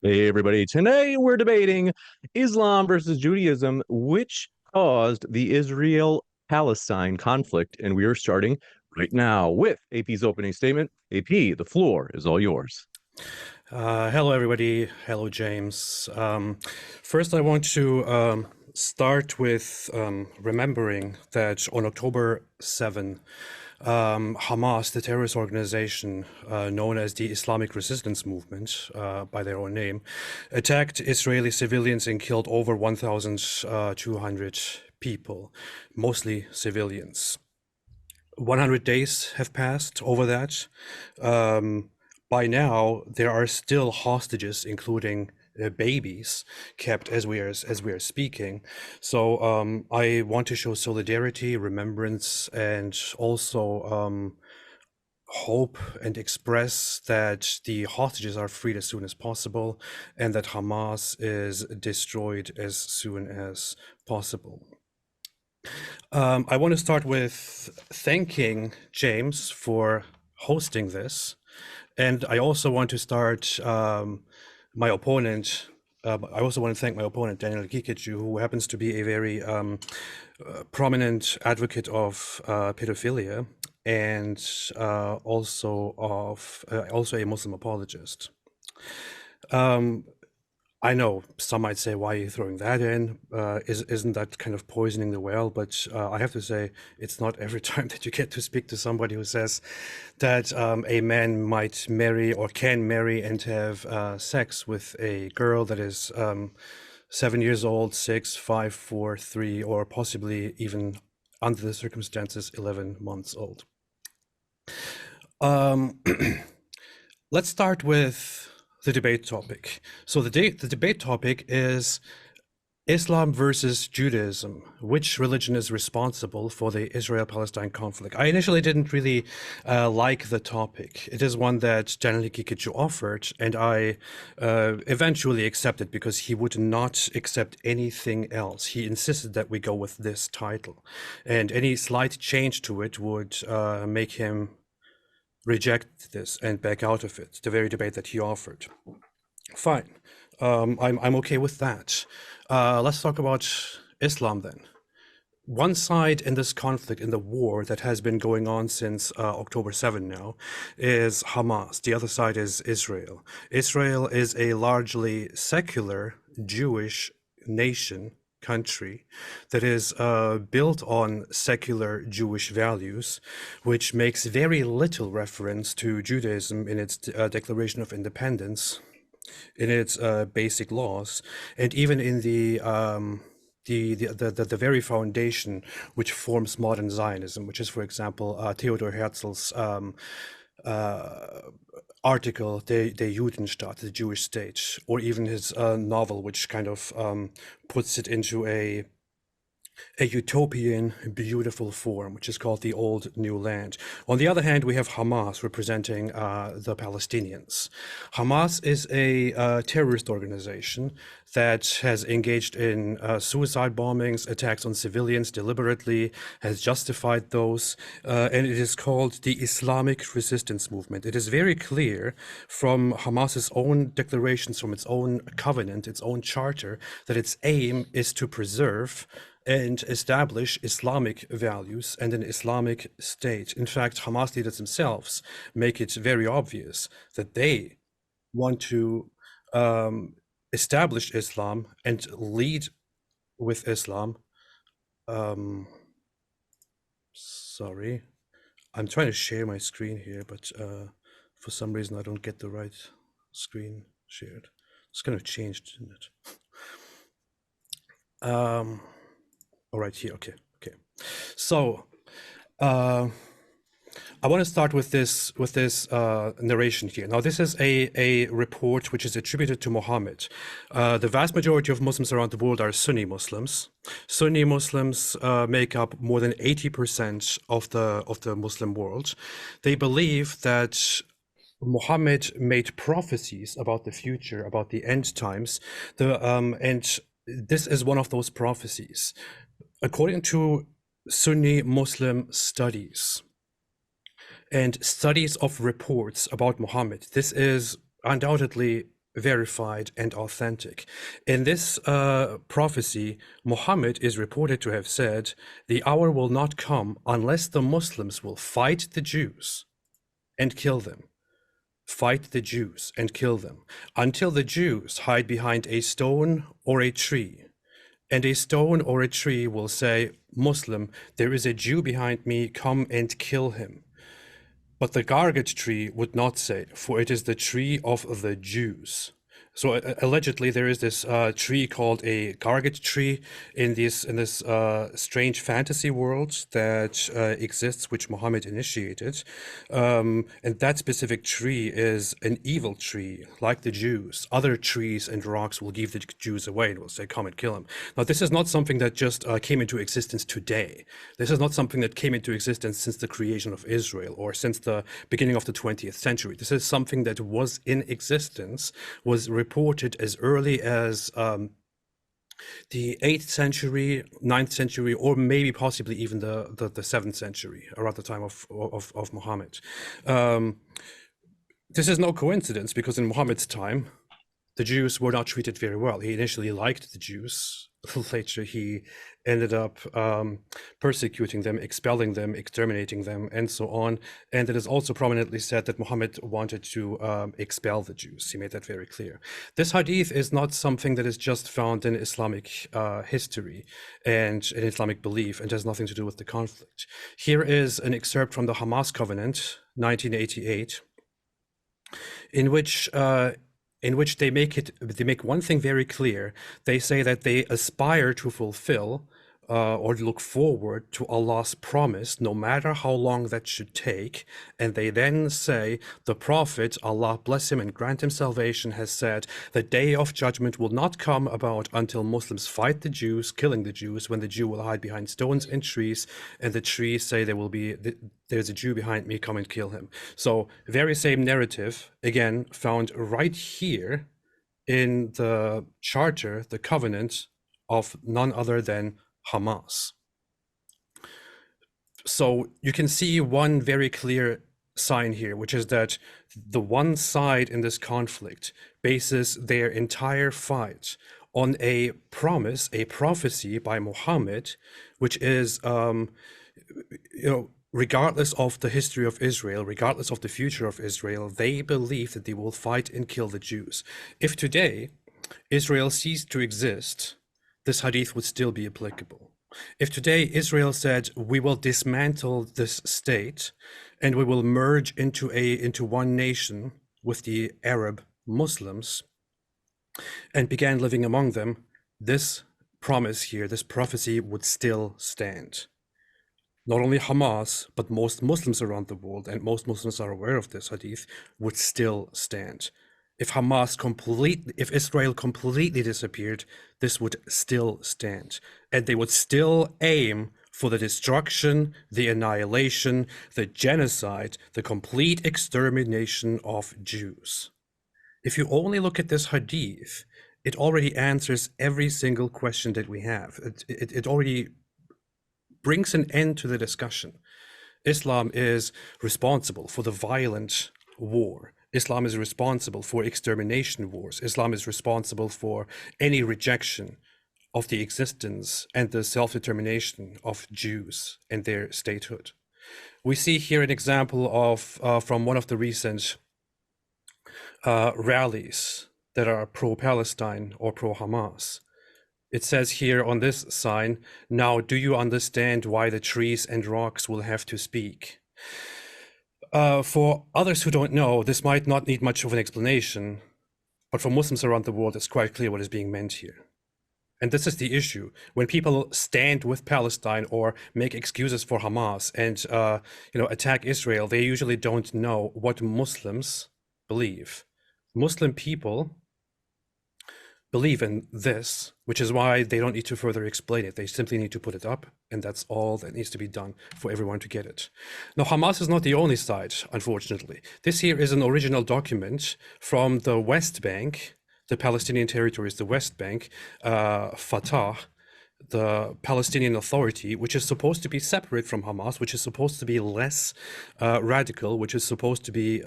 Hey everybody, today we're debating Islam versus Judaism, which caused the Israel-Palestine conflict, and we are starting right now with AP's opening statement. AP, the floor is all yours. Hello, everybody. Hello, James. First, I want to start with remembering that on October 7, Hamas, the terrorist organization known as the Islamic Resistance Movement, by their own name, attacked Israeli civilians and killed over 1,200 people, mostly civilians. 100 days have passed over that. By now, there are still hostages, including babies, kept as we are speaking. So I want to show solidarity, remembrance, and also hope and express that the hostages are freed as soon as possible and that Hamas is destroyed as soon as possible. I want to start with thanking James for hosting this. And I also want to start my opponent. I also want to thank my opponent, Daniel Haqiqatjou, who happens to be a very prominent advocate of pedophilia and also a Muslim apologist. I know some might say, why are you throwing that in? Isn't that kind of poisoning the well? But I have to say, it's not every time that you get to speak to somebody who says that a man might marry or can marry and have sex with a girl that is 7 years old, 6, 5, 4, 3, or possibly even under the circumstances, 11 months old. Let's start with the debate topic. So the debate topic is Islam versus Judaism. Which religion is responsible for the Israel-Palestine conflict? I initially didn't really like the topic. It is one that Daniel Haqiqatjou offered, and I eventually accepted because he would not accept anything else. He insisted that we go with this title, and any slight change to it would make him reject this and back out of it, the very debate that he offered. Fine, I'm okay with that. Let's talk about Islam then. One side in this conflict, in the war that has been going on since October 7 now, is Hamas. The other side is Israel. Israel is a largely secular Jewish nation, country that is built on secular Jewish values, which makes very little reference to Judaism in its Declaration of Independence, in its basic laws, and even in the very foundation which forms modern Zionism, which is, for example, Theodor Herzl's article, Der Judenstaat, the Jewish state, or even his novel, which kind of puts it into a utopian, beautiful form, which is called The Old New Land. On the other hand, we have Hamas representing the Palestinians. Hamas is a terrorist organization that has engaged in suicide bombings, attacks on civilians deliberately, has justified those, and it is called the Islamic Resistance Movement. It is very clear from Hamas's own declarations, from its own covenant, its own charter, that its aim is to preserve and establish Islamic values and an Islamic state. In fact, Hamas leaders themselves make it very obvious that they want to establish Islam and lead with Islam. Sorry, I'm trying to share my screen here, but for some reason I don't get the right screen shared. It's kind of changed, isn't it? All right, here, okay. So, I want to start with this narration here. Now, this is a report which is attributed to Muhammad. The vast majority of Muslims around the world are Sunni Muslims. Sunni Muslims make up more than 80% of the Muslim world. They believe that Muhammad made prophecies about the future, about the end times, and this is one of those prophecies. According to Sunni Muslim studies and studies of reports about Muhammad, this is undoubtedly verified, and authentic. In this prophecy, Muhammad is reported to have said, "The hour will not come unless the Muslims will fight the Jews and kill them. Fight the Jews and kill them until the Jews hide behind a stone or a tree. And a stone or a tree will say, 'Muslim, there is a Jew behind me, come and kill him.' But the garget tree would not say, for it is the tree of the Jews." So allegedly, there is this tree called a garget tree in this strange fantasy world that exists, which Muhammad initiated, and that specific tree is an evil tree, like the Jews. Other trees and rocks will give the Jews away and will say, "Come and kill him." Now, this is not something that just came into existence today. This is not something that came into existence since the creation of Israel or since the beginning of the 20th century. This is something that was in existence, was reported as early as the 8th century, 9th century, or maybe possibly even the 7th century, around the time of Muhammad. This is no coincidence, because in Muhammad's time, the Jews were not treated very well. He initially liked the Jews. Later, he ended up persecuting them, expelling them, exterminating them, and so on. And it is also prominently said that Muhammad wanted to expel the Jews. He made that very clear. This hadith is not something that is just found in Islamic history and in Islamic belief, and has nothing to do with the conflict. Here is an excerpt from the Hamas Covenant, 1988, in which they make one thing very clear. They say that they aspire to fulfill or look forward to Allah's promise, no matter how long that should take. And they then say, the Prophet, Allah bless him and grant him salvation, has said, the day of judgment will not come about until Muslims fight the Jews, killing the Jews, when the Jew will hide behind stones and trees, and the trees say there's a Jew behind me, come and kill him. So very same narrative, again, found right here in the charter, the covenant of none other than Hamas. So you can see one very clear sign here, which is that the one side in this conflict bases their entire fight on a promise, a prophecy by Muhammad, which is, regardless of the history of Israel, regardless of the future of Israel, they believe that they will fight and kill the Jews. If today Israel ceased to exist, this hadith would still be applicable. If today Israel said, we will dismantle this state and we will merge into one nation with the Arab Muslims and began living among them, this promise here, this prophecy would still stand. Not only Hamas, but most Muslims around the world, and most Muslims are aware of this hadith, would still stand. If Israel completely disappeared, this would still stand. And they would still aim for the destruction, the annihilation, the genocide, the complete extermination of Jews. If you only look at this hadith, it already answers every single question that we have. It already brings an end to the discussion. Islam is responsible for the violent war. Islam is responsible for extermination wars. Islam is responsible for any rejection of the existence and the self-determination of Jews and their statehood. We see here an example of from one of the recent rallies that are pro-Palestine or pro-Hamas. It says here on this sign, "Now do you understand why the trees and rocks will have to speak?" For others who don't know, this might not need much of an explanation, but for Muslims around the world, it's quite clear what is being meant here. And this is the issue. When people stand with Palestine or make excuses for Hamas and attack Israel, they usually don't know what Muslims believe. Muslim people believe in this, which is why they don't need to further explain it. They simply need to put it up, and that's all that needs to be done for everyone to get it. Now, Hamas is not the only side, unfortunately. This here is an original document from the West Bank, the Palestinian territories, the West Bank, Fatah, the Palestinian Authority, which is supposed to be separate from Hamas, which is supposed to be less radical, which is supposed to be,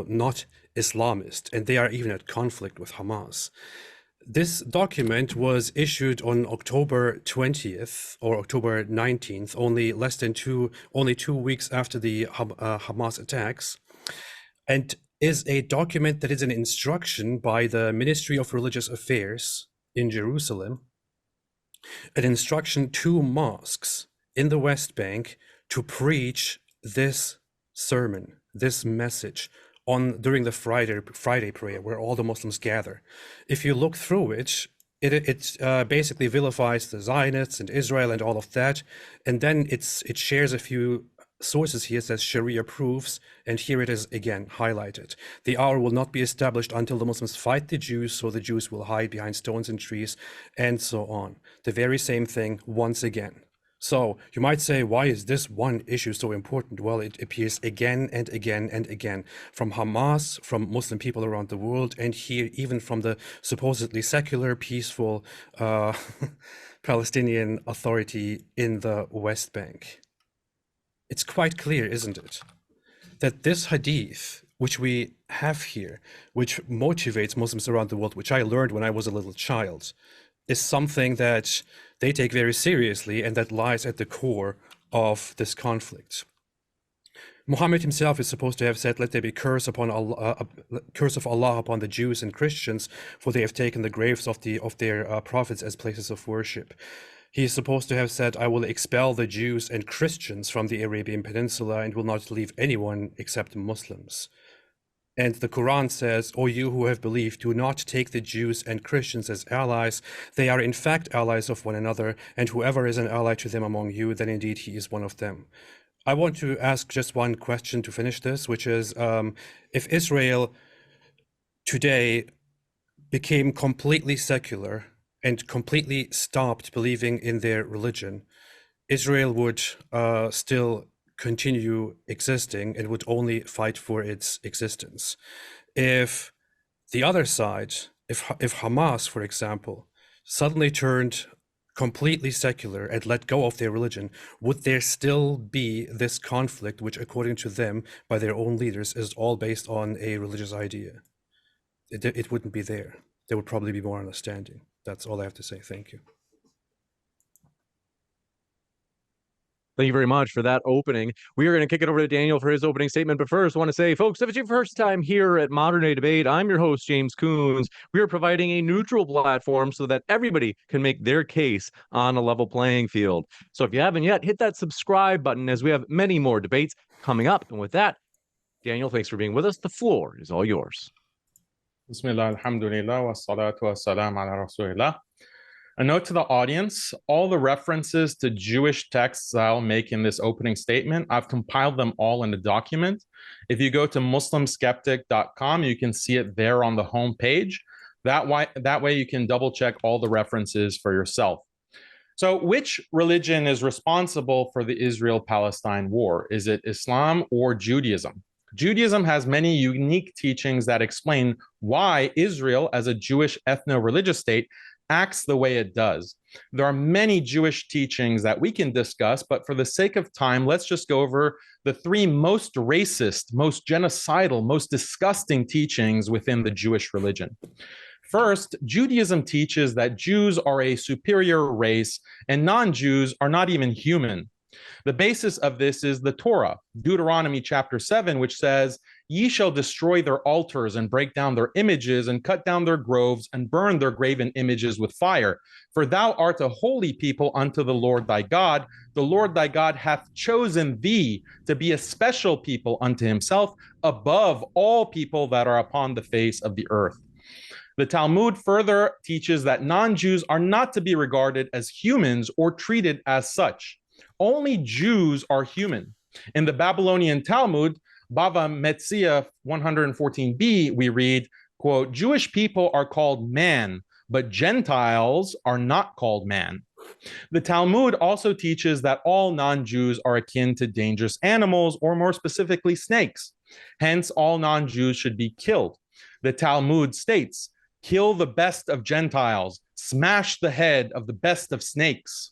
not Islamist, and they are even at conflict with Hamas. This document was issued on October 20th or October 19th, only 2 weeks after the Hamas attacks, and is a document that is an instruction by the Ministry of Religious Affairs in Jerusalem, an instruction to mosques in the West Bank to preach this sermon, this message during the Friday prayer, where all the Muslims gather. If you look through it, it basically vilifies the Zionists and Israel and all of that, and then it shares a few sources here. It says Sharia proofs, and here it is again highlighted. The hour will not be established until the Muslims fight the Jews, so the Jews will hide behind stones and trees, and so on. The very same thing once again. So you might say, why is this one issue so important? Well, it appears again and again and again from Hamas, from Muslim people around the world, and here even from the supposedly secular, peaceful Palestinian Authority in the West Bank. It's quite clear, isn't it, that this hadith, which we have here, which motivates Muslims around the world, which I learned when I was a little child, is something that they take very seriously and that lies at the core of this conflict. Muhammad himself is supposed to have said, "Let there be curse of Allah upon the Jews and Christians, for they have taken the graves of their prophets as places of worship." He is supposed to have said, "I will expel the Jews and Christians from the Arabian Peninsula and will not leave anyone except Muslims." And the Quran says, "O you who have believed, do not take the Jews and Christians as allies. They are in fact allies of one another, and whoever is an ally to them among you, then indeed he is one of them." I want to ask just one question to finish this, which is, if Israel today became completely secular and completely stopped believing in their religion, Israel would still continue existing and would only fight for its existence. If the other side, if Hamas, for example, suddenly turned completely secular and let go of their religion, would there still be this conflict, which according to them, by their own leaders, is all based on a religious idea? It wouldn't be there. There would probably be more understanding. That's all I have to say. Thank you. Thank you very much for that opening. We are going to kick it over to Daniel for his opening statement. But first, I want to say, folks, if it's your first time here at Modern Day Debate, I'm your host, James Coons. We are providing a neutral platform so that everybody can make their case on a level playing field. So if you haven't yet, hit that subscribe button as we have many more debates coming up. And with that, Daniel, thanks for being with us. The floor is all yours. Bismillah, alhamdulillah, wa salatu wa salam ala rasulillah. A note to the audience, all the references to Jewish texts I'll make in this opening statement, I've compiled them all in a document. If you go to muslimskeptic.com, you can see it there on the home page. That way you can double check all the references for yourself. So which religion is responsible for the Israel-Palestine war? Is it Islam or Judaism? Judaism has many unique teachings that explain why Israel, as a Jewish ethno-religious state, acts the way it does. There are many Jewish teachings that we can discuss, but for the sake of time, let's just go over the three most racist, most genocidal, most disgusting teachings within the Jewish religion. First, Judaism teaches that Jews are a superior race and non-Jews are not even human. The basis of this is the Torah, Deuteronomy chapter 7, which says, "Ye shall destroy their altars and break down their images and cut down their groves and burn their graven images with fire. For thou art a holy people unto the Lord thy God. The Lord thy God hath chosen thee to be a special people unto himself above all people that are upon the face of the earth." The Talmud further teaches that non-Jews are not to be regarded as humans or treated as such. Only Jews are human. In the Babylonian Talmud, Bava Metzia 114b, we read, quote, "Jewish people are called man, but Gentiles are not called man." The Talmud also teaches that all non-Jews are akin to dangerous animals, or more specifically, snakes. Hence, all non-Jews should be killed. The Talmud states, "Kill the best of Gentiles, smash the head of the best of snakes.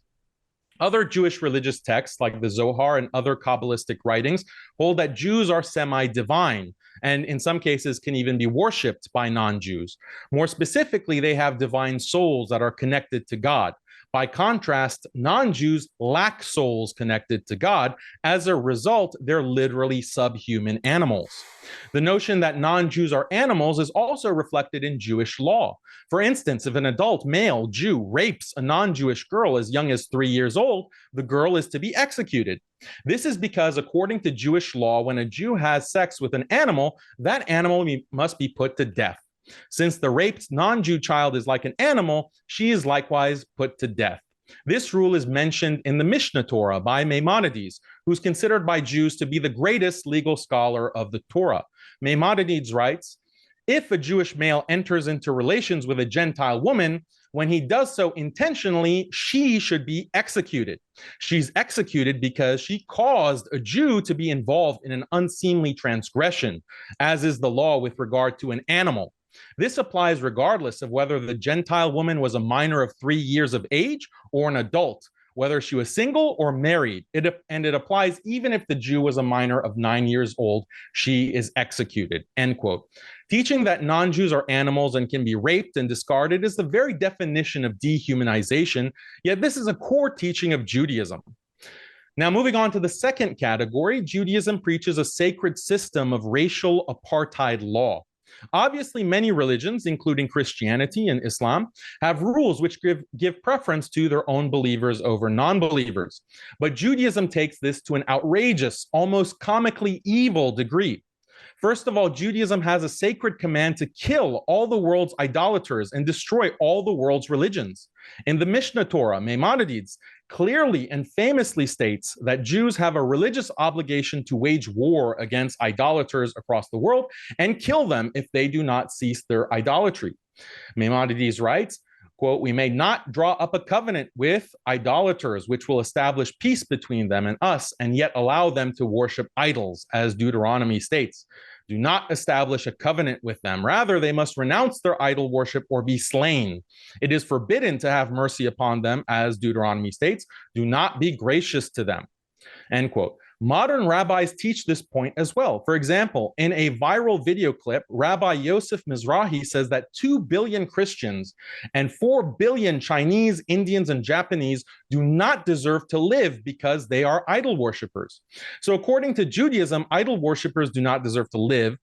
Other Jewish religious texts, like the Zohar and other Kabbalistic writings, hold that Jews are semi-divine, and in some cases can even be worshipped by non-Jews. More specifically, they have divine souls that are connected to God. By contrast, non-Jews lack souls connected to God. As a result, they're literally subhuman animals. The notion that non-Jews are animals is also reflected in Jewish law. For instance, if an adult male Jew rapes a non-Jewish girl as young as 3 years old, the girl is to be executed. This is because, according to Jewish law, when a Jew has sex with an animal, that animal must be put to death. Since the raped non-Jew child is like an animal, she is likewise put to death. This rule is mentioned in the Mishnah Torah by Maimonides, who's considered by Jews to be the greatest legal scholar of the Torah. Maimonides writes, if a Jewish male enters into relations with a Gentile woman, when he does so intentionally, she should be executed. She's executed because she caused a Jew to be involved in an unseemly transgression, as is the law with regard to an animal. This applies regardless of whether the Gentile woman was a minor of 3 years of age or an adult, whether she was single or married. It applies even if the Jew was a minor of 9 years old, she is executed, end quote. Teaching that non-Jews are animals and can be raped and discarded is the very definition of dehumanization, yet this is a core teaching of Judaism. Now, moving on to the second category, Judaism preaches a sacred system of racial apartheid law. Obviously, many religions, including Christianity and Islam, have rules which give preference to their own believers over non-believers. But Judaism takes this to an outrageous, almost comically evil degree. First of all, Judaism has a sacred command to kill all the world's idolaters and destroy all the world's religions. In the Mishnah Torah, Maimonides clearly and famously states that Jews have a religious obligation to wage war against idolaters across the world and kill them if they do not cease their idolatry. Maimonides writes, quote, we may not draw up a covenant with idolaters which will establish peace between them and us and yet allow them to worship idols, as Deuteronomy states. Do not establish a covenant with them. Rather, they must renounce their idol worship or be slain. It is forbidden to have mercy upon them, as Deuteronomy states. Do not be gracious to them. End quote. Modern rabbis teach this point as well. For example, in a viral video clip, Rabbi Yosef Mizrahi says that 2 billion Christians and 4 billion Chinese, Indians, and Japanese do not deserve to live because they are idol worshippers. So according to Judaism, idol worshippers do not deserve to live.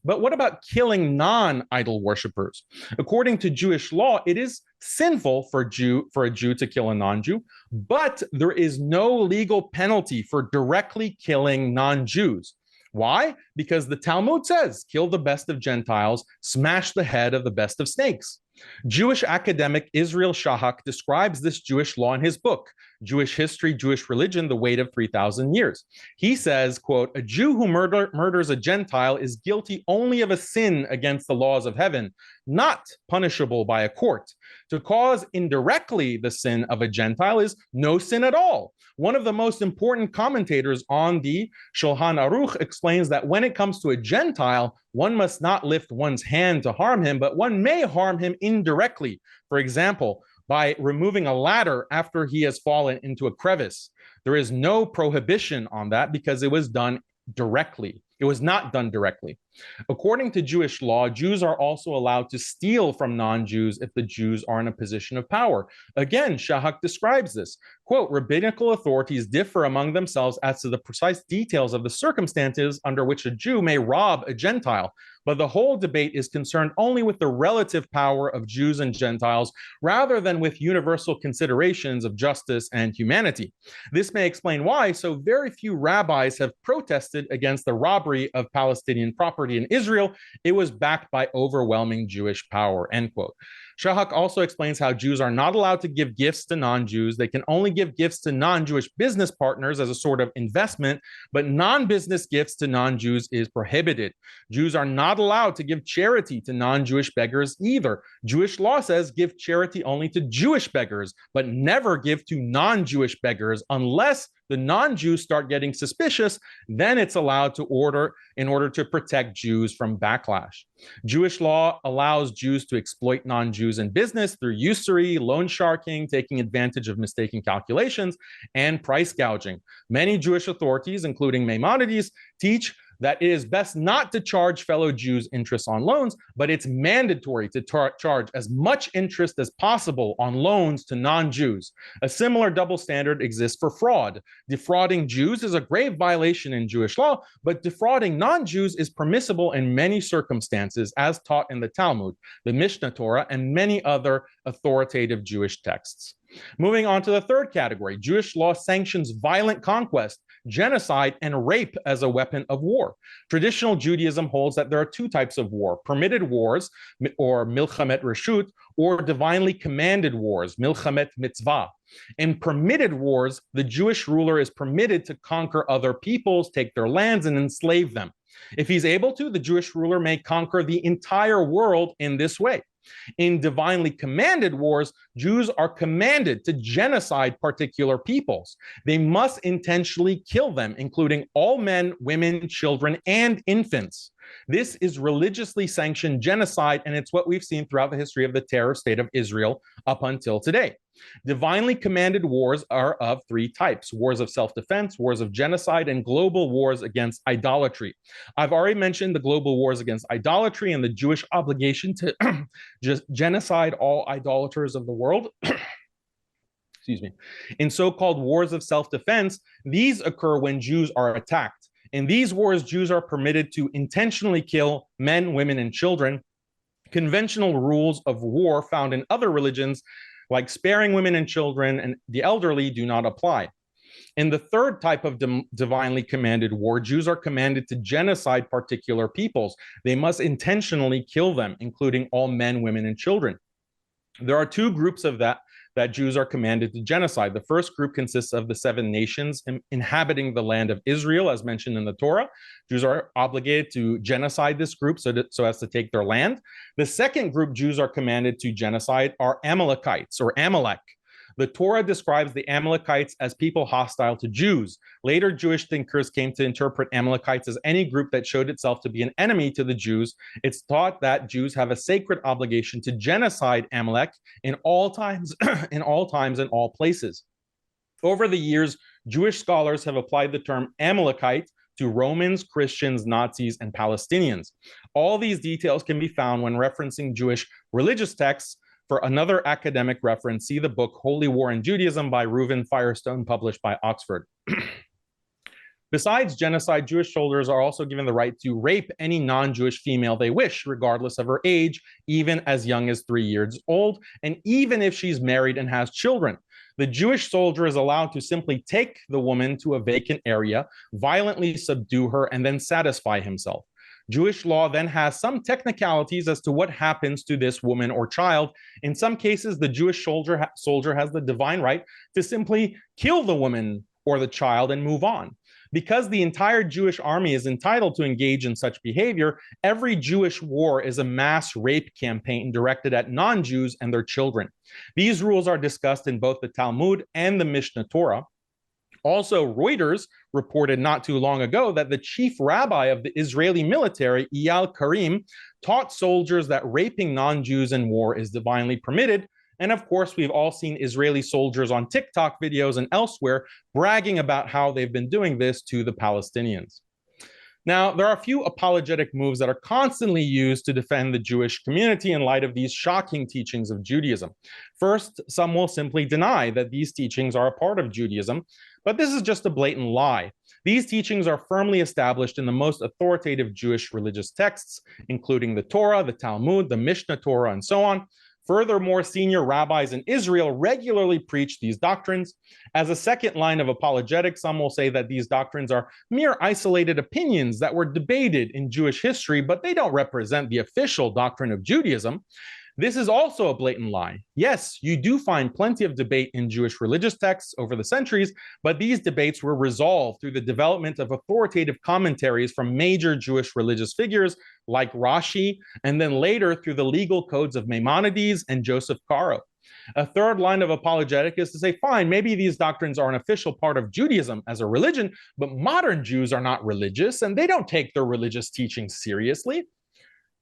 But what about killing non-idol worshippers? According to Jewish law, it is sinful for a Jew to kill a non-Jew, but there is no legal penalty for directly killing non-Jews. Why? Because the Talmud says, kill the best of Gentiles, smash the head of the best of snakes. Jewish academic Israel Shahak describes this Jewish law in his book, Jewish History, Jewish Religion, The Weight of 3,000 Years. He says, quote, a Jew who murders a Gentile is guilty only of a sin against the laws of heaven, not punishable by a court. To cause indirectly the sin of a Gentile is no sin at all. One of the most important commentators on the Shulchan Aruch explains that when it comes to a Gentile, one must not lift one's hand to harm him, but one may harm him indirectly. For example, by removing a ladder after he has fallen into a crevice. There is no prohibition on that because it was done directly. It was not done directly. According to Jewish law, Jews are also allowed to steal from non-Jews if the Jews are in a position of power. Again, Shahak describes this. Quote, rabbinical authorities differ among themselves as to the precise details of the circumstances under which a Jew may rob a Gentile, but the whole debate is concerned only with the relative power of Jews and Gentiles rather than with universal considerations of justice and humanity. This may explain why so very few rabbis have protested against the robbery of Palestinian property in Israel. It was backed by overwhelming Jewish power, end quote. Shahak also explains how Jews are not allowed to give gifts to non-Jews. They can only give gifts to non-Jewish business partners as a sort of investment, but non-business gifts to non-Jews is prohibited. Jews are not allowed to give charity to non-Jewish beggars either. Jewish law says give charity only to Jewish beggars, but never give to non-Jewish beggars unless the non-Jews start getting suspicious, then it's allowed to order in order to protect Jews from backlash. Jewish law allows Jews to exploit non-Jews in business through usury, loan sharking, taking advantage of mistaken calculations, and price gouging. Many Jewish authorities, including Maimonides, teach that it is best not to charge fellow Jews interest on loans, but it's mandatory to charge as much interest as possible on loans to non-Jews. A similar double standard exists for fraud. Defrauding Jews is a grave violation in Jewish law, but defrauding non-Jews is permissible in many circumstances, as taught in the Talmud, the Mishnah Torah, and many other authoritative Jewish texts. Moving on to the third category, Jewish law sanctions violent conquest, genocide, and rape as a weapon of war. Traditional Judaism holds that there are two types of war: permitted wars, or milchamet reshut, or divinely commanded wars, milchamet mitzvah. In permitted wars, the Jewish ruler is permitted to conquer other peoples, take their lands, and enslave them. If he's able to, the Jewish ruler may conquer the entire world in this way. In divinely commanded wars, Jews are commanded to genocide particular peoples. They must intentionally kill them, including all men, women, children, and infants. This is religiously sanctioned genocide, and it's what we've seen throughout the history of the terror state of Israel up until today. Divinely commanded wars are of three types: wars of self-defense, wars of genocide, and global wars against idolatry. I've already mentioned the global wars against idolatry and the Jewish obligation to just genocide all idolaters of the world. Excuse me. In so-called wars of self-defense, these occur when Jews are attacked. In these wars, Jews are permitted to intentionally kill men, women, and children. Conventional rules of war found in other religions, like sparing women and children and the elderly, do not apply. In the third type of divinely commanded war, Jews are commanded to genocide particular peoples. They must intentionally kill them, including all men, women, and children. There are two groups of that Jews are commanded to genocide. The first group consists of the 7 nations inhabiting the land of Israel, as mentioned in the Torah. Jews are obligated to genocide this group so as to take their land. The second group Jews are commanded to genocide are Amalekites, or Amalek. The Torah describes the Amalekites as people hostile to Jews. Later, Jewish thinkers came to interpret Amalekites as any group that showed itself to be an enemy to the Jews. It's thought that Jews have a sacred obligation to genocide Amalek in all times, in all places. Over the years, Jewish scholars have applied the term Amalekite to Romans, Christians, Nazis, and Palestinians. All these details can be found when referencing Jewish religious texts. For another academic reference, see the book Holy War in Judaism by Reuven Firestone, published by Oxford. Besides genocide, Jewish soldiers are also given the right to rape any non-Jewish female they wish, regardless of her age, even as young as 3 years old, and even if she's married and has children. The Jewish soldier is allowed to simply take the woman to a vacant area, violently subdue her, and then satisfy himself. Jewish law then has some technicalities as to what happens to this woman or child. In some cases, the Jewish soldier has the divine right to simply kill the woman or the child and move on. Because the entire Jewish army is entitled to engage in such behavior, every Jewish war is a mass rape campaign directed at non-Jews and their children. These rules are discussed in both the Talmud and the Mishnah Torah. Also, Reuters reported not too long ago that the chief rabbi of the Israeli military, Eyal Karim, taught soldiers that raping non-Jews in war is divinely permitted. And of course, we've all seen Israeli soldiers on TikTok videos and elsewhere bragging about how they've been doing this to the Palestinians. Now, there are a few apologetic moves that are constantly used to defend the Jewish community in light of these shocking teachings of Judaism. First, some will simply deny that these teachings are a part of Judaism, but this is just a blatant lie. These teachings are firmly established in the most authoritative Jewish religious texts, including the Torah, the Talmud, the Mishnah Torah, and so on. Furthermore, senior rabbis in Israel regularly preach these doctrines. As a second line of apologetics, some will say that these doctrines are mere isolated opinions that were debated in Jewish history, but they don't represent the official doctrine of Judaism. This is also a blatant lie. Yes, you do find plenty of debate in Jewish religious texts over the centuries, but these debates were resolved through the development of authoritative commentaries from major Jewish religious figures like Rashi, and then later through the legal codes of Maimonides and Joseph Caro. A third line of apologetic is to say, fine, maybe these doctrines are an official part of Judaism as a religion, but modern Jews are not religious and they don't take their religious teachings seriously.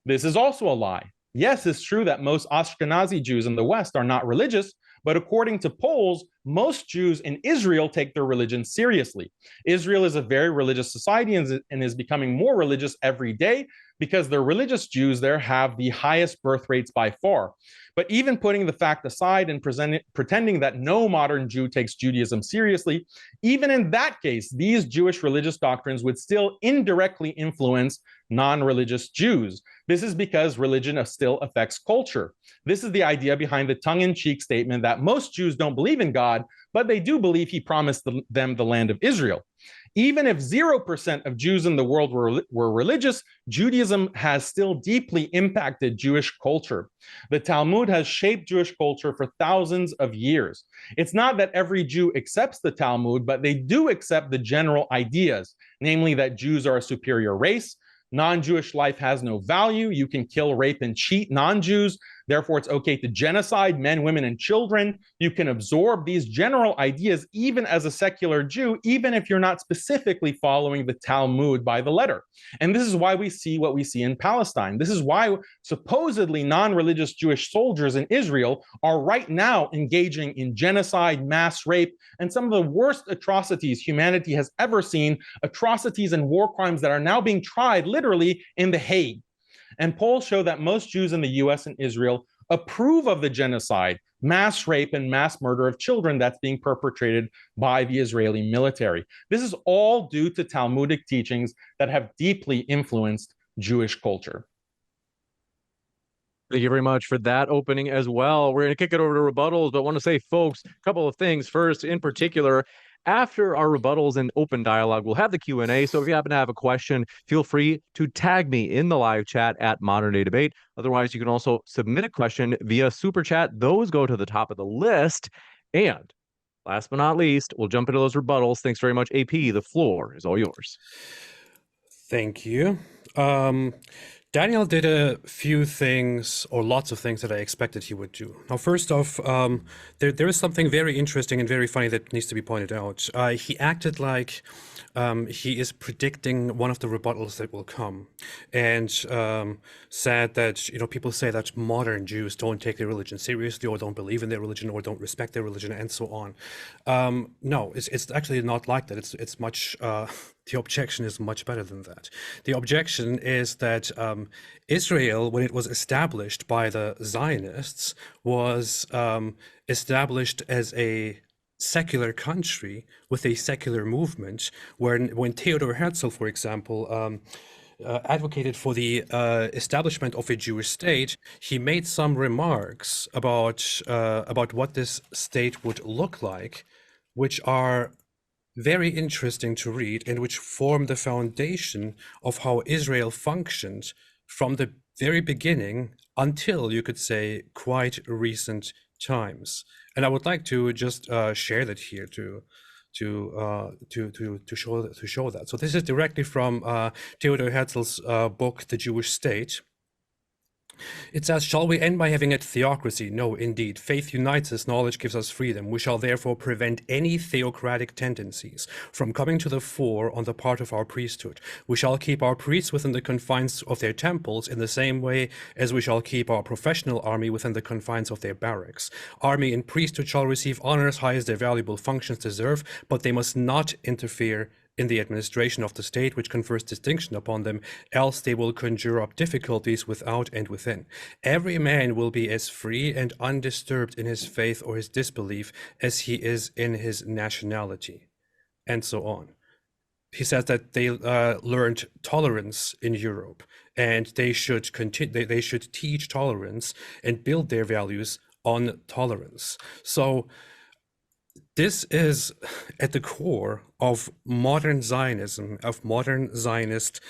This is also a lie. Yes, it's true that most Ashkenazi Jews in the West are not religious, but according to polls, most Jews in Israel take their religion seriously. Israel is a very religious society and is becoming more religious every day because the religious Jews there have the highest birth rates by far. But even putting the fact aside and pretending that no modern Jew takes Judaism seriously, even in that case, these Jewish religious doctrines would still indirectly influence non-religious Jews. This is because religion still affects culture. This is the idea behind the tongue-in-cheek statement that most Jews don't believe in God, but they do believe he promised them the land of Israel. Even if 0% of Jews in the world were religious, Judaism has still deeply impacted Jewish culture. The Talmud has shaped Jewish culture for thousands of years. It's not that every Jew accepts the Talmud, but they do accept the general ideas, namely that Jews are a superior race, non-Jewish life has no value, you can kill, rape, and cheat non-Jews, therefore it's okay to genocide men, women, and children. You can absorb these general ideas even as a secular Jew, even if you're not specifically following the Talmud by the letter. And this is why we see what we see in Palestine. This is why supposedly non-religious Jewish soldiers in Israel are right now engaging in genocide, mass rape, and some of the worst atrocities humanity has ever seen, atrocities and war crimes that are now being tried literally in The Hague. And polls show that most Jews in the US and Israel approve of the genocide, mass rape, and mass murder of children that's being perpetrated by the Israeli military. This is all due to Talmudic teachings that have deeply influenced Jewish culture. Thank you very much for that opening as well. We're going to kick it over to rebuttals, but I want to say, folks, a couple of things. First, in particular, after our rebuttals and open dialogue, we'll have the Q&A. So if you happen to have a question, feel free to tag me in the live chat at Modern Day Debate. Otherwise, you can also submit a question via Super Chat. Those go to the top of the list. And last but not least, we'll jump into those rebuttals. Thanks very much, AP. The floor is all yours. Thank you. Daniel did a few things, or lots of things, that I expected he would do. Now, first off, there is something very interesting and very funny that needs to be pointed out. He acted like he is predicting one of the rebuttals that will come, and said that, people say that modern Jews don't take their religion seriously, or don't believe in their religion, or don't respect their religion, and so on. No, it's actually not like that. It's much... The objection is much better than that. The objection is that Israel, when it was established by the Zionists, was established as a secular country with a secular movement, when Theodor Herzl, for example, advocated for the establishment of a Jewish state, he made some remarks about what this state would look like, which are very interesting to read, and which form the foundation of how Israel functioned from the very beginning until, you could say, quite recent times. And I would like to just share that here to show that. So this is directly from Theodor Herzl's book, The Jewish State. It says, "Shall we end by having a theocracy? No, indeed. Faith unites us, knowledge gives us freedom. We shall therefore prevent any theocratic tendencies from coming to the fore on the part of our priesthood. We shall keep our priests within the confines of their temples in the same way as we shall keep our professional army within the confines of their barracks. Army and priesthood shall receive honor as high as their valuable functions deserve, but they must not interfere in the administration of the state, which confers distinction upon them, else they will conjure up difficulties without and within. Every man will be as free and undisturbed in his faith or his disbelief as he is in his nationality," and so on. He says that they learned tolerance in Europe, and they should continue. They should teach tolerance and build their values on tolerance. So this is at the core of modern Zionism, of modern Zionist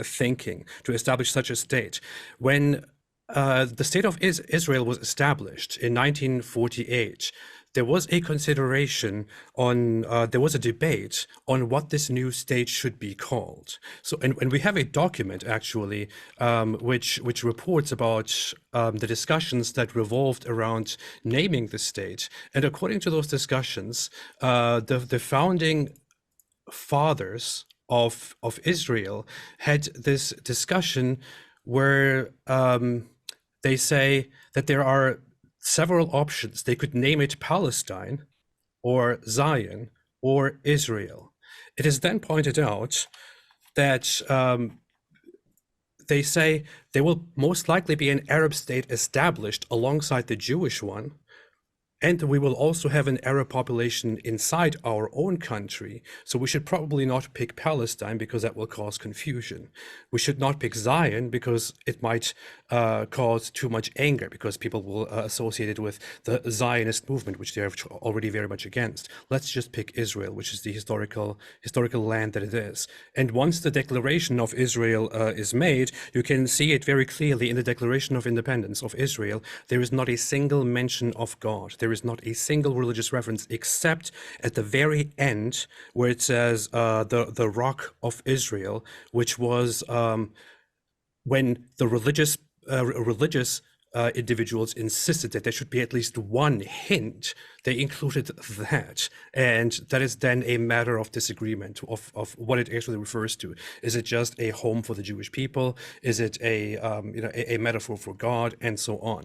thinking, to establish such a state. When the state of Israel was established in 1948, there was a consideration on, there was a debate on what this new state should be called. So, and we have a document actually, which reports about the discussions that revolved around naming the state. And according to those discussions, the founding fathers of Israel had this discussion where they say that there are several options. They could name it Palestine or Zion or Israel. It is then pointed out that they say there will most likely be an Arab state established alongside the Jewish one, and we will also have an Arab population inside our own country. So we should probably not pick Palestine because that will cause confusion. We should not pick Zion because it might cause too much anger, because people will associate it with the Zionist movement, which they're already very much against. Let's just pick Israel, which is the historical land that it is. And once the declaration of Israel is made, you can see it very clearly in the Declaration of Independence of Israel. There is not a single mention of God. There is not a single religious reference except at the very end where it says the Rock of Israel, which was when the religious individuals insisted that there should be at least one hint. They included that, and that is then a matter of disagreement of what it actually refers to. Is it just a home for the Jewish people? Is it a metaphor for God, and so on?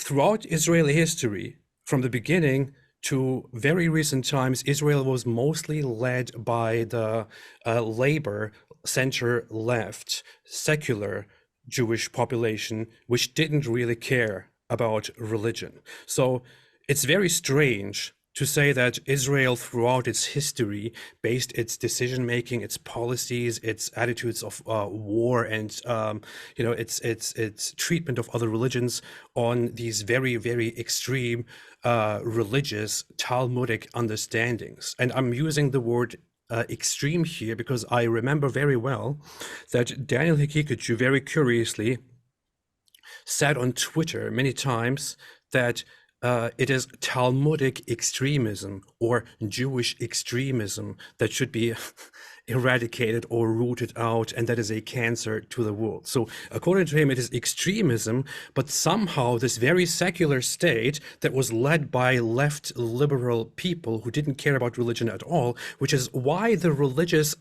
Throughout Israeli history, from the beginning to very recent times, Israel was mostly led by the labor, center-left, secular Jewish population, which didn't really care about religion. So it's very strange to say that Israel throughout its history based its decision-making, its policies, its attitudes of war, and its treatment of other religions on these very, very extreme religious Talmudic understandings. And I'm using the word extreme here because I remember very well that Daniel Haqiqatjou very curiously said on Twitter many times that it is Talmudic extremism or Jewish extremism that should be eradicated or rooted out, and that is a cancer to the world. So according to him, it is extremism, but somehow this very secular state that was led by left liberal people who didn't care about religion at all, which is why the religious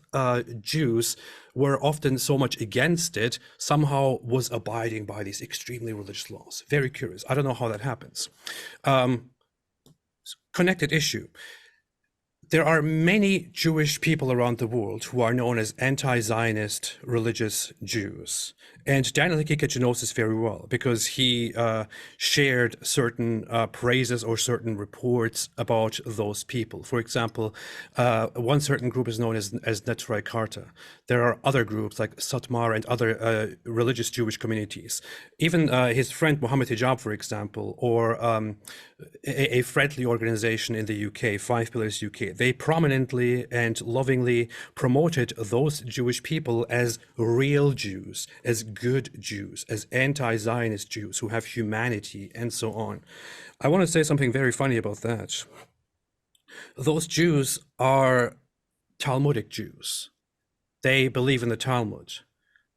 Jews were often so much against it, somehow was abiding by these extremely religious laws. Very curious. I don't know how that happens. Connected issue. There are many Jewish people around the world who are known as anti-Zionist religious Jews. And Daniel Haqiqatjou knows this very well because he shared certain praises or certain reports about those people. For example, one certain group is known as Netzrei Karta. There are other groups like Satmar and other religious Jewish communities. Even his friend Mohammed Hijab, for example, or a friendly organization in the UK, Five Pillars UK, they prominently and lovingly promoted those Jewish people as real Jews, as good Jews, as anti-Zionist Jews who have humanity, and so on. I want to say something very funny about that. Those Jews are Talmudic Jews. They believe in the Talmud.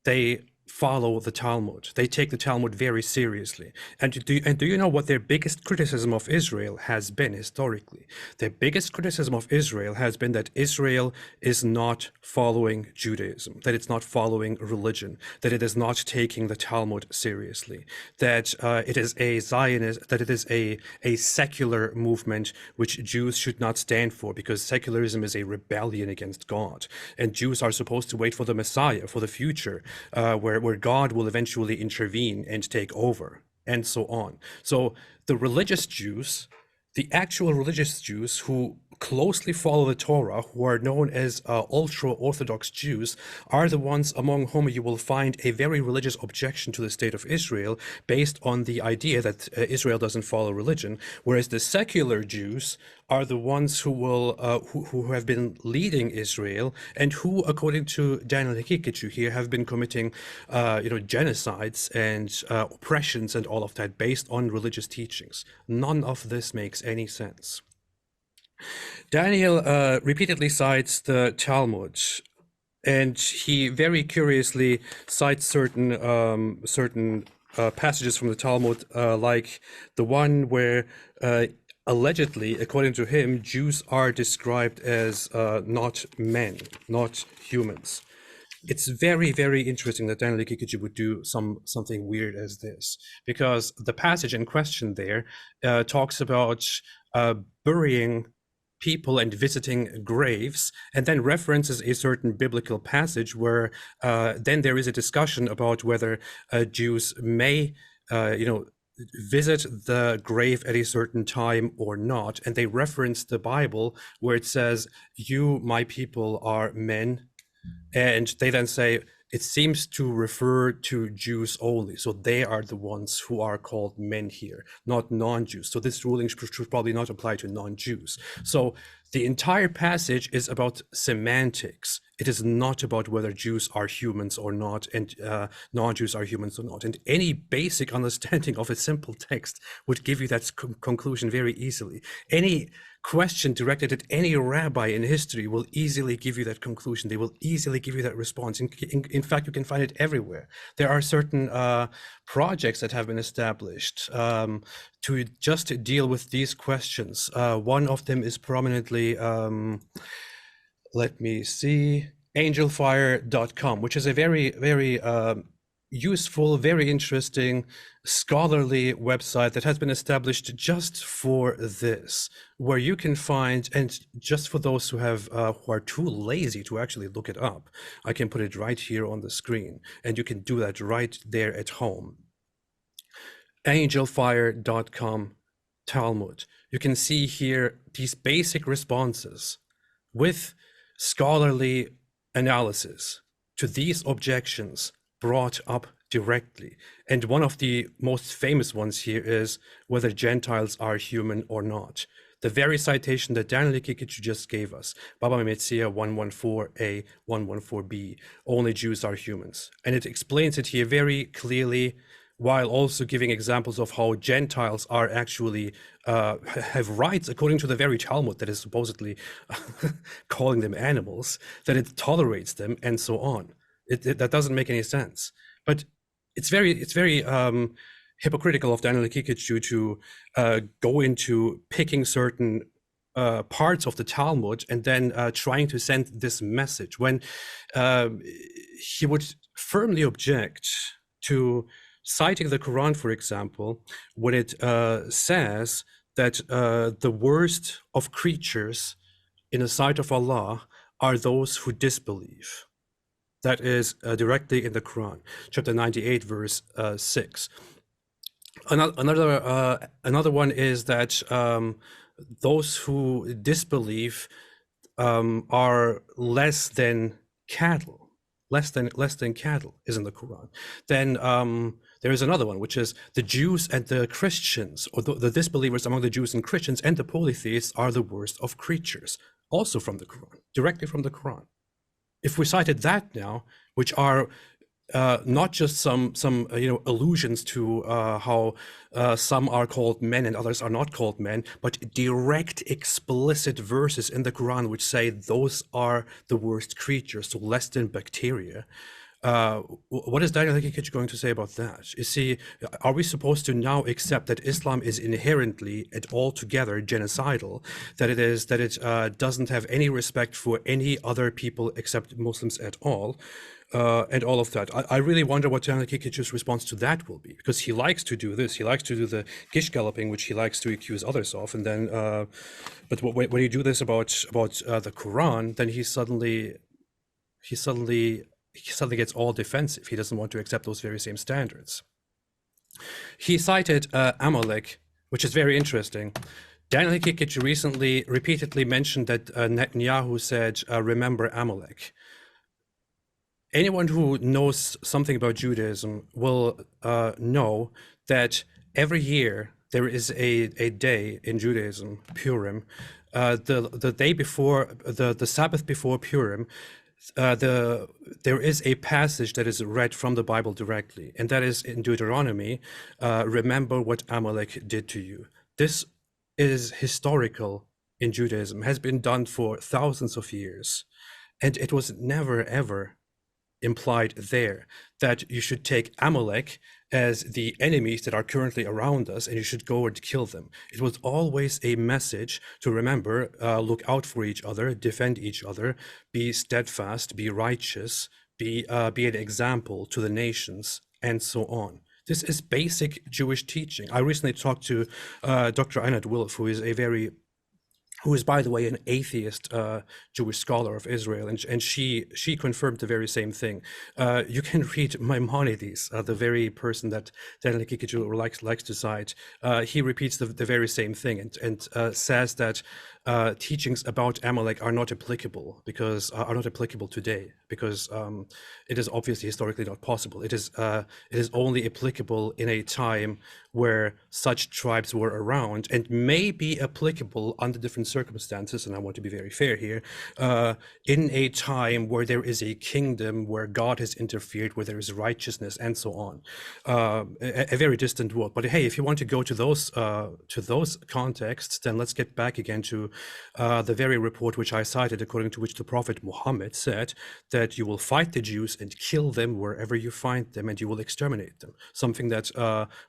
They follow the Talmud. They take the Talmud very seriously. And do you know what their biggest criticism of Israel has been historically? Their biggest criticism of Israel has been that Israel is not following Judaism, that it's not following religion, that it is not taking the Talmud seriously, that it is a Zionist, that it is a secular movement which Jews should not stand for, because secularism is a rebellion against God. And Jews are supposed to wait for the Messiah, for the future, where God will eventually intervene and take over, and so on. So the religious Jews, the actual religious Jews who closely follow the Torah, who are known as ultra-Orthodox Jews, are the ones among whom you will find a very religious objection to the state of Israel, based on the idea that Israel doesn't follow religion, whereas the secular Jews are the ones who will who have been leading Israel, and who, according to Daniel Haqiqatjou here, have been committing genocides and oppressions and all of that based on religious teachings. None of this makes any sense. Daniel repeatedly cites the Talmud, and he very curiously cites certain passages from the Talmud, like the one where allegedly, according to him, Jews are described as not men, not humans. It's very, very interesting that Daniel Haqiqatjou would do something weird as this, because the passage in question there talks about burying people and visiting graves, and then references a certain biblical passage where then there is a discussion about whether Jews may, visit the grave at a certain time or not, and they reference the Bible where it says, "You, my people, are men," and they then say it seems to refer to Jews only, so they are the ones who are called men here, not non-Jews. So this ruling should probably not apply to non-Jews. So the entire passage is about semantics. It is not about whether Jews are humans or not, and non-Jews are humans or not. And any basic understanding of a simple text would give you that conclusion very easily. Any question directed at any rabbi in history will easily give you that conclusion. They will easily give you that response. In fact, you can find it everywhere. There are certain projects that have been established to just deal with these questions. One of them is prominently, let me see, angelfire.com, which is a very, very useful, very interesting, scholarly website that has been established just for this, where you can find, and just for those who have who are too lazy to actually look it up, I can put it right here on the screen, and you can do that right there at home. Angelfire.com Talmud. You can see here these basic responses with scholarly analysis to these objections brought up directly. And one of the most famous ones here is whether Gentiles are human or not. The very citation that Daniel Haqiqatjou just gave us, Baba Metzia 114a, 114b, only Jews are humans. And it explains it here very clearly, while also giving examples of how Gentiles are actually have rights according to the very Talmud that is supposedly calling them animals, that it tolerates them, and so on. That doesn't make any sense. But it's very hypocritical of Daniel Haqiqatjou to go into picking certain parts of the Talmud and then trying to send this message, when he would firmly object to citing the Quran, for example, when it says that the worst of creatures in the sight of Allah are those who disbelieve. That is directly in the Quran, chapter 98, verse 6. Another one is that those who disbelieve are less than cattle. Less than cattle is in the Quran. Then there is another one, which is the Jews and the Christians, or the disbelievers among the Jews and Christians and the polytheists are the worst of creatures, also from the Quran, directly from the Quran. If we cited that now, which are not just some allusions to how some are called men and others are not called men, but direct explicit verses in the Quran which say those are the worst creatures, so less than bacteria. What is Daniel Haqiqatjou going to say about that? Are we supposed to now accept that Islam is inherently and altogether genocidal, that it doesn't have any respect for any other people except Muslims at all? And all of that. I really wonder what Daniel Haqiqatjou's response to that will be, because he likes to do this. He likes to do the gish galloping, which he likes to accuse others of, and then, but when you do this about the Quran, then he suddenly gets all defensive. He doesn't want to accept those very same standards. He cited Amalek, which is very interesting. Daniel Haqiqatjou recently repeatedly mentioned that Netanyahu said, remember Amalek. Anyone who knows something about Judaism will know that every year there is a day in Judaism, Purim, the day before, the Sabbath before Purim, there is a passage that is read from the Bible directly, and that is in Deuteronomy, remember what Amalek did to you. This is historical in Judaism, has been done for thousands of years, and it was never, ever implied there that you should take Amalek as the enemies that are currently around us and you should go and kill them. It was always a message to remember, look out for each other, defend each other, be steadfast, be righteous, be an example to the nations, and so on. This is basic Jewish teaching. I recently talked to Dr. Einat Wilf, who is, by the way, an atheist Jewish scholar of Israel, and she confirmed the very same thing. You can read Maimonides, the very person that Daniel Haqiqatjou likes to cite. He repeats the very same thing and says that teachings about Amalek are not applicable today because it is obviously historically not possible. It is only applicable in a time where such tribes were around and may be applicable under different circumstances, and I want to be very fair here, in a time where there is a kingdom where God has interfered, where there is righteousness and so on. A very distant world. But hey, if you want to go to those contexts, then let's get back again to the very report which I cited, according to which the Prophet Muhammad said that you will fight the Jews and kill them wherever you find them, and you will exterminate them. Something that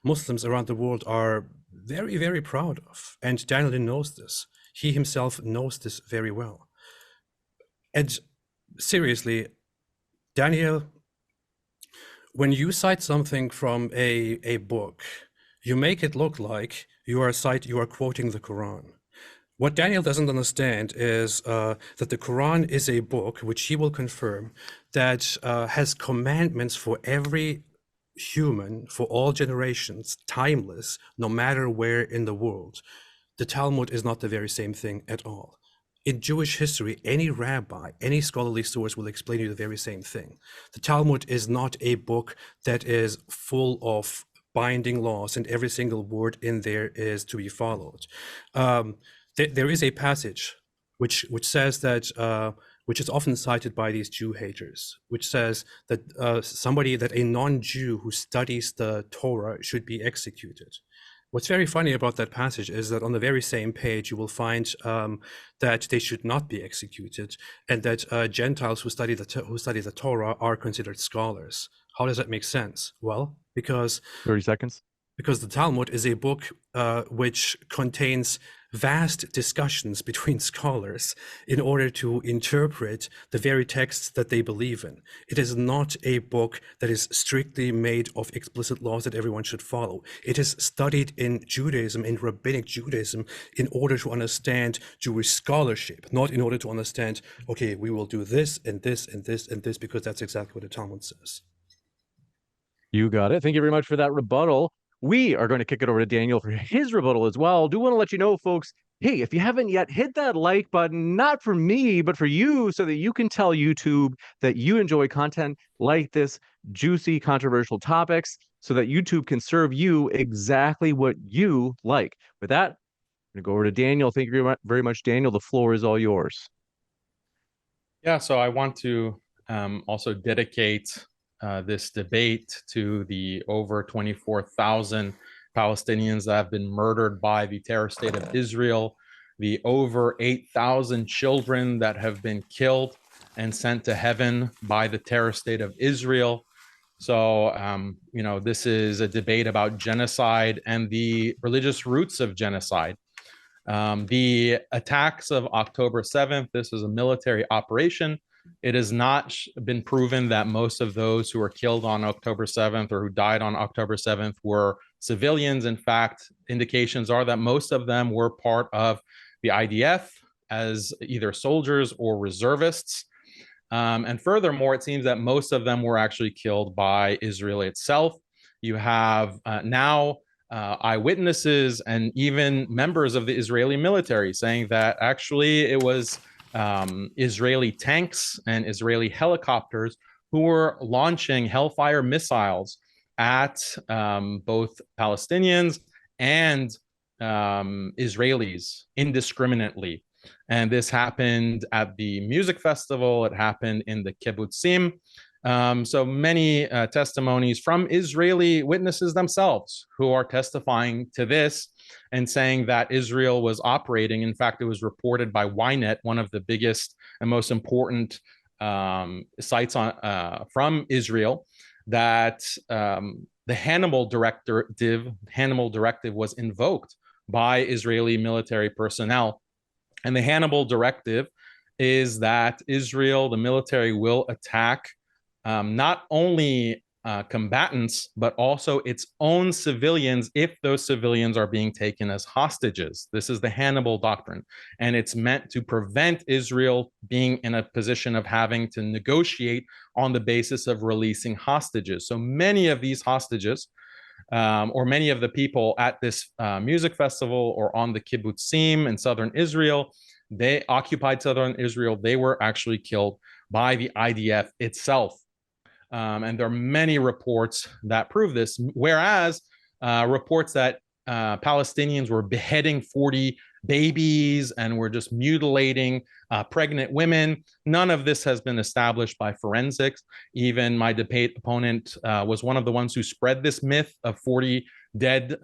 Muslims around the world are very, very proud of. And Daniel knows this. He himself knows this very well. And seriously, Daniel, when you cite something from a book, you make it look like you are quoting the Quran. What Daniel doesn't understand is that the Quran is a book, which he will confirm, that has commandments for every human, for all generations, timeless, no matter where in the world. The Talmud is not the very same thing at all. In Jewish history, any rabbi, any scholarly source will explain you the very same thing. The Talmud is not a book that is full of binding laws and every single word in there is to be followed. There is a passage which says that, which is often cited by these Jew haters, which says that that a non-Jew who studies the Torah should be executed. What's very funny about that passage is that on the very same page, you will find that they should not be executed, and that Gentiles who study the Torah are considered scholars. How does that make sense? Well, because 30 seconds. Because the Talmud is a book which contains vast discussions between scholars in order to interpret the very texts that they believe in. It is not a book that is strictly made of explicit laws that everyone should follow. It is studied in Judaism, in Rabbinic Judaism, in order to understand Jewish scholarship, not in order to understand, okay, we will do this and this and this and this, because that's exactly what the Talmud says. You got it. Thank you very much for that rebuttal. We are going to kick it over to Daniel for his rebuttal as well. Do want to let you know, folks, hey, if you haven't yet, hit that like button, not for me, but for you, so that you can tell YouTube that you enjoy content like this, juicy, controversial topics, so that YouTube can serve you exactly what you like. With that, I'm going to go over to Daniel. Thank you very much, Daniel. The floor is all yours. Yeah, so I want to also dedicate this debate to the over 24,000 Palestinians that have been murdered by the terror state of Israel, the over 8,000 children that have been killed and sent to heaven by the terror state of Israel. So, this is a debate about genocide and the religious roots of genocide. The attacks of October 7th, this was a military operation. It has not been proven that most of those who were killed on October 7th or who died on October 7th were civilians. In fact, indications are that most of them were part of the IDF as either soldiers or reservists. And furthermore, it seems that most of them were actually killed by Israel itself. You have now eyewitnesses and even members of the Israeli military saying that actually it was Israeli tanks and Israeli helicopters who were launching Hellfire missiles at both Palestinians and Israelis indiscriminately. And this happened at the music festival. It happened in the kibbutzim. So many testimonies from Israeli witnesses themselves who are testifying to this and saying that Israel was operating. In fact, it was reported by Ynet, one of the biggest and most important sites from Israel, that the Hannibal directive was invoked by Israeli military personnel. And the Hannibal directive is that Israel, the military, will attack not only combatants, but also its own civilians if those civilians are being taken as hostages. This is the Hannibal doctrine, and it's meant to prevent Israel being in a position of having to negotiate on the basis of releasing hostages. So many of these hostages, or many of the people at this music festival or on the kibbutzim in southern Israel, they occupied southern Israel, they were actually killed by the IDF itself. And there are many reports that prove this, whereas reports that Palestinians were beheading 40 babies and were just mutilating pregnant women. None of this has been established by forensics. Even my debate opponent was one of the ones who spread this myth of 40 dead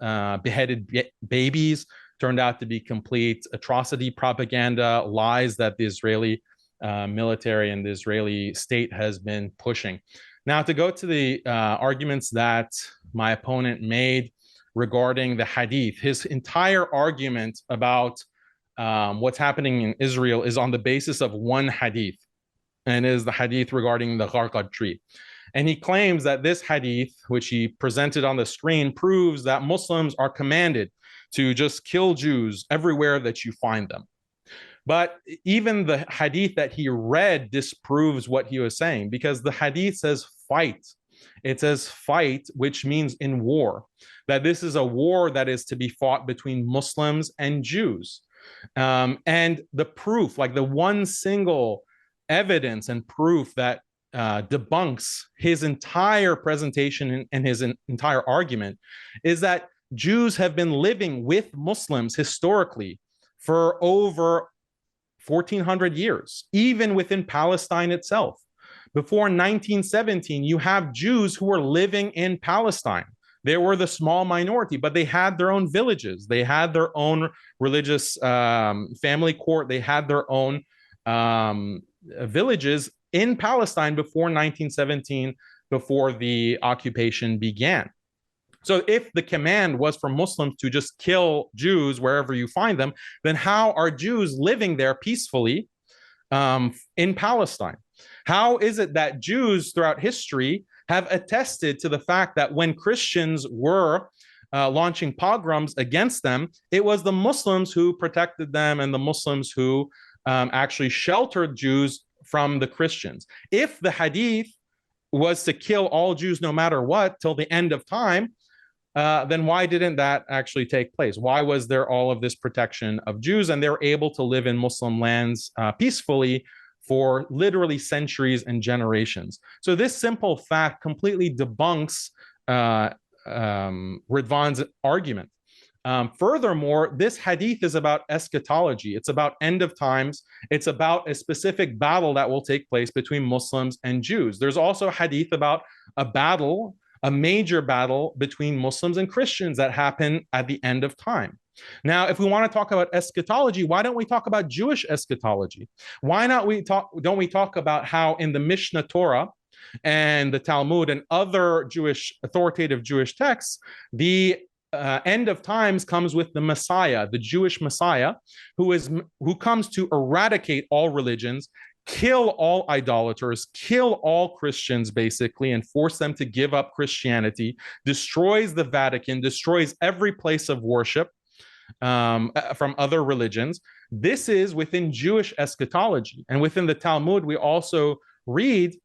beheaded babies. Turned out to be complete atrocity propaganda, lies that the Israeli military and the Israeli state has been pushing. Now, to go to the arguments that my opponent made regarding the hadith, his entire argument about what's happening in Israel is on the basis of one hadith, and is the hadith regarding the gharqad tree. And he claims that this hadith, which he presented on the screen, proves that Muslims are commanded to just kill Jews everywhere that you find them. But even the hadith that he read disproves what he was saying, because the hadith says fight. It says fight, which means in war, that this is a war that is to be fought between Muslims and Jews. And the proof, like the one single evidence and proof that debunks his entire presentation and his entire argument, is that Jews have been living with Muslims historically for over 1,400 years, even within Palestine itself. Before 1917, you have Jews who were living in Palestine. They were the small minority, but they had their own villages. They had their own religious family court. They had their own villages in Palestine before 1917, before the occupation began. So if the command was for Muslims to just kill Jews wherever you find them, then how are Jews living there peacefully in Palestine? How is it that Jews throughout history have attested to the fact that when Christians were launching pogroms against them, it was the Muslims who protected them and the Muslims who actually sheltered Jews from the Christians? If the hadith was to kill all Jews no matter what till the end of time, then why didn't that actually take place? Why was there all of this protection of Jews and they're able to live in Muslim lands peacefully for literally centuries and generations? So this simple fact completely debunks Ridvan's argument. Furthermore, this hadith is about eschatology. It's about end of times. It's about a specific battle that will take place between Muslims and Jews. There's also a hadith about a battle, a major battle between Muslims and Christians that happen at the end of time. Now, if we want to talk about eschatology, why don't we talk about Jewish eschatology? Why don't we talk about how in the Mishnah Torah and the Talmud and other authoritative Jewish texts, the end of times comes with the Messiah, the Jewish Messiah, who comes to eradicate all religions, kill all idolaters, kill all Christians, basically, and force them to give up Christianity, destroys the Vatican, destroys every place of worship from other religions. This is within Jewish eschatology. And within the Talmud, we also read,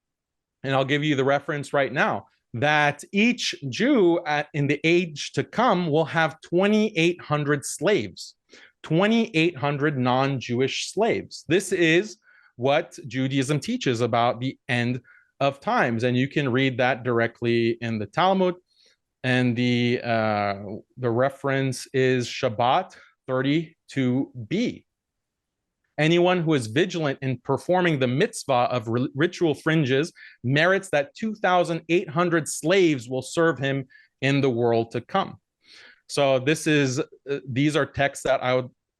and I'll give you the reference right now, that each Jew in the age to come will have 2,800 slaves, 2,800 non-Jewish slaves. This is what Judaism teaches about the end of times, and you can read that directly in the Talmud. And the reference is Shabbat 32b. Anyone who is vigilant in performing the mitzvah of ritual fringes merits that 2,800 slaves will serve him in the world to come. So these are texts that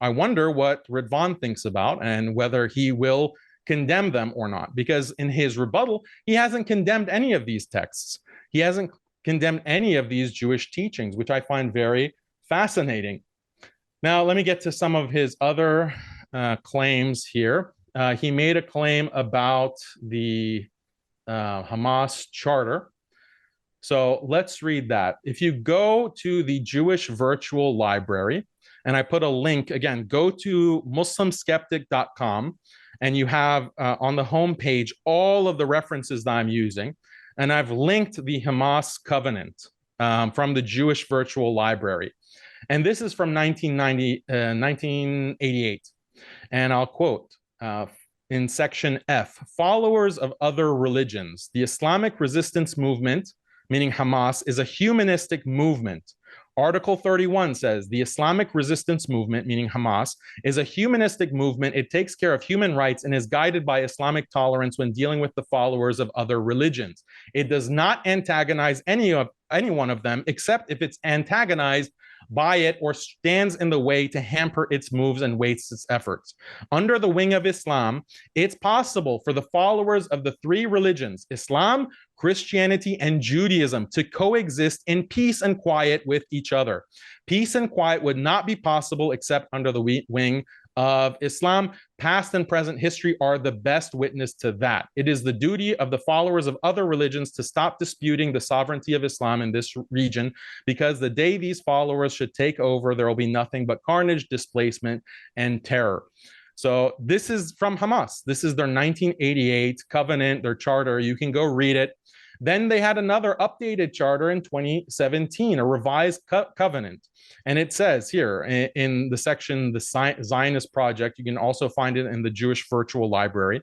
I wonder what Ridvan thinks about and whether he will condemn them or not, because in his rebuttal, he hasn't condemned any of these texts. He hasn't condemned any of these Jewish teachings, which I find very fascinating. Now, let me get to some of his other claims here. He made a claim about the Hamas charter. So let's read that. If you go to the Jewish Virtual Library, and I put a link, again, go to muslimskeptic.com, and you have on the homepage all of the references that I'm using. And I've linked the Hamas Covenant from the Jewish Virtual Library. And this is from 1988. And I'll quote in section F, followers of other religions, the Islamic resistance movement, meaning Hamas, is a humanistic movement. Article 31 says the Islamic resistance movement, meaning Hamas, is a humanistic movement. It takes care of human rights and is guided by Islamic tolerance when dealing with the followers of other religions. It does not antagonize any one of them, except if it's antagonized by it or stands in the way to hamper its moves and wastes its efforts. Under the wing of Islam, it's possible for the followers of the three religions, Islam, Christianity, and Judaism, to coexist in peace and quiet with each other. Peace and quiet would not be possible except under the wing of Islam. Past and present history are the best witness to that. It is the duty of the followers of other religions to stop disputing the sovereignty of Islam in this region, because the day these followers should take over, there will be nothing but carnage, displacement, and terror. So this is from Hamas. This is their 1988 covenant, their charter. You can go read it. Then they had another updated charter in 2017, a revised covenant. And it says here in the section, the Zionist Project, you can also find it in the Jewish Virtual Library.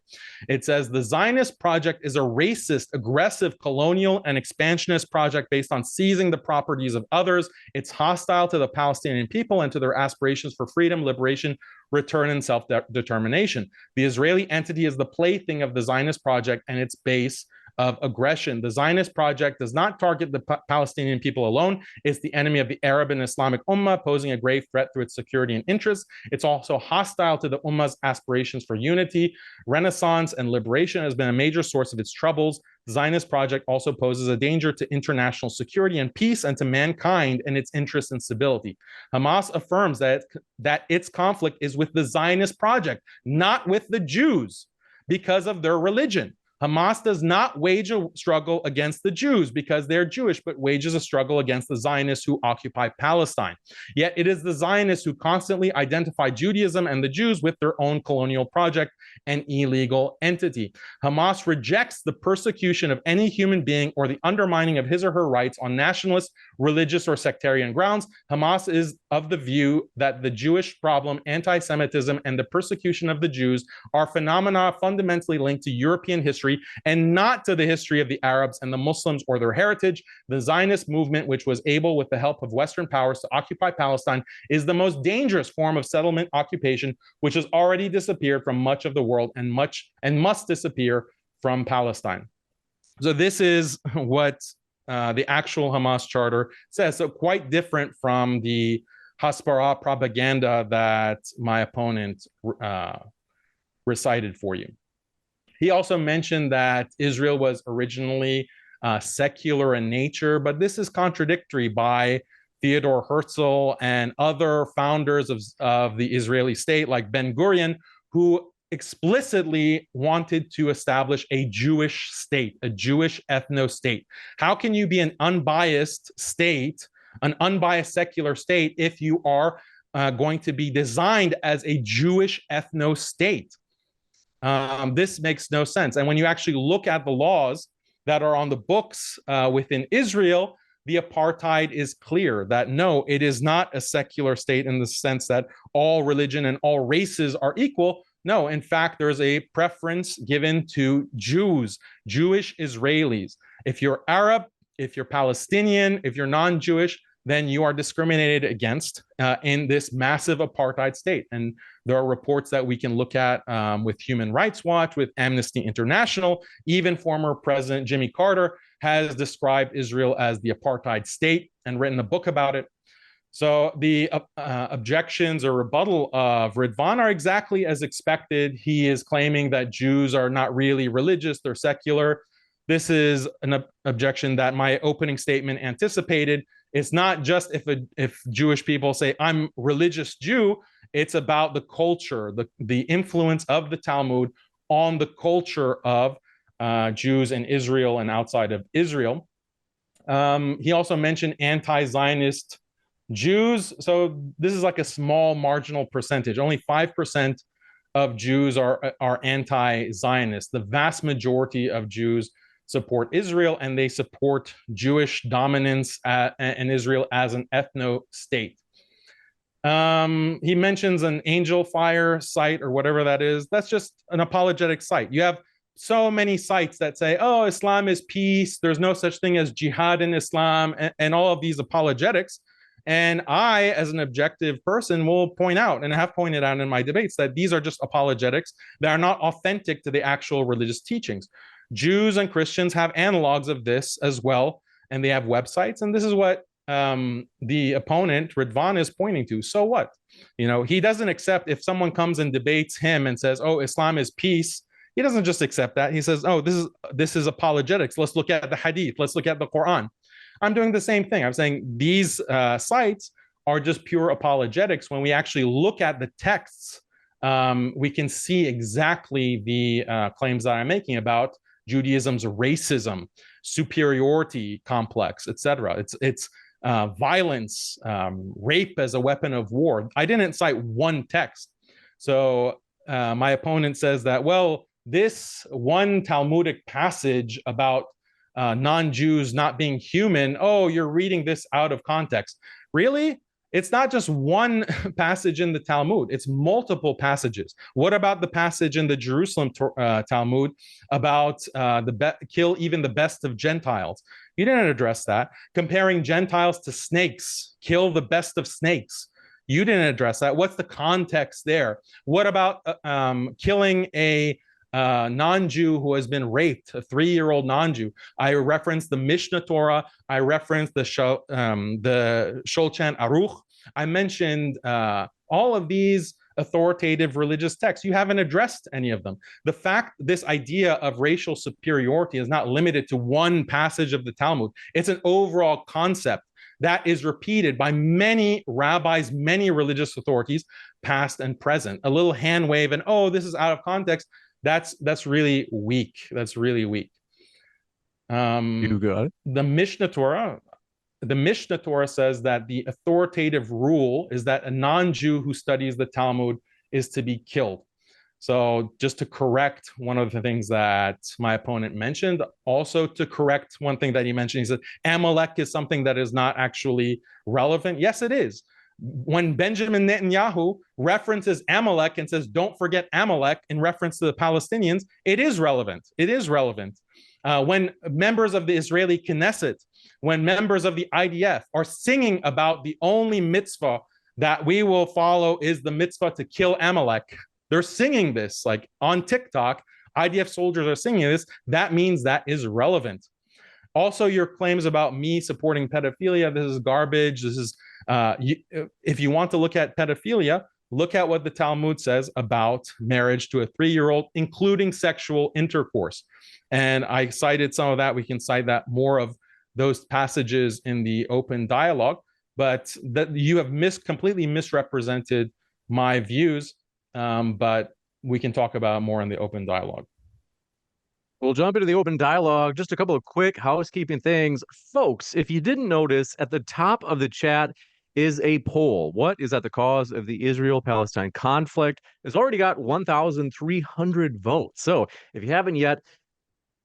It says the Zionist Project is a racist, aggressive, colonial, and expansionist project based on seizing the properties of others. It's hostile to the Palestinian people and to their aspirations for freedom, liberation, return, and self-determination. The Israeli entity is the plaything of the Zionist Project and its base of aggression. The Zionist Project does not target the Palestinian people alone. It's the enemy of the Arab and Islamic Ummah, posing a grave threat to its security and interests. It's also hostile to the Ummah's aspirations for unity, renaissance, and liberation. Has been a major source of its troubles. The Zionist Project also poses a danger to international security and peace and to mankind and its interests and stability. Hamas affirms that its conflict is with the Zionist Project, not with the Jews, because of their religion. Hamas does not wage a struggle against the Jews because they're Jewish, but wages a struggle against the Zionists who occupy Palestine. Yet it is the Zionists who constantly identify Judaism and the Jews with their own colonial project and illegal entity. Hamas rejects the persecution of any human being or the undermining of his or her rights on nationalist, religious, or sectarian grounds. Hamas is of the view that the Jewish problem, anti-Semitism, and the persecution of the Jews are phenomena fundamentally linked to European history and not to the history of the Arabs and the Muslims or their heritage. The Zionist movement, which was able with the help of Western powers to occupy Palestine, is the most dangerous form of settlement occupation, which has already disappeared from much of the world and must disappear from Palestine. So this is what the actual Hamas charter says. So quite different from the Hasbara propaganda that my opponent recited for you. He also mentioned that Israel was originally secular in nature, but this is contradictory by Theodore Herzl and other founders of the Israeli state, like Ben-Gurion, who explicitly wanted to establish a Jewish state, a Jewish ethno-state. How can you be an unbiased state, an unbiased secular state, if you are going to be designed as a Jewish ethno-state? This makes no sense. And when you actually look at the laws that are on the books within Israel, the apartheid is clear that no, it is not a secular state in the sense that all religion and all races are equal. No, in fact, there's a preference given to Jews, Jewish Israelis. If you're Arab, if you're Palestinian, if you're non-Jewish, then you are discriminated against in this massive apartheid state. And there are reports that we can look at with Human Rights Watch, with Amnesty International. Even former President Jimmy Carter has described Israel as the apartheid state and written a book about it. So the objections or rebuttal of Ridvan are exactly as expected. He is claiming that Jews are not really religious, they're secular. This is an objection that my opening statement anticipated. It's not just if Jewish people say, I'm religious Jew, it's about the culture, the influence of the Talmud on the culture of Jews in Israel and outside of Israel. He also mentioned anti-Zionist Jews. So this is like a small marginal percentage. Only 5% of Jews are anti-Zionist. The vast majority of Jews support Israel, and they support Jewish dominance in Israel as an ethno-state. He mentions an angel fire site or whatever that is. That's just an apologetic site. You have so many sites that say, oh, Islam is peace. There's no such thing as jihad in Islam, and all of these apologetics. And I, as an objective person, will point out, and I have pointed out in my debates, that these are just apologetics that are not authentic to the actual religious teachings. Jews and Christians have analogs of this as well, and they have websites. And this is what the opponent, Ridvan, is pointing to. So what? You know, he doesn't accept if someone comes and debates him and says, oh, Islam is peace. He doesn't just accept that. He says, oh, this is apologetics. Let's look at the hadith. Let's look at the Quran. I'm doing the same thing. I'm saying these sites are just pure apologetics. When we actually look at the texts, we can see exactly the claims that I'm making about Judaism's racism, superiority complex, etc. It's violence, rape as a weapon of war. I didn't cite one text. So my opponent says that, well, this one Talmudic passage about non-Jews not being human, oh, you're reading this out of context. Really? It's not just one passage in the Talmud, it's multiple passages. What about the passage in the Jerusalem Talmud about kill even the best of Gentiles? You didn't address that. Comparing Gentiles to snakes, kill the best of snakes. You didn't address that. What's the context there? What about killing a non-Jew who has been raped, a 3-year-old non-Jew? I referenced the Mishnah Torah. I referenced the Shulchan Aruch. I mentioned all of these authoritative religious texts. You haven't addressed any of them. The fact this idea of racial superiority is not limited to one passage of the Talmud. It's an overall concept that is repeated by many rabbis, many religious authorities, past and present. A little hand wave and, oh, this is out of context. That's really weak. That's really weak. You got it. The Mishnah Torah says that the authoritative rule is that a non-Jew who studies the Talmud is to be killed. So just to correct one of the things that my opponent mentioned, also to correct one thing that he mentioned, he said Amalek is something that is not actually relevant. Yes, it is. When Benjamin Netanyahu references Amalek and says, don't forget Amalek in reference to the Palestinians, it is relevant. It is relevant. When members of the Israeli Knesset, when members of the IDF are singing about the only mitzvah that we will follow is the mitzvah to kill Amalek, they're singing this like on TikTok, IDF soldiers are singing this, that means that is relevant. Also, your claims about me supporting pedophilia, this is garbage. This is, if you want to look at pedophilia, look at what the Talmud says about marriage to a 3-year-old, including sexual intercourse. And I cited some of that. We can cite that more of those passages in the open dialogue, but that you have completely misrepresented my views, but we can talk about more in the open dialogue. We'll jump into the open dialogue. Just a couple of quick housekeeping things. Folks, if you didn't notice, at the top of the chat is a poll. What is at the cause of the Israel-Palestine conflict? It's already got 1,300 votes. So if you haven't yet,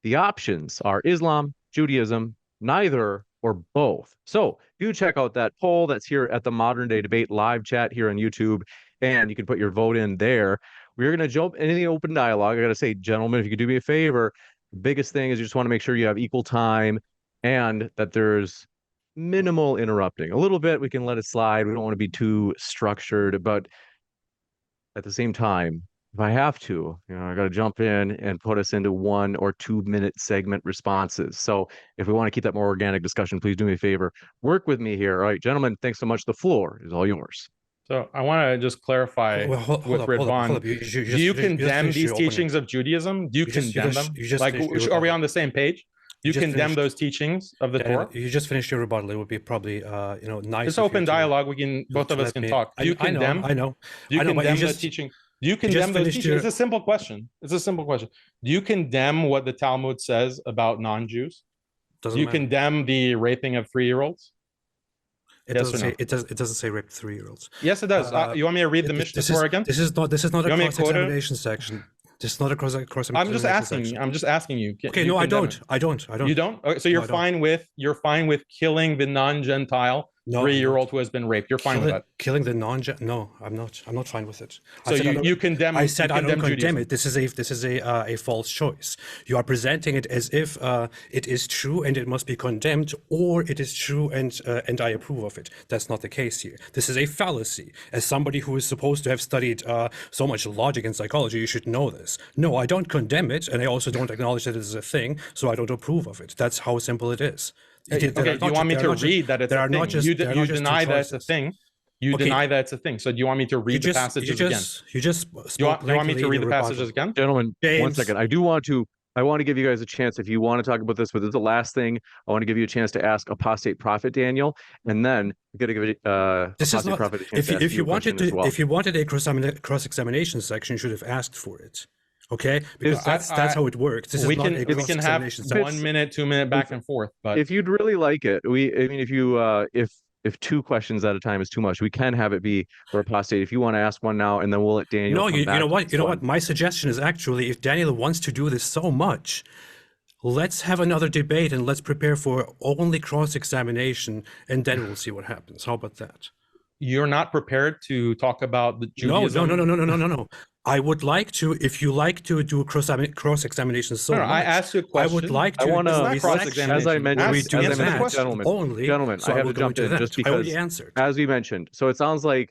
The options are Islam, Judaism, neither, or both. So do check out that poll that's here at the Modern Day Debate live chat here on YouTube, and you can put your vote in there. We're going to jump into the open dialogue. I got to say, gentlemen, if you could do me a favor, the biggest thing is you just want to make sure you have equal time and that there's minimal interrupting. A little bit, we can let it slide. We don't want to be too structured, but at the same time, if I have to, I got to jump in and put us into 1 or 2 minute segment responses. So if we want to keep that more organic discussion, please do me a favor. Work with me here. All right, gentlemen, thanks so much. The floor is all yours. So I want to just clarify with Ridwan. Do you condemn these teachings of Judaism? Do you condemn them? Like, are we on the same page? Do you condemn those teachings of the Torah? You just finished your rebuttal. It would be probably, nice. It's open dialogue. We can, both of us can talk. Do you condemn? I know. Do you condemn the teaching? Do you condemn those teachings? It's a simple question. It's a simple question. Do you condemn what the Talmud says about non-Jews? Do you condemn the raping of 3-year-olds? It doesn't say rape 3-year-olds. Yes, it does. You want me to read the Mishnah Torah again? This is not a cross-examination section. This is not a cross-examination. I'm just asking you. Okay, no, I don't. You don't? Okay, so you're fine with killing the non-Gentile 3-year-old who has been raped. You're fine with that. Killing the non-Gentile? No, I'm not. I'm not fine with it. So you condemn. I said I don't condemn Judaism. it. This is a false choice. You are presenting it as if it is true and it must be condemned, or it is true and I approve of it. That's not the case here. This is a fallacy. As somebody who is supposed to have studied so much logic and psychology, you should know this. No, I don't condemn it, and I also don't acknowledge that it is a thing, so I don't approve of it. That's how simple it is. Okay, do you want me to read that it's a thing? You deny that it's a thing. You deny that it's a thing. So do you want me to read the passages again? You want me to read the passages again? Gentlemen, James. 1 second. I want to give you guys a chance if you want to talk about this, but this is the last thing. I want to give you a chance to ask Apostate Prophet Daniel, and then we're going to give Apostate Prophet a chance to ask if you wanted as well. If you wanted a cross-examination section, you should have asked for it. Okay, because that's how it works. We can have 1 minute, 2 minute back and forth. But if you'd really like it, if 2 questions at a time is too much, we can have it be for Apostate. If you want to ask one now, and then we'll let Daniel. No, you know what? My suggestion is actually, if Daniel wants to do this so much, let's have another debate and let's prepare for only cross-examination, and then we'll see what happens. How about that? You're not prepared to talk about the Judaism? No. I would like to, if you like to do cross-examination so much. I asked you a question. I would like to. I want to, as I mentioned, gentlemen, I have to jump in just because, as we mentioned. So it sounds like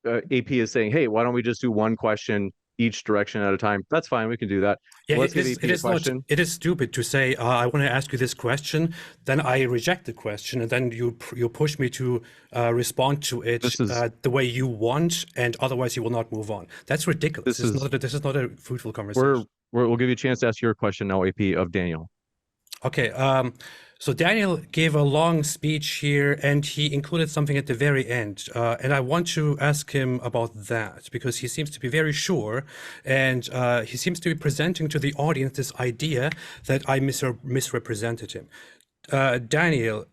AP is saying, hey, why don't we just do one question each direction at a time? That's fine. We can do that. Yeah, it is stupid to say, I want to ask you this question, then I reject the question, and then you push me to respond to it the way you want, and otherwise you will not move on. That's ridiculous. This is not a fruitful conversation. We'll give you a chance to ask your question now, AP, of Daniel. Okay. So Daniel gave a long speech here, and he included something at the very end. And I want to ask him about that, because he seems to be very sure, and he seems to be presenting to the audience this idea that I misrepresented him. Daniel,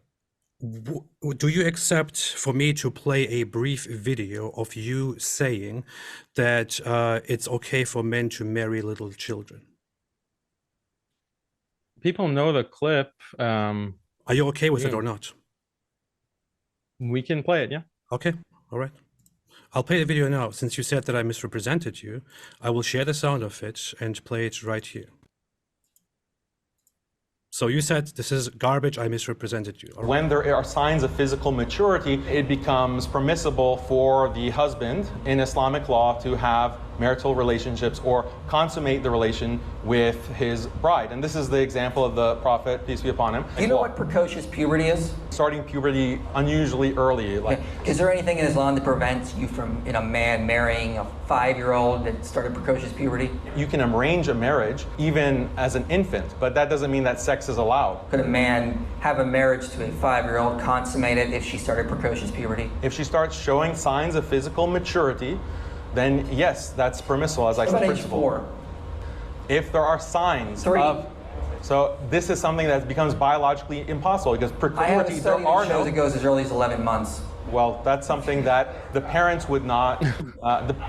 do you accept for me to play a brief video of you saying that it's okay for men to marry little children? People know the clip. Are you okay with it or not? We can play it, yeah. Okay, all right. I'll play the video now. Since you said that I misrepresented you, I will share the sound of it and play it right here. So you said this is garbage, I misrepresented you. When there are signs of physical maturity, it becomes permissible for the husband in Islamic law to have marital relationships or consummate the relation with his bride. And this is the example of the Prophet, peace be upon him. Do you know what precocious puberty is? Starting puberty unusually early. Is there anything in Islam that prevents you from, a man marrying a 5-year-old that started precocious puberty? You can arrange a marriage even as an infant, but that doesn't mean that sex is allowed. Could a man have a marriage to a 5-year-old, consummate it if she started precocious puberty? If she starts showing signs of physical maturity, then yes, that's permissible as I said. Age 4? If there are signs 3. So this is something that becomes biologically impossible because precocity, I have a study that shows it goes as early as 11 months. Well, that's something that the parents would not.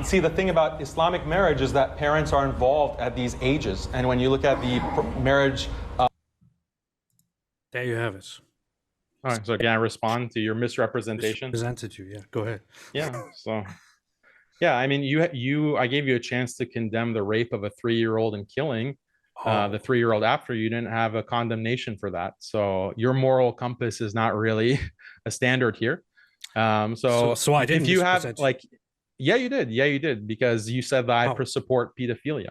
See, the thing about Islamic marriage is that parents are involved at these ages. And when you look at the marriage. There you have it. All right, so can I respond to your misrepresentation? Presented you, yeah. Go ahead. Yeah, so. Yeah, I mean, I gave you a chance to condemn the rape of a 3-year-old and killing the 3-year-old after. You didn't have a condemnation for that. So your moral compass is not really a standard here. So I didn't. If you have like, yeah, you did. Yeah, you did, because you said that I support pedophilia.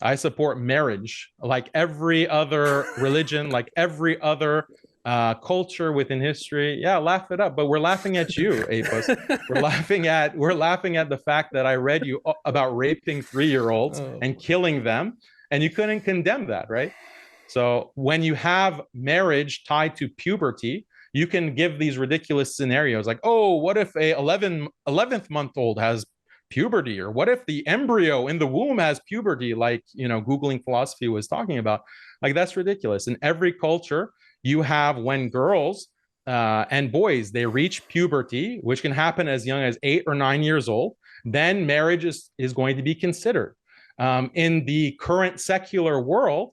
I support marriage, like every other religion, like every other culture within history. Yeah, laugh it up, but we're laughing at you, Apos. we're laughing at the fact that I read you about raping 3-year-olds and killing them, and you couldn't condemn that, right? So when you have marriage tied to puberty, you can give these ridiculous scenarios like, oh, what if a 11th month old has puberty, or what if the embryo in the womb has puberty, like, you know, Googling philosophy was talking about. Like, that's ridiculous. In every culture, you have when girls and boys, they reach puberty, which can happen as young as 8 or 9 years old, then marriage is going to be considered. In the current secular world,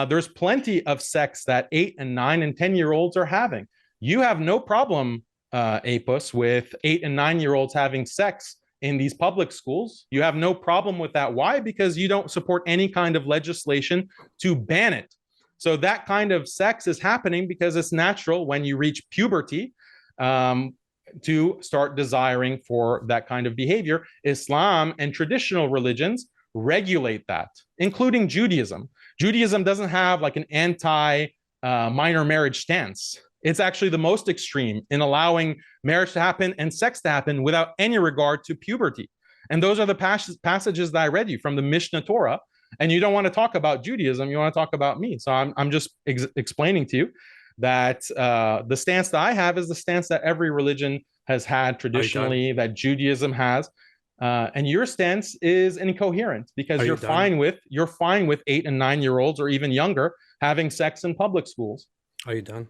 there's plenty of sex that 8 and 9 and 10-year-olds are having. You have no problem, Apos, with 8 and 9-year-olds having sex in these public schools. You have no problem with that. Why? Because you don't support any kind of legislation to ban it. So that kind of sex is happening because it's natural when you reach puberty to start desiring for that kind of behavior. Islam and traditional religions regulate that, including Judaism. Judaism doesn't have like an anti-minor marriage stance. It's actually the most extreme in allowing marriage to happen and sex to happen without any regard to puberty. And those are the passages that I read you from the Mishnah Torah. And you don't want to talk about Judaism, you want to talk about me. So I'm just explaining to you that the stance that I have is the stance that every religion has had traditionally, that Judaism has. And your stance is incoherent because you're fine with 8 and 9-year-olds or even younger having sex in public schools. Are you done?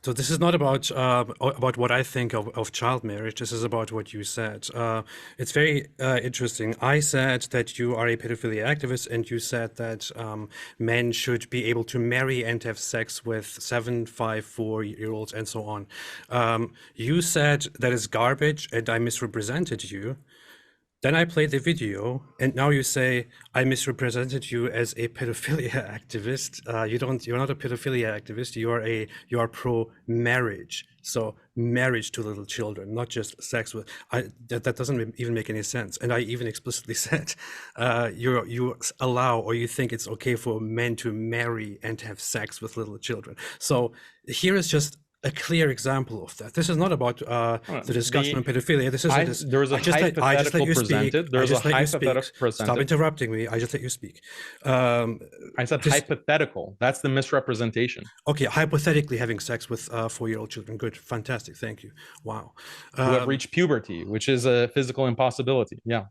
So this is not about what I think of child marriage. This is about what you said. It's very interesting. I said that you are a pedophilia activist, and you said that men should be able to marry and have sex with 7, 5, 4-year-olds and so on. You said that is garbage, and I misrepresented you. Then I played the video, and now you say I misrepresented you as a pedophilia activist. You're not a pedophilia activist. You are pro-marriage. So marriage to little children, not just sex with. That doesn't even make any sense. And I even explicitly said you allow, or you think it's okay for men to marry and have sex with little children. So here is just a clear example of that. This is not about the discussion on pedophilia. This is there's a hypothetical presented. There's a hypothetical presented. Stop interrupting me. I just let you speak. I said hypothetical. That's the misrepresentation. Okay, hypothetically having sex with 4-year-old children. Good, fantastic. Thank you. Wow. Who have reached puberty, which is a physical impossibility. Yeah.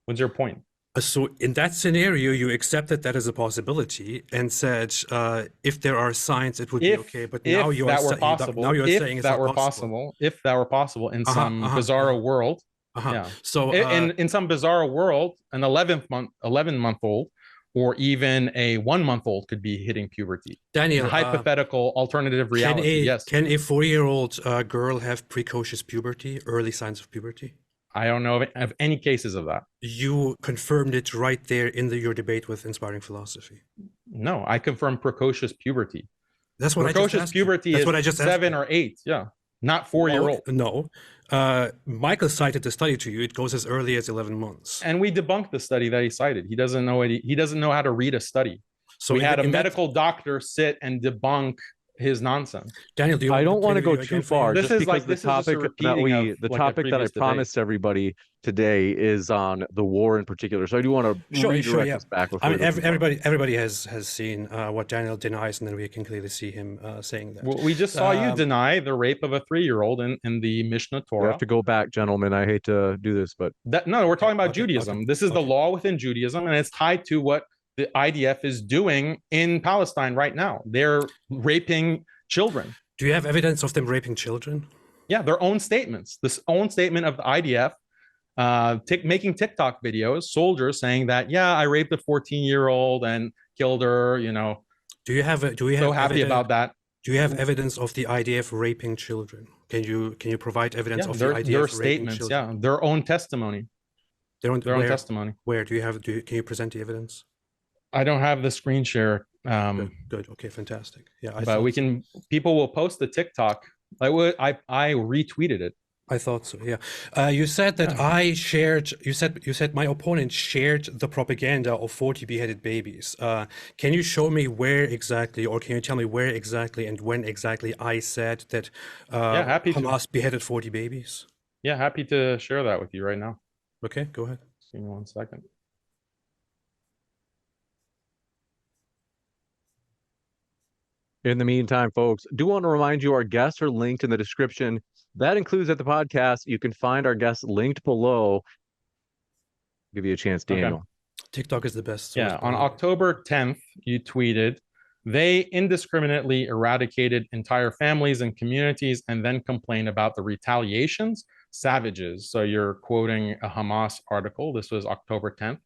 What's your point? So in that scenario, you accepted that as a possibility and said, if there are signs, it would be okay. But now you are saying it's not possible. If that were possible in some bizarre world, yeah. So in some bizarre world, an 11-month-old, or even a 1-month-old could be hitting puberty. Daniel, hypothetical alternative reality. Yes. Can a 4-year-old girl have precocious puberty, early signs of puberty? I don't know of any cases of that. You confirmed it right there in your debate with Inspiring Philosophy. No, I confirmed precocious puberty. That's what precocious puberty is 7 or 8. Yeah, not 4-year-old. No, Michael cited the study to you. It goes as early as 11 months. And we debunked the study that he cited. He doesn't know he doesn't know how to read a study. So we had a medical doctor sit and debunk his nonsense. Daniel, I don't want to go too far. This just is because like the topic that I promised everybody today is on the war in particular. So I do want to redirect us back. I mean, everybody has seen what Daniel denies, and then we can clearly see him saying that. Well, we just saw you deny the rape of a 3-year-old in the Mishnah Torah. We have to go back, gentlemen. I hate to do this, but no, we're talking about Judaism. This is the law within Judaism, and it's tied to what the IDF is doing in Palestine right now. They're raping children. Do you have evidence of them raping children? Yeah, their own statements. This own statement of the IDF making TikTok videos, soldiers saying that, yeah, I raped a 14-year-old and killed her, you know. Do you have so happy about that. Do you have evidence of the IDF raping children? Can you provide evidence of the IDF their raping statements, children? yeah, their own testimony. Their own testimony. Where do you have? Can you present the evidence? I don't have the screen share. Good. Okay, fantastic. Yeah, but we can. People will post the TikTok. I retweeted it. I thought so. Yeah. You said that I shared. You said my opponent shared the propaganda of 40 beheaded babies. Can you show me where exactly, or can you tell me where exactly and when exactly I said that Hamas beheaded 40 babies? Yeah, happy to share that with you right now. Okay, go ahead. Give me 1 second. In the meantime, folks, do want to remind you our guests are linked in the description. That includes at the podcast. You can find our guests linked below. Give you a chance, Daniel. Okay. TikTok is the best. Yeah, on October 10th, you tweeted, they indiscriminately eradicated entire families and communities and then complained about the retaliations. Savages. So you're quoting a Hamas article. This was October 10th.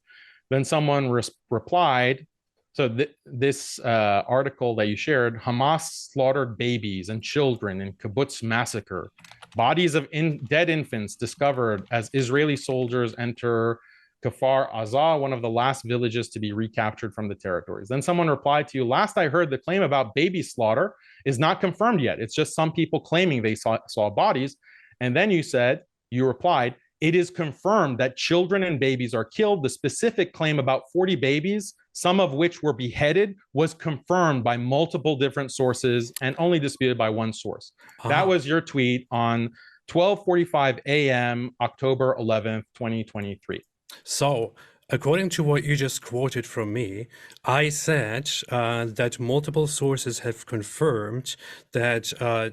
Then someone replied, so this article that you shared, Hamas slaughtered babies and children in kibbutz massacre. Bodies of dead infants discovered as Israeli soldiers enter Kfar Aza, one of the last villages to be recaptured from the territories. Then someone replied to you, last I heard, the claim about baby slaughter is not confirmed yet. It's just some people claiming they saw bodies. And then you replied, it is confirmed that children and babies are killed. The specific claim about 40 babies, some of which were beheaded, was confirmed by multiple different sources and only disputed by one source. That was your tweet on 12:45 a.m., October 11th, 2023. So, according to what you just quoted from me, I said that multiple sources have confirmed that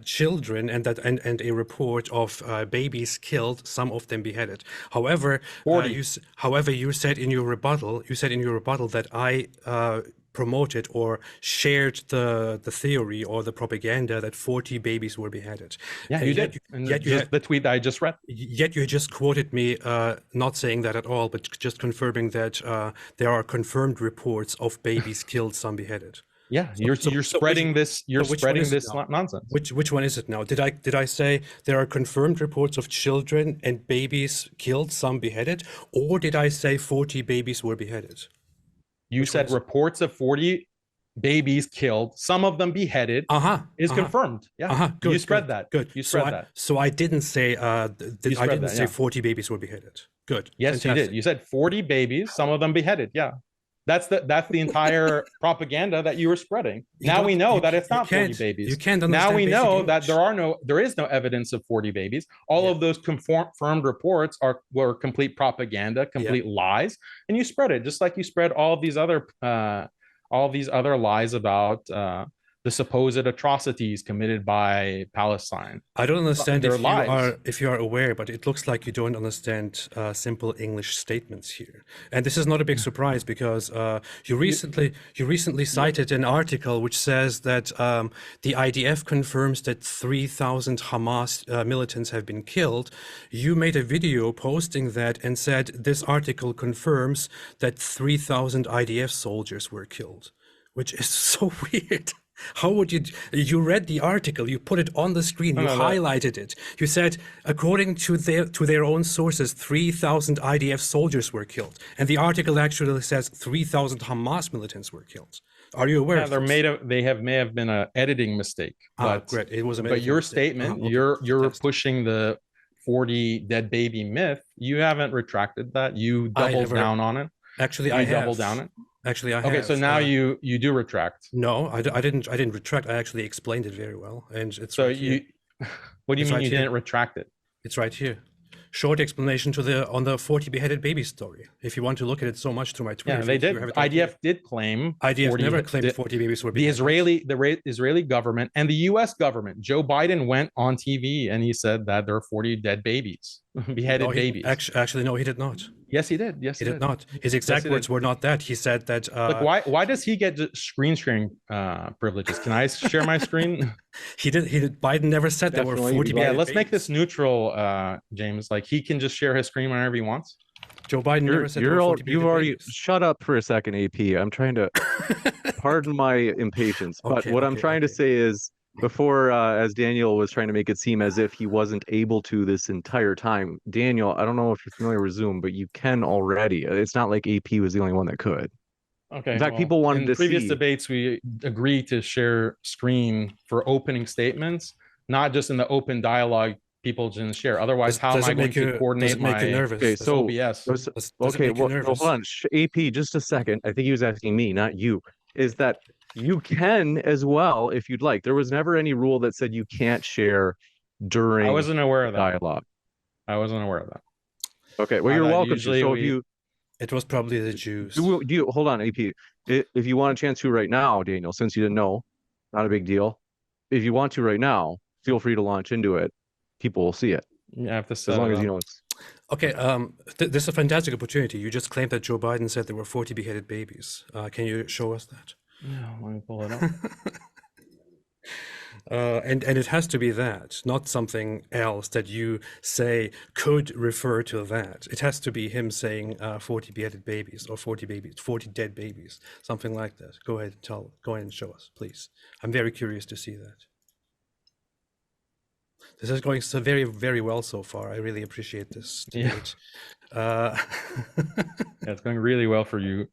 children and a report of babies killed, some of them beheaded. However, you said in your rebuttal, that I promoted or shared the theory or the propaganda that 40 babies were beheaded. Yeah, you did. The tweet that I just read. Yet you just quoted me not saying that at all, but just confirming that there are confirmed reports of babies killed, some beheaded. Yeah, you're spreading this. You're spreading this nonsense. Which one is it now? Did I say there are confirmed reports of children and babies killed, some beheaded, or did I say 40 babies were beheaded? You said reports of 40 babies killed, some of them beheaded, confirmed. Yeah, good, you spread that. Good. You spread that. So I didn't say I didn't say 40 babies were beheaded. Good. Yes, fantastic. You did. You said 40 babies, some of them beheaded. Yeah. That's the entire propaganda that you were spreading. Now we know that it's not 40 babies. You can't understand. Now we know that there is no evidence of 40 babies. All of those confirmed reports were complete propaganda, complete lies, and you spread it just like you spread all these other lies about the supposed atrocities committed by Palestine. I don't understand if you are aware, but it looks like you don't understand simple English statements here. And this is not a big surprise because you recently cited an article which says that the IDF confirms that 3,000 Hamas militants have been killed. You made a video posting that and said this article confirms that 3,000 IDF soldiers were killed, which is so weird. How would you read the article, you put it on the screen, you highlighted it. You said, according to their own sources, 3,000 IDF soldiers were killed. And the article actually says 3,000 Hamas militants were killed. Are you aware of this? May have been an editing mistake. But, great. It was a but your statement, you're pushing the 40 dead baby myth. You haven't retracted that. You doubled down on it. Actually, I doubled down it. Actually, I have. Okay, so now you do retract. No, I didn't retract. I actually explained it very well, and it's so right here. What do you mean you didn't retract it? It's right here. Short explanation on the 40 beheaded baby story. If you want to look at it so much through my Twitter, yeah, they did. IDF did claim. IDF never claimed 40 babies were beheaded. The Israeli government and the U.S. government. Joe Biden went on TV and he said that there are 40 dead babies, beheaded babies. Actually, no, he did not. Yes, he did. Yes, He did not. His exact he words did. were not that. He said that. Like, why does he get screen sharing privileges? Can I share my screen? He did. Biden never said there were Definitely. 40 Yeah, beheaded let's make this babies. neutral, James. Like, he can just share his screen whenever he wants. Joe Biden never said there were 40 You've beheaded already babies. shut up for a second, AP. I'm trying to pardon my impatience, but Okay, what I'm okay, trying to okay. say is before, as Daniel was trying to make it seem as if he wasn't able to this entire time. Daniel, I don't know if you're familiar with Zoom, but you can already. It's not like AP was the only one that could. Okay. In fact, well, people wanted in to previous see. debates, we agreed to share screen for opening statements, not just in the open dialogue. People didn't share. Otherwise, how am I going to coordinate my nervous? Okay, so OBS? does Does it okay, make you well, nervous? hold on, AP, just a second. I think he was asking me, not you. Is that you can as well if you'd like. There was never any rule that said you can't share during I wasn't aware of that. dialogue. I wasn't aware of that. Okay, well, you're welcome to. So if you It was probably the Jews. do you hold on, AP. If you want a chance to right now, Daniel, since you didn't know, not a big deal. If you want to right now, feel free to launch into it. People will see it You have to as set long it as you up. know it's. Okay, this is a fantastic opportunity. You just claimed that Joe Biden said there were 40 beheaded babies. Can you show us that? Yeah, let me pull it up. And it has to be that, not something else that you say could refer to that. It has to be him saying 40 beheaded babies or 40 babies, 40 dead babies, something like that. Go ahead and show us, please. I'm very curious to see that. This is going so very, very well so far. I really appreciate this debate. Yeah, it's going really well for you,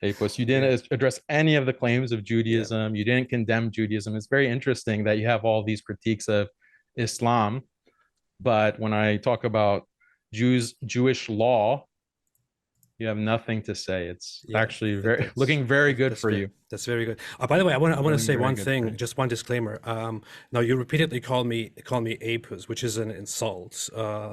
Apos. You didn't address any of the claims of Judaism. You didn't condemn Judaism. It's very interesting that you have all these critiques of Islam, but when I talk about Jewish law, you have nothing to say. It's actually looking very good for you. That's very good. By the way, I want to say one good thing, just one disclaimer. Now you repeatedly call me Apus, which is an insult.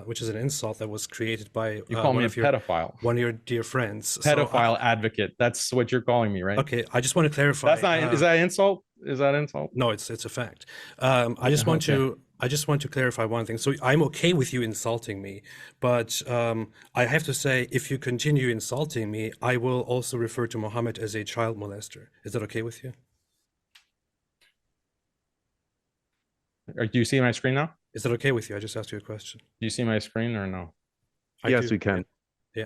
Which is an insult that was created by You call me a pedophile. One of your dear friends. Pedophile advocate. That's what you're calling me, right? Okay, I just want to clarify. That's not. Is that insult? Is that insult? No, it's a fact. I just want to clarify one thing. So I'm okay with you insulting me, but I have to say, if you continue insulting me, I will also refer to Muhammad as a child molester. Is that okay with you? Do you see my screen now? Is that okay with you? I just asked you a question. Do you see my screen or no? Yes, we can. Yeah.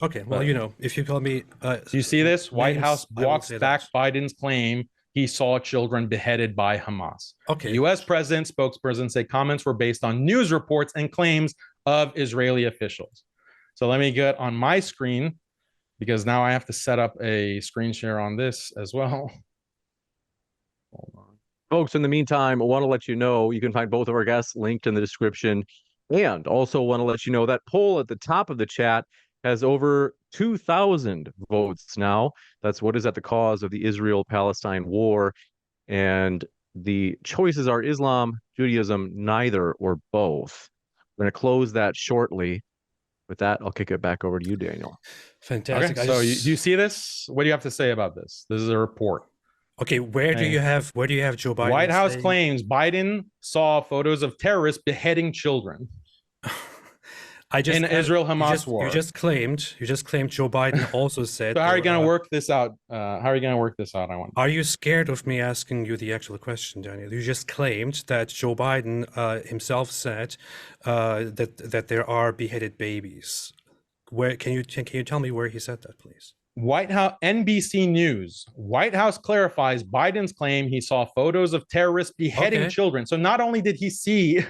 Okay. Well, you know, if you call me, do you see this? White House walks back Biden's claim he saw children beheaded by Hamas. Okay. U.S. president spokesperson say comments were based on news reports and claims of Israeli officials. So let me get on my screen because now I have to set up a screen share on this as well. Hold on. Folks, in the meantime, I want to let you know you can find both of our guests linked in the description. And also want to let you know that poll at the top of the chat has over 2,000 votes now. That's what is at the cause of the Israel-Palestine war. And the choices are Islam, Judaism, neither or both. We're going to close that shortly. With that, I'll kick it back over to you, Daniel. Fantastic. Okay, so you see this? What do you have to say about this? This is a report. Okay, where do you have Joe Biden? White House claims Biden saw photos of terrorists beheading children. In Israel-Hamas war. You just claimed Joe Biden also said. So how are you going to work this out? How are you going to work this out? Are you scared of me asking you the actual question, Daniel? You just claimed that Joe Biden himself said that there are beheaded babies. Where can you tell me where he said that, please? White House, NBC News. White House clarifies Biden's claim he saw photos of terrorists beheading children. So not only did he see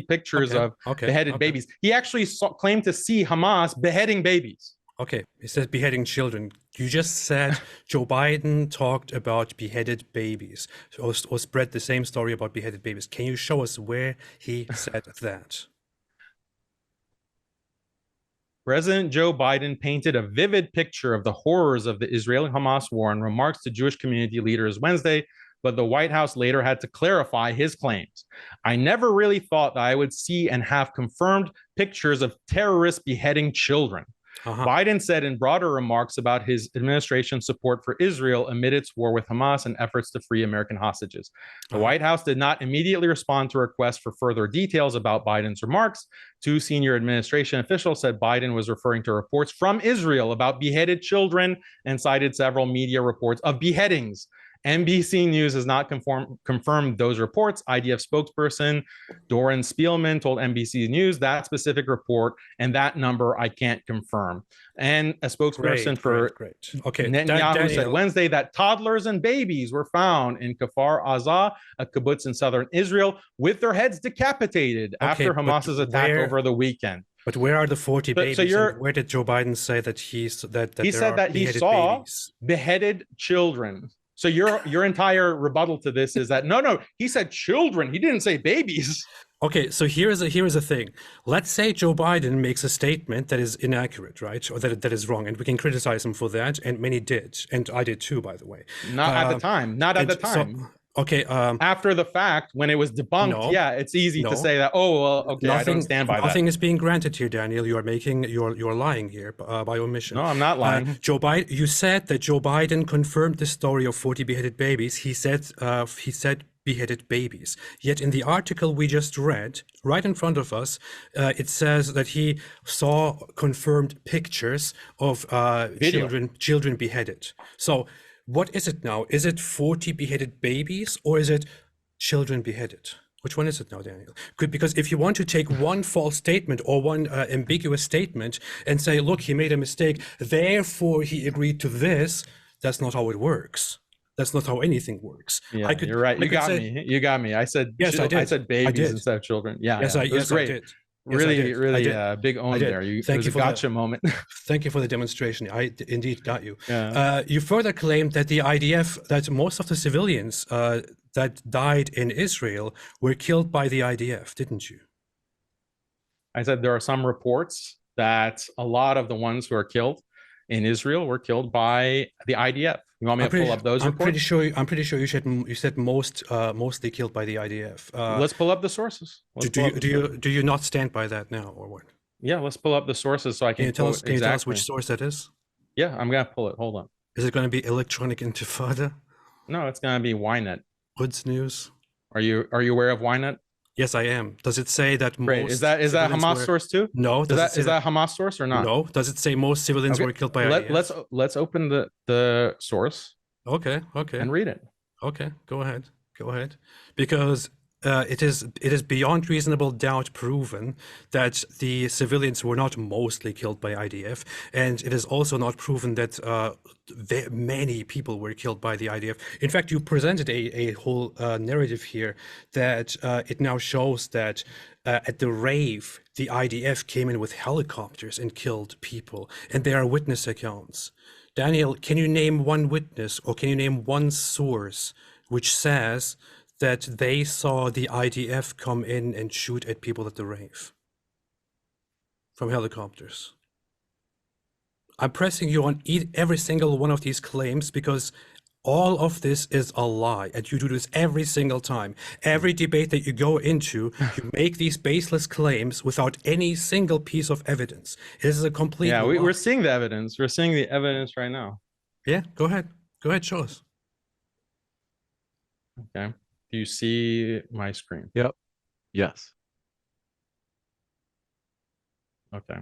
pictures of beheaded babies, he actually claimed to see Hamas beheading babies. Okay, he said beheading children. You just said Joe Biden talked about beheaded babies or spread the same story about beheaded babies. Can you show us where he said that? President Joe Biden painted a vivid picture of the horrors of the Israel-Hamas war in remarks to Jewish community leaders Wednesday, but the White House later had to clarify his claims. I never really thought that I would see and have confirmed pictures of terrorists beheading children. Biden said in broader remarks about his administration's support for Israel amid its war with Hamas and efforts to free American hostages. The White House did not immediately respond to requests for further details about Biden's remarks. Two senior administration officials said Biden was referring to reports from Israel about beheaded children and cited several media reports of beheadings. NBC News has not confirmed those reports. IDF spokesperson Doran Spielman told NBC News that specific report and that number I can't confirm. And a spokesperson for Netanyahu said Wednesday that toddlers and babies were found in Kfar Aza, a kibbutz in southern Israel, with their heads decapitated after Hamas's attack over the weekend. But where are the 40 babies? So where did Joe Biden say that he said that he saw babies? Beheaded children? So your entire rebuttal to this is that no, he said children. He didn't say babies. Okay, so here is a thing. Let's say Joe Biden makes a statement that is inaccurate, right, or that is wrong, and we can criticize him for that, and many did, and I did too, by the way. Not at the time. Not at the time. So, okay. After the fact, when it was debunked, it's easy to say that. Oh, well, okay, I don't stand by that. Nothing is being granted here, Daniel. You're lying here by omission. No, I'm not lying. Joe Biden. You said that Joe Biden confirmed the story of 40 beheaded babies. He said beheaded babies. Yet in the article we just read, right in front of us, it says that he saw confirmed pictures of children beheaded. So what is it now? Is it 40 beheaded babies or is it children beheaded? Which one is it now, Daniel? Because if you want to take one false statement or one ambiguous statement and say, look, he made a mistake, therefore he agreed to this, that's not how it works. That's not how anything works. Yeah, you're right. You got me. I said yes, I did. I said babies instead of children. Yeah, yes, it was great. I did. Really big own there. It was a gotcha moment. Thank you for the demonstration. I indeed got you. Yeah. You further claimed that the IDF, that most of the civilians that died in Israel were killed by the IDF, didn't you? I said there are some reports that a lot of the ones who are killed in Israel were killed by the IDF. You want me to pull up those reports? I'm pretty sure you said mostly killed by the IDF. Let's pull up the sources. Do you not stand by that now, or what? Yeah, let's pull up the sources so I can. Can you tell us which source that is? Yeah, I'm gonna pull it. Hold on. Is it going to be Electronic Intifada? No, it's gonna be Ynet. Hoods News. Are you aware of Ynet? Yes, I am. Does it say that most is that Hamas source too? No. Is that Hamas source or not? No. Does it say most civilians were killed by IDF? Let's open the source. Okay. And read it. Okay, go ahead. Because it is beyond reasonable doubt proven that the civilians were not mostly killed by IDF, and it is also not proven that many people were killed by the IDF. In fact, you presented a whole narrative here that it now shows that at the rave, the IDF came in with helicopters and killed people, and there are witness accounts. Daniel, can you name one witness or can you name one source which says that they saw the IDF come in and shoot at people at the rave from helicopters? I'm pressing you on every single one of these claims because all of this is a lie, and you do this every single time. Every debate that you go into, you make these baseless claims without any single piece of evidence. This is a complete lie. We're seeing the evidence. We're seeing the evidence right now. Yeah, go ahead. Go ahead, show us. Okay. Do you see my screen? Yep. Yes. Okay.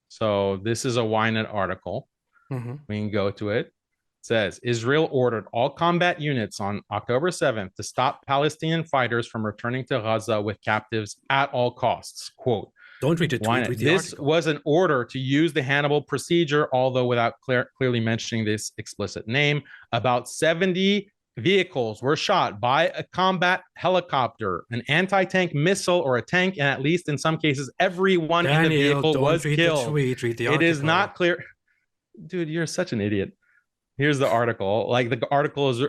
So this is a Ynet article. Mm-hmm. We can go to it. It says Israel ordered all combat units on October 7th to stop Palestinian fighters from returning to Gaza with captives at all costs. Quote. Don't read it. Read the this article. was an order to use the Hannibal procedure, although without clearly mentioning this explicit name. About 70 vehicles were shot by a combat helicopter, an anti-tank missile, or a tank, and at least in some cases, everyone in the vehicle was killed. It is not clear. Dude, you're such an idiot. Here's the article. Like the article is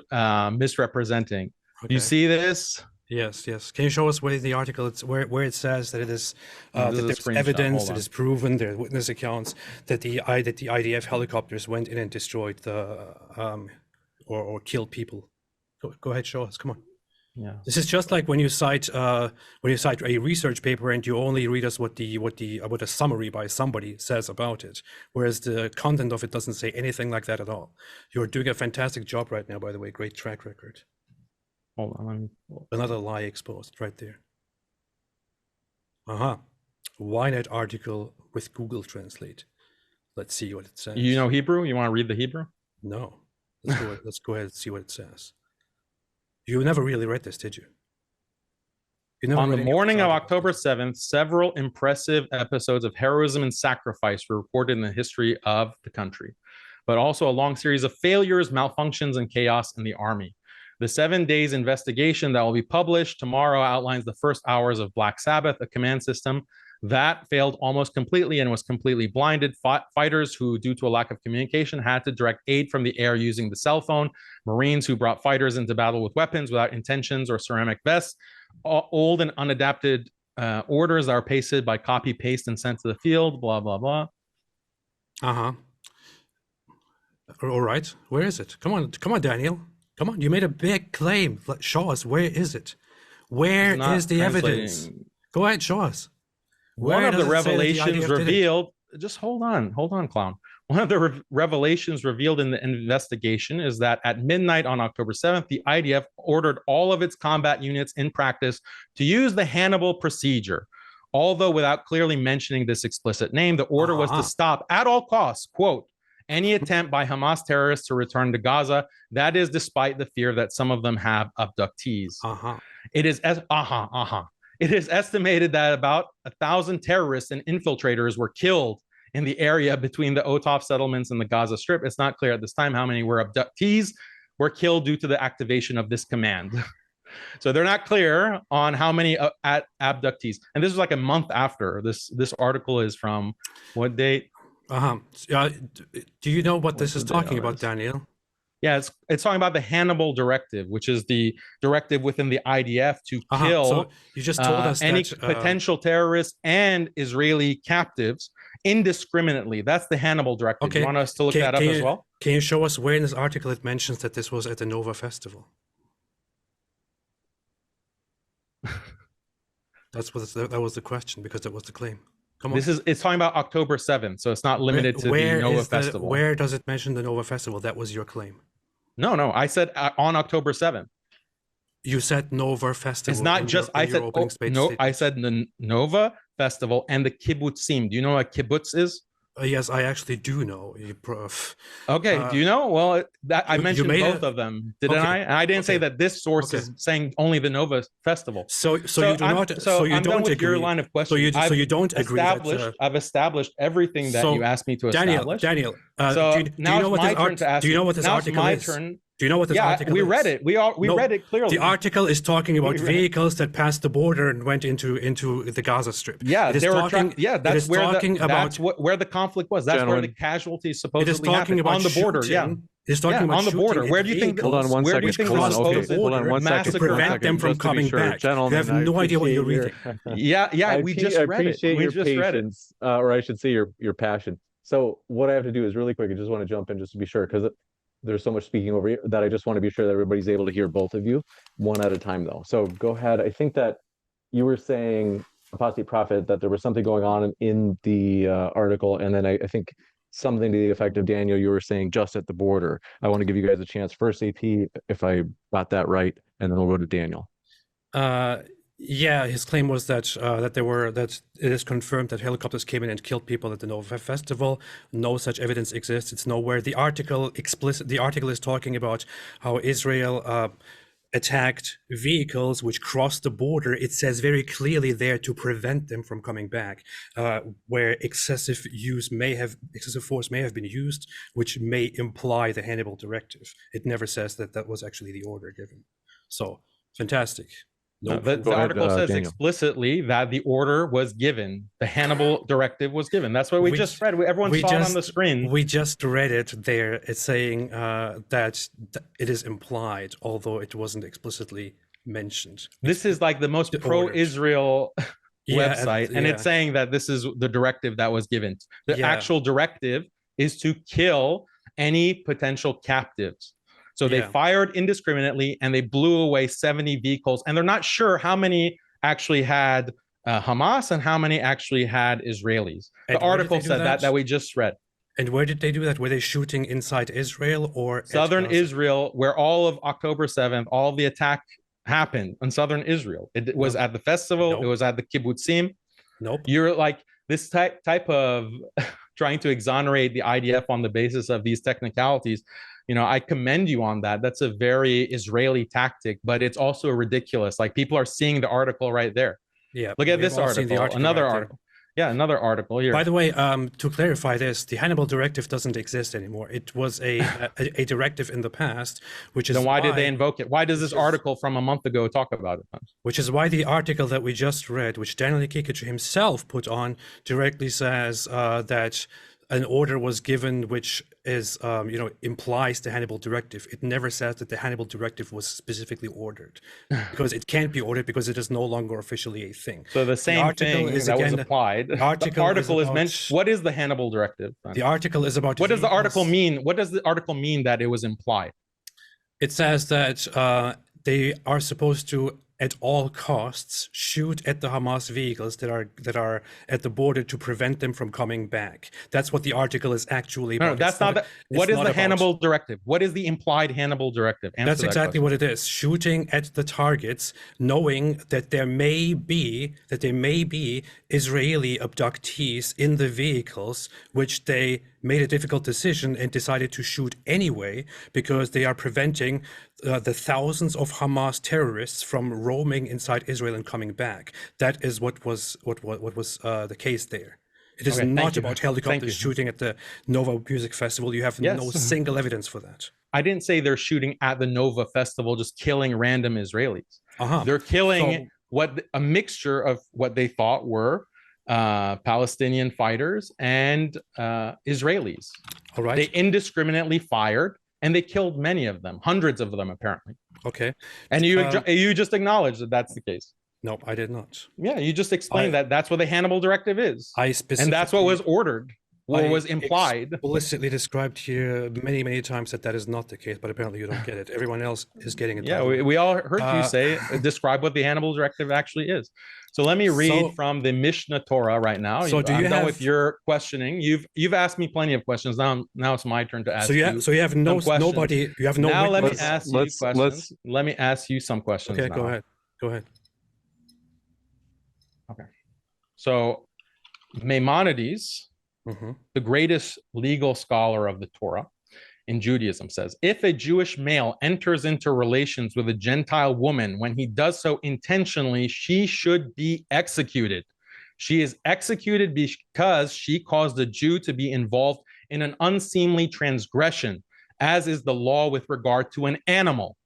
misrepresenting. Okay. You see this? Yes. Can you show us where the article it's where it says that it is that there's evidence that is proven, there are witness accounts that the IDF helicopters went in and destroyed the or killed people. Go ahead, show us. Come on. Yeah. This is just like when you cite a research paper and you only read us what a summary by somebody says about it, whereas the content of it doesn't say anything like that at all. You're doing a fantastic job right now, by the way. Great track record. Hold on. Another lie exposed right there. Ynet article with Google Translate. Let's see what it says. You know Hebrew? You want to read the Hebrew? No. Let's go ahead and see what it says. You never really read this, did you? On the morning of October 7th, several impressive episodes of heroism and sacrifice were reported in the history of the country, but also a long series of failures, malfunctions, and chaos in the army. The 7 days investigation that will be published tomorrow outlines the first hours of Black Sabbath, a command system that failed almost completely and was completely blinded. Fighters who, due to a lack of communication, had to direct aid from the air using the cell phone. Marines who brought fighters into battle with weapons without intentions or ceramic vests. Old and unadapted orders that are pasted by copy, paste, and sent to the field, blah, blah, blah. All right. Where is it? Come on, Daniel. Come on. You made a big claim. Show us. Where is it? Where is the evidence? Go ahead, show us. One of the revelations revealed, just hold on, clown. One of the revelations revealed in the investigation is that at midnight on October 7th, the IDF ordered all of its combat units in practice to use the Hannibal procedure. Although without clearly mentioning this explicit name, the order was to stop at all costs, quote, any attempt by Hamas terrorists to return to Gaza. That is despite the fear that some of them have abductees. It is estimated that about 1,000 terrorists and infiltrators were killed in the area between the Otaf settlements and the Gaza Strip. It's not clear at this time how many abductees were killed due to the activation of this command. So they're not clear on how many abductees. And this was like a month after. This article is from what date? Do you know what this is talking about, Daniel? Yeah, it's talking about the Hannibal directive, which is the directive within the IDF to kill so you just told us any that, potential terrorists and Israeli captives indiscriminately. That's the Hannibal directive. Okay. You want us to look that up as well? Can you show us where in this article it mentions that this was at the Nova Festival? That was the question, because that was the claim. Come on. It's talking about October 7th, so it's not limited to the Nova Festival. Where does it mention the Nova Festival? That was your claim. No, I said on October 7th. You said Nova Festival. It's not just, I said the Nova Festival and the kibbutzim. Do you know what kibbutz is? Yes, I actually do know. Okay, do you know? Well, I mentioned both of them, didn't I? And I didn't say that this source is saying only the Nova Festival. So you do not. So you don't agree. Your line of questioning. So you don't agree. I've established everything that you asked me to establish. Daniel. So now it's my turn to ask. Do you know what this article is? Do you know what this article is? Yeah, we read it. We read it clearly. The article is talking about vehicles that passed the border and went into the Gaza Strip. Yeah, that's where the conflict was. That's where the casualties supposedly happened. On the border. Yeah. It's talking about on the border. Where do you think? Hold on one second. Hold on one second. To prevent them from coming back. You have no idea what you're reading. Yeah. We just read it. We just read it. Or I should say your passion. So what I have to do is really quick. I just want to jump in just to be sure, because there's so much speaking over here that I just want to be sure that everybody's able to hear both of you one at a time, though. So go ahead. I think that you were saying, Apostate Prophet, that there was something going on in the article, and then I think something to the effect of, Daniel, you were saying just at the border. I want to give you guys a chance. First, AP, if I got that right, and then we'll go to Daniel. Yeah, his claim was that it is confirmed that helicopters came in and killed people at the Nova Festival. No such evidence exists. It's nowhere. The article is talking about how Israel attacked vehicles which crossed the border. It says very clearly there to prevent them from coming back, where excessive force may have been used, which may imply the Hannibal directive. It never says that was actually the order given. So fantastic. The article says Daniel. Explicitly that the order was given. The Hannibal directive was given. That's what we just read. Everyone saw it on the screen. We just read it there. It's saying that it is implied, although it wasn't explicitly mentioned. This is like the most pro-Israel website, and it's saying that this is the directive that was given. The actual directive is to kill any potential captives. So they fired indiscriminately and they blew away 70 vehicles. And they're not sure how many actually had Hamas and how many actually had Israelis. The article said that we just read. And where did they do that? Were they shooting inside Israel or southern Israel, where all of October 7th, all the attack happened in southern Israel? It was at the festival. It was at the kibbutzim. You're like this type of trying to exonerate the IDF on the basis of these technicalities. You know, I commend you on that. That's a very Israeli tactic, but it's also ridiculous. Like, people are seeing the article right there. Yeah. Look at this article, another article. Yeah, another article here. By the way, to clarify this, the Hannibal Directive doesn't exist anymore. It was a directive in the past, which is then why did they invoke it? Why does this article from a month ago talk about it? Which is why the article that we just read, which Daniel Haqiqatjou himself put on, directly says that an order was given which is, implies the Hannibal Directive. It never says that the Hannibal Directive was specifically ordered, because it can't be ordered because it is no longer officially a thing. So the same thing that was applied. The article is meant. What is the Hannibal Directive? The article is about. What does the article mean? What does the article mean that it was implied? It says that they are supposed to, at all costs, shoot at the Hamas vehicles that are at the border to prevent them from coming back. That's what the article is actually about. No, that's not. What is the Hannibal Directive? What is the implied Hannibal Directive? That's exactly what it is. Shooting at the targets, knowing that there may be Israeli abductees in the vehicles, which they made a difficult decision and decided to shoot anyway, because they are preventing the thousands of Hamas terrorists from roaming inside Israel and coming back. That is what was the case there. It is not about helicopters shooting at the Nova Music Festival. You have no single evidence for that. I didn't say they're shooting at the Nova Festival, just killing random Israelis. They're killing a mixture of what they thought were Palestinian fighters and Israelis. All right. They indiscriminately fired, and they killed many of them, hundreds of them apparently. Okay. And you just acknowledged that that's the case. No, I did not. Yeah, you just explained that that's what the Hannibal Directive is. And that's what was ordered, or was implied. Explicitly described here many, many times that is not the case, but apparently you don't get it. Everyone else is getting it. Yeah, we all heard you say, describe what the Hannibal Directive actually is. So let me read from the Mishnah Torah right now. So I'm done with your questioning. You've asked me plenty of questions. Now it's my turn to ask you. So you have nobody. You have no. Now let me ask you questions. Let me ask you some questions. Okay, now. Go ahead. Okay. So Maimonides, the greatest legal scholar of the Torah in Judaism, says, if a Jewish male enters into relations with a Gentile woman, when he does so intentionally, she should be executed. She is executed because she caused a Jew to be involved in an unseemly transgression, as is the law with regard to an animal.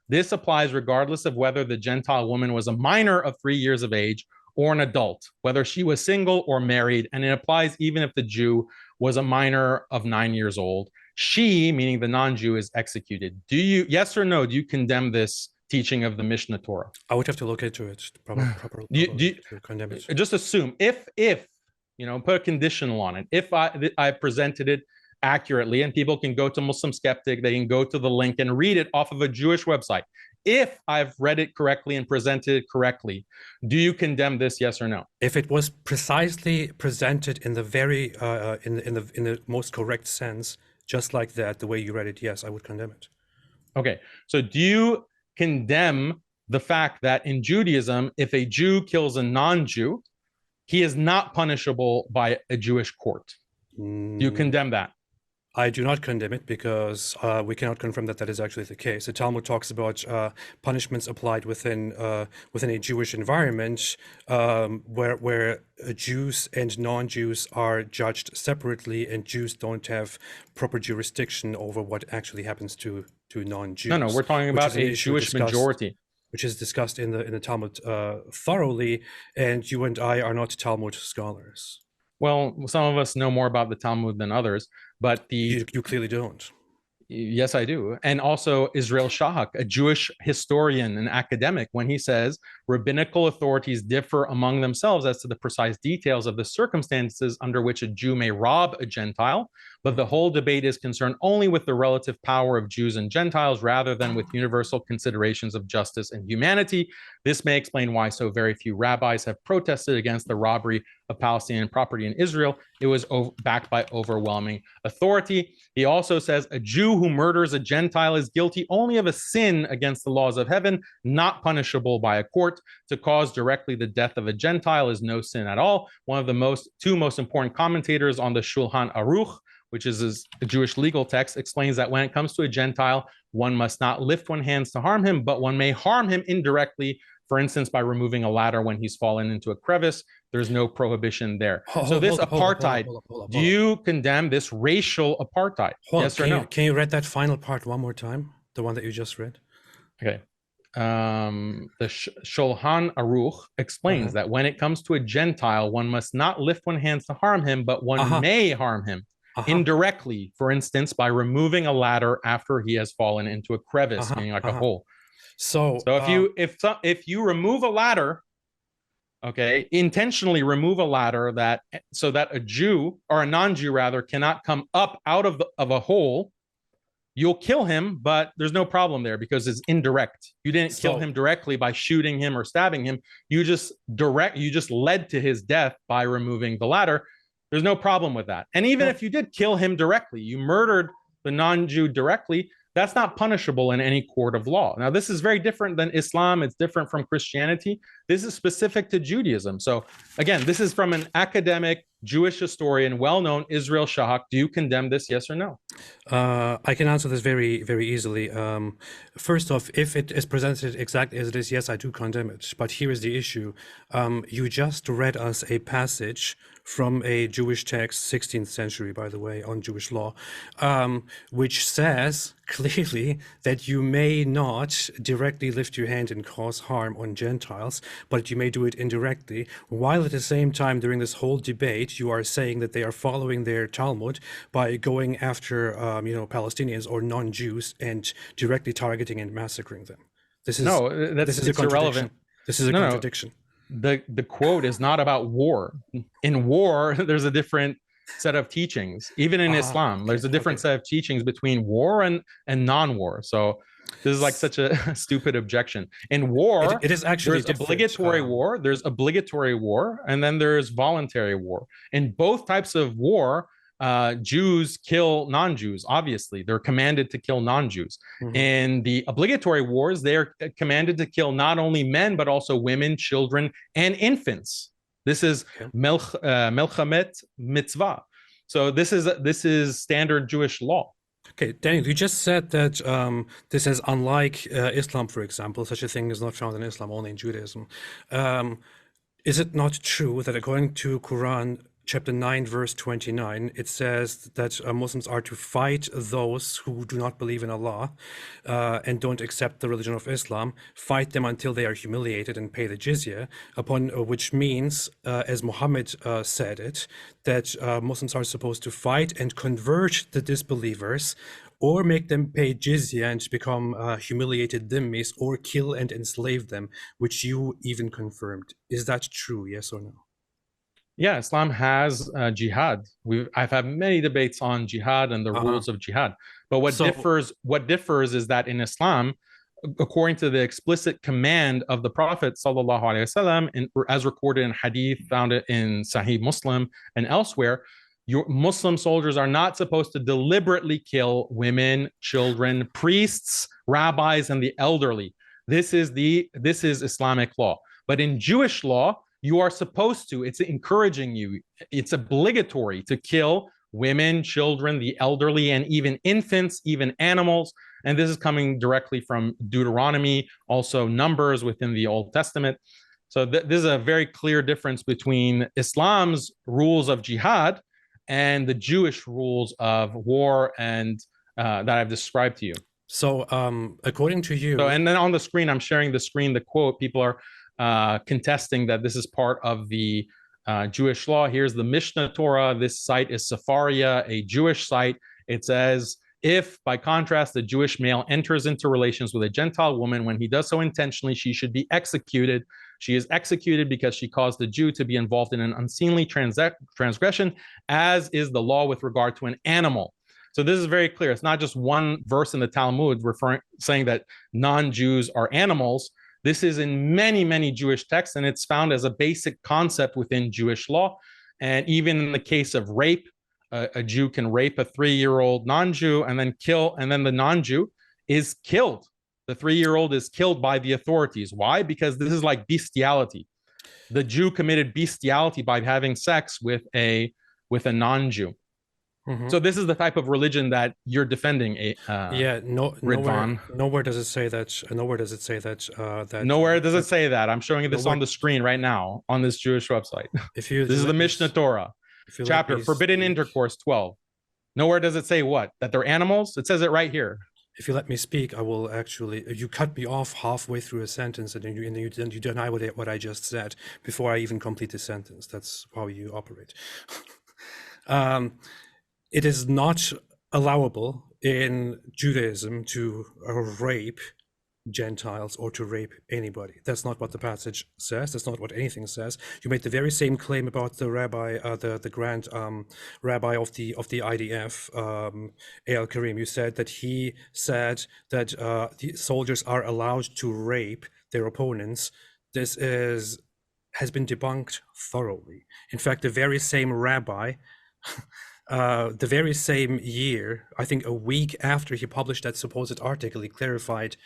This applies regardless of whether the Gentile woman was a minor of 3 years of age or an adult, whether she was single or married, and it applies even if the Jew was a minor of 9 years old. She, meaning the non-Jew, is executed. Do you, yes or no, do you condemn this teaching of the Mishnah Torah? I would have to look into it. Condemn it. Just assume, if put a conditional on it. If I presented it accurately, and people can go to Muslim Skeptic, they can go to the link and read it off of a Jewish website. If I've read it correctly and presented it correctly, do you condemn this? Yes or no? If it was precisely presented in the very in the most correct sense, just like that, the way you read it, yes, I would condemn it. Okay, so do you condemn the fact that in Judaism, if a Jew kills a non-Jew, he is not punishable by a Jewish court? Do you condemn that? I do not condemn it, because we cannot confirm that is actually the case. The Talmud talks about punishments applied within a Jewish environment, where Jews and non-Jews are judged separately, and Jews don't have proper jurisdiction over what actually happens to non-Jews. No, we're talking about a Jewish majority, which is discussed in the Talmud thoroughly, and you and I are not Talmud scholars. Well, some of us know more about the Talmud than others, but you clearly don't. Yes, I do. And also Israel Shahak, a Jewish historian and academic, when he says rabbinical authorities differ among themselves as to the precise details of the circumstances under which a Jew may rob a Gentile, but the whole debate is concerned only with the relative power of Jews and Gentiles rather than with universal considerations of justice and humanity. This may explain why so very few rabbis have protested against the robbery of Palestinian property in Israel. It was backed by overwhelming authority. He also says a Jew who murders a Gentile is guilty only of a sin against the laws of heaven, not punishable by a court. To cause directly the death of a Gentile is no sin at all. One of the two most important commentators on the Shulchan Aruch, which is a Jewish legal text, explains that when it comes to a Gentile, one must not lift one's hands to harm him, but one may harm him indirectly, for instance, by removing a ladder when he's fallen into a crevice. There's no prohibition there. So this apartheid, do you condemn this racial apartheid? Yes or no? Can you read that final part one more time? The one that you just read? Okay. The Shulchan Aruch explains that when it comes to a Gentile, one must not lift one's hands to harm him, but one may harm him indirectly, for instance, by removing a ladder after he has fallen into a crevice, meaning like a hole. So if you remove a ladder, okay, intentionally remove a ladder so that a Jew or a non-Jew rather cannot come up out of a hole, you'll kill him, but there's no problem there because it's indirect. You didn't kill him directly by shooting him or stabbing him. You just led to his death by removing the ladder. There's no problem with that. And even if you did kill him directly, you murdered the non-Jew directly, that's not punishable in any court of law. Now, this is very different than Islam. It's different from Christianity. This is specific to Judaism. So again, this is from an academic Jewish historian, well-known, Israel Shahak. Do you condemn this, yes or no? I can answer this very, very easily. First off, if it is presented exactly as it is, yes, I do condemn it. But here is the issue. You just read us a passage from a Jewish text, 16th century, by the way, on Jewish law, which says clearly that you may not directly lift your hand and cause harm on Gentiles, but you may do it indirectly, while at the same time during this whole debate, you are saying that they are following their Talmud by going after, Palestinians or non-Jews and directly targeting and massacring them. This is irrelevant. This is a contradiction. The quote is not about war. In war, there's a different set of teachings. Even in Islam, there's a different set of teachings between war and non-war. So this is like such a stupid objection. In war, it is actually there's obligatory war, there's obligatory war, and then there's voluntary war. In both types of war, Jews kill non-Jews. Obviously, they're commanded to kill non-Jews. In the obligatory wars, they are commanded to kill not only men but also women, children, and infants. This is melchamet mitzvah. So this is standard Jewish law. Okay, Daniel, you just said that this is unlike Islam, for example. Such a thing is not found in Islam, only in Judaism. Is it not true that according to Quran chapter 9, verse 29, it says that Muslims are to fight those who do not believe in Allah and don't accept the religion of Islam, fight them until they are humiliated and pay the jizya, upon which means, as Muhammad said it, that Muslims are supposed to fight and convert the disbelievers or make them pay jizya and become humiliated dhimmis, or kill and enslave them, which you even confirmed. Is that true, yes or no? Yeah, Islam has jihad. I've had many debates on jihad and the rules of jihad. But what differs is that in Islam, according to the explicit command of the Prophet sallallahu alaihi wasallam, as recorded in hadith found in Sahih Muslim and elsewhere, your Muslim soldiers are not supposed to deliberately kill women, children, priests, rabbis, and the elderly. This is Islamic law. But in Jewish law, you are supposed to, it's encouraging you, it's obligatory to kill women, children, the elderly, and even infants, even animals. And this is coming directly from Deuteronomy, also Numbers within the Old Testament. So this is a very clear difference between Islam's rules of jihad and the Jewish rules of war and that I've described to you. So according to you... So, and then on the screen, I'm sharing the screen, the quote, people are contesting that this is part of the Jewish law. Here's the Mishnah Torah. This site is Sefaria, a Jewish site. It says, If, by contrast, the Jewish male enters into relations with a Gentile woman, when he does so intentionally, she should be executed. She is executed because she caused the Jew to be involved in an unseemly transgression, as is the law with regard to an animal. So this is very clear. It's not just one verse in the Talmud saying that non-Jews are animals. This is in many, many Jewish texts, and it's found as a basic concept within Jewish law. And even in the case of rape, a Jew can rape a 3-year-old non-Jew and then kill, and then the non-Jew is killed. The 3-year-old is killed by the authorities. Why? Because this is like bestiality. The Jew committed bestiality by having sex with a non-Jew. Mm-hmm. So this is the type of religion that you're defending. Nowhere does it say that. Nowhere does it say that. Nowhere does it say that. I'm showing you this on the screen right now on this Jewish website. This is the Mishnah Torah chapter, forbidden intercourse 12. Nowhere does it say what? That they're animals? It says it right here. If you let me speak, I will actually. You cut me off halfway through a sentence, and you deny what I just said before I even complete the sentence. That's how you operate. It is not allowable in Judaism to rape Gentiles or to rape anybody. That's not what the passage says. That's not what anything says. You made the very same claim about the rabbi, the grand rabbi of the IDF, Eyal Karim. You said that he said that the soldiers are allowed to rape their opponents. This has been debunked thoroughly. In fact, the very same rabbi. The very same year, I think a week after he published that supposed article, he clarified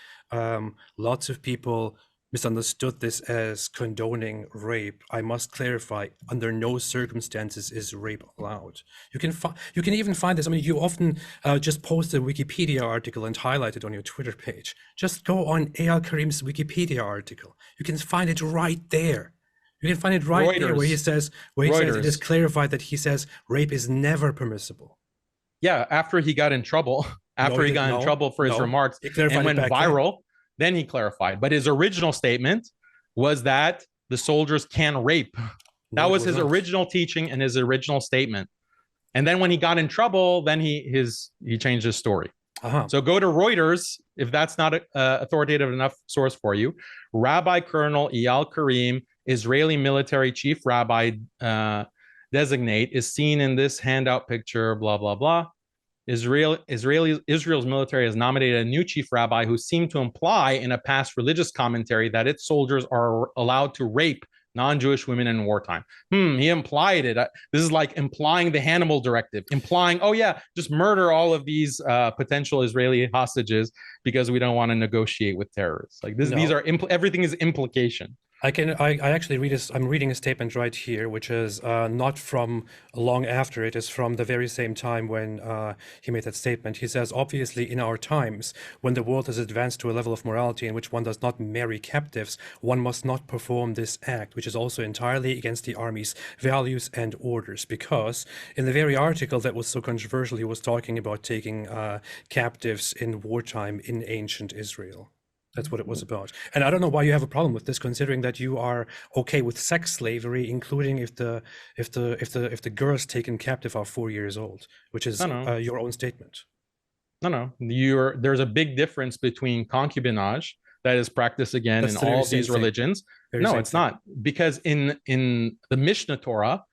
lots of people misunderstood this as condoning rape. I must clarify, under no circumstances is rape allowed. You can even find this. I mean, you often just post a Wikipedia article and highlight it on your Twitter page. Just go on Eyal Karim's Wikipedia article. You can find it right there. You can find it right there where he says it is clarified that he says rape is never permissible. Yeah, after he got in trouble, for his remarks and went viral, then he clarified. But his original statement was that the soldiers can rape. That was his original teaching and his original statement. And then when he got in trouble, then he changed his story. So go to Reuters, if that's not an authoritative enough source for you. Rabbi Colonel Eyal Karim, Israeli military chief rabbi designate, is seen in this handout picture, blah, blah, blah. Israel's military has nominated a new chief rabbi who seemed to imply in a past religious commentary that its soldiers are allowed to rape non-Jewish women in wartime. He implied it. This is like implying the Hannibal directive, implying, oh yeah, just murder all of these potential Israeli hostages because we don't want to negotiate with terrorists. Like this, these are everything is implication. I actually read I'm reading a statement right here, which is not from long after. It is from the very same time when he made that statement. He says, obviously, in our times, when the world has advanced to a level of morality in which one does not marry captives, one must not perform this act, which is also entirely against the army's values and orders. Because in the very article that was so controversial, he was talking about taking captives in wartime in ancient Israel. That's what it was about. And I don't know why you have a problem with this, considering that you are okay with sex slavery, including if the girls taken captive are 4 years old, which is your own statement. No. There's a big difference between concubinage that is practiced again in all of these religions. No, it's not. Because in the Mishnah Torah,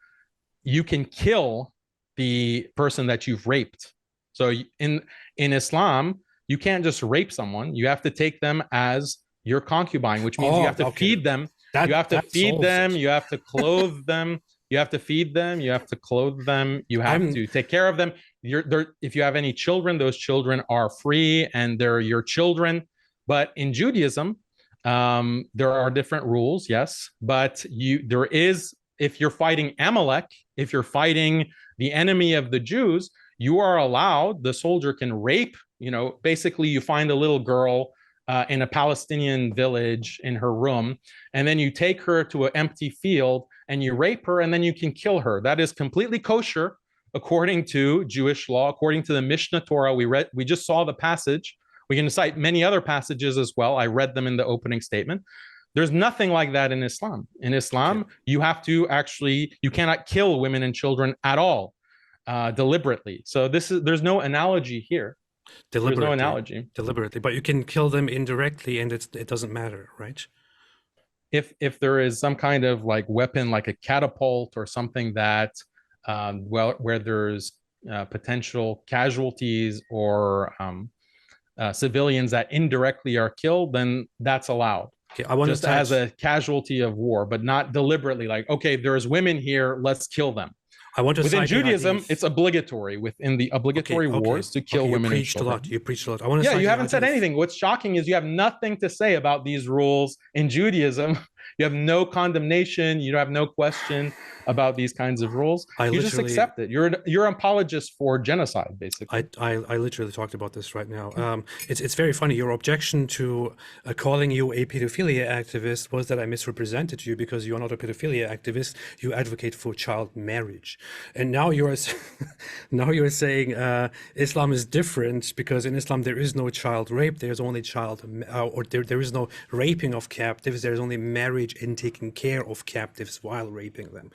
you can kill the person that you've raped. So in Islam, you can't just rape someone. You have to take them as your concubine, which means you have to feed them. You have to feed them. You have to clothe them. You have to feed them. You have to clothe them. You have to take care of them. If you have any children, those children are free and they're your children. But in Judaism, there are different rules, yes. But if you're fighting Amalek, if you're fighting the enemy of the Jews, you are allowed, the soldier can rape. Basically you find a little girl in a Palestinian village in her room, and then you take her to an empty field and you rape her, and then you can kill her. That is completely kosher according to Jewish law, according to the Mishnah Torah. We just saw the passage. We can cite many other passages as well. I read them in the opening statement. There's nothing like that in Islam. In Islam, you cannot kill women and children at all, deliberately. So there's no analogy here. Deliberately. There's no analogy. Deliberately, but you can kill them indirectly, and it doesn't matter, right? If there is some kind of like weapon, like a catapult or something that, where there's potential casualties or civilians that indirectly are killed, then that's allowed. Okay, I want just to as a casualty of war, but not deliberately. Like, okay, there's women here, let's kill them. I want to Within cite Judaism, it's obligatory within the obligatory wars to kill women and children. You preached a lot. I want to you haven't said anything. What's shocking is you have nothing to say about these rules in Judaism. You have no condemnation. You have no question about these kinds of rules. You just accept it. You're an apologist for genocide, basically. I literally talked about this right now. It's very funny. Your objection to calling you a pedophilia activist was that I misrepresented you because you are not a pedophilia activist. You advocate for child marriage, and now you're saying Islam is different because in Islam there is no child rape. There's only there is no raping of captives. There's only marriage and taking care of captives while raping them.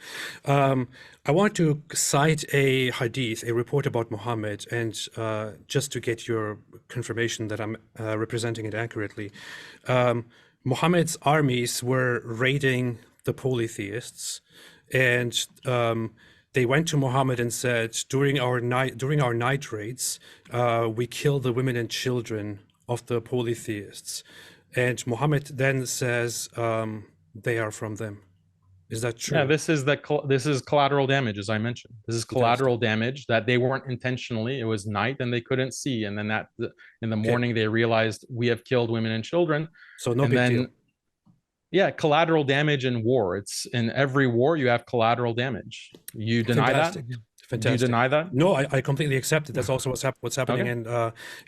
I want to cite a hadith, a report about Muhammad, and just to get your confirmation that I'm representing it accurately. Muhammad's armies were raiding the polytheists, and they went to Muhammad and said, during our night raids, we kill the women and children of the polytheists. And Muhammad then says, they are from them. Is that true? Yeah, this is collateral damage, as I mentioned. This is collateral damage that they weren't intentionally. It was night and they couldn't see, and then in the morning they realized we have killed women and children. So no big deal. Yeah, collateral damage in war. It's in every war you have collateral damage. You deny that? Fantastic. Do you deny that? No, I completely accept it. That's also what's happening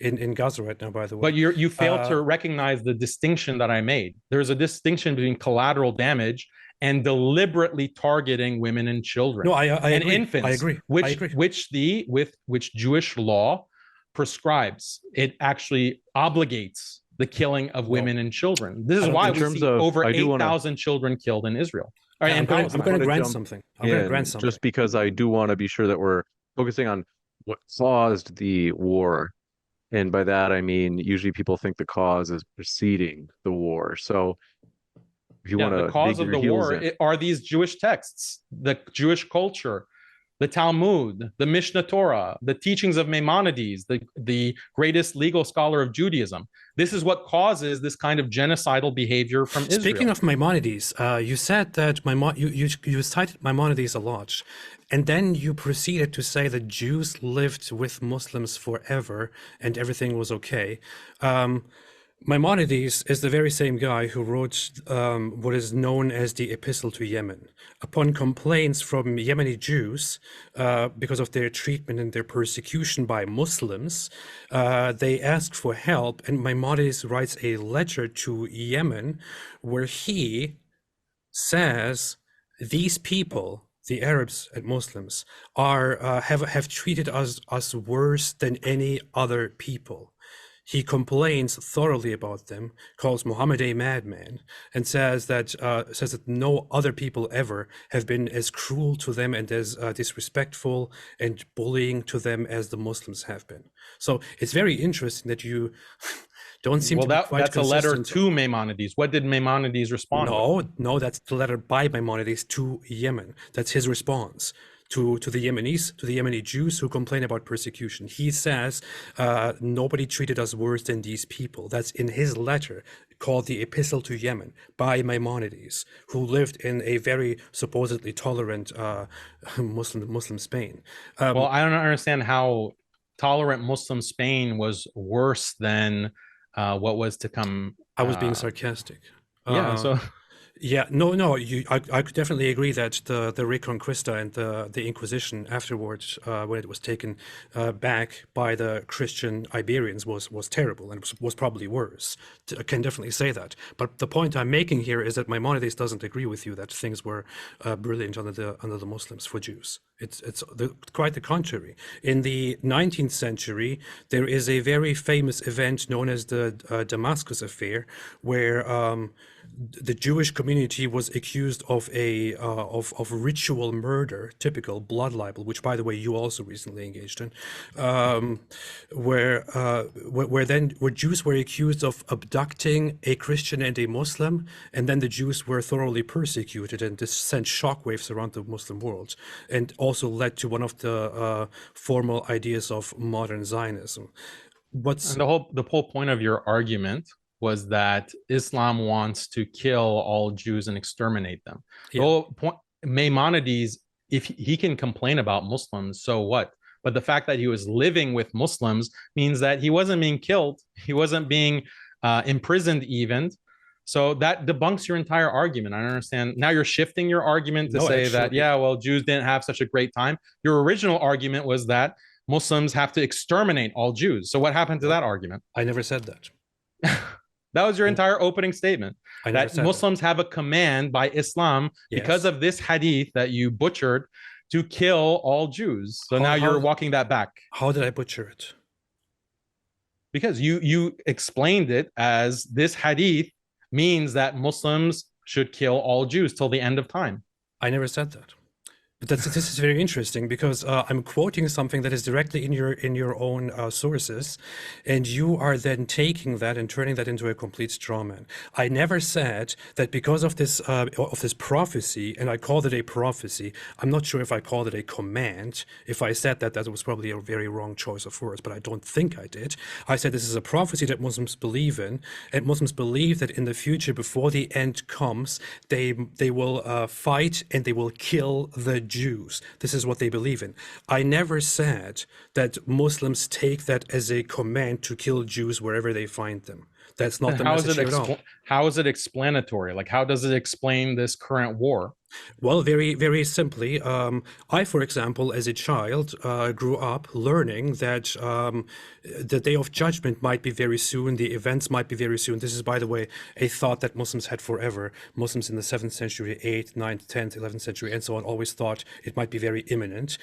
in Gaza right now, by the way. But you failed to recognize the distinction that I made. There's a distinction between collateral damage and deliberately targeting women and children. No, I and agree. infants. I agree. Which Jewish law prescribes. It actually obligates the killing of women and children. This is why we see over 8,000 children killed in Israel. All right, I'm going to grant something. Just because I do want to be sure that we're focusing on what caused the war. And by that, I mean, usually people think the cause is preceding the war. So if you want to, the cause of the war are these Jewish texts, the Jewish culture, the Talmud, the Mishnah Torah, the teachings of Maimonides, the greatest legal scholar of Judaism. This is what causes this kind of genocidal behavior from Israel. Speaking of Maimonides, you said that you cited Maimonides a lot, and then you proceeded to say that Jews lived with Muslims forever and everything was okay. Maimonides is the very same guy who wrote what is known as the Epistle to Yemen. Upon complaints from Yemeni Jews because of their treatment and their persecution by Muslims, they asked for help, and Maimonides writes a letter to Yemen where he says, these people, the Arabs and Muslims, have treated us worse than any other people. He complains thoroughly about them, calls Muhammad a madman, and says that no other people ever have been as cruel to them and as disrespectful and bullying to them as the Muslims have been. So it's very interesting that you don't seem to be quite that's consistent. A letter to Maimonides. What did Maimonides respond? No, that's the letter by Maimonides to Yemen. That's his response to the Yemenis, to the Yemeni Jews who complain about persecution. He says, nobody treated us worse than these people. That's in his letter called the Epistle to Yemen by Maimonides, who lived in a very supposedly tolerant Muslim Spain. Well, I don't understand how tolerant Muslim Spain was worse than what was to come. I was being sarcastic. Yeah, I could definitely agree that the Reconquista and the Inquisition afterwards, when it was taken back by the Christian Iberians, was terrible and was probably worse. I can definitely say that. But the point I'm making here is that Maimonides doesn't agree with you that things were brilliant under the Muslims for Jews. Quite the contrary. In the 19th century, there is a very famous event known as the Damascus Affair, where the Jewish community was accused of of ritual murder, typical blood libel, which, by the way, you also recently engaged in, where Jews were accused of abducting a Christian and a Muslim, and then the Jews were thoroughly persecuted, and this sent shockwaves around the Muslim world, and also led to one of the formal ideas of modern Zionism. And the whole point of your argument was that Islam wants to kill all Jews and exterminate them. The whole point, Maimonides, if he can complain about Muslims, so what? But the fact that he was living with Muslims means that he wasn't being killed, he wasn't being imprisoned even. So that debunks your entire argument. I don't understand. Now you're shifting your argument to say that, yeah, well, Jews didn't have such a great time. Your original argument was that Muslims have to exterminate all Jews. So what happened to that argument? I never said that. That was your entire opening statement. That Muslims have a command by Islam because of this hadith that you butchered to kill all Jews. So now you're walking that back. How did I butcher it? Because you explained it as this hadith means that Muslims should kill all Jews till the end of time. I never said that. But this is very interesting, because I'm quoting something that is directly in your own sources, and you are then taking that and turning that into a complete straw man. I never said that because of this prophecy, and I called it a prophecy. I'm not sure if I called it a command. If I said that, that was probably a very wrong choice of words, but I don't think I did. I said this is a prophecy that Muslims believe in, and Muslims believe that in the future, before the end comes, they will fight and they will kill the Jews. This is what they believe in. I never said that Muslims take that as a command to kill Jews wherever they find them. That's not the message at all. How is it explanatory? Like, how does it explain this current war? Well, very, very simply, I, for example, as a child, grew up learning that the day of judgment might be very soon, the events might be very soon. This is, by the way, a thought that Muslims had forever. Muslims in the 7th century, 8th, 9th, 10th, 11th century, and so on, always thought it might be very imminent.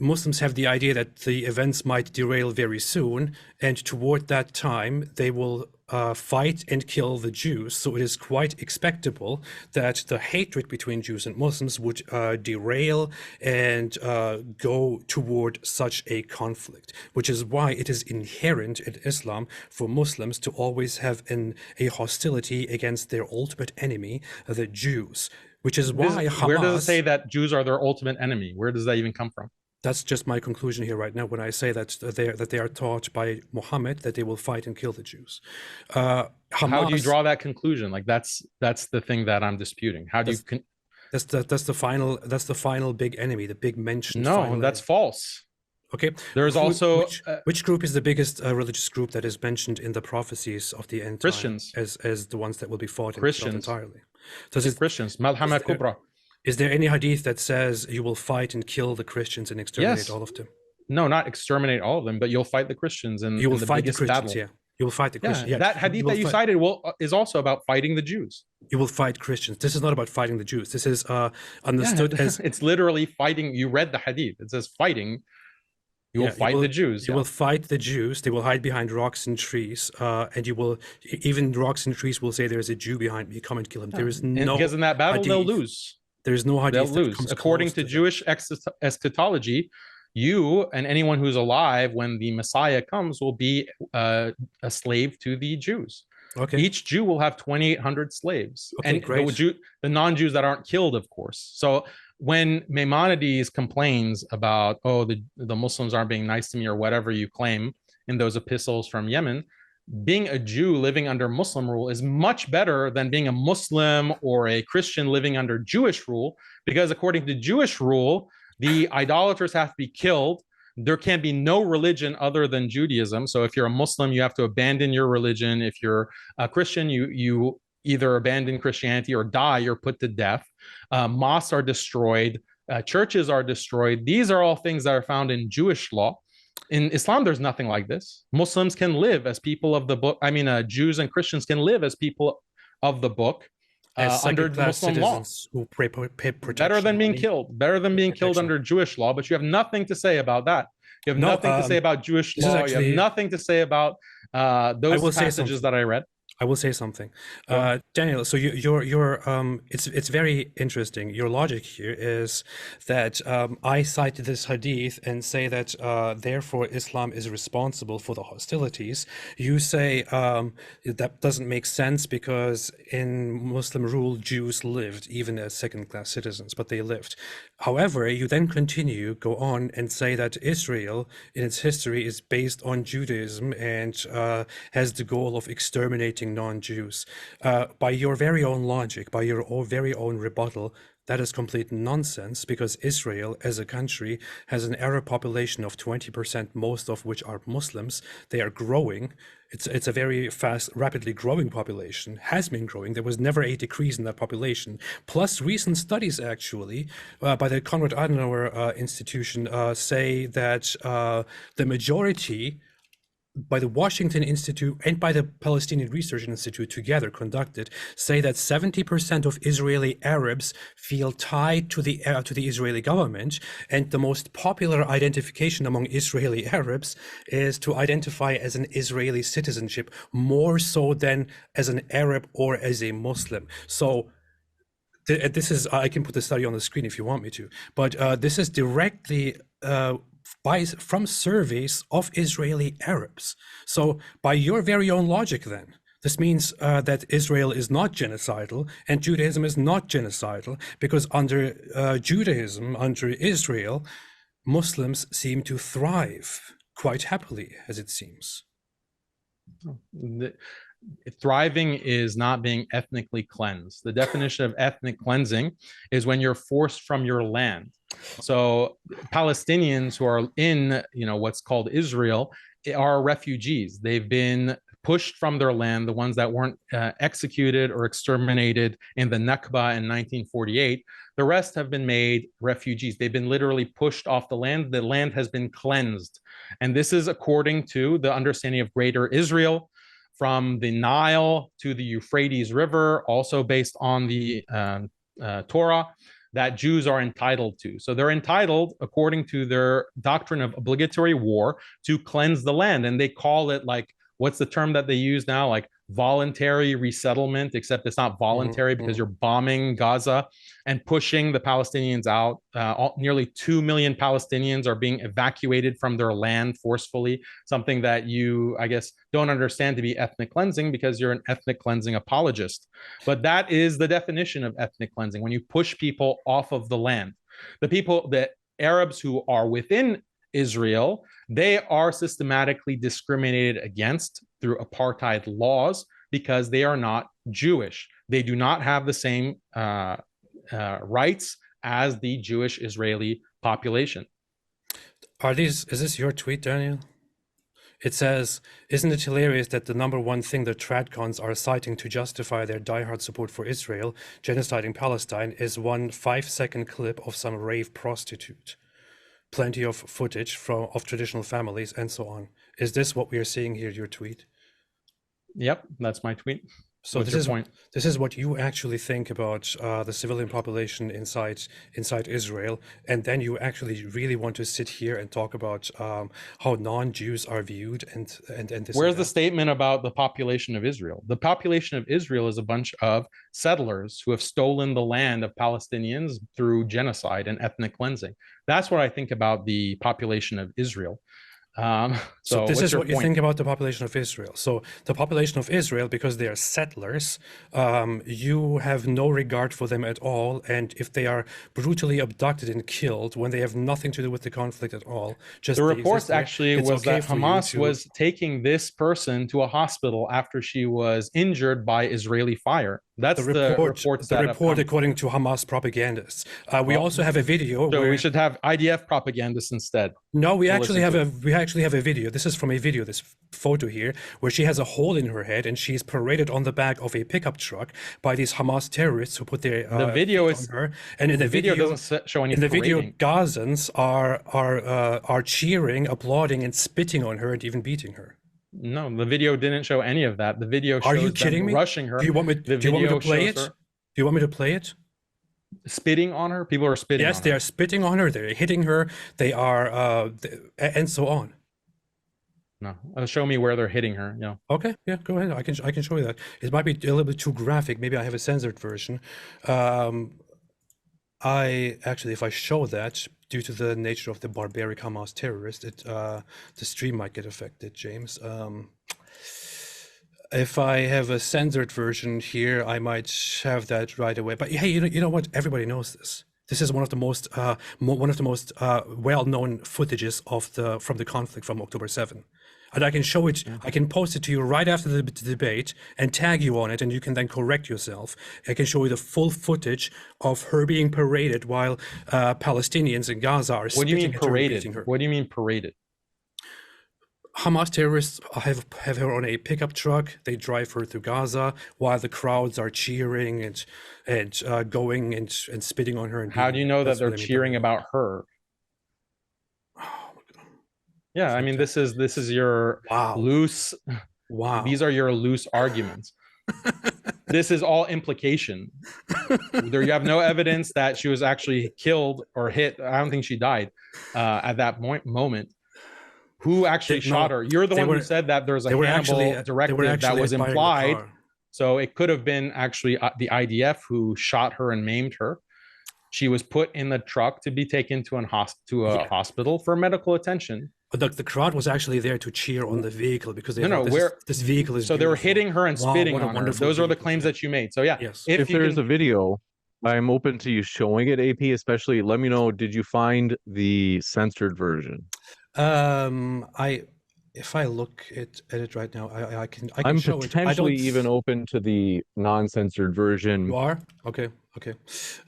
Muslims have the idea that the events might derail very soon, and toward that time, they will fight and kill the Jews. So it is quite expectable that the hatred between Jews and Muslims would derail and go toward such a conflict, which is why it is inherent in Islam for Muslims to always have a hostility against their ultimate enemy, the Jews, which is why Hamas... Where does it say that Jews are their ultimate enemy? Where does that even come from? That's just my conclusion here right now when I say that they are taught by Muhammad that they will fight and kill the Jews. Hamas, how do you draw that conclusion? Like that's the thing that I'm disputing. How do you? That's the final big enemy, the big mentioned. No, that's false. Okay. There's also which group is the biggest religious group that is mentioned in the prophecies of the end time Christians as the ones that will be fought Christians entirely? Christians. Malhama Kubra. Is there any hadith that says you will fight and kill the Christians and exterminate all of them? No, not exterminate all of them, but you'll fight the Christians and you will the fight the Christians. Battle. Yeah, you will fight the Christians. Yeah, that hadith that you cited is also about fighting the Jews. You will fight Christians. This is not about fighting the Jews. This is understood as it's literally fighting. You read the hadith. It says fighting. You will fight the Jews. You will fight the Jews. They will hide behind rocks and trees, and you will even rocks and trees will say there is a Jew behind me. Come and kill him. There is no because in that battle they'll lose. There's no hadith. They'll lose. According to Jewish eschatology, you and anyone who's alive when the Messiah comes will be a slave to the Jews. Okay. Each Jew will have 2,800 slaves. Okay, and great. The non-Jews that aren't killed, of course. So when Maimonides complains about, the Muslims aren't being nice to me or whatever you claim in those epistles from Yemen, being a Jew living under Muslim rule is much better than being a Muslim or a Christian living under Jewish rule, because according to Jewish rule, the idolaters have to be killed. There can be no religion other than Judaism. So if you're a Muslim, you have to abandon your religion. If you're a Christian, you either abandon Christianity or die, you're put to death. Mosques are destroyed. Churches are destroyed. These are all things that are found in Jewish law. In Islam, there's nothing like this. Muslims can live as people of the book. I mean, Jews and Christians can live as people of the book. As under second-class Muslim law. citizens who pay protection Better than being money. killed. Better than being killed Protection. under Jewish law, but you have nothing to say about that. You have No, nothing to say about Jewish this is law. You actually- have nothing to say about those will say passages something. that I read. I will say something, Go ahead. Daniel. So it's very interesting. Your logic here is that I cited this hadith and say that therefore Islam is responsible for the hostilities. You say that doesn't make sense because in Muslim rule Jews lived even as second-class citizens, but they lived. However, you then go on and say that Israel in its history is based on Judaism and has the goal of exterminating non-Jews. By your very own logic, by your very own rebuttal, that is complete nonsense, because Israel as a country has an Arab population of 20%, most of which are Muslims. They are growing. It's a very fast, rapidly growing population, has been growing. There was never a decrease in that population. Plus, recent studies actually by the Konrad Adenauer Institution say that the majority, by the Washington Institute and by the Palestinian Research Institute together conducted, say that 70% of Israeli Arabs feel tied to the Israeli government, and the most popular identification among Israeli Arabs is to identify as an Israeli citizenship, more so than as an Arab or as a Muslim. So this is, I can put the study on the screen if you want me to, but this is directly from surveys of Israeli Arabs. So by your very own logic then, this means that Israel is not genocidal and Judaism is not genocidal, because under Judaism, under Israel, Muslims seem to thrive quite happily, as it seems. Thriving is not being ethnically cleansed. The definition of ethnic cleansing is when you're forced from your land. So Palestinians who are in, what's called Israel are refugees. They've been pushed from their land, the ones that weren't executed or exterminated in the Nakba in 1948. The rest have been made refugees. They've been literally pushed off the land. The land has been cleansed. And this is according to the understanding of Greater Israel, from the Nile to the Euphrates River, also based on the Torah, that Jews are entitled to. So they're entitled, according to their doctrine of obligatory war, to cleanse the land. And they call it, like, what's the term that they use now? Like voluntary resettlement, except it's not voluntary because you're bombing Gaza and pushing the Palestinians out. Nearly 2 million Palestinians are being evacuated from their land forcefully, something that you, I guess, don't understand to be ethnic cleansing because you're an ethnic cleansing apologist. But that is the definition of ethnic cleansing, when you push people off of the land. The Arabs who are within Israel, they are systematically discriminated against through apartheid laws because they are not Jewish. They do not have the same rights as the Jewish Israeli population. Is this your tweet, Daniel? It says, isn't it hilarious that the number one thing the Tradcons are citing to justify their diehard support for Israel, genociding Palestine, is one 5-second clip of some rave prostitute? Plenty of footage of traditional families and so on. Is this what we are seeing here, your tweet? Yep, that's my tweet. So What's your point? This is what you actually think about the civilian population inside Israel, and then you actually really want to sit here and talk about how non-Jews are viewed and this. Where's the statement about the population of Israel? The population of Israel is a bunch of settlers who have stolen the land of Palestinians through genocide and ethnic cleansing. That's what I think about the population of Israel. So this is what you think about the population of Israel. So the population of Israel, because they are settlers, you have no regard for them at all. And if they are brutally abducted and killed when they have nothing to do with the conflict at all, just the reports actually was that Hamas was taking this person to a hospital after she was injured by Israeli fire. That's the report according to Hamas propagandists. We also have a video. So we should have IDF propagandists instead. No, we actually have a video. This is from a video, this photo here, where she has a hole in her head and she's paraded on the back of a pickup truck by these Hamas terrorists who put their the video is on her. And in the video doesn't show any. In the video, Gazans are cheering, applauding, and spitting on her and even beating her. No, the video didn't show any of that. The video shows Are you kidding me? rushing her. Do you want me to play it? you want me to play it? Spitting on her? People are spitting Yes, on they her. are spitting on her. They're hitting her. They are, and so on. No, show me where they're hitting her. Yeah. Okay, yeah, go ahead. I can show you that. It might be a little bit too graphic. Maybe I have a censored version. I actually, if I show that, due to the nature of the barbaric Hamas terrorist, the stream might get affected, James. If I have a censored version here, I might have that right away. But hey, you know what? Everybody knows this. This is one of the most well-known footages from the conflict from October 7. And I can show it, I can post it to you right after the debate and tag you on it, and you can then correct yourself. I can show you the full footage of her being paraded while Palestinians in Gaza are What do you mean spitting at her and beating paraded? her. What do you mean paraded? Hamas terrorists have her on a pickup truck. They drive her through Gaza while the crowds are cheering and going and spitting on her. And How do you know that they're cheering about her? Oh my God. Yeah, I mean, this is your loose. Wow. These are your loose arguments. This is all implication. There, you have no evidence that she was actually killed or hit. I don't think she died at that moment. Who actually shot her? You're the one who said that there's a Hannibal directive that was implied. So it could have been actually the IDF who shot her and maimed her. She was put in the truck to be taken to a hospital for medical attention. But the crowd was actually there to cheer on the vehicle because they this vehicle is so they were hitting her and spitting on her. Those are the claims that you made. So yeah, yes. If there's a video, I'm open to you showing it, AP, especially let me know, did you find the censored version? If I look at it right now, I can I'm show it. potentially even open to the non-censored version. You are? Okay.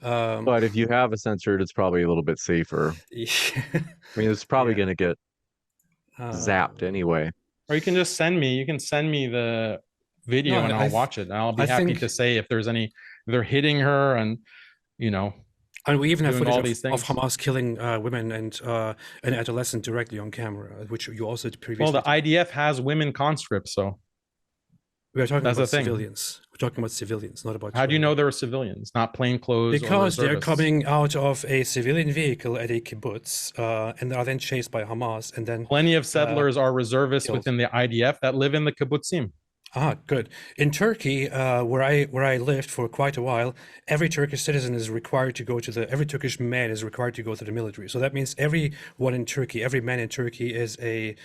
But if you have a censored, it's probably a little bit safer. Yeah. I mean, it's probably going to get zapped anyway. Or you can just send me. You can send me the video and I'll watch it. And I'll be happy to say if there's any. They're hitting her and And we even have footage of Hamas killing women and an adolescent directly on camera, which you also previously. Well, the IDF has women conscripts, so we are talking about civilians. We're talking about civilians, not about. How do you know there are civilians, not plainclothes? Because they're coming out of a civilian vehicle at a kibbutz and are then chased by Hamas, and then plenty of settlers are reservists within the IDF that live in the kibbutzim. Ah, good. In Turkey, where I lived for quite a while, every Turkish citizen is required to go to every Turkish man is required to go to the military. So that means everyone in Turkey, every man in Turkey is a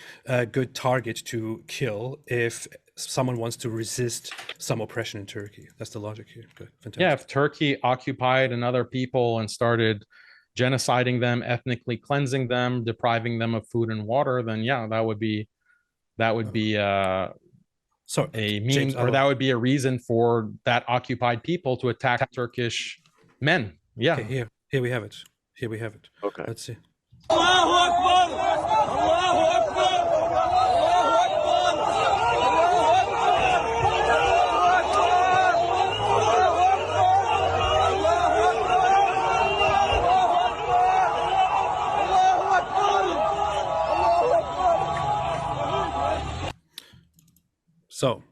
good target to kill if someone wants to resist some oppression in Turkey. That's the logic here. Good, fantastic. Yeah, if Turkey occupied another people and started genociding them, ethnically cleansing them, depriving them of food and water, then yeah, that would be So James, or that would be a reason for that occupied people to attack Turkish men. Yeah. Okay, here we have it. Here we have it. Okay. Let's see. Allahu Akbar! Allahu Akbar! Allahu Akbar! So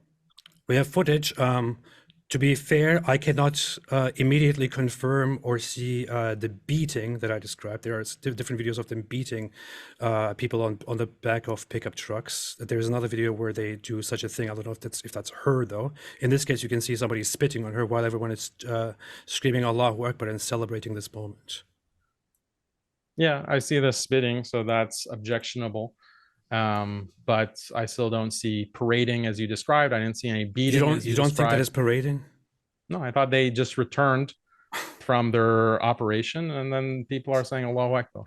we have footage. To be fair, I cannot immediately confirm or see the beating that I described. There are different videos of them beating people on the back of pickup trucks. There's another video where they do such a thing. I don't know if that's her though. In this case, you can see somebody spitting on her while everyone is screaming Allahu Akbar and celebrating this moment. Yeah, I see the spitting, so that's objectionable. But I still don't see parading as you described. I didn't see any beating. You don't think that is parading? No, I thought they just returned from their operation, and then people are saying Allahu Akbar.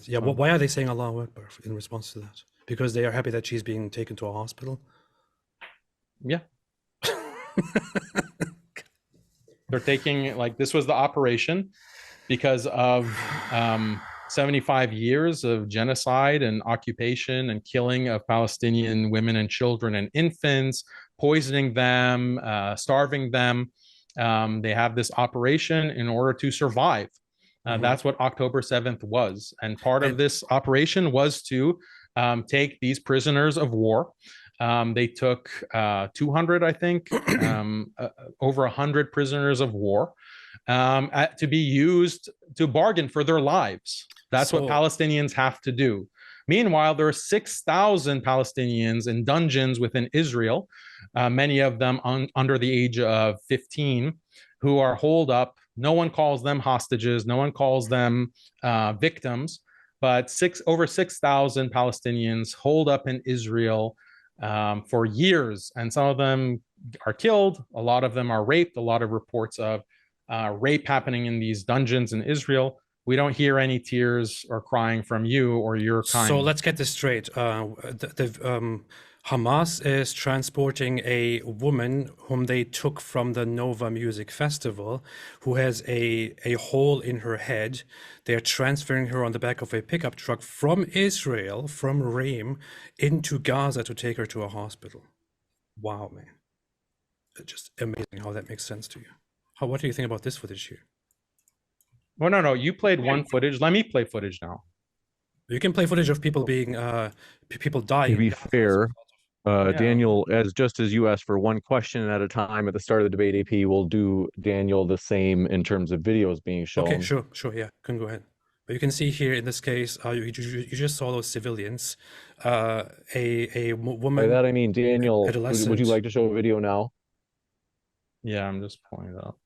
Yeah, well, why are they saying Allahu Akbar in response to that? Because they are happy that she's being taken to a hospital? Yeah. They're taking, like, this was the operation because of 75 years of genocide and occupation and killing of Palestinian women and children and infants, poisoning them, starving them. They have this operation in order to survive. That's what October 7th was. And part of this operation was to take these prisoners of war They took 200, I think, over 100 prisoners of war to be used to bargain for their lives. That's what Palestinians have to do. Meanwhile, there are 6,000 Palestinians in dungeons within Israel, many of them under the age of 15, who are holed up. No one calls them hostages. No one calls them victims. But over 6,000 Palestinians holed up in Israel for years. And some of them are killed. A lot of them are raped. A lot of reports of rape happening in these dungeons in Israel. We don't hear any tears or crying from you or your kind. So let's get this straight. Hamas is transporting a woman whom they took from the Nova Music Festival, who has a hole in her head. They're transferring her on the back of a pickup truck from Israel, from Reim, into Gaza to take her to a hospital. Wow, man. It's just amazing how that makes sense to you. What do you think about this footage here? Well, no, you played one footage. Let me play footage now. You can play footage of people being, people dying. To be fair, Daniel, just as you asked for one question at a time at the start of the debate, AP will do Daniel the same in terms of videos being shown. Okay, sure, yeah, can go ahead. But you can see here in this case, you just saw those civilians, a woman. By that I mean, Daniel, would you like to show a video now? Yeah, I'm just pulling it up.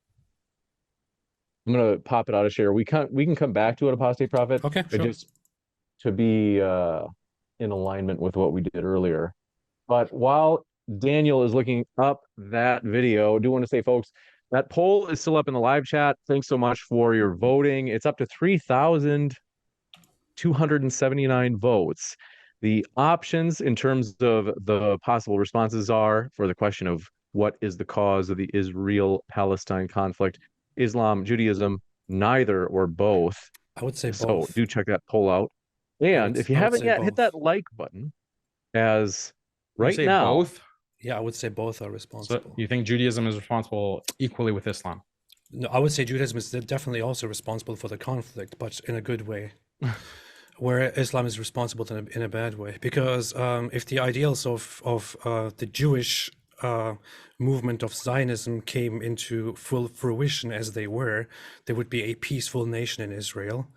I'm gonna pop it out of share. We can come back to it, Apostate Prophet. Okay, sure. Just to be in alignment with what we did earlier. But while Daniel is looking up that video, I do want to say, folks, that poll is still up in the live chat. Thanks so much for your voting. It's up to 3,279 votes. The options in terms of the possible responses are for the question of what is the cause of the Israel-Palestine conflict: Islam, Judaism, neither or both. I would say so both. Do check that poll out. And if you haven't yet, hit that like button. As right now, both. Yeah, I would say both are responsible. So you think Judaism is responsible equally with Islam? No, I would say Judaism is definitely also responsible for the conflict, but in a good way. Where Islam is responsible in a bad way. Because if the ideals of the Jewish movement of Zionism came into full fruition as they were, there would be a peaceful nation in Israel.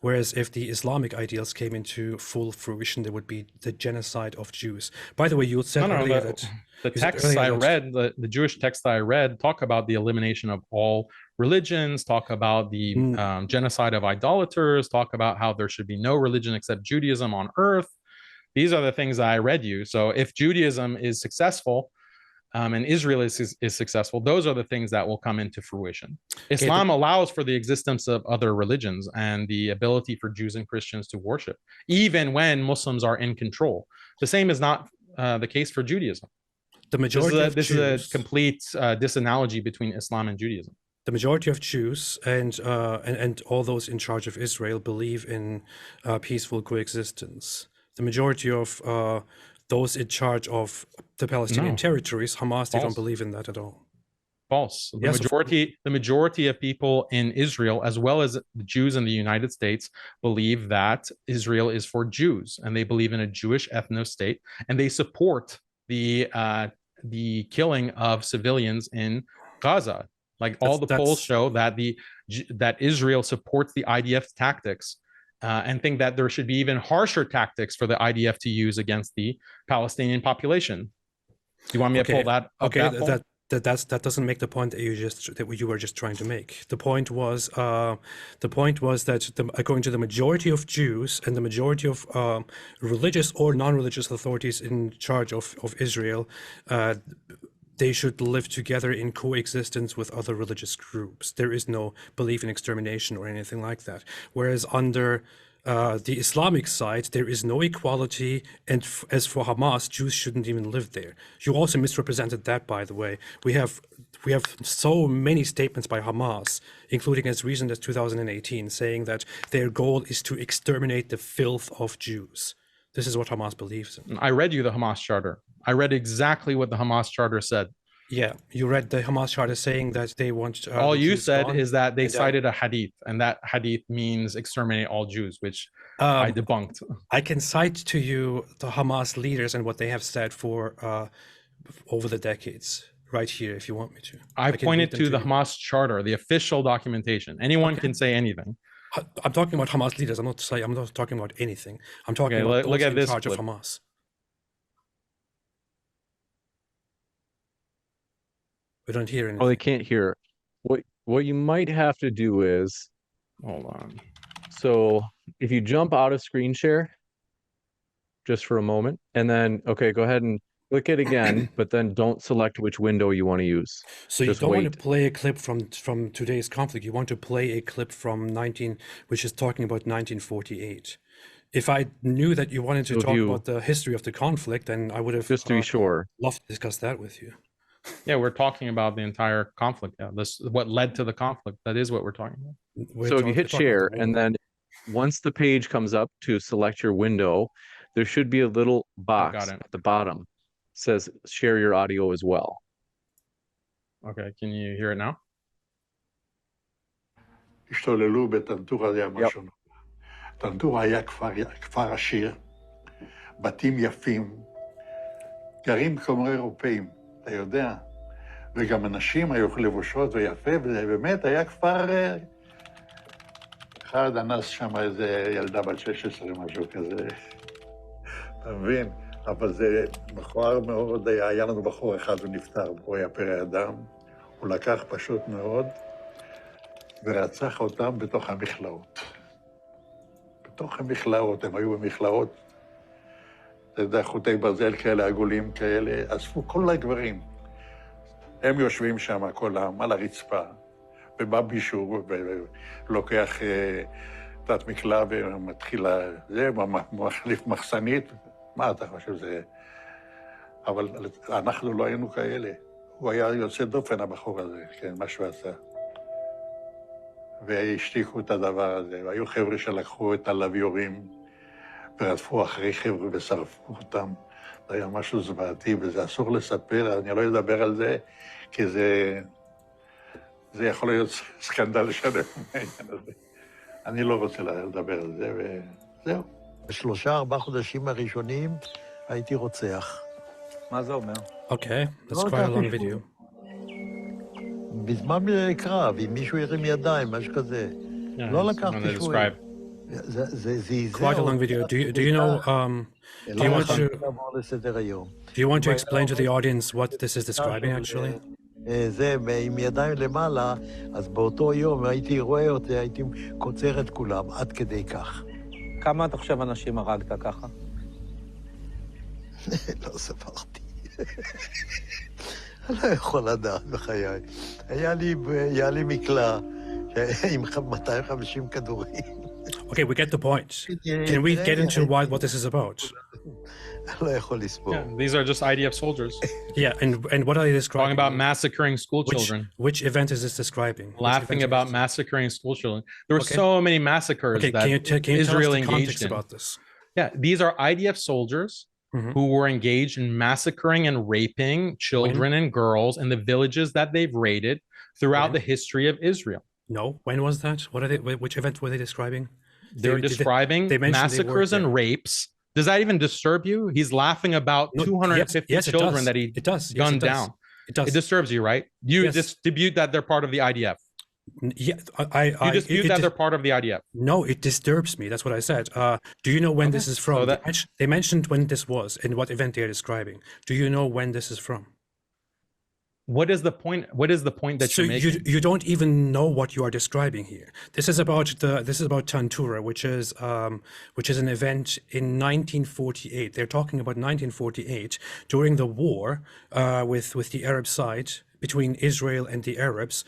Whereas if the Islamic ideals came into full fruition, there would be the genocide of Jews. By the way, you said earlier that the texts I read, the Jewish text I read, talk about the elimination of all religions, talk about the genocide of idolaters, talk about how there should be no religion except Judaism on earth. These are the things I read you. So if Judaism is successful, and Israel is successful, those are the things that will come into fruition. Islam allows for the existence of other religions and the ability for Jews and Christians to worship, even when Muslims are in control. The same is not the case for Judaism. The majority this is a complete disanalogy between Islam and Judaism. The majority of Jews and all those in charge of Israel believe in peaceful coexistence. The majority of those in charge of the Palestinian territories, Hamas, they don't believe in that at all. False. The majority of people in Israel, as well as the Jews in the United States, believe that Israel is for Jews, and they believe in a Jewish ethno-state, and they support the killing of civilians in Gaza. Like all the polls show that that Israel supports the IDF's tactics. And think that there should be even harsher tactics for the IDF to use against the Palestinian population. Do you want me to pull that up? Okay, that doesn't make the point that you were just trying to make. The point was that according to the majority of Jews and the majority of religious or non-religious authorities in charge of Israel, they should live together in coexistence with other religious groups. There is no belief in extermination or anything like that. Whereas under the Islamic side, there is no equality. And as for Hamas, Jews shouldn't even live there. You also misrepresented that, by the way. We have so many statements by Hamas, including as recent as 2018, saying that their goal is to exterminate the filth of Jews. This is what Hamas believes in. I read you the Hamas charter. I read exactly what the Hamas charter said. Yeah, you read the Hamas charter saying that they want All the you Jews said gone. is that they And, cited a hadith, and that hadith means exterminate all Jews, which I debunked. I can cite to you the Hamas leaders and what they have said for over the decades, right here, if you want me to. I can pointed read them to the you. Hamas charter, the official documentation. Anyone can say anything. I'm talking about Hamas leaders. I'm not talking about anything. I'm talking Okay, about look those at in this charge clip. of Hamas. We don't hear anything. Oh, they can't hear. What you might have to do is, Hold on. so if you jump out of screen share just for a moment, and then, okay, go ahead and click it again, but then don't select which window you want to use. So you Just don't want wait. to play a clip from today's conflict. You want to play a clip from which is talking about 1948. If I knew that you wanted to So if talk you- about the history of the conflict, then I would have Just to be sure. loved to discuss that with you. Yeah, we're talking about the entire conflict. Yeah, this what led to the conflict. That is what we're talking about. So if you hit share and then once the page comes up to select your window, there should be a little box it. at the bottom. It says share your audio as well. Okay, can you hear it now? השתוללו בטנטורה ים השונות. טנטורה היה כפר עשיר, בתים יפים, גרים כמו אירופאים, אתה יודע, וגם אנשים היו לבושות ויפה, וזה באמת היה כפר... אחד אנס שם איזה ילדה בת 16, משהו כזה. אתה מבין? אבל זה מכוער מאוד, היה לנו בחור אחד ונפטר, הוא היה פרא אדם, הוא לקח פשוט מאוד, ורצח אותם בתוך המכלאות. בתוך המכלאות, הם היו במכלאות, אתה יודע, חוטי ברזל כאלה, עגולים כאלה, אספו כל הגברים. הם יושבים שם, כולם, על הרצפה, ובא מישהו ולוקח תת מקלע ומתחיל זה, מחליף מחסנית, מה אתה חושב זה? אבל אנחנו לא היינו כאלה. הוא היה יוצא דופן, הבחור הזה, כן, מה שהוא עשה. והשתיקו את הדבר הזה, והיו חבר'ה שלקחו את הלוויורים ורדפו אחרי חבר'ה ושרפו אותם. זה היה משהו זוועתי, וזה אסור לספר, אני לא אדבר על זה, כי זה יכול להיות סקנדל שלם מהעניין הזה. אני לא רוצה לדבר על זה, וזהו. ב3-4 חודשים הראשונים הייתי רוצח. מה זה אומר? Okay, that's quite a long video. בזמן קרב, אם מישהו הרים ידיים, משהו כזה. לא לקחתי שבויים. זה Quite a long video. Do you know, do you want to explain to the audience what this is describing actually? זה, עם ידיים למעלה, אז באותו יום הייתי רואה אותי, הייתי קוצר את כולם, עד כדי כך. כמה אתה חושב אנשים הרגת ככה? לא ספרתי. אני לא יכול לדעת בחיי. היה לי מקלע עם 250 כדורים. Okay, we get the point. Can we get into what this is about? לא יכול לספור. Yeah, these are just IDF soldiers. Yeah, and what are they describing? Talking about massacring school children. Which event is this describing? Laughing about massacring school children. There were so many massacres that can you Israel tell us the engaged context in. about this? Yeah, these are IDF soldiers who were engaged in massacring and raping children and girls in the villages that they've raided throughout the history of Israel. No, when was that? Which event were they describing? They're describing massacres and rapes. Does that even disturb you? He's laughing about 250 children that he gunned down. It does. It disturbs you, right? You dispute that they're part of the IDF. Yeah, You dispute that they're part of the IDF. No, it disturbs me. That's what I said. Do you know when this is from? So they mentioned when this was and what event they are describing. Do you know when this is from? What is the point? What is the point that you're making? You don't even know what you are describing here. This is about Tantura, which is an event in 1948. They're talking about 1948 during the war with the Arab side between Israel and the Arabs.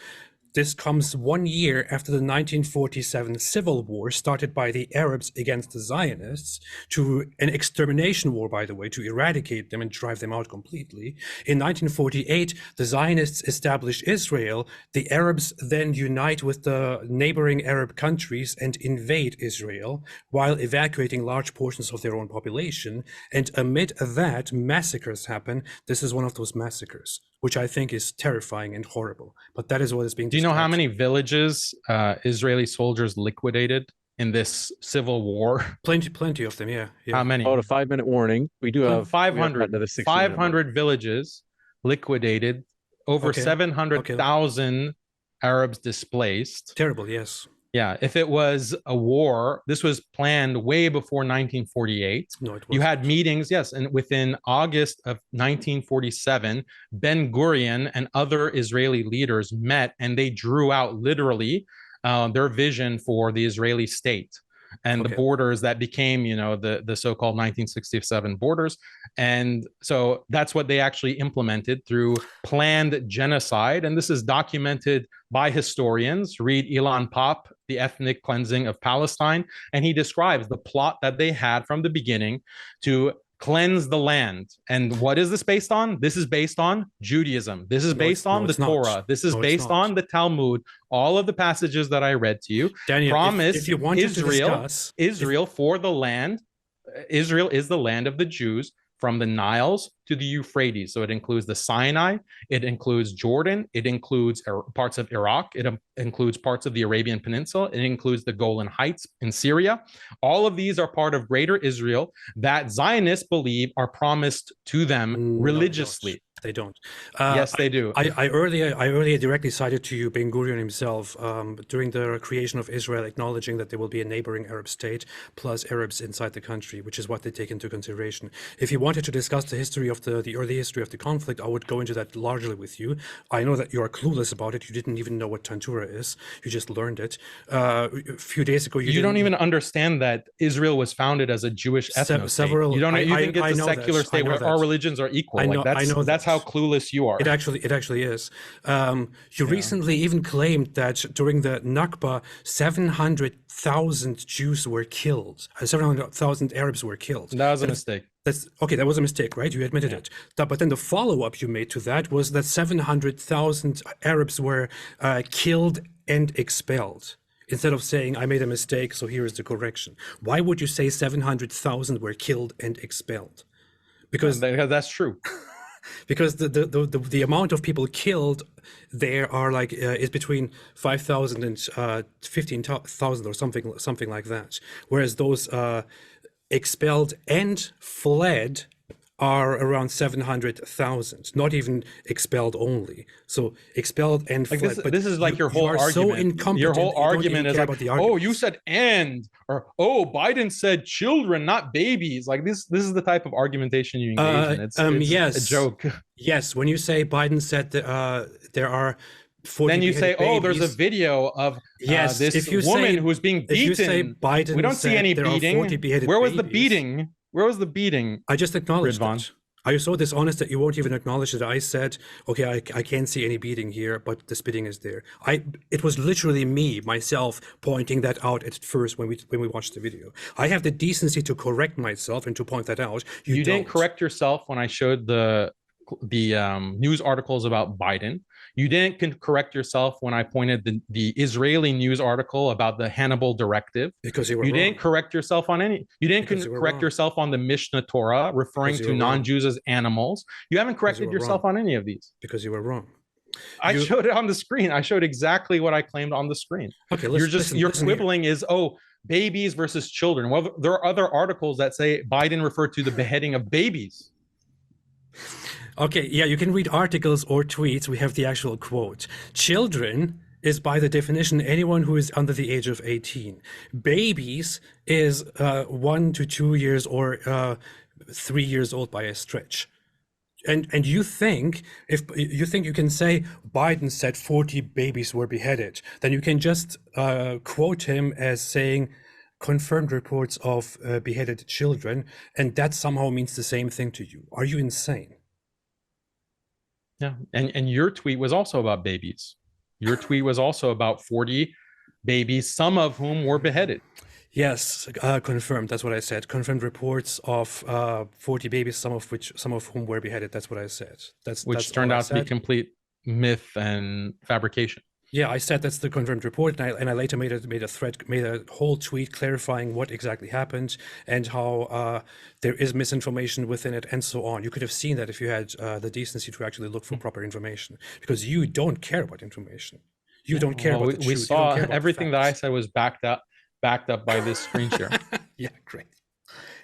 this comes 1 year after the 1947 civil war started by the Arabs against the Zionists, to an extermination war, by the way, to eradicate them and drive them out completely. In 1948, the Zionists establish Israel. The Arabs then unite with the neighboring Arab countries and invade Israel while evacuating large portions of their own population. And amid that, massacres happen. This is one of those massacres, which I think is terrifying and horrible. But that is what is being. Do you know how many villages Israeli soldiers liquidated in this civil war? Plenty of them, yeah. How many? Oh, a 5-minute warning. We do have 500 villages liquidated, over 700,000 Arabs displaced. Terrible, yes. Yeah, if it was a war, this was planned way before 1948. No, it wasn't. You had meetings, yes, and within August of 1947, Ben Gurion and other Israeli leaders met, and they drew out literally their vision for the Israeli state and the borders that became, you know, the so-called 1967 borders. And so that's what they actually implemented through planned genocide. And this is documented by historians. Read Ilan Pop, The Ethnic Cleansing of Palestine. And he describes the plot that they had from the beginning to cleanse the land. And what is this based on? This is based on Judaism. This is based on the Torah. This is based on the Talmud. All of the passages that I read to you promise if you want Israel for the land. Israel is the land of the Jews from the Niles to the Euphrates. So it includes the Sinai, it includes Jordan, it includes parts of Iraq, it includes parts of the Arabian Peninsula, it includes the Golan Heights in Syria. All of these are part of greater Israel that Zionists believe are promised to them religiously. They don't. Yes, they do. I earlier directly cited to you Ben Gurion himself during the creation of Israel, acknowledging that there will be a neighboring Arab state plus Arabs inside the country, which is what they take into consideration. If you wanted to discuss the history of the early history of the conflict, I would go into that largely with you. I know that you are clueless about it. You didn't even know what Tantura is. You just learned it a few days ago. You don't even understand that Israel was founded as a Jewish ethno state. You don't. You think it's a secular state where all religions are equal. I know that's how clueless you are. It actually is. You recently even claimed that during the Nakba, 700,000 Jews were killed. 700,000 Arabs were killed. That was a mistake. That's okay. That was a mistake, right? You admitted it. But then the follow-up you made to that was that 700,000 Arabs were killed and expelled. Instead of saying, I made a mistake, so here is the correction. Why would you say 700,000 were killed and expelled? Because that's true. Because the amount of people killed there are like is between 5,000 and 15,000 or something like that. Whereas those expelled and fled are around 700,000, not even expelled only. So expelled and fled. But this is like your whole argument. So incompetent. Your whole argument is like, oh, you said and, or oh, Biden said children, not babies. Like this is the type of argumentation you engage in. It's yes, a joke. Yes, when you say Biden said that, there are 40 then you say, babies. Oh, there's a video of this woman say, who's being beaten. If you say Biden, we don't see any beating. Where was the beating? Where was the beating? I just acknowledged it. Are you so dishonest that you won't even acknowledge that I said, okay, I can't see any beating here, but the spitting is there. It was literally myself pointing that out at first when we watched the video. I have the decency to correct myself and to point that out. You didn't correct yourself when I showed the news articles about Biden. You didn't correct yourself when I pointed the Israeli news article about the Hannibal Directive. Because you were wrong. Didn't correct yourself on any. You didn't correct yourself on the Mishnah Torah referring to non-Jews as animals. You haven't corrected yourself on any of these. Because you were wrong. I showed it on the screen. I showed exactly what I claimed on the screen. Okay, your quibbling is, oh, babies versus children. Well, there are other articles that say Biden referred to the beheading of babies. Okay, yeah, you can read articles or tweets. We have the actual quote. Children is by the definition anyone who is under the age of 18. Babies is 1 to 2 years or 3 years old by a stretch. And you think you can say Biden said 40 babies were beheaded, then you can just quote him as saying confirmed reports of beheaded children, and that somehow means the same thing to you. Are you insane? Yeah, and your tweet was also about babies. Your tweet was also about 40 babies, some of whom were beheaded. Yes, confirmed. That's what I said. Confirmed reports of 40 babies, some of whom were beheaded. That's what I said. Which turned out to be complete myth and fabrication. Yeah, I said that's the confirmed report, and I later made a whole tweet clarifying what exactly happened and how there is misinformation within it and so on. You could have seen that if you had the decency to actually look for proper information, because you don't care about information. You don't care about the truth. We saw everything that I said was backed up by this screen share. Yeah, great.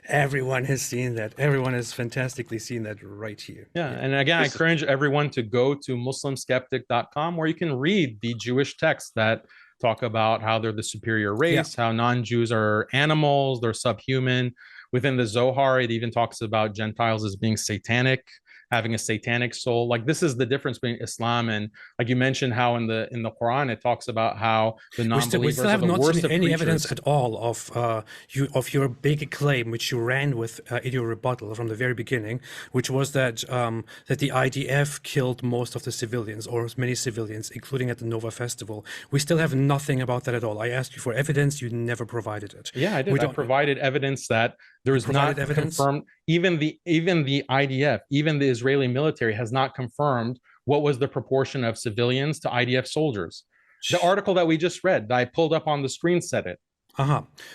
Everyone has seen that. Everyone has fantastically seen that right here. Yeah, and again, I encourage everyone to go to muslimskeptic.com, where you can read the Jewish texts that talk about how they're the superior race, how non-Jews are animals, they're subhuman. Within the Zohar, it even talks about Gentiles as being satanic, having a satanic soul. Like, this is the difference between Islam and, like you mentioned, how in the Quran it talks about how the non-believers we still have are the not worst seen of any creatures. evidence at all of your big claim, which you ran with in your rebuttal from the very beginning, which was that that the IDF killed most of the civilians, or many civilians, including at the Nova Festival. We still have nothing about that at all. I asked you for evidence, you never provided it. Yeah, I did. I provided evidence that there is not confirmed. Even the IDF, even the Israeli military has not confirmed what was the proportion of civilians to IDF soldiers. The article that we just read, that I pulled up on the screen, said it.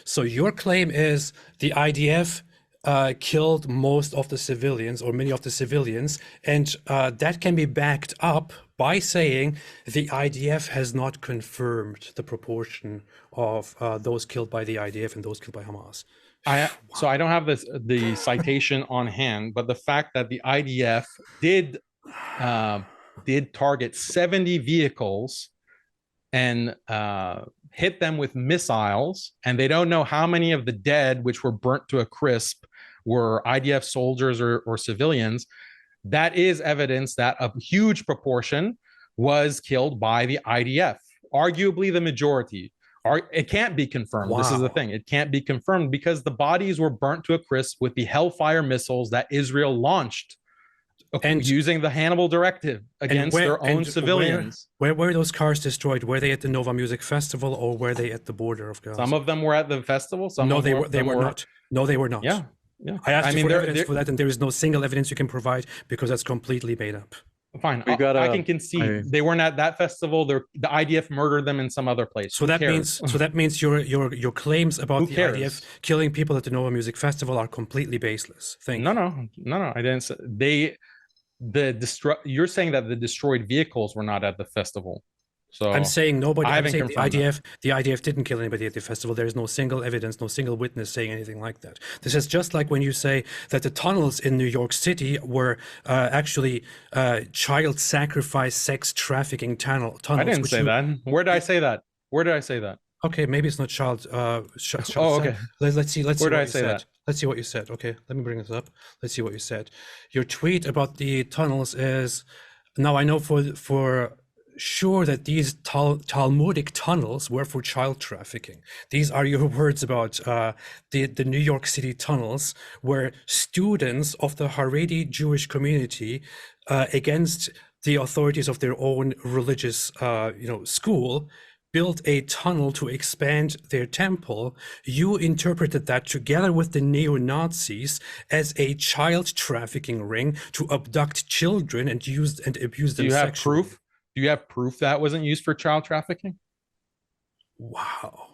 So your claim is the IDF killed most of the civilians, or many of the civilians, and that can be backed up by saying the IDF has not confirmed the proportion of those killed by the IDF and those killed by Hamas. So I don't have the citation on hand, but the fact that the IDF did target 70 vehicles and hit them with missiles, and they don't know how many of the dead, which were burnt to a crisp, were IDF soldiers or civilians, that is evidence that a huge proportion was killed by the IDF, arguably the majority. It can't be confirmed. Wow. This is the thing. It can't be confirmed because the bodies were burnt to a crisp with the Hellfire missiles that Israel launched, and using the Hannibal Directive against their own civilians. Where were those cars destroyed? Were they at the Nova Music Festival, or were they at the border of Gaza? Some of them were at the festival. They were not. No, they were not. Yeah. I asked you for evidence for that, and there is no single evidence you can provide because that's completely made up. Fine, I can concede they weren't at that festival. The IDF murdered them in some other place. So that means your claims about the IDF killing people at the Nova Music Festival are completely baseless. No. I didn't say you're saying that the destroyed vehicles were not at the festival. So I'm saying nobody. I'm saying the IDF didn't kill anybody at the festival. There is no single evidence, no single witness saying anything like that. This is just like when you say that the tunnels in New York City were actually child sacrifice, sex trafficking tunnels. I didn't say that. Where did I say that? Where did I say that? Okay, maybe it's not child. Okay. Let's see. Where did I say that? Let's see what you said. Okay, let me bring this up. Let's see what you said. Your tweet about the tunnels is, now I know for sure that these Talmudic tunnels were for child trafficking. These are your words about the New York City tunnels, where students of the Haredi Jewish community, against the authorities of their own religious school, built a tunnel to expand their temple. You interpreted that, together with the neo-Nazis, as a child trafficking ring to abduct children and abuse them sexually. Do you have proof? Do you have proof that wasn't used for child trafficking? Wow.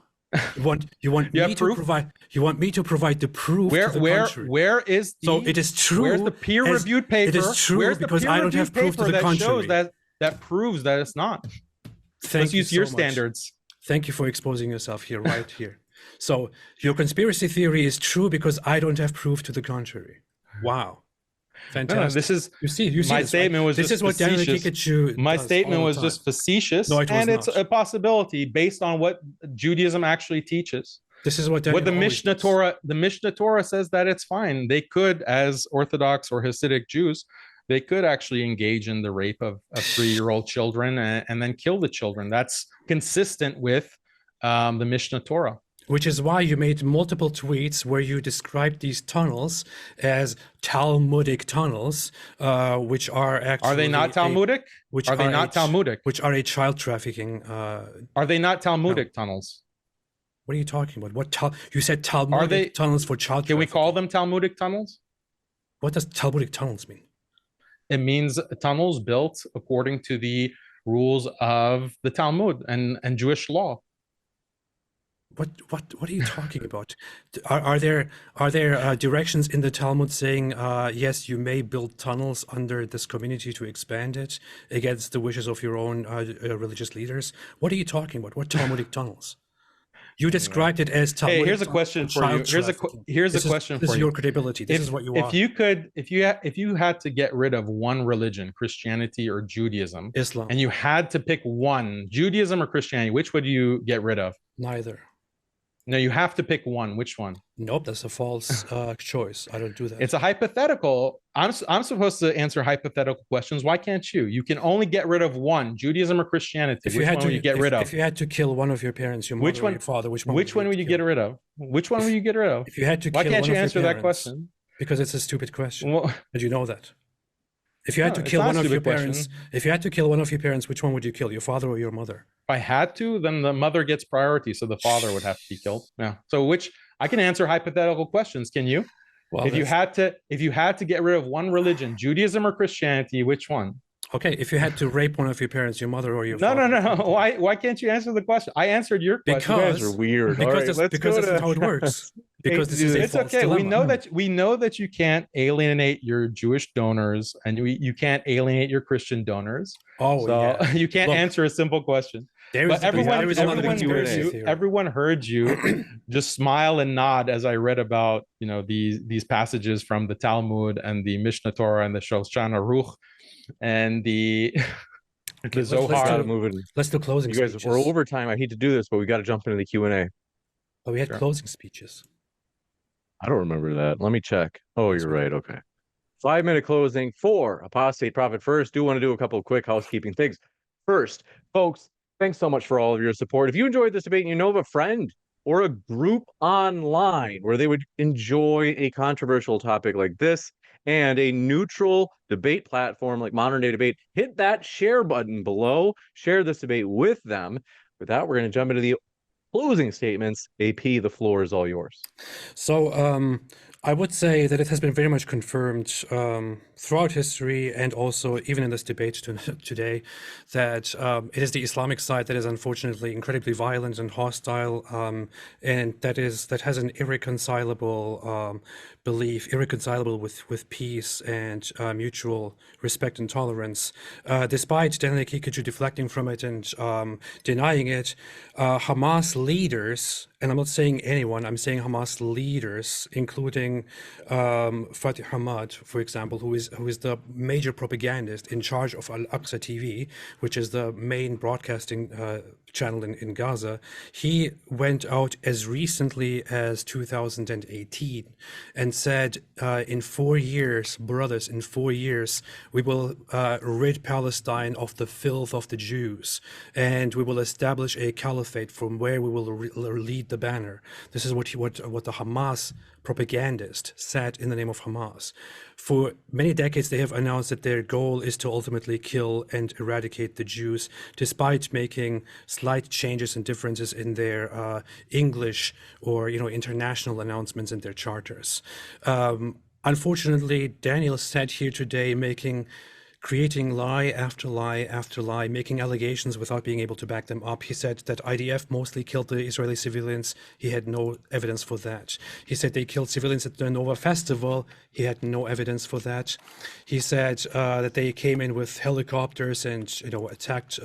You want me to provide the proof to the contrary. Where is the, so it is true. Where's the peer-reviewed paper? It is true because I don't have proof to the contrary. That proves that it's not. Let's use your standards. Thank you for exposing yourself here, right here. So your conspiracy theory is true because I don't have proof to the contrary. Wow. Fantastic. No, this is my statement was just facetious. My statement was just facetious, and it's a possibility based on what Judaism actually teaches. This is what the Mishnah Torah says, that it's fine. They could, as Orthodox or Hasidic Jews, they could actually engage in the rape of 3-year-old children and then kill the children. That's consistent with the Mishnah Torah. Which is why you made multiple tweets where you described these tunnels as Talmudic tunnels, which are actually Are they not Talmudic? Are they not Talmudic? Which are a child trafficking. Are they not Talmudic tunnels? What are you talking about? You said Talmudic tunnels for child trafficking. Can we call them Talmudic tunnels? What does Talmudic tunnels mean? It means tunnels built according to the rules of the Talmud and Jewish law. What are you talking about? Are there directions in the Talmud saying yes, you may build tunnels under this community to expand it against the wishes of your own religious leaders? What are you talking about? What Talmudic tunnels? You described it as Talmudic. Hey, here's a question for you. Here's a question for you. This is your credibility. This is what you are. If you had to get rid of one religion, Christianity or Judaism, Islam, and you had to pick one, Judaism or Christianity, which would you get rid of? Neither. No, you have to pick one. Which one? Nope, that's a false choice. I don't do that. It's a hypothetical. I'm supposed to answer hypothetical questions. Why can't you? You can only get rid of one, Judaism or Christianity. Which one would you get rid of? If you had to kill one of your parents, your mother or your father, which one would you get rid of? Which one would you get rid of? If you had to Why kill can't you one of answer your that parents, question? Because it's a stupid question. Well, did you know that? If you had to kill one of your parents, which one would you kill, your father or your mother? If I had to, then the mother gets priority, so the father would have to be killed. Yeah. So I can answer hypothetical questions. Can you? Well, if you had to get rid of one religion, Judaism or Christianity, which one? Okay, if you had to rape one of your parents, your mother or your father. No. Why can't you answer the question? I answered your question. You guys are weird. Because that's how it works. Because this is a false dilemma. We know that you can't alienate your Jewish donors and you can't alienate your Christian donors. Oh, so yeah. You can't answer a simple question. But everyone heard you just smile and nod as I read about these passages from the Talmud and the Mishnah Torah and the Shulchan Aruch and the Zohar. Let's do closing. You guys, speeches. we're over time. I hate to do this, but we got to jump into the Q&A. But we had closing speeches. I don't remember that. Let me check. Oh, you're right. Okay. 5-minute closing for Apostate Prophet First. Do want to do a couple of quick housekeeping things. First, folks, thanks so much for all of your support. If you enjoyed this debate and you know of a friend or a group online where they would enjoy a controversial topic like this and a neutral debate platform like Modern Day Debate, hit that share button below. Share this debate with them. With that, we're going to jump into the closing statements. AP, the floor is all yours. So I would say that it has been very much confirmed throughout history and also even in this debate today that it is the Islamic side that is unfortunately incredibly violent and hostile, and that has an irreconcilable belief, irreconcilable with peace and mutual respect and tolerance. Despite Daniel Haqiqatjou deflecting from it and denying it, Hamas leaders, and I'm not saying anyone, I'm saying Hamas leaders, including Fatih Hamad, for example, who is the major propagandist in charge of Al-Aqsa TV, which is the main broadcasting channel in Gaza. He went out as recently as 2018 and said, in 4 years, brothers, in 4 years, we will rid Palestine of the filth of the Jews, and we will establish a caliphate from where we will lead the banner. This is what the Hamas propagandist said in the name of Hamas. For many decades, they have announced that their goal is to ultimately kill and eradicate the Jews, despite making slight changes and differences in their English or international announcements in their charters. Unfortunately, Daniel sat here today creating lie after lie after lie, making allegations without being able to back them up. He said that IDF mostly killed the Israeli civilians. He had no evidence for that. He said they killed civilians at the Nova Festival. He had no evidence for that. He said that they came in with helicopters and attacked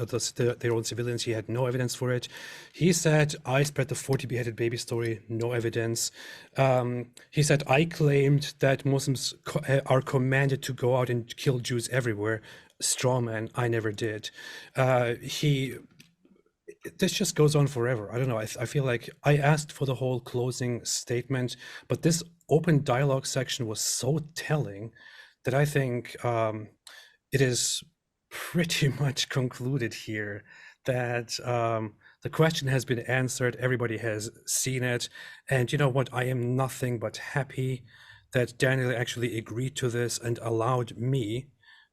their own civilians. He had no evidence for it. He said I spread the 40 beheaded baby story. No evidence. He said I claimed that Muslims are commanded to go out and kill Jews everywhere. Straw man, I never did. This just goes on forever. I don't know. I feel like I asked for the whole closing statement, but this open dialogue section was so telling that I think it is pretty much concluded here that The question has been answered. Everybody has seen it. And you know what? I am nothing but happy that Daniel actually agreed to this and allowed me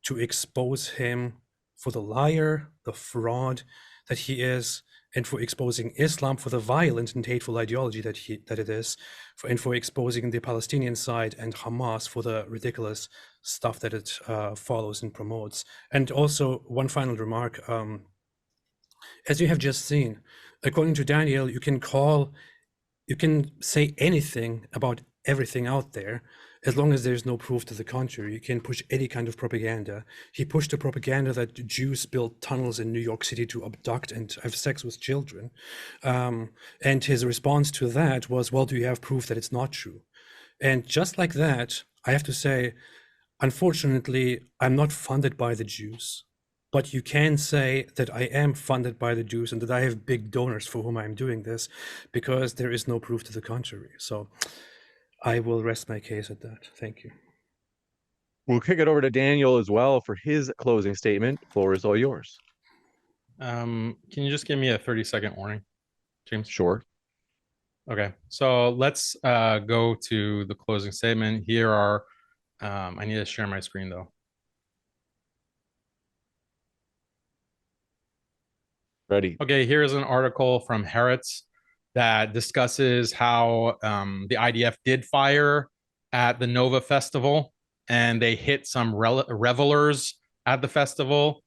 to expose him for the liar, the fraud that he is, and for exposing Islam for the violent and hateful ideology that it is, and for exposing the Palestinian side and Hamas for the ridiculous stuff that it follows and promotes. And also, one final remark. As you have just seen, according to Daniel, you can say anything about everything out there as long as there's no proof to the contrary. You can push any kind of propaganda. He pushed the propaganda that Jews built tunnels in New York City to abduct and have sex with children. And his response to that was, well, do you have proof that it's not true? And just like that, I have to say, unfortunately, I'm not funded by the Jews. But you can say that I am funded by the Jews and that I have big donors for whom I'm doing this, because there is no proof to the contrary. So I will rest my case at that. Thank you. We'll kick it over to Daniel as well for his closing statement. Floor is all yours. Can you just give me a 30-second warning, James? Sure. Okay, so let's go to the closing statement. Here are, I need to share my screen though. Ready. Okay, here's an article from Haaretz that discusses how the IDF did fire at the Nova Festival and they hit some revelers at the festival.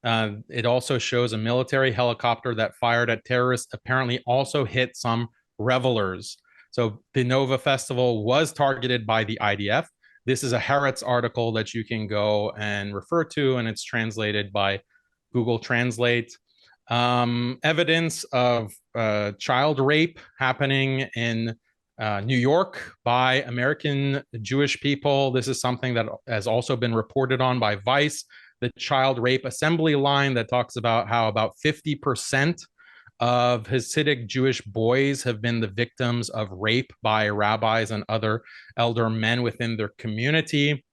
It also shows a military helicopter that fired at terrorists apparently also hit some revelers. So the Nova Festival was targeted by the IDF. This is a Haaretz article that you can go and refer to, and it's translated by Google Translate. Evidence of child rape happening in New York by American Jewish people. This is something that has also been reported on by Vice. The child rape assembly line that talks about how about 50% of Hasidic Jewish boys have been the victims of rape by rabbis and other elder men within their community.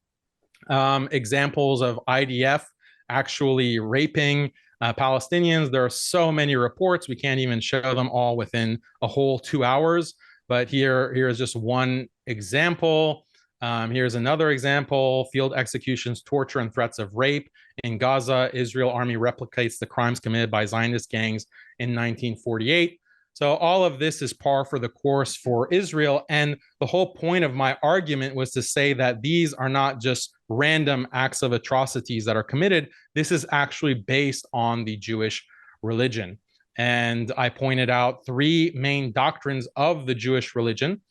Examples of IDF actually raping Palestinians. There are so many reports, we can't even show them all within a whole 2 hours. But here is just one example. Here's another example: field executions, torture, and threats of rape. In Gaza, Israel army replicates the crimes committed by Zionist gangs in 1948. So all of this is par for the course for Israel. And the whole point of my argument was to say that these are not just random acts of atrocities that are committed. This is actually based on the Jewish religion. And I pointed out three main doctrines of the Jewish religion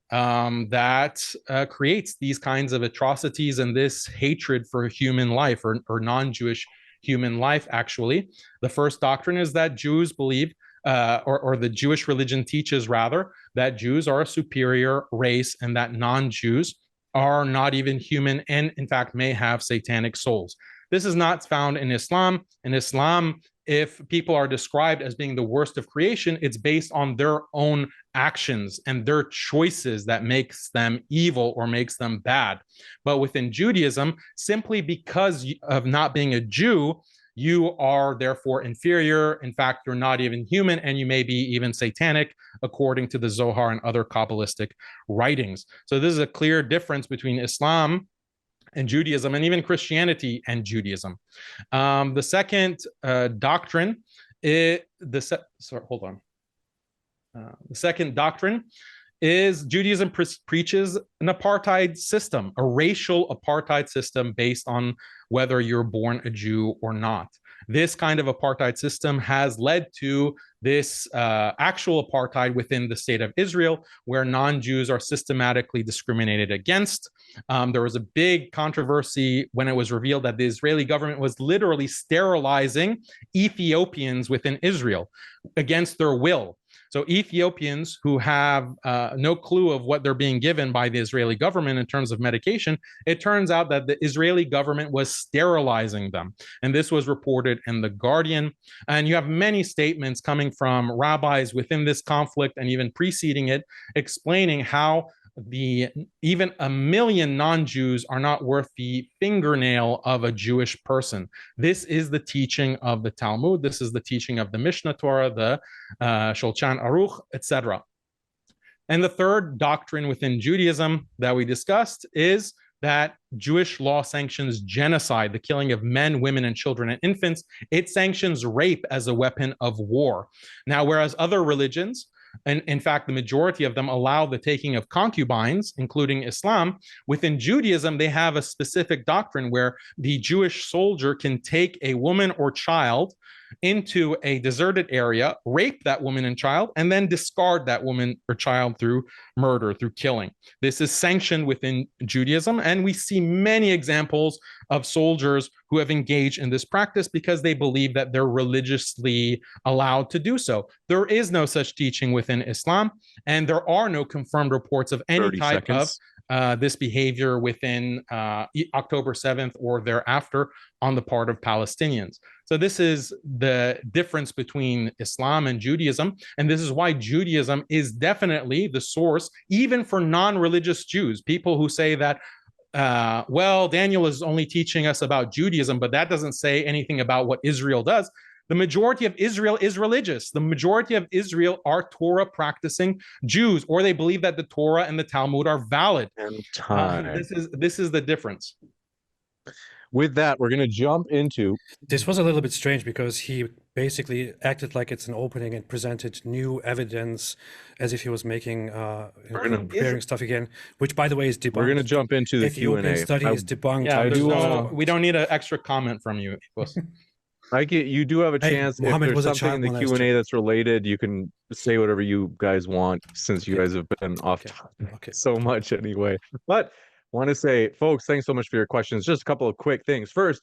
that creates these kinds of atrocities and this hatred for human life, or non-Jewish human life, actually. The first doctrine is that Jews believe, or the Jewish religion teaches rather, that Jews are a superior race and that non-Jews are not even human and in fact may have satanic souls. This is not found in Islam. In Islam, if people are described as being the worst of creation, it's based on their own actions and their choices that makes them evil or makes them bad. But within Judaism, simply because of not being a Jew, you are therefore inferior. In fact, you're not even human, and you may be even satanic, according to the Zohar and other Kabbalistic writings. So this is a clear difference between Islam and Judaism, and even Christianity and Judaism. The second doctrine, the second doctrine is Judaism preaches an apartheid system, a racial apartheid system based on whether you're born a Jew or not. This kind of apartheid system has led to this actual apartheid within the state of Israel, where non-Jews are systematically discriminated against. There was a big controversy when it was revealed that the Israeli government was literally sterilizing Ethiopians within Israel against their will. So Ethiopians who have no clue of what they're being given by the Israeli government in terms of medication, it turns out that the Israeli government was sterilizing them. And this was reported in The Guardian. And you have many statements coming from rabbis within this conflict and even preceding it, explaining how even a million non-Jews are not worth the fingernail of a Jewish person. This is the teaching of the Talmud. This is the teaching of the Mishnah Torah, the Shulchan Aruch, etc. And the third doctrine within Judaism that we discussed is that Jewish law sanctions genocide, the killing of men, women, and children and infants. It sanctions rape as a weapon of war. Now, whereas other religions, and in fact, the majority of them allow the taking of concubines, including Islam, within Judaism, they have a specific doctrine where the Jewish soldier can take a woman or child into a deserted area, rape that woman and child, and then discard that woman or child through murder, through killing. This is sanctioned within Judaism, and we see many examples of soldiers who have engaged in this practice because they believe that they're religiously allowed to do so. There is no such teaching within Islam, and there are no confirmed reports of any type of this behavior within October 7th or thereafter on the part of Palestinians. So this is the difference between Islam and Judaism, and this is why Judaism is definitely the source, even for non-religious Jews, people who say that, well, Daniel is only teaching us about Judaism, but that doesn't say anything about what Israel does. The majority of Israel is religious. The majority of Israel are Torah practicing Jews, or they believe that the Torah and the Talmud are valid. This is the difference. With that, we're going to jump into... This was a little bit strange because he basically acted like it's an opening and presented new evidence as if he was making, preparing stuff again, which, by the way, is debunked. We're going to jump into the Q&A. If the open study is debunked... Yeah, we don't need an extra comment from you. You do have a chance. If there's something in the Q&A that's related, you can say whatever you guys want, since you guys have been off topic so much anyway. But want to say, folks, thanks so much for your questions. Just a couple of quick things. First,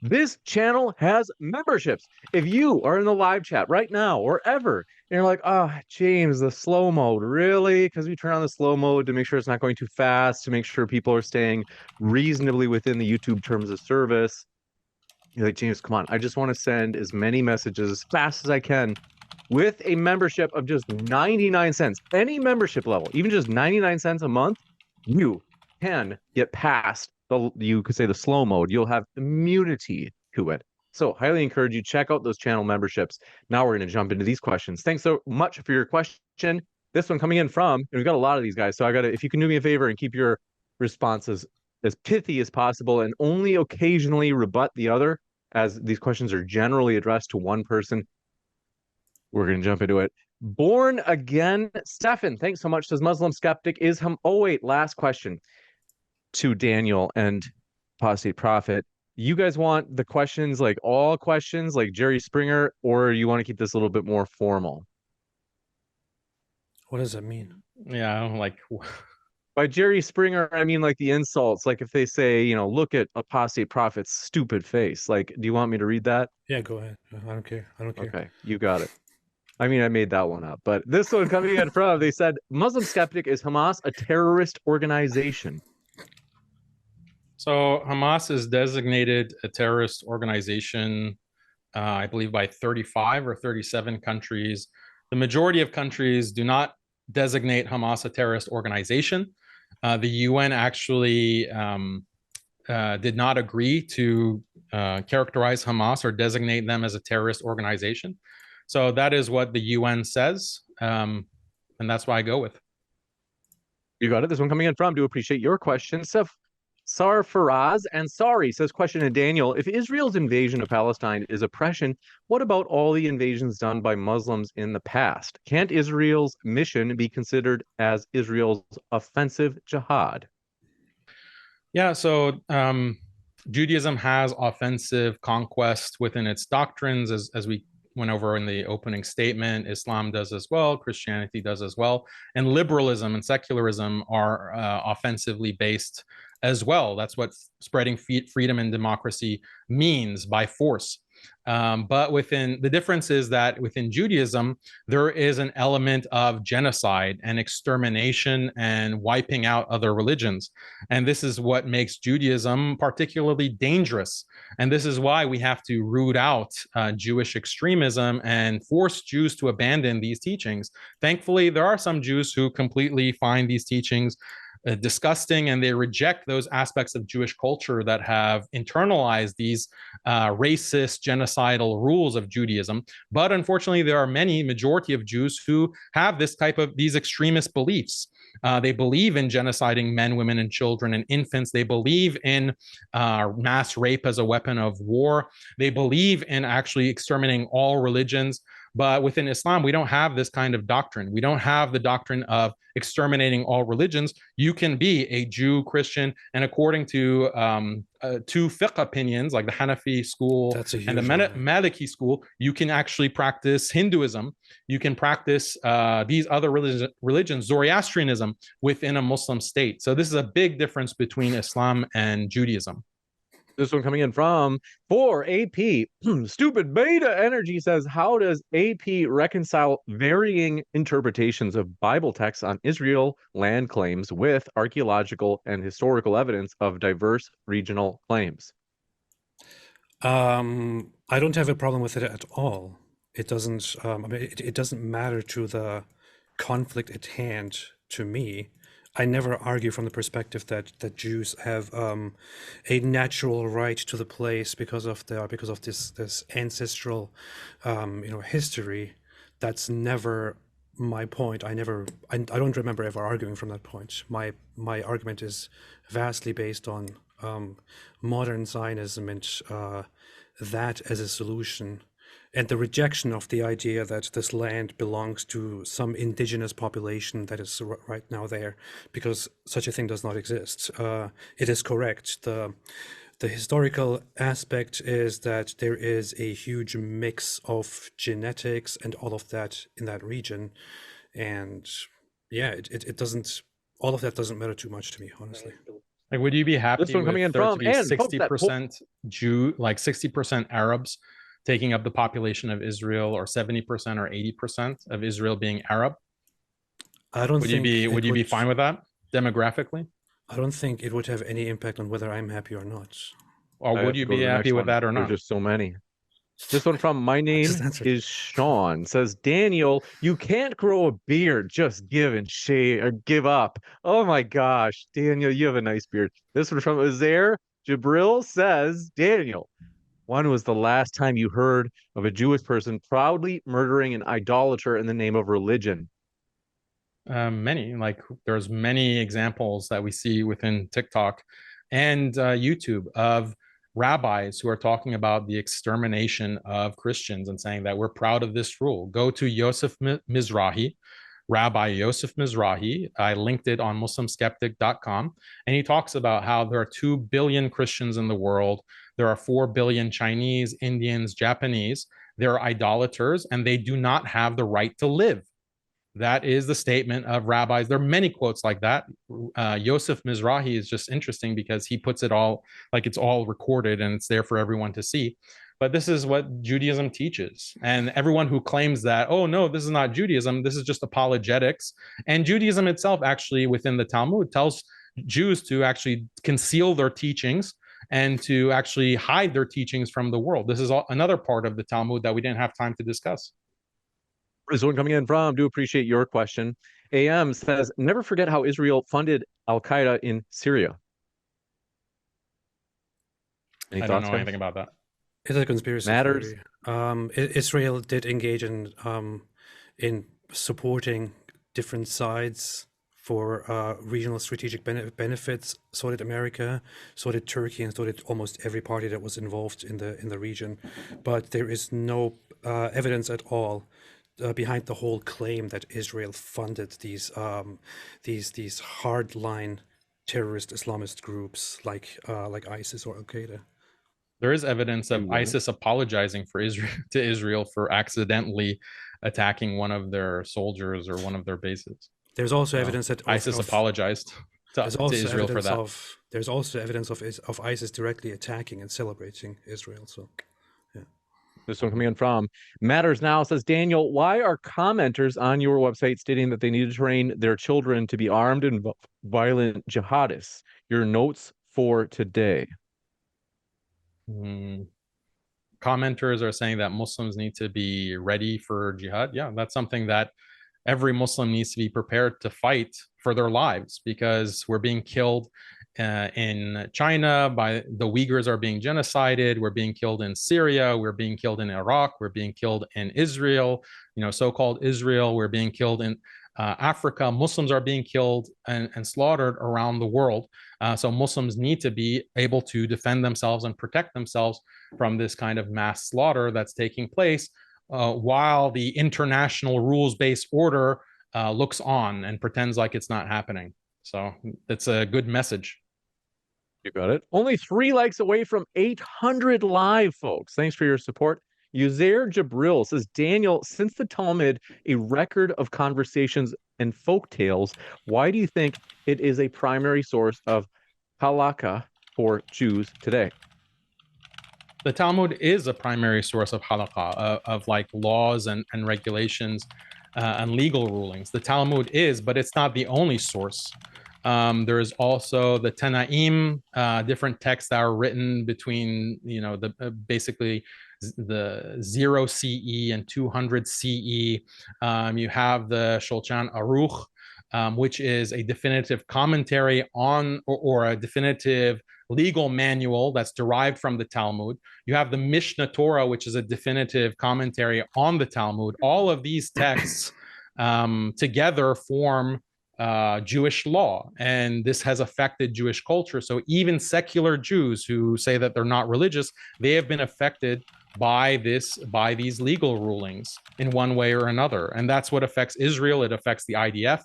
this channel has memberships. If you are in the live chat right now or ever, and you're like, oh, James, the slow mode, really? Because we turn on the slow mode to make sure it's not going too fast, to make sure people are staying reasonably within the YouTube terms of service. You're like, James, come on. I just want to send as many messages as fast as I can with a membership of just 99 cents. Any membership level, even just 99 cents a month, you can get past you could say the slow mode. You'll have immunity to it. So highly encourage you, check out those channel memberships. Now we're going to jump into these questions. Thanks so much for your question. This one coming in from, and we've got a lot of these guys, so if you can do me a favor and keep your responses as pithy as possible and only occasionally rebut the other, as these questions are generally addressed to one person. We're going to jump into it. Born Again Stefan, thanks so much, says Muslim skeptic is oh wait, last question to Daniel and Apostate Prophet. You guys want the questions, like all questions, like Jerry Springer, or you want to keep this a little bit more formal? What does that mean? Yeah, like... By Jerry Springer, I mean like the insults. Like if they say, look at Apostate Prophet's stupid face. Like, do you want me to read that? Yeah, go ahead. I don't care. Okay, you got it. I mean, I made that one up. But this one coming in from, they said, Muslim skeptic, is Hamas a terrorist organization? So Hamas is designated a terrorist organization, I believe, by 35 or 37 countries. The majority of countries do not designate Hamas a terrorist organization. The UN actually did not agree to characterize Hamas or designate them as a terrorist organization. So that is what the UN says, and that's why I go with. You got it. This one coming in from, do appreciate your question. Sar Faraz Ansari says, question to Daniel, if Israel's invasion of Palestine is oppression, what about all the invasions done by Muslims in the past? Can't Israel's mission be considered as Israel's offensive jihad? Yeah, so Judaism has offensive conquest within its doctrines, as we went over in the opening statement. Islam does as well, Christianity does as well, and liberalism and secularism are offensively based as well. That's what spreading freedom and democracy means, by force. But within the difference is that within Judaism, there is an element of genocide and extermination and wiping out other religions. And this is what makes Judaism particularly dangerous. And this is why we have to root out Jewish extremism and force Jews to abandon these teachings. Thankfully, there are some Jews who completely find these teachings disgusting, and they reject those aspects of Jewish culture that have internalized these racist, genocidal rules of Judaism. But unfortunately, there are majority of Jews who have these extremist beliefs. They believe in genociding men, women, and children and infants. They believe in mass rape as a weapon of war. They believe in actually exterminating all religions. But within Islam, we don't have this kind of doctrine. We don't have the doctrine of exterminating all religions. You can be a Jew, Christian, and according to two fiqh opinions, like the Hanafi school and the Maliki school, you can actually practice Hinduism. You can practice these other religions, Zoroastrianism, within a Muslim state. So this is a big difference between Islam and Judaism. This one coming in from 4AP. Stupid Beta Energy says, how does AP reconcile varying interpretations of Bible texts on Israel land claims with archaeological and historical evidence of diverse regional claims? I don't have a problem with it at all. It doesn't. I mean, it doesn't matter to the conflict at hand to me. I never argue from the perspective that Jews have a natural right to the place because of this ancestral history. That's never my point. I don't remember ever arguing from that point. My argument is vastly based on modern Zionism and that as a solution, and the rejection of the idea that this land belongs to some indigenous population that is right now there, because such a thing does not exist. It is correct. The historical aspect is that there is a huge mix of genetics and all of that in that region, and yeah, it doesn't. All of that doesn't matter too much to me, honestly. Like, would you be happy This one coming in from 60% Jew, like 60% Arabs taking up the population of Israel, or 70% or 80% of Israel being Arab? I don't think would you be fine with that demographically? I don't think it would have any impact on whether I'm happy or not. Or would you be happy with that or not? There's just so many. This one from my name is Sean says, Daniel, you can't grow a beard, just give and shave or give up. Oh my gosh, Daniel, you have a nice beard. This one from Azair Jibril says, Daniel, when was the last time you heard of a Jewish person proudly murdering an idolater in the name of religion? Many. Like, there's many examples that we see within TikTok and YouTube of rabbis who are talking about the extermination of Christians and saying that we're proud of this rule. Go to Yosef Mizrahi, Rabbi Yosef Mizrahi. I linked it on MuslimSkeptic.com, and he talks about how there are 2 billion Christians in the world. There are 4 billion Chinese, Indians, Japanese. They're idolaters, and they do not have the right to live. That is the statement of rabbis. There are many quotes like that. Yosef Mizrahi is just interesting because he puts it all, like it's all recorded and it's there for everyone to see. But this is what Judaism teaches. And everyone who claims that, oh no, this is not Judaism, this is just apologetics. And Judaism itself, actually, within the Talmud, tells Jews to actually conceal their teachings and to actually hide their teachings from the world. This is another part of the Talmud that we didn't have time to discuss. This one coming in from, do appreciate your question. AM says, never forget how Israel funded Al-Qaeda in Syria. I don't know anything about that. It's a conspiracy Matters. theory. Israel did engage in supporting different sides for regional strategic benefits. So did America, so did Turkey, and so did almost every party that was involved in the region. But there is no evidence at all behind the whole claim that Israel funded these hardline terrorist Islamist groups like ISIS or Al Qaeda. There is evidence of ISIS apologizing to Israel for accidentally attacking one of their soldiers or one of their bases. There's also evidence that ISIS apologized to Israel for that. There's also evidence of ISIS directly attacking and celebrating Israel. So, yeah. This one coming in from Matters Now says, Daniel, why are commenters on your website stating that they need to train their children to be armed and violent jihadists? Your notes for today. Commenters are saying that Muslims need to be ready for jihad. Yeah, that's something that every Muslim needs to be prepared to fight for their lives, because we're being killed in China by the Uyghurs are being genocided. We're being killed in Syria. We're being killed in Iraq. We're being killed in Israel, so-called Israel. We're being killed in Africa. Muslims are being killed and slaughtered around the world. So Muslims need to be able to defend themselves and protect themselves from this kind of mass slaughter that's taking place, while the international rules-based order looks on and pretends like it's not happening. So it's a good message. You got it. Only 3 likes away from 800 live, folks. Thanks for your support. Uzair Jabril says, Daniel, since the Talmud a record of conversations and folk tales, why do you think it is a primary source of halakha for Jews today? The Talmud is a primary source of halakha, of like laws and regulations and legal rulings. The Talmud is, but it's not the only source. There is also the Tanaim, different texts that are written between, basically the 0 CE and 200 CE. You have the Shulchan Aruch, which is a definitive commentary on, or a definitive legal manual that's derived from the Talmud. You have the Mishnah Torah, which is a definitive commentary on the Talmud. All of these texts together form Jewish law, and this has affected Jewish culture. So even secular Jews who say that they're not religious, they have been affected by these legal rulings in one way or another. And that's what affects Israel. It affects the IDF.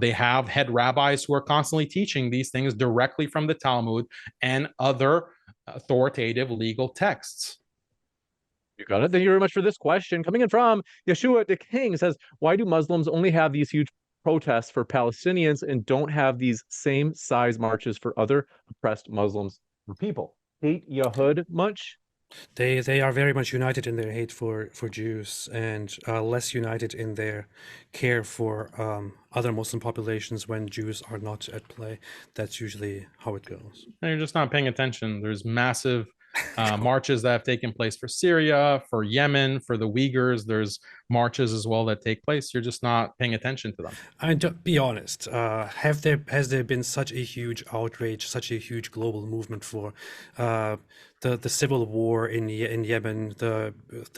They have head rabbis who are constantly teaching these things directly from the Talmud and other authoritative legal texts. You got it. Thank you very much for this question. Coming in from Yeshua the King says, why do Muslims only have these huge protests for Palestinians and don't have these same size marches for other oppressed Muslims or people? Hate Yahud much? They are very much united in their hate for Jews, and less united in their care for other Muslim populations when Jews are not at play. That's usually how it goes. And you're just not paying attention. There's massive marches that have taken place for Syria, for Yemen, for the Uyghurs. There's marches as well that take place. You're just not paying attention to them. And to be honest, has there been such a huge outrage, such a huge global movement for the civil war in Yemen, the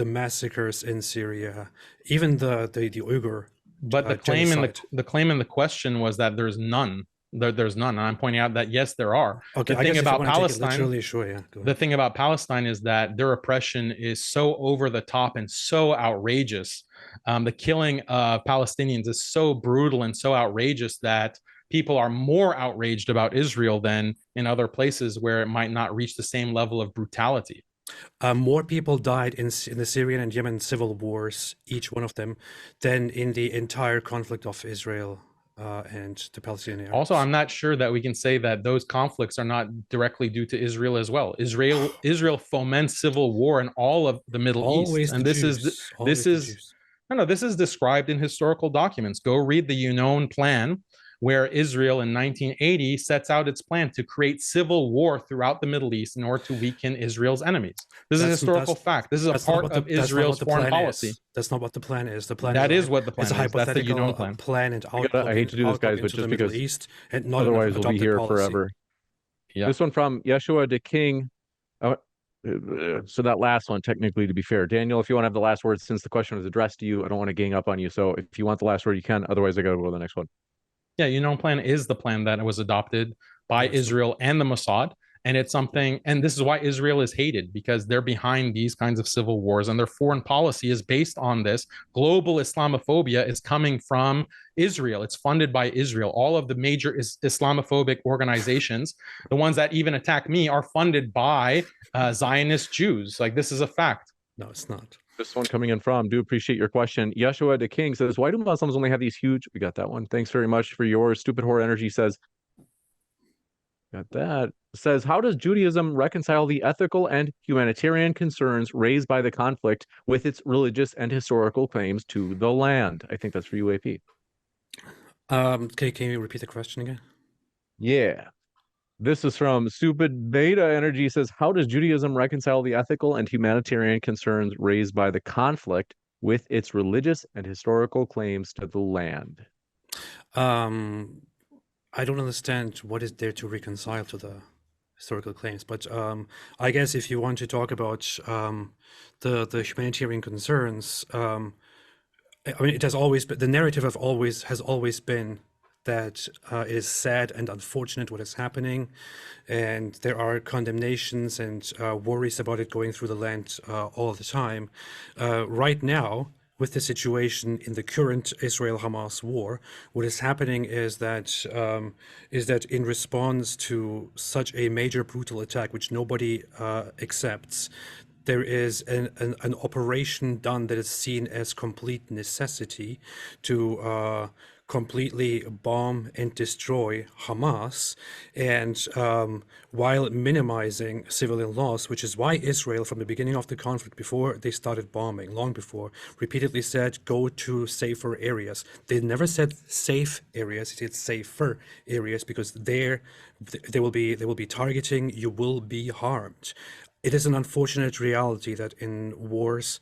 massacres in Syria, even the Uyghur? But the claim in the question was that there's none. There's none. And I'm pointing out that yes, there are. Okay, the thing about Palestine, sure, yeah. the thing about Palestine is that their oppression is so over the top and so outrageous. The killing of Palestinians is so brutal and so outrageous that people are more outraged about Israel than in other places where it might not reach the same level of brutality. More people died in the Syrian and Yemen civil wars, each one of them, than in the entire conflict of Israel and the Palestinian Arabs. Also, I'm not sure that we can say that those conflicts are not directly due to Israel as well. Israel foments civil war in all of the Middle East, and this is described in historical documents. Go read the Yunon Plan, where Israel in 1980 sets out its plan to create civil war throughout the Middle East in order to weaken Israel's enemies. This is a historical fact. This is a part of Israel's foreign policy. That's not what the plan is. The plan that is what the plan is. That's the Yunon plan. Plan and I hate to do this, guys, but just because East and not otherwise we'll be here forever. Yeah. This one from Yeshua the King. So that last one, technically, to be fair, Daniel, if you want to have the last word, since the question was addressed to you, I don't want to gang up on you. So if you want the last word, you can. Otherwise, I got to go to the next one. Yeah, Yunon Plan is the plan that was adopted by Israel and the Mossad. And it's something, and this is why Israel is hated, because they're behind these kinds of civil wars, and their foreign policy is based on this. Global Islamophobia is coming from Israel. It's funded by Israel. All of the major Islamophobic organizations, the ones that even attack me, are funded by Zionist Jews. Like, this is a fact. No, it's not. This one coming in from, do appreciate your question. Yeshua the King says, why do Muslims only have these huge, we got that one. Thanks very much for yours. Stupid Horror Energy says, got that. says, how does Judaism reconcile the ethical and humanitarian concerns raised by the conflict with its religious and historical claims to the land? I think that's for you, AP. Can you repeat the question again? Yeah. This is from Stupid Beta Energy, says, how does Judaism reconcile the ethical and humanitarian concerns raised by the conflict with its religious and historical claims to the land? I don't understand what is there to reconcile to the historical claims, but I guess if you want to talk about the humanitarian concerns, I mean, it has always been, the narrative has always been that it is sad and unfortunate what is happening, and there are condemnations and worries about it going through the land all the time. Right now, with the situation in the current Israel-Hamas war, what is happening is that in response to such a major brutal attack, which nobody accepts, there is an operation done that is seen as complete necessity to completely bomb and destroy Hamas, and while minimizing civilian loss, which is why Israel, from the beginning of the conflict, before they started bombing, long before, repeatedly said, go to safer areas. They never said safe areas, it said safer areas, because there will be targeting, you will be harmed. It is an unfortunate reality that in wars,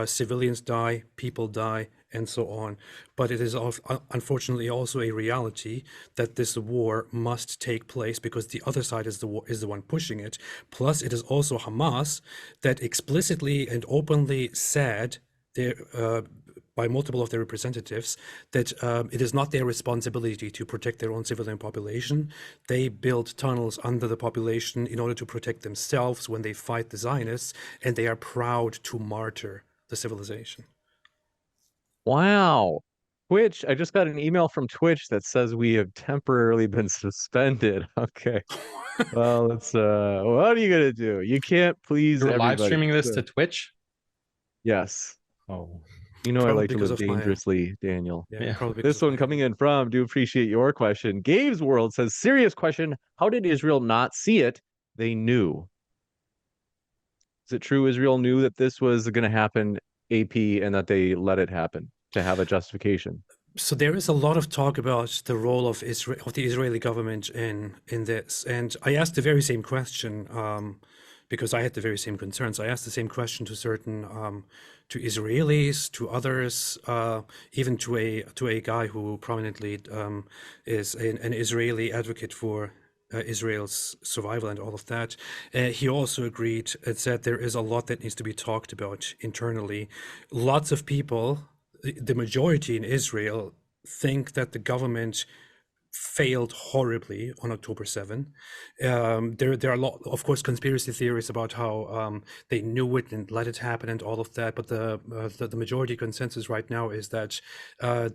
civilians die, people die, and so on. But it is unfortunately also a reality that this war must take place because the other side is the one pushing it. Plus, it is also Hamas that explicitly and openly said by multiple of their representatives that it is not their responsibility to protect their own civilian population. They build tunnels under the population in order to protect themselves when they fight the Zionists, and they are proud to martyr the civilization. Wow. Twitch, I just got an email from Twitch that says we have temporarily been suspended. Okay. Well, it's what are you gonna do? You can't please You're everybody. live streaming this So, to Twitch? yes. Oh, You know, I Probably like to because live of my- dangerously, Daniel. Yeah. Probably because This of one my- coming in from, do appreciate your question. Gabe's World says, serious question. How did Israel not see it? They knew. Is it true Israel knew that this was going to happen, AP, and that they let it happen to have a justification? So there is a lot of talk about the role of Israel, of the Israeli government in this, and I asked the very same question because I had the very same concerns. I asked the same question to certain to Israelis, to others, even to a guy who prominently is an Israeli advocate for Israel's survival and all of that. He also agreed and said there is a lot that needs to be talked about internally. Lots of people, the majority in Israel, think that the government failed horribly on October 7. There are a lot, of course, conspiracy theories about how they knew it and let it happen and all of that. But the majority consensus right now is that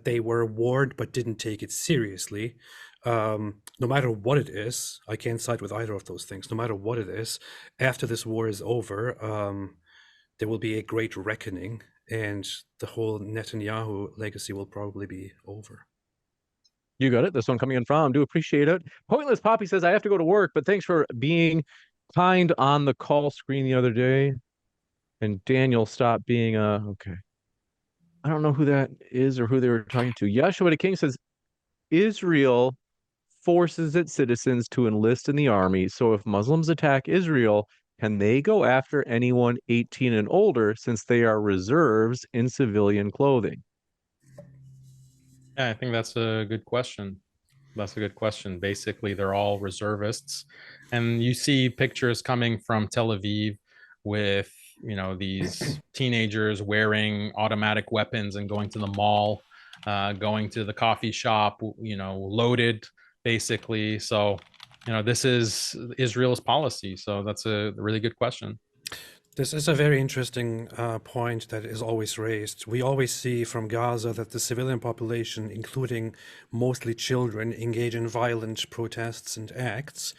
they were warned but didn't take it seriously. No matter what it is, I can't side with either of those things. No matter what it is, after this war is over, there will be a great reckoning, and the whole Netanyahu legacy will probably be over. You got it. This one coming in from, do appreciate it. Pointless Poppy says, I have to go to work, but thanks for being kind on the call screen the other day. And Daniel stopped being okay. I don't know who that is or who they were talking to. Yeshua the King says, Israel forces its citizens to enlist in the army. So if Muslims attack Israel, can they go after anyone 18 and older since they are reserves in civilian clothing? Yeah, I think that's a good question. That's a good question. Basically, they're all reservists. And you see pictures coming from Tel Aviv with, you know, these teenagers wearing automatic weapons and going to the mall, going to the coffee shop, you know, loaded, basically. So, you know, this is Israel's policy. So that's a really good question. This is a very interesting point that is always raised. We always see from Gaza that the civilian population, including mostly children, engage in violent protests and acts,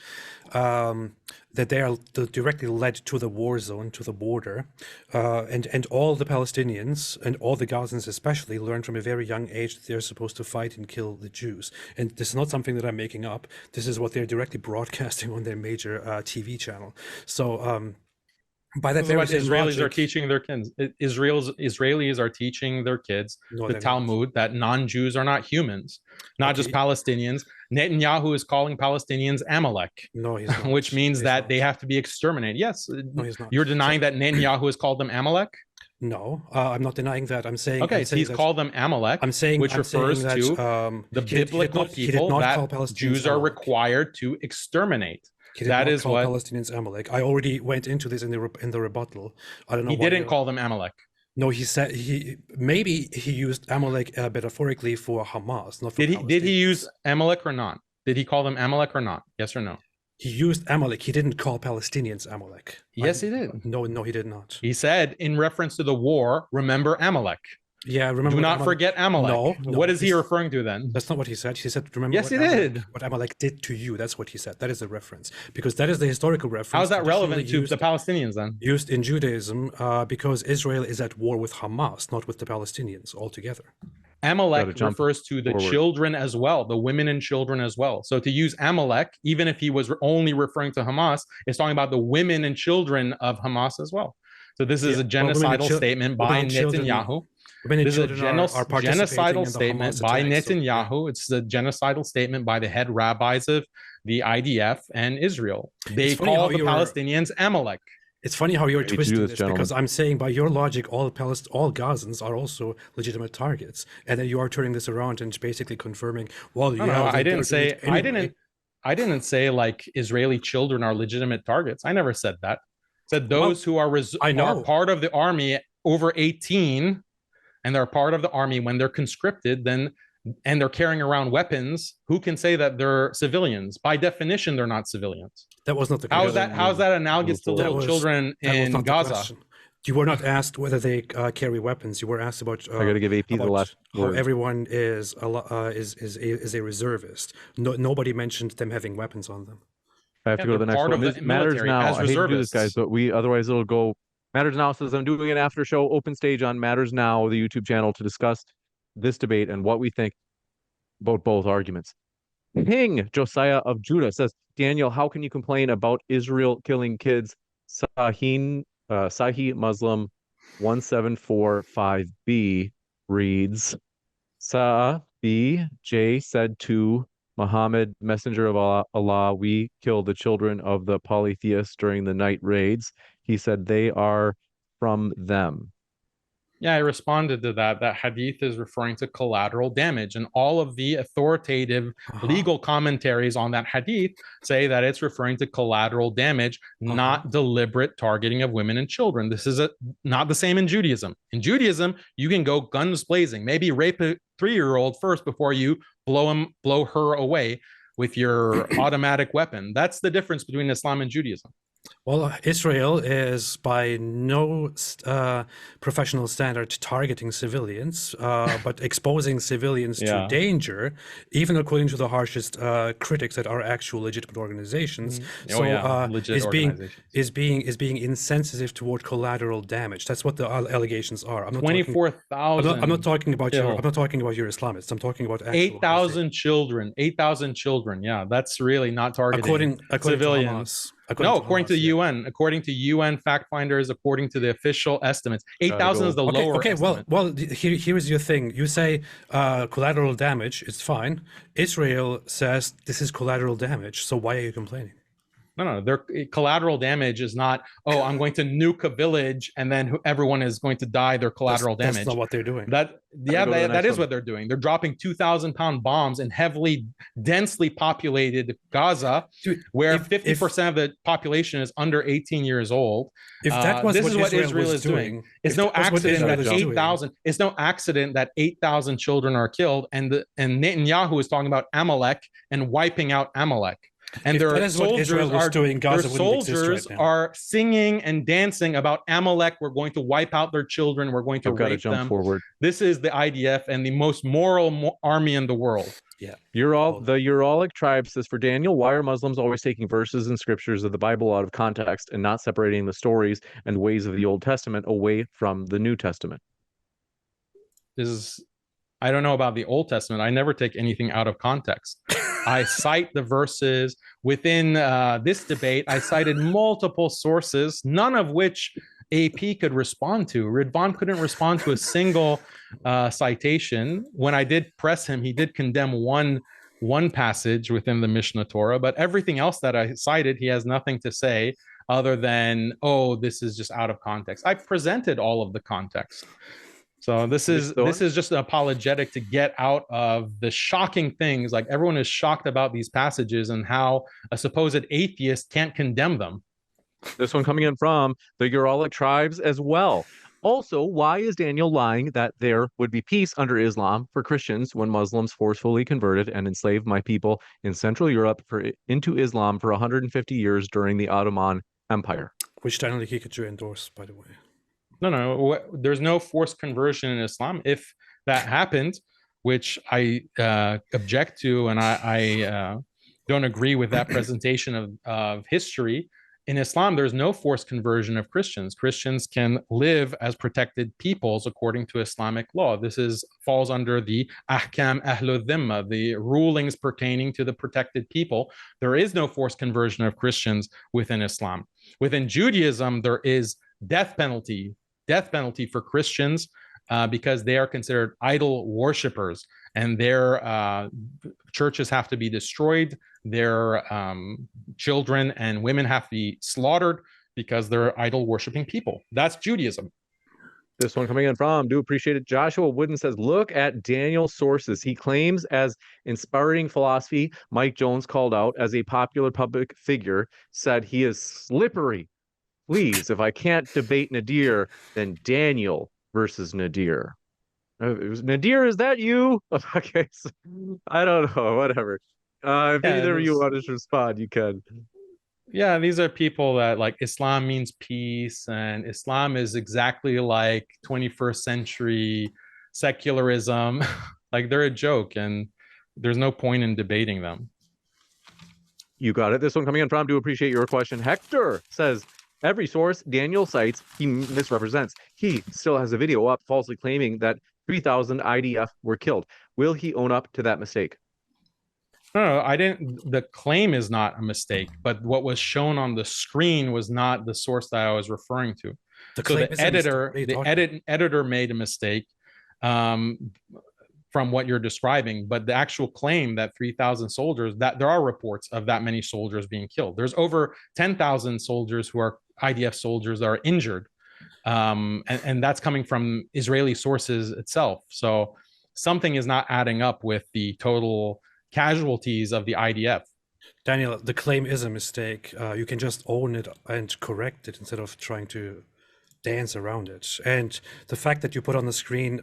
that they are directly led to the war zone, to the border. And all the Palestinians, and all the Gazans especially, learn from a very young age that they're supposed to fight and kill the Jews. And this is not something that I'm making up. This is what they're directly broadcasting on their major TV channel. So, by that This is very what same Israelis are logic, teaching their kids. Israelis are teaching their kids No, the they're not. Talmud that non-Jews are not humans, not just Okay. Palestinians. Netanyahu is calling Palestinians Amalek, No, he's not. which means He's that not. they have to be exterminated. Yes, No, he's not. you're denying that Netanyahu has called them Amalek? No, I'm not denying that. I'm saying. Okay, I'm so saying he's that, called them Amalek, I'm saying. which I'm refers saying to that, the biblical he did people not that call Palestinians Jews are Amalek. required to exterminate. He did That not is call what Palestinians Amalek. I already went into this in the rebuttal. I don't know. he why didn't you're- call them Amalek. No, he said maybe he used Amalek metaphorically for Hamas, not for Did he use Palestinians. Amalek or not? Did he call them Amalek or not? Yes or no? He used Amalek. He didn't call Palestinians Amalek. Yes, he did. No, he did not. He said, in reference to the war, remember Amalek. Yeah, remember. Do what not Amalek- forget Amalek. No, What is he he's- referring to then? That's not what he said. He said, remember Yes, what he Amalek, did. what Amalek did to you. That's what he said. That is the reference. Because that is the historical reference. How is that relevant to traditionally the Palestinians then? used in Judaism, because Israel is at war with Hamas, not with the Palestinians altogether. Amalek Gotta jump refers to the forward. children as well, the women and children as well. So to use Amalek, even if he was only referring to Hamas, is talking about the women and children of Hamas as well. So this is Yeah, a well, women and genocidal statement by women and children- Netanyahu. Women and This is a children are participating in genocidal the statement Hamas by attacks, so, yeah. Netanyahu. It's a genocidal statement by the head rabbis of the IDF and Israel. They It's funny call how the you're- Palestinians Amalek. It's funny how you're Hate to do twisting this, this, because gentlemen. I'm saying by your logic, all Gazans are also legitimate targets, and then you are turning this around and basically confirming, well, No, yeah, no, I they're didn't say. doing it anyway. I didn't say like Israeli children are legitimate targets. I never said that. I said those who are I know. are part of the army over 18, and they're part of the army when they're conscripted, then and they're carrying around weapons. Who can say that they're civilians? By definition, they're not civilians. That was not the How question. is that? How is that analogous to That little was- children That was in not the Gaza? question. You were not asked whether they carry weapons. You were asked about. I got to give AP the about last how word. everyone is a reservist. Nobody mentioned them having weapons on them. I have to Yeah, go to the they're next part one. of This the matters military now. as I hate to do this, guys, reservists. but otherwise it'll go. Matters Now says I'm doing an after show open stage on Matters Now, the YouTube channel, to discuss this debate and what we think about both arguments. King Josiah of Judah says, Daniel, how can you complain about Israel killing kids? Sahih Muslim 1745b reads, J said to Muhammad, messenger of Allah, we killed the children of the polytheists during the night raids. He said they are from them. Yeah, I responded to that. That hadith is referring to collateral damage, and all of the authoritative legal commentaries on that hadith say that it's referring to collateral damage, not deliberate targeting of women and children. This is not the same in Judaism. In Judaism, you can go guns blazing, maybe rape a 3-year-old first before you blow her away with your automatic weapon. That's the difference between Islam and Judaism. Well, Israel is by no professional standard targeting civilians, but exposing civilians to Yeah. danger, even according to the harshest critics that are actual legitimate organizations. Oh, yeah, legit is being organizations. is being insensitive toward collateral damage. That's what the allegations are. I'm not talking- 24,000. I'm not talking about your. killed. I'm not talking about your Islamists. I'm talking about actual 8,000 children. 8,000 children. Yeah, that's really not targeting according civilians. to Hamas. According to Hamas, yeah. UN, according to UN fact finders, according to the official estimates, 8,000 is the Okay, lower. okay. estimate. Well, here is your thing. You say collateral damage is fine. Israel says this is collateral damage. So why are you complaining? No, their collateral damage is not, oh, I'm going to nuke a village and then everyone is going to die. Their collateral damage. That's not what they're doing. That go to the that next is one. what they're doing. They're dropping 2,000-pound bombs in heavily, densely populated Gaza, Dude, where if- 50% of the population is under 18 years old. If that was this what is what Israel Israel was is doing. It's if no that was what accident Israel that is doing- 8,000. It's no accident that 8,000 children are killed, and Netanyahu is talking about Amalek and wiping out Amalek. and If their that is what soldiers Israel was are doing, their Gaza wouldn't exist right soldiers now. are singing and dancing about Amalek. We're going to wipe out their children. We're going to I've got to rape jump them. forward. This is the IDF and the most moral army in the world. Yeah. The Uralic tribe says, for Daniel, why are Muslims always taking verses and scriptures of the Bible out of context and not separating the stories and ways of the Old Testament away from the New Testament? I don't know about the Old Testament. I never take anything out of context. I cite the verses within this debate. I cited multiple sources, none of which AP could respond to. Ridvan couldn't respond to a single citation. When I did press him, he did condemn one passage within the Mishnah Torah, but everything else that I cited, he has nothing to say other than, oh, this is just out of context. I presented all of the context. So this is just an apologetic to get out of the shocking things. Like, everyone is shocked about these passages and how a supposed atheist can't condemn them. This one coming in from the Uralic tribes as well. Also, why is Daniel lying that there would be peace under Islam for Christians when Muslims forcefully converted and enslaved my people in Central Europe into Islam for 150 years during the Ottoman Empire? Which Daniel Haqiqatjou endorsed, by the way. No, there's no forced conversion in Islam. If that happened, which I object to, and I don't agree with that presentation of history, in Islam, there's no forced conversion of Christians. Christians can live as protected peoples according to Islamic law. This falls under the ahkam ahlul dhimma, the rulings pertaining to the protected people. There is no forced conversion of Christians within Islam. Within Judaism, there is death penalty for Christians because they are considered idol worshippers, and their churches have to be destroyed. Their children and women have to be slaughtered because they're idol worshiping people. That's Judaism. This one coming in from, do appreciate it, Joshua Wooden says, look at Daniel's sources. He claims as inspiring philosophy. Mike Jones called out as a popular public figure, said he is slippery. Please, if I can't debate Nadir, then Daniel versus Nadir. Nadir, is that you? Okay, so, I don't know, whatever. If either of you want to respond, you can. Yeah, these are people that, like, Islam means peace, and Islam is exactly like 21st century secularism. Like, they're a joke, and there's no point in debating them. You got it. This one coming in from, do appreciate your question. Hector says, every source Daniel cites, he misrepresents. He still has a video up falsely claiming that 3,000 IDF were killed. Will he own up to that mistake? No, I didn't. The claim is not a mistake, but what was shown on the screen was not the source that I was referring to. The editor made a mistake from what you're describing, but the actual claim that 3,000 soldiers, that there are reports of that many soldiers being killed. There's over 10,000 soldiers who are IDF soldiers that are injured. And that's coming from Israeli sources itself. So something is not adding up with the total casualties of the IDF. Daniel, the claim is a mistake. You can just own it and correct it instead of trying to dance around it. And the fact that you put on the screen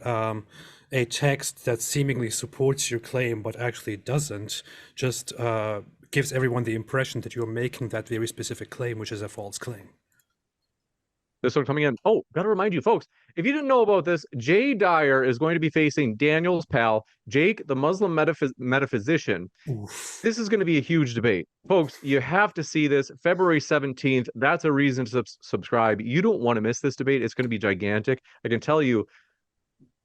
a text that seemingly supports your claim but actually doesn't just gives everyone the impression that you're making that very specific claim, which is a false claim. This one coming in. Oh, got to remind you, folks, if you didn't know about this, Jay Dyer is going to be facing Daniel's pal, Jake, the Muslim metaphysician. Oof. This is going to be a huge debate. Folks, you have to see this February 17th. That's a reason to subscribe. You don't want to miss this debate. It's going to be gigantic. I can tell you,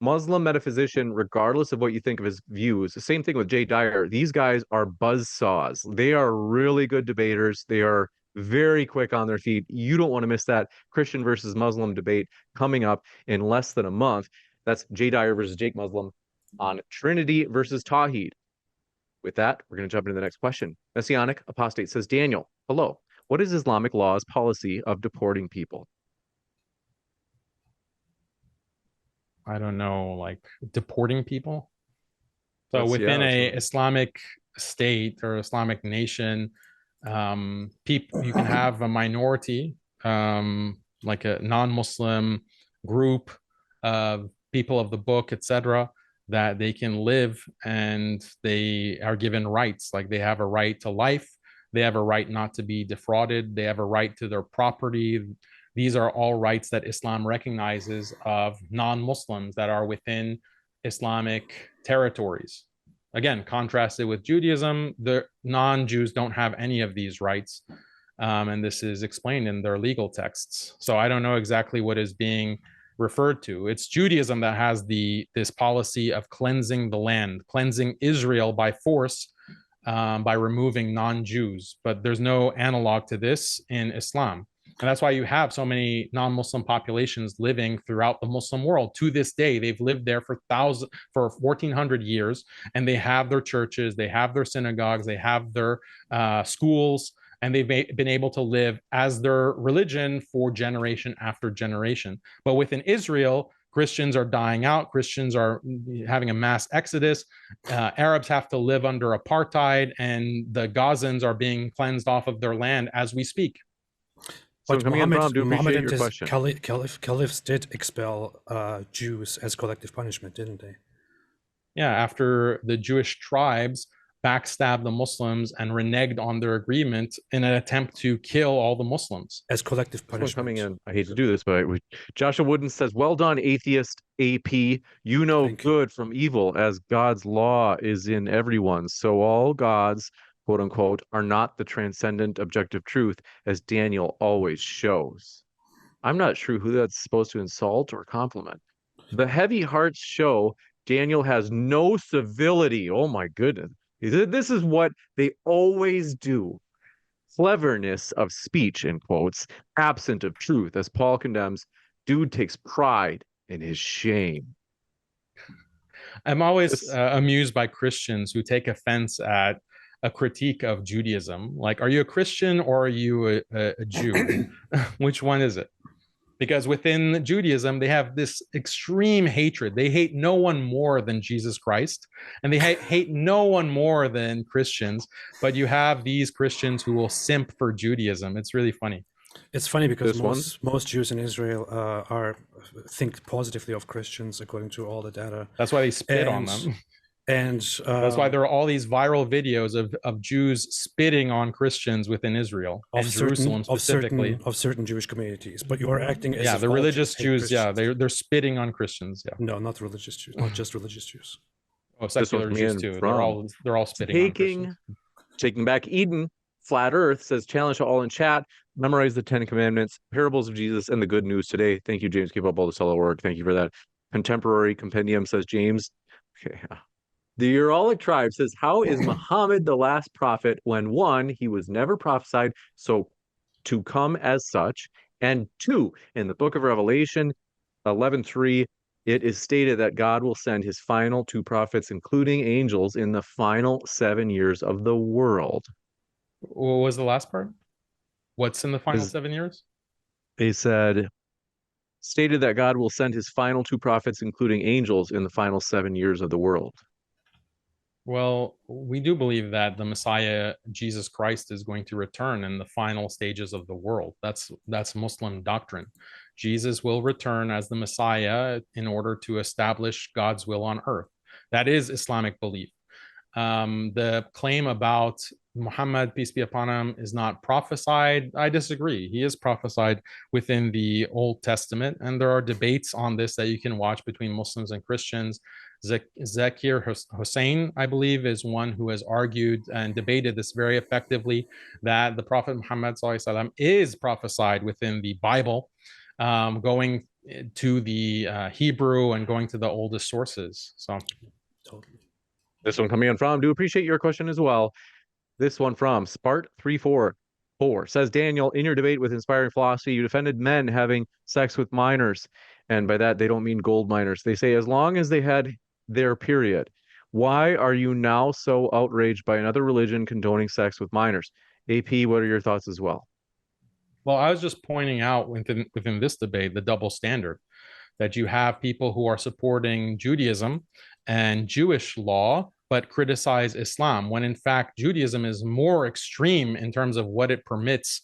Muslim metaphysician, regardless of what you think of his views, the same thing with Jay Dyer. These guys are buzzsaws. They are really good debaters. They are very quick on their feet. You don't want to miss that Christian versus Muslim debate coming up in less than a month. That's Jay Dyer versus Jake Muslim on Trinity versus Tawhid. With that, we're going to jump into the next question. Messianic Apostate says, Daniel, hello. What is Islamic law's policy of deporting people? I don't know, like deporting people. So within a Islamic state or Islamic nation, people, you can have a minority, like a non-Muslim group of people of the book, etc., that they can live and they are given rights. Like they have a right to life, They have a right not to be defrauded. They have a right to their property. These are all rights that Islam recognizes of non-Muslims that are within Islamic territories. Again, contrasted with Judaism, the non-Jews don't have any of these rights. And this is explained in their legal texts. So I don't know exactly what is being referred to. It's Judaism that has this policy of cleansing the land, cleansing Israel by force, by removing non-Jews. But there's no analog to this in Islam. And that's why you have so many non-Muslim populations living throughout the Muslim world. To this day, they've lived there for 1,400 years, and they have their churches, they have their synagogues, they have their schools, and they've been able to live as their religion for generation after generation. But within Israel, Christians are dying out. Christians are having a mass exodus. Arabs have to live under apartheid, and the Gazans are being cleansed off of their land as we speak. But Muhammad and his question. caliphs did expel Jews as collective punishment, didn't they? Yeah, after the Jewish tribes backstabbed the Muslims and reneged on their agreement in an attempt to kill all the Muslims. As collective punishment. Coming in, I hate to do this, but Joshua Wooden says, well done, atheist AP. You know Thank good from evil, as God's law is in everyone. So all gods, quote unquote, are not the transcendent objective truth, as Daniel always shows. I'm not sure who that's supposed to insult or compliment. The heavy hearts show Daniel has no civility. Oh my goodness. This is what they always do. Cleverness of speech, in quotes, absent of truth, as Paul condemns. Dude takes pride in his shame. I'm always amused by Christians who take offense at a critique of Judaism. Like, are you a Christian or are you a Jew? Which one is it? Because within Judaism, they have this extreme hatred. They hate no one more than Jesus Christ, and they hate no one more than Christians. But you have these Christians who will simp for Judaism. It's really funny. It's funny because most Jews in Israel think positively of Christians according to all the data. That's why they spit on them. And that's why there are all these viral videos of Jews spitting on Christians within Israel, and Jerusalem specifically, of certain Jewish communities. But you are acting as the religious Jews. Yeah, they're spitting on Christians. Yeah, no, not religious Jews, not just religious Jews. Oh, secular Jews too. They're all spitting on Christians. Taking back Eden. Flat Earth says, challenge to all in chat. Memorize the 10 Commandments, parables of Jesus, and the good news today. Thank you, James. Keep up all the solid work. Thank you for that. Contemporary Compendium says, James. Okay. The Uralic tribe says, how is Muhammad the last prophet when, one, he was never prophesied, so to come as such, and two, in the book of Revelation 11:3, it is stated that God will send his final two prophets, including angels, in the final 7 years of the world. What was the last part? What's in the final 7 years? They said, stated that God will send his final two prophets, including angels, in the final 7 years of the world. Well, we do believe that the Messiah, Jesus Christ, is going to return in the final stages of the world. That's Muslim doctrine. Jesus will return as the Messiah in order to establish God's will on earth. That is Islamic belief. The claim about Muhammad, peace be upon him, is not prophesied. I disagree. He is prophesied within the Old Testament, and there are debates on this that you can watch between Muslims and Christians. Zakir Hussain, I believe, is one who has argued and debated this very effectively, that the Prophet Muhammad ﷺ is prophesied within the Bible, going to the Hebrew and going to the oldest sources. So, totally. This one coming in from, do appreciate your question as well. This one from Spart344 says, Daniel, in your debate with Inspiring Philosophy, you defended men having sex with minors. And by that, they don't mean gold miners. They say as long as they had their period. Why are you now so outraged by another religion condoning sex with minors? AP, what are your thoughts as well? Well, I was just pointing out within this debate, the double standard, that you have people who are supporting Judaism and Jewish law, but criticize Islam, when in fact Judaism is more extreme in terms of what it permits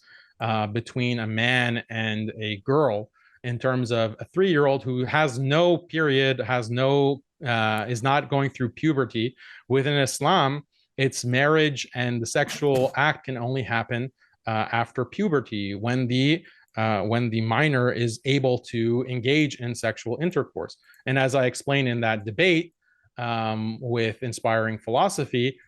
between a man and a girl, in terms of a 3-year-old who has no period, is not going through puberty. Within Islam, It's marriage, and the sexual act can only happen after puberty, when the minor is able to engage in sexual intercourse. And as I explained in that debate with Inspiring Philosophy,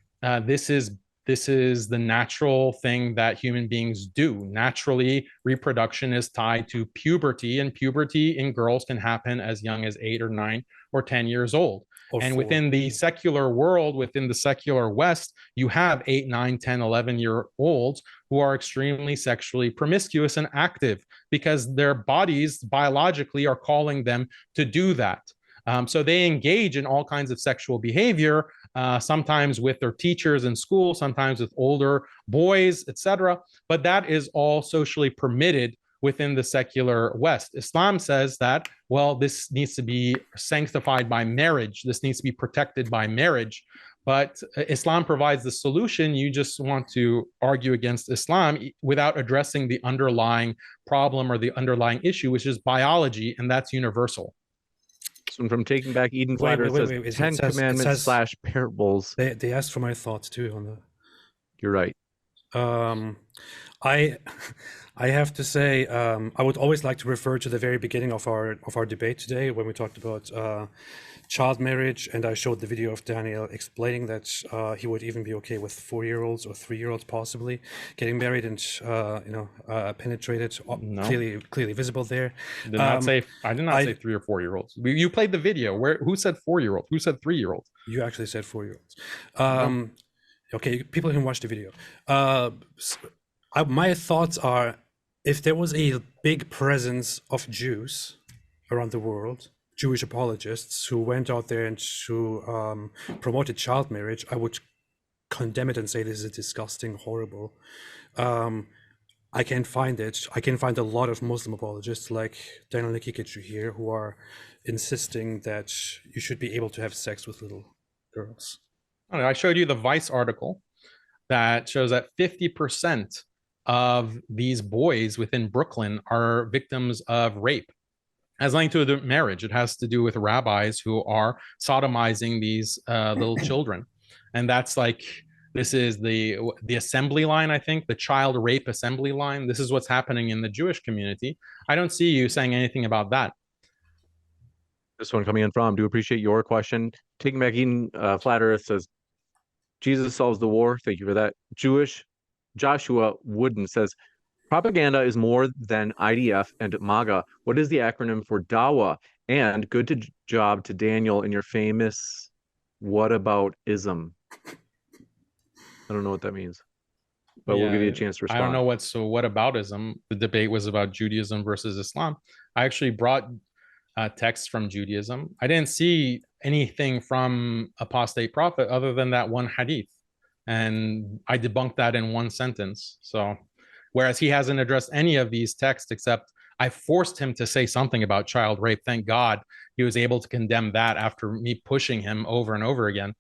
this is the natural thing that human beings do. Naturally, reproduction is tied to puberty, and puberty in girls can happen as young as 8 or 9 or 10 years old. And 4. Within the secular world, within the secular West, you have 8, 9, 10, 11-year-olds who are extremely sexually promiscuous and active because their bodies biologically are calling them to do that. So they engage in all kinds of sexual behavior, sometimes with their teachers in school, sometimes with older boys, etc. But that is all socially permitted within the secular West. Islam says that, well, this needs to be sanctified by marriage. This needs to be protected by marriage. But Islam provides the solution. You just want to argue against Islam without addressing the underlying problem or the underlying issue, which is biology, and that's universal. So from Taking Back Eden, Flatter says 10 Commandments / parables. They asked for my thoughts too on that. You're right. I have to say, I would always like to refer to the very beginning of our debate today when we talked about child marriage, and I showed the video of Daniel explaining that he would even be okay with 4-year-olds or 3-year-olds possibly getting married and penetrated. No. Clearly visible there. I did not say 3 or 4-year-olds. You played the video. Who said 4-year-olds? Who said 3-year-olds? You actually said 4-year-olds. Okay, people can watch the video. My thoughts are, if there was a big presence of Jews around the world, Jewish apologists who went out there and who promoted child marriage, I would condemn it and say this is disgusting, horrible. I can find it. I can find a lot of Muslim apologists like Daniel Haqiqatjou here who are insisting that you should be able to have sex with little girls. I showed you the Vice article that shows that 50% of these boys within Brooklyn are victims of rape. It has nothing to do with marriage. It has to do with rabbis who are sodomizing these little children. And that's like, this is the assembly line, I think, the child rape assembly line. This is what's happening in the Jewish community. I don't see you saying anything about that. This one coming in from, do appreciate your question. Taking Back Eden, Flat Earth says, Jesus solves the war. Thank you for that. Joshua Wooden says, propaganda is more than IDF and MAGA. What is the acronym for DAWA? And good job to Daniel in your famous what about ism? I don't know what that means, but we'll give you a chance to respond. I don't know what's whataboutism. The debate was about Judaism versus Islam. I actually brought texts from Judaism. I didn't see anything from Apostate Prophet other than that one hadith. And I debunked that in one sentence. So, whereas he hasn't addressed any of these texts except I forced him to say something about child rape. Thank God he was able to condemn that after me pushing him over and over again.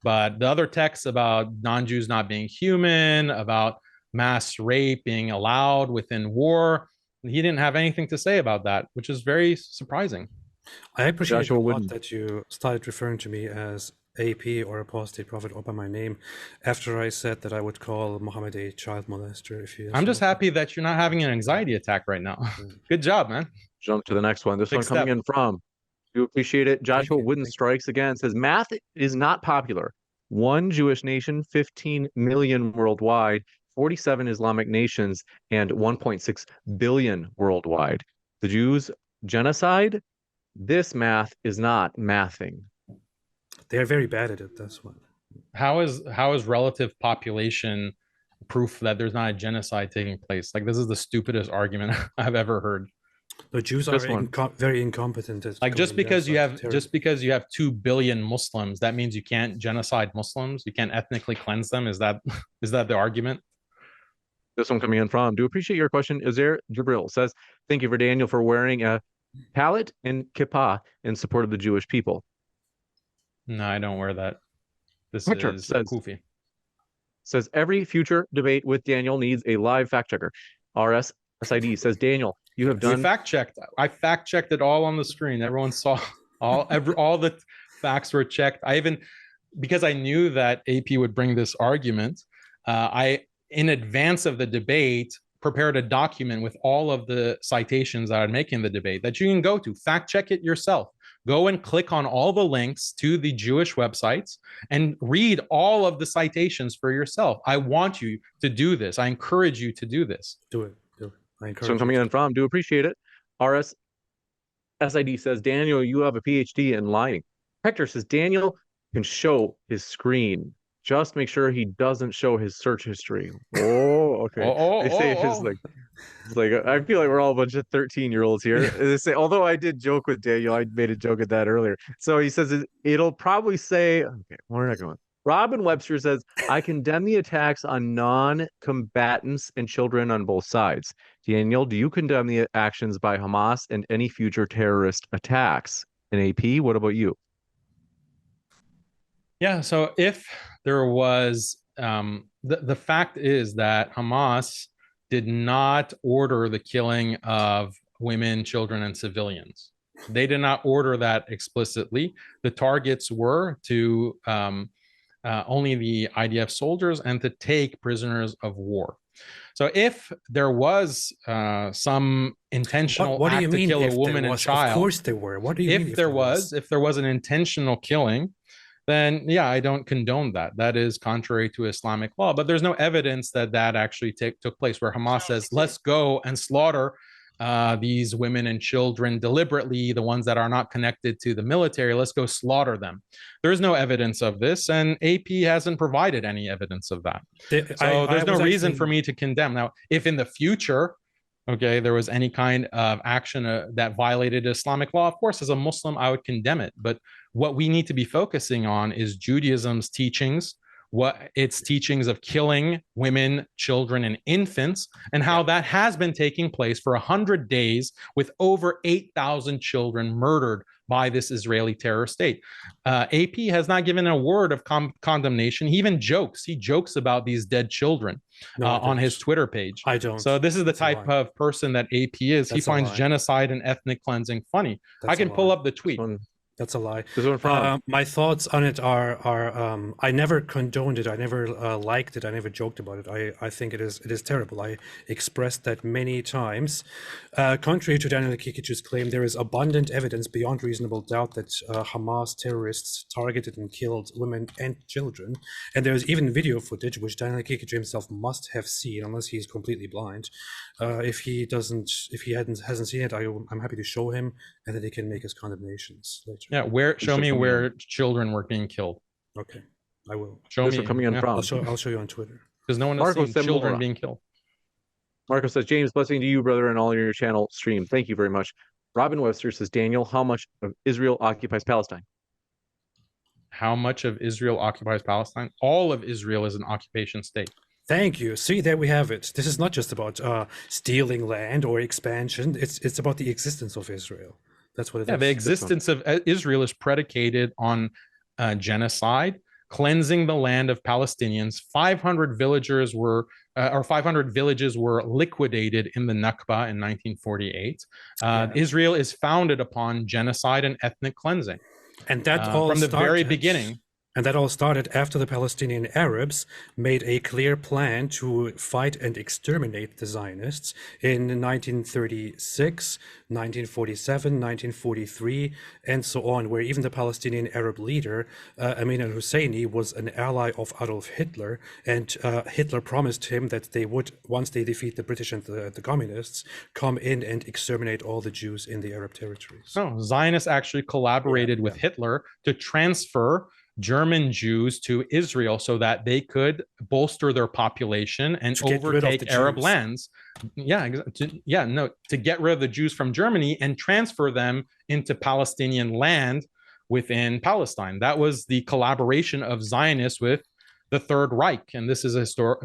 But the other texts about non-Jews not being human, about mass rape being allowed within war, he didn't have anything to say about that, which is very surprising. I appreciate a lot that you started referring to me as AP or Apostate Prophet or by my name after I said that I would call Muhammad a child molester. I'm just happy that you're not having an anxiety attack right now. Good job, man. Jump to the next one. This one coming in from, do appreciate it. Joshua Wooden strikes again, says math is not popular. 1 Jewish nation, 15 million worldwide, 47 Islamic nations, and 1.6 billion worldwide. The Jews genocide? This math is not mathing. They're very bad at it. That's what. How is relative population proof that there's not a genocide taking place? Like, this is the stupidest argument I've ever heard. The Jews are very incompetent. Like, just because you have 2 billion Muslims, that means you can't genocide Muslims. You can't ethnically cleanse them. Is that the argument? This one coming in from, do appreciate your question. Uzair Jibril says, thank you for Daniel for wearing a tallit and kippah in support of the Jewish people. No, I don't wear that. This Hunter is Kufi. Says every future debate with Daniel needs a live fact checker. RSSID says, Daniel, you have done fact checked. I fact checked it all on the screen. Everyone saw all the facts were checked. I even because I knew that AP would bring this argument, in advance of the debate, prepared a document with all of the citations that I'd make in the debate that you can go to, fact check it yourself. Go and click on all the links to the Jewish websites and read all of the citations for yourself. I want you to do this. I encourage you to do this. Do it. I encourage So coming in from, do appreciate it. RS SID says, Daniel, you have a PhD in lying. Hector says, Daniel can show his screen. Just make sure he doesn't show his search history. Oh, okay. They say it's like I feel like we're all a bunch of 13-year-olds here. They say, although I did joke with Daniel, I made a joke at that earlier. So he says it'll probably say, okay, we're not going. Robin Webster says, I condemn the attacks on non-combatants and children on both sides. Daniel, do you condemn the actions by Hamas and any future terrorist attacks? And AP, what about you? Yeah, so if there was, the fact is that Hamas did not order the killing of women, children, and civilians. They did not order that explicitly. The targets were to only the IDF soldiers and to take prisoners of war. So if there was some intentional act to kill a woman and child, of course there were. What do you mean? If there was an intentional killing, then yeah, I don't condone that. That is contrary to Islamic law. But there's no evidence that actually took place, where Hamas says, let's go and slaughter these women and children deliberately, the ones that are not connected to the military. Let's go slaughter them. There's no evidence of this, and AP hasn't provided any evidence of that. So there's no reason for me to condemn. Now, if in the future, okay, there was any kind of action that violated Islamic law, of course, as a Muslim, I would condemn it. But what we need to be focusing on is Judaism's teachings, what its teachings of killing women, children, and infants, and how that has been taking place for 100 days with over 8,000 children murdered by this Israeli terror state. AP has not given a word of condemnation. He even jokes. He jokes about these dead children on his Twitter page. I don't. So this is the type of person that AP is. He finds genocide and ethnic cleansing funny. I can pull up the tweet. That's a lie. My thoughts on it are I never condoned it. I never liked it. I never joked about it. I think it is terrible. I expressed that many times. Contrary to Daniel Haqiqatjou's claim, there is abundant evidence beyond reasonable doubt that Hamas terrorists targeted and killed women and children. And there's even video footage, which Daniel Haqiqatjou himself must have seen, unless he's completely blind. If he hasn't seen it, I'm happy to show him, and then he can make his condemnations later. Yeah, show me where children were being killed. Okay, I will. Show me. Coming in from. I'll show you on Twitter. Because no one has seen children being killed. Marco says, James, blessing to you, brother, and all your channel stream. Thank you very much. Robin Webster says, Daniel, how much of Israel occupies Palestine? How much of Israel occupies Palestine? All of Israel is an occupation state. Thank you. See, there we have it. This is not just about stealing land or expansion. It's about the existence of Israel. That's what it is. The existence of Israel is predicated on genocide, cleansing the land of Palestinians. 500 villages were liquidated in the Nakba in 1948. Israel is founded upon genocide and ethnic cleansing. And that all from the very beginning. And that all started after the Palestinian Arabs made a clear plan to fight and exterminate the Zionists in 1936, 1947, 1943, and so on, where even the Palestinian Arab leader, Amin al-Husseini, was an ally of Adolf Hitler, and Hitler promised him that they would, once they defeat the British and the communists, come in and exterminate all the Jews in the Arab territories. No, Zionists actually collaborated with Hitler to transfer German Jews to Israel so that they could bolster their population and overtake Arab lands. To get rid of the Jews from Germany and transfer them into Palestinian land within Palestine. That was the collaboration of Zionists with the Third Reich, and this is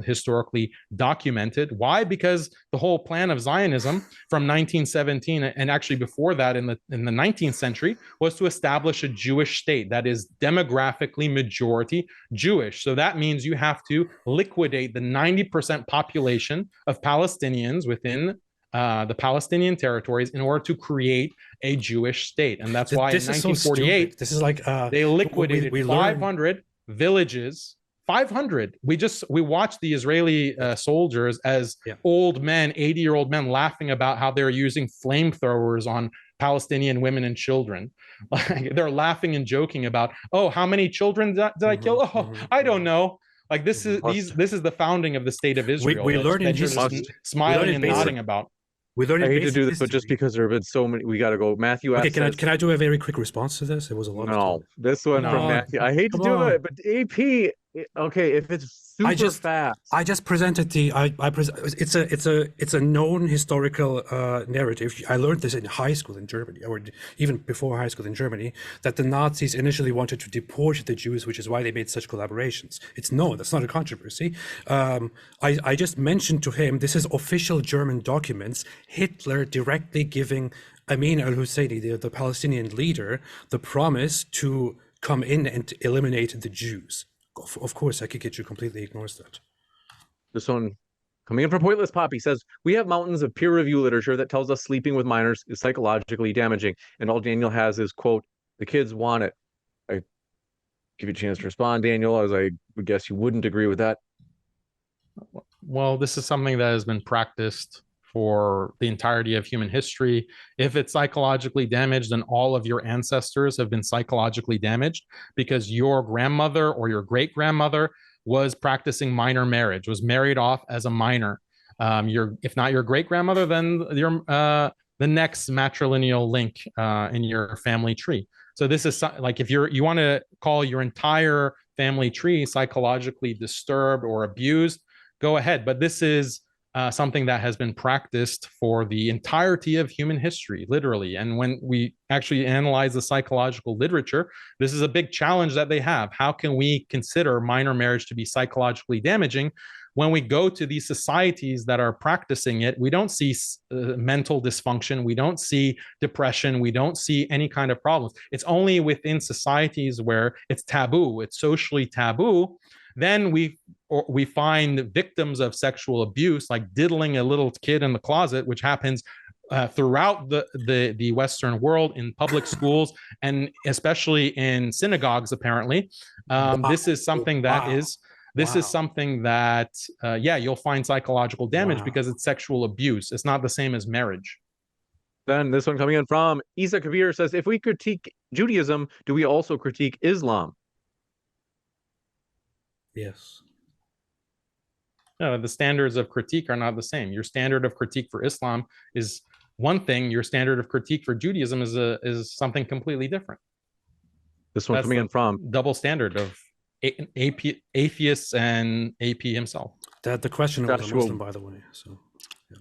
historically documented. Why? Because the whole plan of Zionism from 1917 and actually before that in the 19th century was to establish a Jewish state that is demographically majority Jewish. So that means you have to liquidate the 90% population of Palestinians within the Palestinian territories in order to create a Jewish state, and that's why in 1948 this is like they liquidated 500. villages. 500. We watched the Israeli soldiers as old men, 80-year-old men, laughing about how they're using flamethrowers on Palestinian women and children. Like, they're laughing and joking about, oh, how many children did I kill? Oh, I don't know. Like, this is the founding of the state of Israel. We learn in that you're history, just smiling and nodding about. We learn I in hate to basic do this, but just history. because there have been so many, we got to go. Matthew Okay, says, can I do a very quick response to this? It was a lot of no, time. this one No. from Matthew. I hate to Come do on. it, but AP, okay, if it's super fast. I just presented it's a known historical narrative. I learned this in high school in Germany, or even before high school in Germany, that the Nazis initially wanted to deport the Jews, which is why they made such collaborations. It's known, that's not a controversy. I just mentioned to him, this is official German documents, Hitler directly giving Amin al-Husseini, the Palestinian leader, the promise to come in and eliminate the Jews. Of course, Haqiqatjou completely ignores that. This one coming in from Pointless Poppy says, we have mountains of peer review literature that tells us sleeping with minors is psychologically damaging. And all Daniel has is, quote, the kids want it. I give you a chance to respond, Daniel, as I would guess you wouldn't agree with that. Well, this is something that has been practiced for the entirety of human history. If it's psychologically damaged, then all of your ancestors have been psychologically damaged because your grandmother or your great-grandmother was practicing minor marriage, was married off as a minor. If not your great-grandmother, then the next matrilineal link in your family tree. So this is like, if you want to call your entire family tree psychologically disturbed or abused, go ahead. But this is something that has been practiced for the entirety of human history, literally. And when we actually analyze the psychological literature, this is a big challenge that they have. How can we consider minor marriage to be psychologically damaging? When we go to these societies that are practicing it, we don't see mental dysfunction, we don't see depression, we don't see any kind of problems. It's only within societies where it's taboo, it's socially taboo, then we find victims of sexual abuse, like diddling a little kid in the closet, which happens throughout the Western world in public schools and especially in synagogues. Apparently, this is something that is something that you'll find psychological damage because it's sexual abuse. It's not the same as marriage. Then this one coming in from Isa Kabir says, if we critique Judaism, do we also critique Islam? Yes. No, the standards of critique are not the same. Your standard of critique for Islam is one thing. Your standard of critique for Judaism is something completely different. This one coming in from double standard of atheists and AP himself. That the question was a Muslim, by the way. So yeah.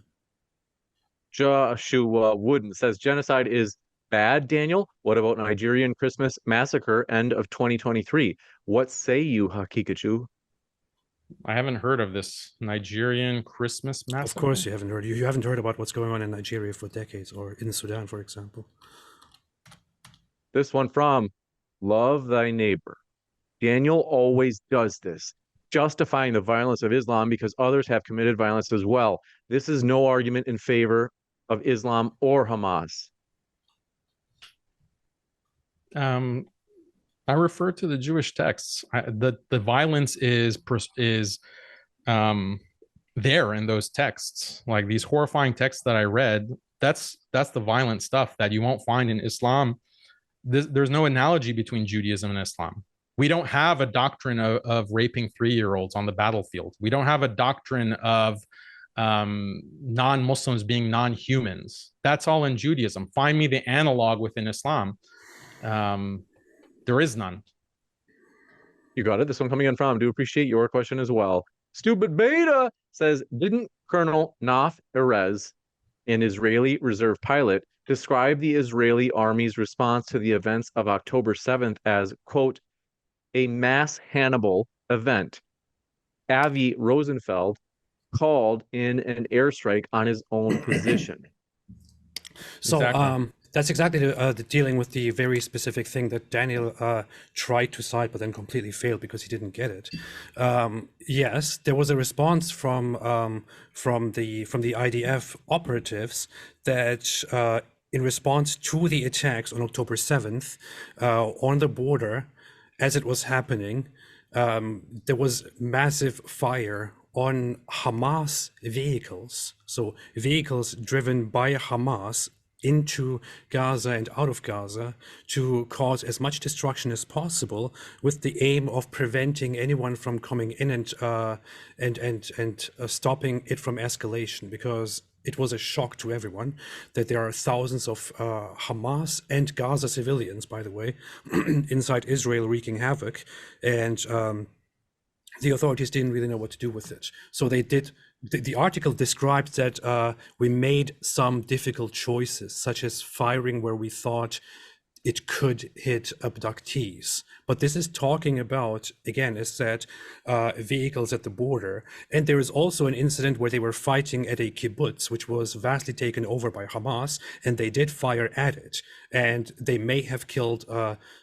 Joshua Wooden says, genocide is bad, Daniel. What about Nigerian Christmas massacre end of 2023? What say you, Haqiqatjou? I haven't heard of this Nigerian Christmas massacre. Of course you haven't heard. You haven't heard about what's going on in Nigeria for decades, or in Sudan, for example. This one from Love Thy Neighbor. Daniel always does this, justifying the violence of Islam because others have committed violence as well. This is no argument in favor of Islam or Hamas. I refer to the Jewish texts. The violence is there in those texts, like these horrifying texts that I read. That's the violent stuff that you won't find in Islam. There's no analogy between Judaism and Islam. We don't have a doctrine of raping 3-year-olds on the battlefield. We don't have a doctrine of non-Muslims being non-humans. That's all in Judaism. Find me the analog within Islam. There is none. You got it. This one coming in from, do appreciate your question as well. Stupid Beta says, didn't Colonel Naf Erez, an Israeli reserve pilot, describe the Israeli army's response to the events of October 7th as, quote, a mass Hannibal event? Avi Rosenfeld called in an airstrike on his own position. So Exactly. that's exactly the dealing with the very specific thing that Daniel tried to cite, but then completely failed because he didn't get it. Yes, there was a response from the IDF operatives that in response to the attacks on October 7th on the border, as it was happening, there was massive fire on Hamas vehicles, so vehicles driven by Hamas into Gaza and out of Gaza to cause as much destruction as possible, with the aim of preventing anyone from coming in and stopping it from escalation, because it was a shock to everyone that there are thousands of Hamas and Gaza civilians, by the way, inside Israel wreaking havoc, and the authorities didn't really know what to do with it. So they did. The article described that we made some difficult choices, such as firing where we thought it could hit abductees. But this is talking about, again, as said, vehicles at the border. And there is also an incident where they were fighting at a kibbutz, which was vastly taken over by Hamas, and they did fire at it. And they may have killed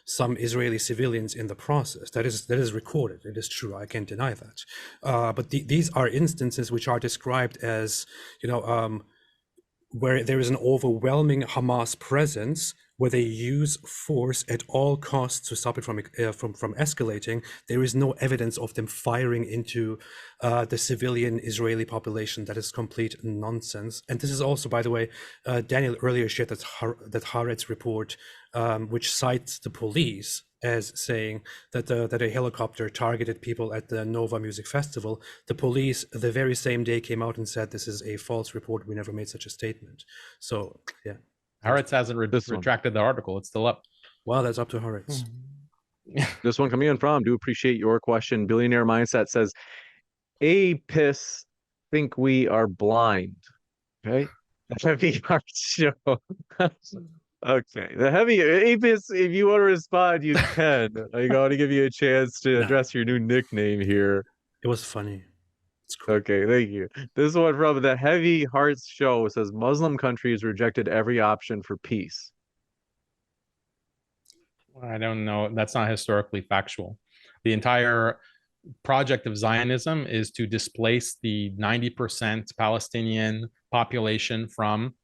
some Israeli civilians in the process. That is recorded. It is true. I can't deny that. But these are instances which are described as, where there is an overwhelming Hamas presence, where they use force at all costs to stop it from escalating. There is no evidence of them firing into the civilian Israeli population. That is complete nonsense. And this is also, by the way, Daniel earlier shared that Haaretz report, which cites the police as saying that a helicopter targeted people at the Nova Music Festival. The police the very same day came out and said this is a false report. We never made such a statement. So yeah. Haaretz hasn't retracted the article. It's still up. Well, that's up to Haaretz. This one coming in from, do appreciate your question. Billionaire Mindset says, Apis think we are blind. Okay. Heavy heart show. Okay. The heavy Apis, if you want to respond, you can. I got to give you a chance to address your new nickname here. It was funny. It's cool. Okay, thank you. This one from the Heavy Hearts Show says Muslim countries rejected every option for peace. I don't know. That's not historically factual. The entire project of Zionism is to displace the 90% Palestinian population from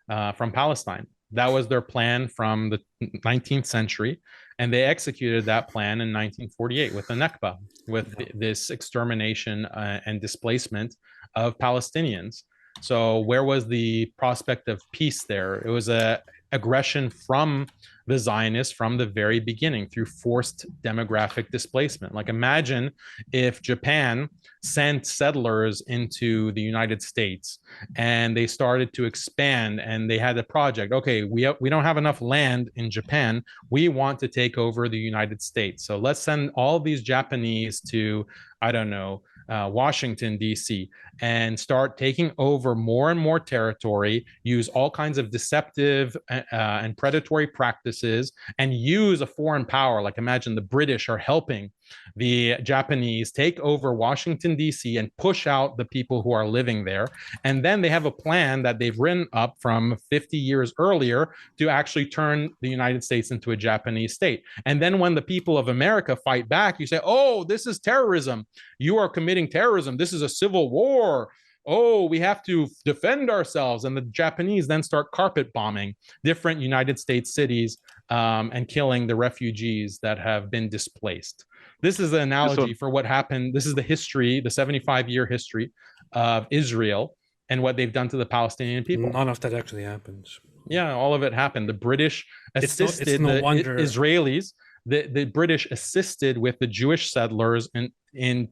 Palestine. That was their plan from the 19th century, and they executed that plan in 1948 with the Nakba, with this extermination and displacement of Palestinians. So where was the prospect of peace there? It was a aggression from the Zionists from the very beginning through forced demographic displacement. Like, imagine if Japan sent settlers into the United States and they started to expand, and they had a project. Okay, we don't have enough land in Japan. We want to take over the United States. So let's send all these Japanese to, I don't know, Washington, D.C., and start taking over more and more territory, use all kinds of deceptive and predatory practices, and use a foreign power. Like, imagine the British are helping the Japanese take over Washington, D.C., and push out the people who are living there. And then they have a plan that they've written up from 50 years earlier to actually turn the United States into a Japanese state. And then when the people of America fight back, you say, oh, this is terrorism. You are committing terrorism. This is a civil war. Oh, we have to defend ourselves. And the Japanese then start carpet bombing different United States cities and killing the refugees that have been displaced. This is the analogy for what happened. This is the history, the 75-year history of Israel and what they've done to the Palestinian people. None of that actually happened. Yeah, all of it happened. The British assisted the Israelis. The British assisted with the Jewish settlers in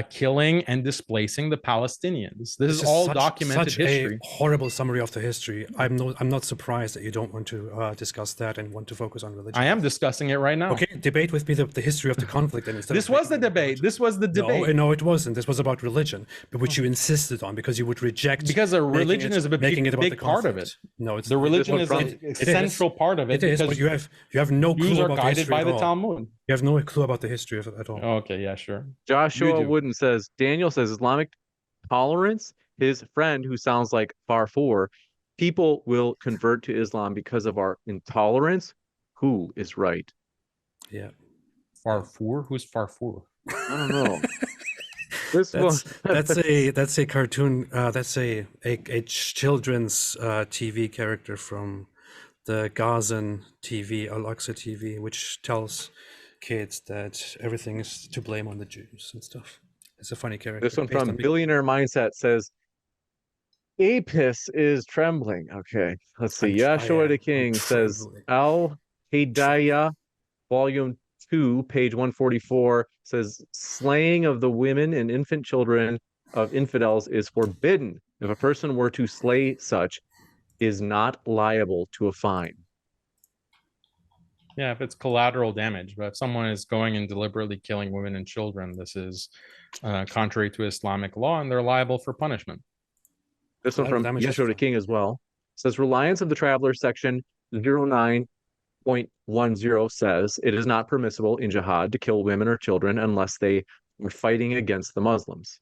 killing and displacing the Palestinians. This is all documented history. A horrible summary of the history. I'm not surprised that you don't want to discuss that and want to focus on religion. I am discussing it right now. Okay, debate with me the history of the conflict. And this was the debate. This was the debate. No, it wasn't. This was about religion, but which you insisted on because you would reject. Because a religion is a big part of it. No, it's the religion is a central part of it. It is, but you have no clue about the history by the Talmud. You have no clue about the history of it at all. Okay, yeah, sure. Joshua Wooden says, Daniel says Islamic tolerance, his friend who sounds like Farfour, people will convert to Islam because of our intolerance. Who is right? Yeah. Farfour? Who's Farfour? I don't know. That's a cartoon. That's a children's TV character from the Gazan TV, Al-Aqsa TV, which tells kids that everything is to blame on the Jews and stuff. It's a funny character. This one based from on me. Billionaire Mindset says, Apis is trembling. Okay, let's see. Yahshua the King says, trembling. Al-Hidayah, Volume 2, page 144, says, slaying of the women and infant children of infidels is forbidden. If a person were to slay such, is not liable to a fine. Yeah, if it's collateral damage, but if someone is going and deliberately killing women and children, this is contrary to Islamic law, and they're liable for punishment. This one from Damage is Yeshua the fine. King as well. Says, reliance of the traveler, section 09.10 says, it is not permissible in jihad to kill women or children unless they are fighting against the Muslims.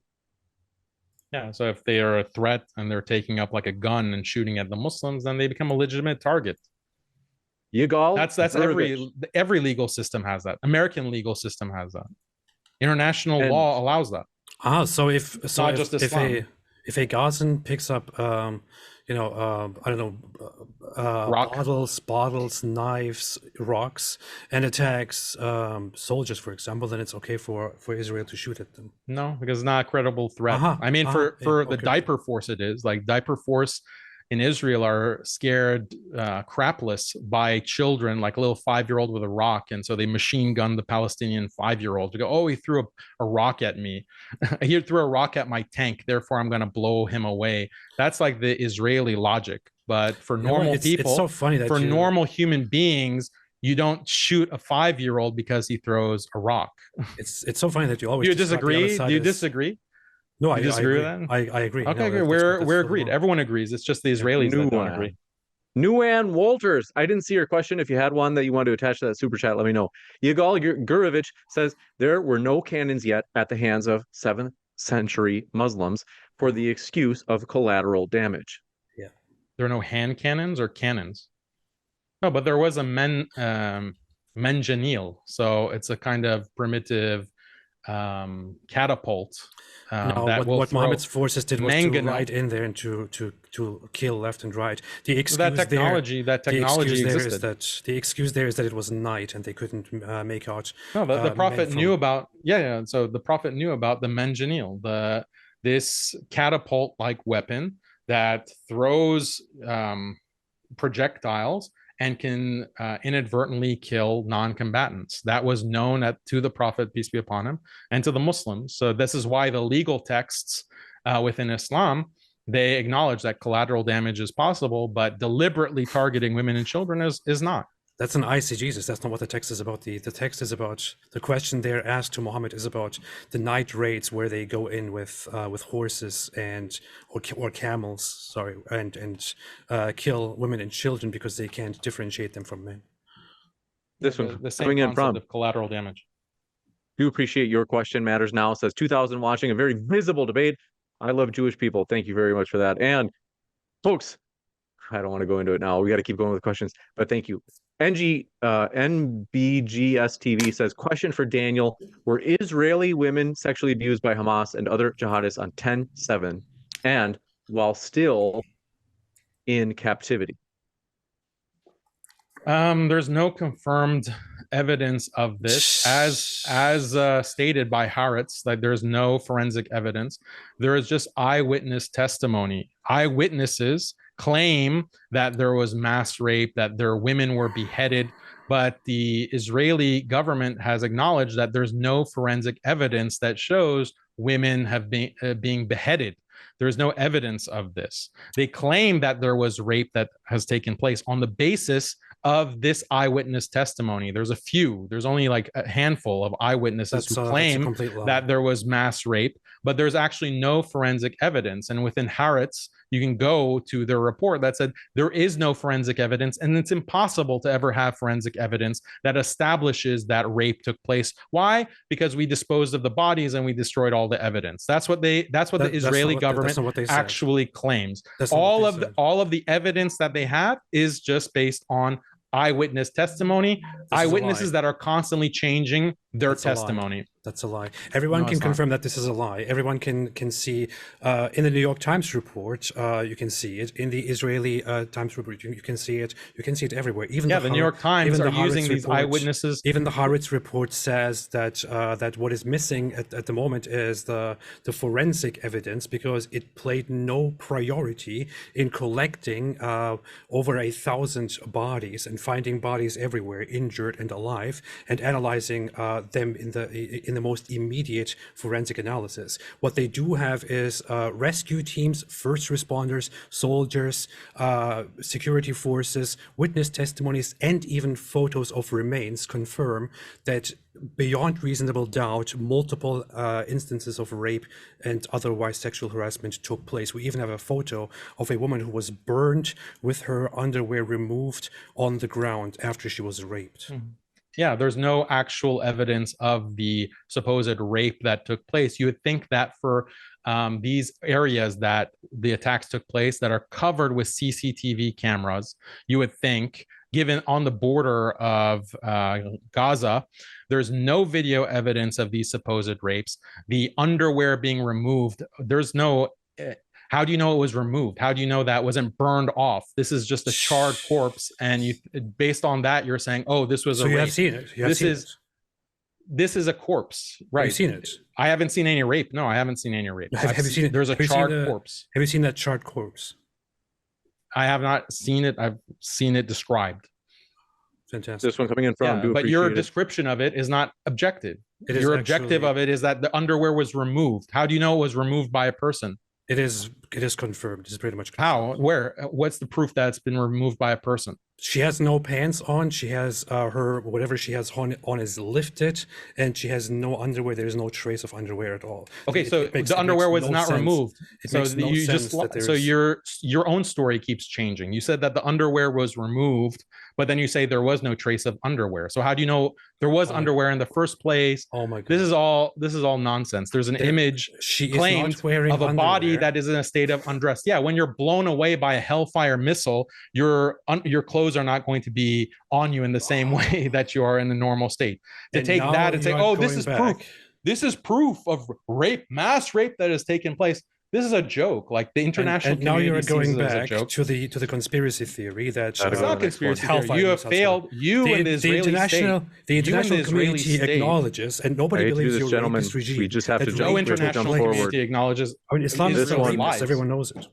Yeah, so if they are a threat and they're taking up like a gun and shooting at the Muslims, then they become a legitimate target. Yigal, That's every legal system has that. American legal system has that. International law allows that. So if not just Islam. if a Gazan picks up I don't know bottles, knives, rocks, and attacks soldiers, for example, then it's okay for Israel to shoot at them. No, because it's not a credible threat. I mean, for the diaper force, it is like diaper force in Israel are scared crapless by children, like a little 5-year-old with a rock. And so they machine gun the Palestinian 5-year-old to go, oh, he threw a rock at me. He threw a rock at my tank. Therefore, I'm going to blow him away. That's like the Israeli logic. But for normal people, it's so funny that for normal human beings, you don't shoot a 5-year-old because he throws a rock. It's so funny that you always. Do you disagree? Do you disagree? No, I disagree with that. I agree. Okay, no, we're agreed. Everyone agrees. It's just the Israelis that don't agree. Nuan Walters, I didn't see your question. If you had one that you want to attach to that super chat, let me know. Yigal Gurovich says there were no cannons yet at the hands of 7th century Muslims for the excuse of collateral damage. Yeah, there are no hand cannons or cannons. No, but there was a menjanil, so it's a kind of primitive catapult. What Muhammad's forces did was to ride in there and to kill left and right. The excuse that technology existed. The excuse there is that it was night and they couldn't make out. No, the prophet knew about. Yeah. So the prophet knew about the menjanil, this catapult-like weapon that throws projectiles and can inadvertently kill non-combatants. That was known to the Prophet, peace be upon him, and to the Muslims. So this is why the legal texts within Islam, they acknowledge that collateral damage is possible, but deliberately targeting women and children is not. That's an eisegesis. That's not what the text is about. The text is about, the question there asked to Muhammad is about the night raids where they go in with horses or camels, sorry, and kill women and children because they can't differentiate them from men. This one the same coming in concept from of collateral damage. Do appreciate your question. Matters Now says 2,000 watching, a very visible debate. I love Jewish people. Thank you very much for that. And folks, I don't want to go into it now. We got to keep going with questions, but thank you. NBGS TV says, question for Daniel: were Israeli women sexually abused by Hamas and other jihadists on 10/7 and while still in captivity? There's no confirmed evidence of this, as stated by Haaretz. Like, there's no forensic evidence. There is just eyewitness testimony. Eyewitnesses claim that there was mass rape, that their women were beheaded, but the Israeli government has acknowledged that there's no forensic evidence that shows women have been being beheaded. There is no evidence of this. They claim that there was rape that has taken place on the basis of this eyewitness testimony. There's only like a handful of eyewitnesses who claim that there was mass rape, but there's actually no forensic evidence. And within Haaretz, you can go to their report that said there is no forensic evidence, and it's impossible to ever have forensic evidence that establishes that rape took place. Why? Because we disposed of the bodies and we destroyed all the evidence. That's what the Israeli government actually claims. All of the evidence that they have is just based on eyewitness testimony, eyewitnesses that are constantly changing their testimony. That's a lie. Everyone No, can it's not. confirm that this is a lie. Everyone can see in the New York Times report. You can see it in the Israeli Times report. You can see it. You can see it everywhere. Even Yeah, the New York Times even are the Haaretz using these report- eyewitnesses. Even the Haaretz report says that that what is missing at the moment is the forensic evidence, because it played no priority in collecting over 1,000 bodies and finding bodies everywhere, injured and alive, and analyzing them in the most immediate forensic analysis. What they do have is rescue teams, first responders, soldiers, security forces, witness testimonies, and even photos of remains confirm that beyond reasonable doubt, multiple instances of rape and otherwise sexual harassment took place. We even have a photo of a woman who was burned with her underwear removed on the ground after she was raped. Yeah, there's no actual evidence of the supposed rape that took place. You would think that for these areas that the attacks took place that are covered with CCTV cameras, you would think, given on the border of Gaza, there's no video evidence of these supposed rapes. The underwear being removed, there's no... How do you know it was removed? How do you know that wasn't burned off? This is just a charred corpse, and you, based on that, you're saying, "Oh, this was a rape." You have seen it. This is a corpse, right? Have you seen it? I haven't seen any rape. No, I haven't seen any rape. Have you seen it? There's a charred corpse. Have you seen that charred corpse? I have not seen it. I've seen it described. Fantastic. This one coming in from. Yeah, but your description of it is not objective. Your objective of it is that the underwear was removed. How do you know it was removed by a person? It is confirmed. It's pretty much confirmed. How? Where? What's the proof that it's been removed by a person? She has no pants on. She has her whatever she has on is lifted, and she has no underwear. There is no trace of underwear at all. Okay, so the underwear was not removed. So you just so your own story keeps changing. You said that the underwear was removed, but then you say there was no trace of underwear. So how do you know there was underwear in the first place? Oh my God. This is all nonsense. There's an image claimed of a body that is in a state of undress. Yeah, when you're blown away by a hellfire missile, your clothes are not going to be on you in the same way that you are in the normal state. To take that and say, "Oh, this is proof. This is proof of rape, mass rape that has taken place." This is a joke. Like the international and now you're going back joke. to the conspiracy theory that it's not conspiracy theory. You have failed. You and the Israeli state. The international community acknowledges, and nobody believes your rapist regime. We just have to no international community acknowledges. I mean, Islam is a rapist. Everyone knows it.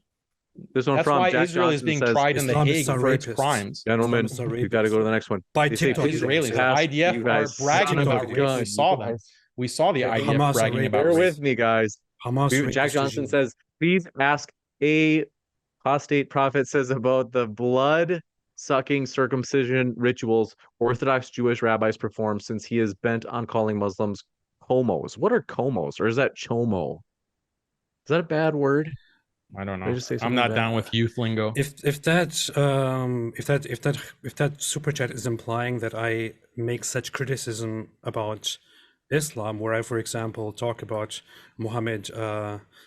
This one That's from why Jack Israel Johnson is being says, tried in the Hague for its crimes. Gentlemen, we've got to go to the next one. By They say, TikTok, please Israelis, ask IDF you are guys bragging son of about a rape. gun. We saw them. We saw the IDF Hamas bragging are about Bear rape. with me, guys. Hamas Jack Johnson says, please ask a apostate prophet says about the blood-sucking circumcision rituals Orthodox Jewish rabbis perform, since he is bent on calling Muslims homos. What are comos? Or is that chomo? Is that a bad word? I don't know. I'm not down with youth lingo. If that super chat is implying that I make such criticism about Islam, where I, for example, talk about Muhammad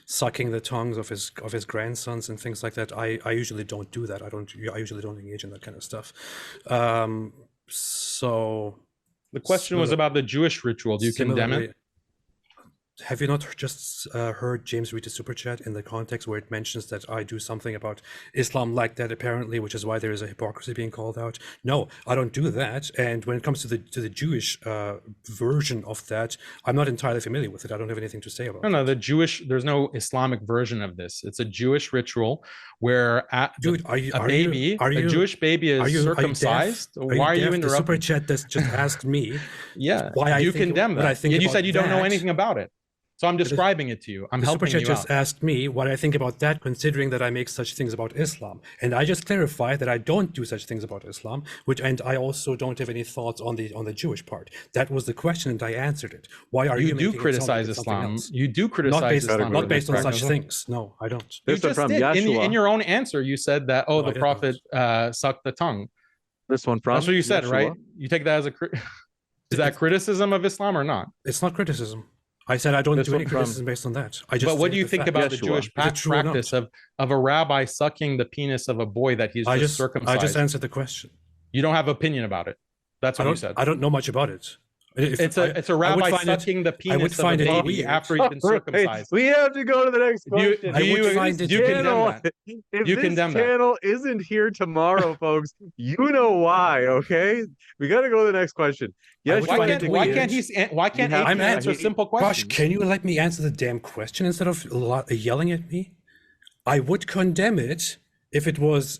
sucking the tongues of his grandsons and things like that, I usually don't do that. I usually don't engage in that kind of stuff. So the question was about the Jewish ritual. Do you condemn it? Have you not just heard James read the super chat in the context where it mentions that I do something about Islam like that, apparently, which is why there is a hypocrisy being called out? No, I don't do that. And when it comes to the Jewish version of that, I'm not entirely familiar with it. I don't have anything to say about it. No, there's no Islamic version of this. It's a Jewish ritual where a Jewish baby is circumcised. Why are you interrupting? The super chat just asked me. Yeah, why you condemn that. You said you don't know anything about it. So I'm describing it to you. I'm helping you out. Just asked me what I think about that, considering that I make such things about Islam. And I just clarify that I don't do such things about Islam, and I also don't have any thoughts on the Jewish part. That was the question, and I answered it. Why are you do criticize Islam? You do criticize Islam. Not based on such things. No, I don't. You just from did. In your own answer, you said that, the prophet sucked the tongue. This one from That's what you said, right? You take that as is that criticism of Islam or not? It's not criticism. I said I don't do any criticism based on that. But what do you think about the Jewish practice of a rabbi sucking the penis of a boy that he's just circumcised? I just answered the question. You don't have opinion about it. That's what you said. I don't know much about it. If It's a I would rabbi find it- sucking the I would penis of a find it baby weird. after he's been circumcised. We have to go to the next question. I would find it you condemn channel, that. if You this condemn that. channel isn't here tomorrow, folks, you know why, okay? We got to go to the next question. Yes, would Why find can't it why weird. can't he why can't have AP to- answer simple Gosh, questions? can you let me answer the damn question instead of yelling at me? I would condemn it if it was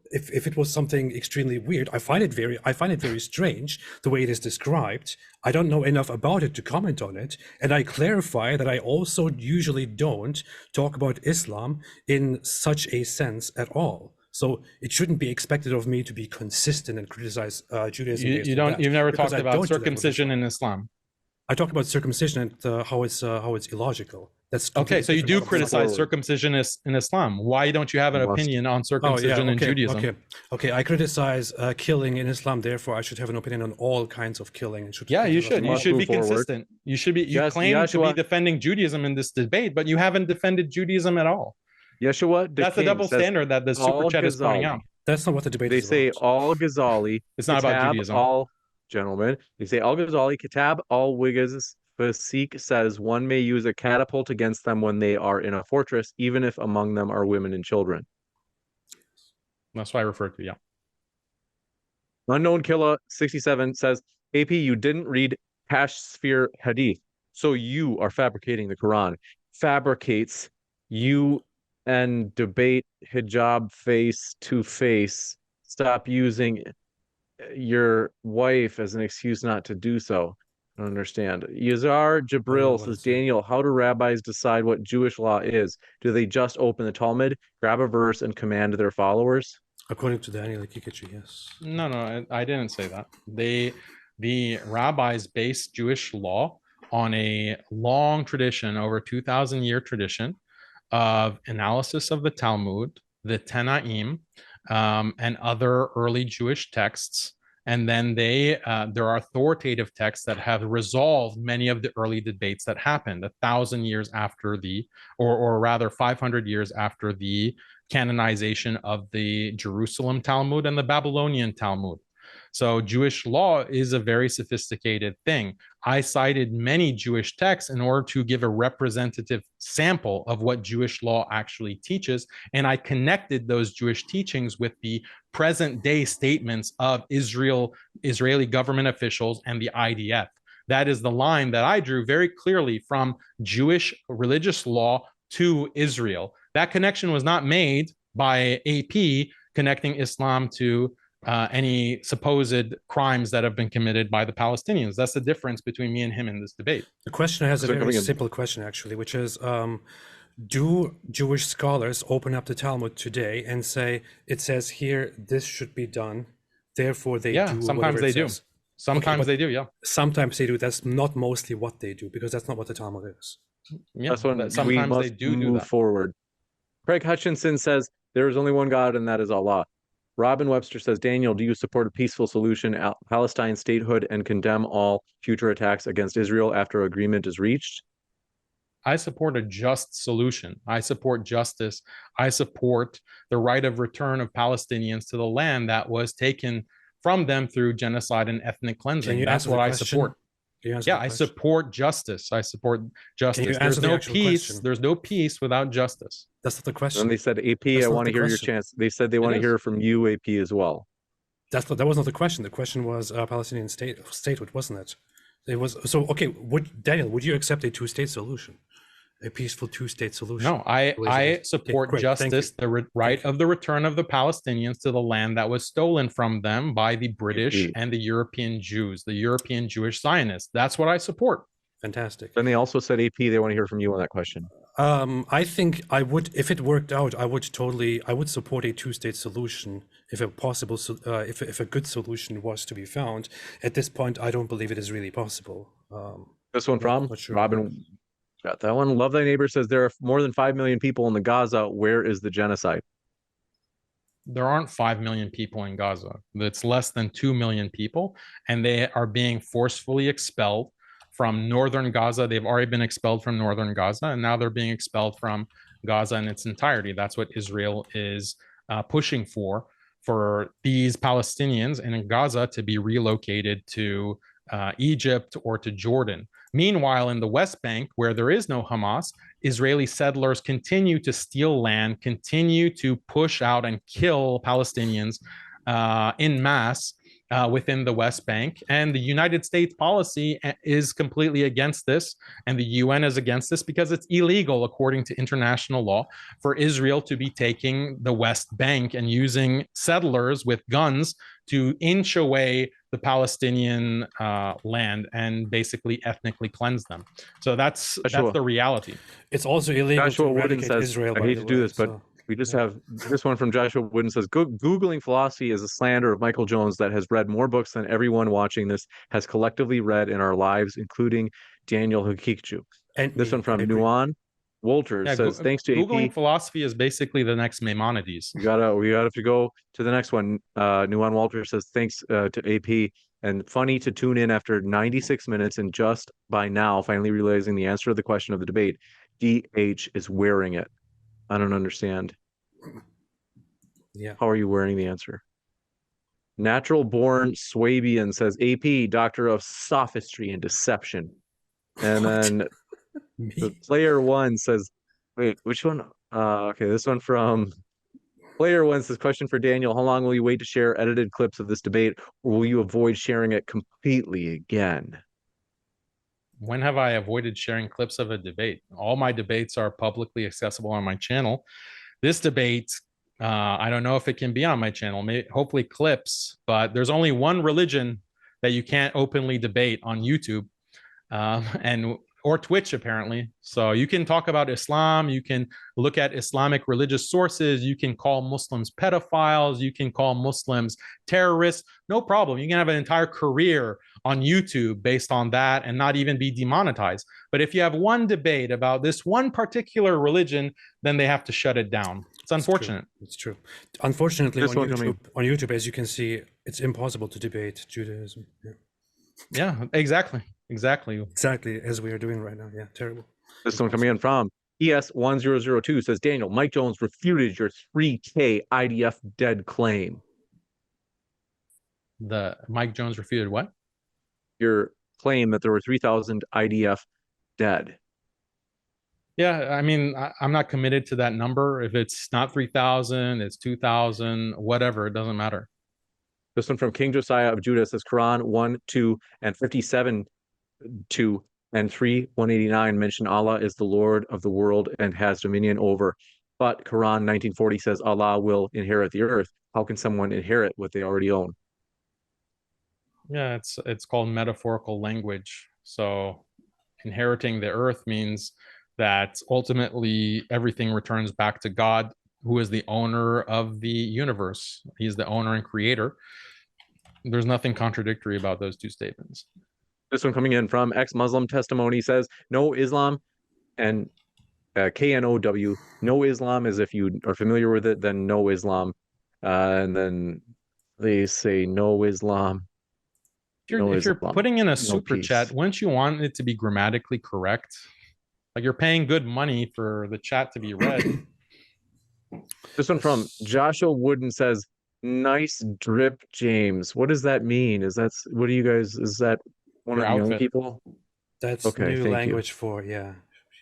if it was something extremely weird. I find it very strange the way it is described. I don't know enough about it to comment on it, and I clarify that I also usually don't talk about Islam in such a sense at all. So it shouldn't be expected of me to be consistent and criticize Judaism. based on that, You've never because talked I about don't do that with circumcision Islam. in Islam. I talked about circumcision and how it's illogical. That's Okay, so you do completely different. criticize circumcision in Islam. Why don't you have an Must. opinion on circumcision in Judaism? Okay. I criticize killing in Islam. Therefore, I should have an opinion on all kinds of killing. And should Yeah, you criticize should. You Must should move be forward. consistent. You should be. You Yes, claim to Yeshua. be defending Judaism in this debate, but you haven't defended Judaism at all. Yeshua, That's the double standard that the super chat is pointing out. That's not what the debate They is say about. all Ghazali. It's not about Kitab, Judaism. All gentlemen. They say all Ghazali, Kitab, all Wiggins, Fasik says one may use a catapult against them when they are in a fortress, even if among them are women and children. That's why I refer to. Yeah. Unknown Killa 67 says, AP, you didn't read Kashmir Hadith, so you are fabricating the Quran. Fabricates you and debate hijab face to face. Stop using your wife as an excuse not to do so. I don't understand. Yazar Jabril what says, it's saying. Daniel, how do rabbis decide what Jewish law is? Do they just open the Talmud, grab a verse, and command their followers? According to Daniel Haqiqatjou, yes. No, I didn't say that. The rabbis base Jewish law on a long tradition, over 2,000-year tradition of analysis of the Talmud, the Tanaim, and other early Jewish texts. And then there are authoritative texts that have resolved many of the early debates that happened 1,000 years after or rather 500 years after the canonization of the Jerusalem Talmud and the Babylonian Talmud. So Jewish law is a very sophisticated thing. I cited many Jewish texts in order to give a representative sample of what Jewish law actually teaches. And I connected those Jewish teachings with the present day statements of Israeli government officials and the IDF. That is the line that I drew very clearly from Jewish religious law to Israel. That connection was not made by AP connecting Islam to any supposed crimes that have been committed by the Palestinians. That's the difference between me and him in this debate. The question has a So very coming in- simple question, actually, which is, do Jewish scholars open up the Talmud today and say, it says here, this should be done, therefore they Yeah, do sometimes whatever they it do. says? Sometimes but- they do, yeah. Sometimes they do. That's not mostly what they do, because that's not what the Talmud is. Yeah, That's when but we sometimes must they do move that. forward. Craig Hutchinson says, there is only one God, and that is Allah. Robin Webster says, Daniel, do you support a peaceful solution, Palestine statehood, and condemn all future attacks against Israel after agreement is reached? I support a just solution. I support justice. I support the right of return of Palestinians to the land that was taken from them through genocide and ethnic cleansing. you That's answer what the I question? support. Can you answer Yeah, the I question? support justice. I support justice. answer There's the no actual peace. question? There's no peace without justice. That's not the And question. they said, AP, That's I not want to the hear your question. chance. They said they want to is. hear from you, AP, as well. That was not the question. The question was Palestinian statehood, wasn't it? It was. So, okay, Daniel, would you accept a two-state solution? A peaceful two-state solution? No, I Okay, support great, thank justice, you. the right of the return of the Palestinians to the land that was stolen from them by the British Indeed. and the European Jews, the European Jewish Zionists. That's what I support. Fantastic. Then they also said, AP, they want to hear from you on that question. I think I would, if it worked out, I would support a two-state solution if a possible, if a good solution was to be found. At this point, I don't believe it is really possible. This one from not sure. Robin. Got that one. Love Thy Neighbor says, there are more than 5 million people in the Gaza. Where is the genocide? There aren't 5 million people in Gaza. It's less than 2 million people, and they are being forcefully expelled from northern Gaza. They've already been expelled from northern Gaza, and now they're being expelled from Gaza in its entirety. That's what Israel is pushing for these Palestinians in Gaza to be relocated to Egypt or to Jordan. Meanwhile, in the West Bank, where there is no Hamas, Israeli settlers continue to steal land, continue to push out and kill Palestinians in mass within the West Bank. And the United States policy is completely against this, and the UN is against this because it's illegal, according to international law, for Israel to be taking the West Bank and using settlers with guns to inch away the Palestinian land and basically ethnically cleanse them. So that's the reality. It's also illegal Joshua to Wooden eradicate says, Israel. I by hate the to do way, this, but so- we just have this one from Joshua Wooden says, Googling philosophy is a slander of Michael Jones that has read more books than everyone watching this has collectively read in our lives, including Daniel Haqiqatjou. And This me, one from I agree. Nuan Walters says, thanks to Googling AP. philosophy is basically the next Maimonides. We gotta go to the next one. Nuan Walters says, thanks to AP. And funny to tune in after 96 minutes and just by now finally realizing the answer to the question of the debate. DH is wearing it. I don't understand. Yeah. How are you wearing the answer? Natural born Swabian says, AP, doctor of sophistry and deception. And then the player one says, wait, which one? Okay, this one from player one says, question for Daniel. How long will you wait to share edited clips of this debate, or will you avoid sharing it completely again? When have I avoided sharing clips of a debate? All my debates are publicly accessible on my channel. This debate, I don't know if it can be on my channel, hopefully clips, but there's only one religion that you can't openly debate on YouTube or Twitch, apparently. So you can talk about Islam, you can look at Islamic religious sources, you can call Muslims pedophiles, you can call Muslims terrorists, no problem. You can have an entire career on YouTube based on that and not even be demonetized. But if you have one debate about this one particular religion, then they have to shut it down. It's unfortunate. It's true. Unfortunately, This on one YouTube, as you can see, it's impossible to debate Judaism. Yeah, exactly. Exactly as we are doing right now. Yeah, terrible. This one coming in from ES1002 says, Daniel, Mike Jones refuted your 3K IDF dead claim. The Mike Jones refuted what? Your claim that there were 3,000 IDF dead. Yeah, I mean, I'm not committed to that number. If it's not 3,000, it's 2,000, whatever, it doesn't matter. This one from King Josiah of Judah says, Quran 1, 2, and 57, 2, and 3, 189 mention Allah is the Lord of the world and has dominion over. But Quran 1940 says Allah will inherit the earth. How can someone inherit what they already own? Yeah, it's called metaphorical language. So inheriting the earth means that ultimately everything returns back to God, who is the owner of the universe. He's the owner and creator. There's nothing contradictory about those two statements. This one coming in from ex-Muslim testimony says, no Islam, and KNOW, no Islam is, if you are familiar with it, then no Islam. And then they say no Islam. If you're putting in a super chat, wouldn't you want it to be grammatically correct? Like, you're paying good money for the chat to be read. This one from Joshua Wooden says, nice drip, James. What does that mean? Is that one Your of the young outfit. people? That's Okay, new thank language for, yeah.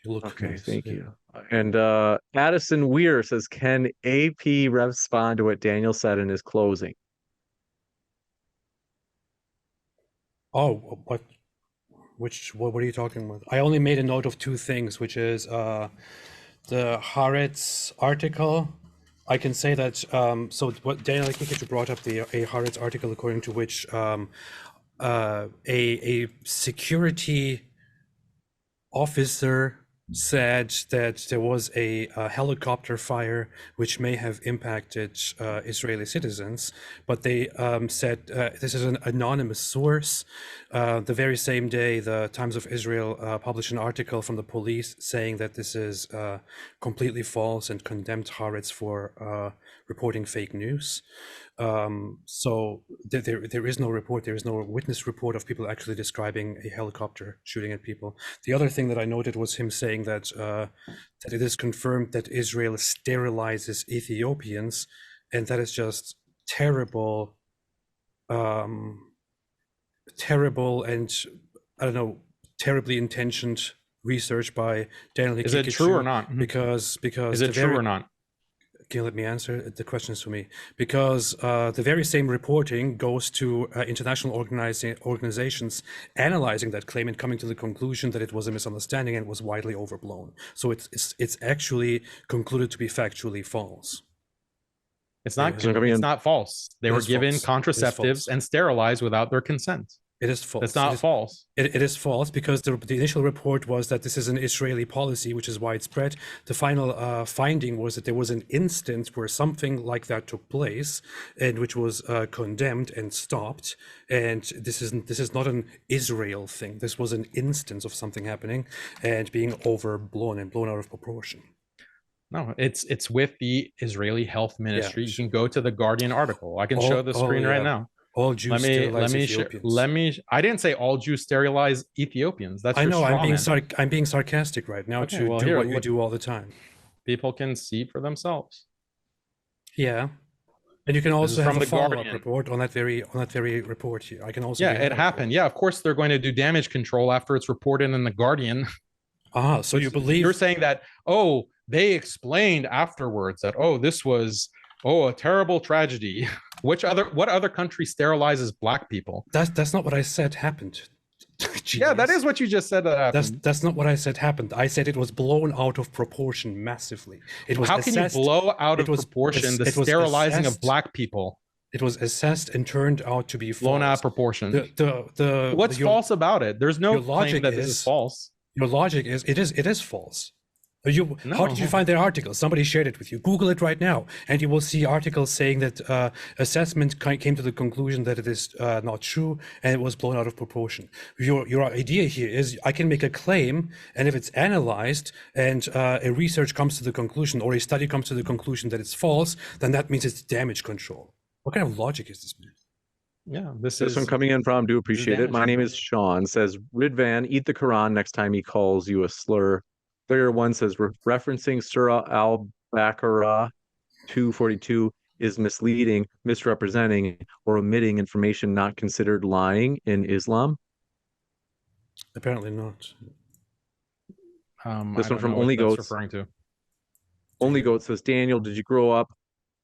You look Okay, nice, thank yeah. you. And Addison Weir says, can AP respond to what Daniel said in his closing? Oh, what are you talking about? I only made a note of two things, which is the Haaretz article. I can say that, so what Daniel Haqiqatjou brought up, a Haaretz article according to which a security officer said that there was a helicopter fire which may have impacted Israeli citizens, but they said this is an anonymous source. The very same day, the Times of Israel published an article from the police saying that this is completely false and condemned Haaretz for reporting fake news. So there is no report, there is no witness report of people actually describing a helicopter shooting at people. The other thing that I noted was him saying that that it is confirmed that Israel sterilizes Ethiopians, and that is just terrible terrible and, I don't know, terribly intentioned research by Daniel Haqiqatjou. Is it true or not? Because Is it true or not? Can you let me answer? The question is for me. Because the very same reporting goes to international organizations analyzing that claim and coming to the conclusion that it was a misunderstanding and was widely overblown. So it's actually concluded to be factually false. It's not false. They were given contraceptives and sterilized without their consent. It is false. It's not false. It is false because the initial report was that this is an Israeli policy, which is widespread. The final finding was that there was an instance where something like that took place, and which was condemned and stopped. And this is not an Israel thing. This was an instance of something happening and being overblown and blown out of proportion. No, it's with the Israeli Health Ministry. You can go to the Guardian article. I can show the screen right now. All Jews sterilize Ethiopians. I didn't say all Jews sterilize Ethiopians. That's I know. I'm being sarcastic right now to do what you do all the time. People can see for themselves. Yeah, and you can also have a follow-up Guardian report on that very report here. I can also. Yeah, it happened. Yeah, of course they're going to do damage control after it's reported in the Guardian. Ah, so you believe you're saying that? Oh, they explained afterwards that this was a terrible tragedy. What other country sterilizes black people? That's not what I said happened. Yeah, that is what you just said that happened. That's not what I said happened. I said it was blown out of proportion massively. It was How can you blow out of proportion the sterilizing of black people? It was assessed and turned out to be false. Blown out of proportion. What's false about it? There's no claim that this is false. Your logic is it is false. How did you find that article? Somebody shared it with you. Google it right now, and you will see articles saying that assessment came to the conclusion that it is not true, and it was blown out of proportion. Your idea here is I can make a claim, and if it's analyzed and a research comes to the conclusion or a study comes to the conclusion that it's false, then that means it's damage control. What kind of logic is this, man? Yeah, this one coming in from, do appreciate it. My name is Sean, says Ridvan, eat the Quran next time he calls you a slur. Player one says referencing Surah Al-Baqarah 242 is misleading, misrepresenting, or omitting information not considered lying in Islam. Apparently not. This one from Only Goats. Referring to. Only Goat says, Daniel, did you grow up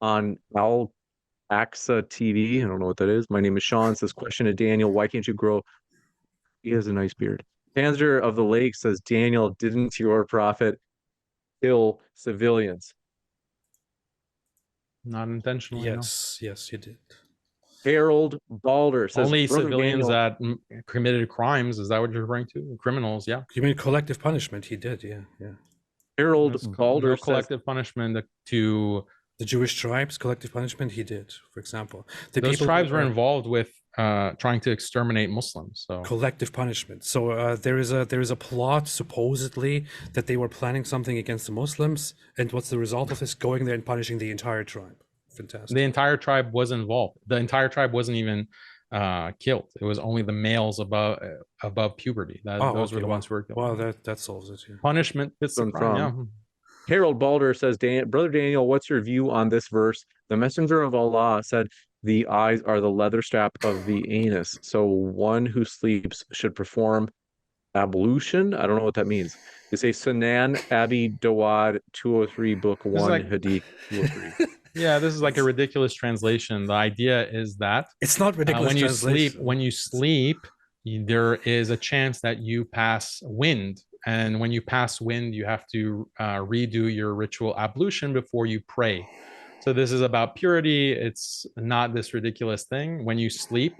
on Al-Aqsa TV? I don't know what that is. My name is Sean. Says, question to Daniel, why can't you grow? He has a nice beard. Panzer of the Lake says, Daniel, didn't your prophet kill civilians? Not intentionally. Yes, he did. Harold Balder says, only civilians that committed crimes. Is that what you're referring to? Criminals, yeah. You mean collective punishment? He did, yeah. Harold Balder says, collective punishment to the Jewish tribes. Collective punishment, he did. For example, those tribes were involved with trying to exterminate Muslims. So collective punishment. So there is a plot supposedly that they were planning something against the Muslims, and what's the result of this? Going there and punishing the entire tribe. Fantastic. The entire tribe was involved. The entire tribe wasn't even killed. It was only the males above puberty. Those were the ones who were killed. Well, that solves it. Yeah. Punishment fits the crime. Yeah. Harold Balder says, Brother Daniel, what's your view on this verse? The messenger of Allah said, the eyes are the leather strap of the anus. So one who sleeps should perform ablution. I don't know what that means. It's a Sunan Abi Dawud 203, book 1, Hadith 203. Yeah, this is like a ridiculous translation. The idea is that it's not ridiculous. When you sleep, there is a chance that you pass wind. And when you pass wind, you have to redo your ritual ablution before you pray. So this is about purity. It's not this ridiculous thing. When you sleep,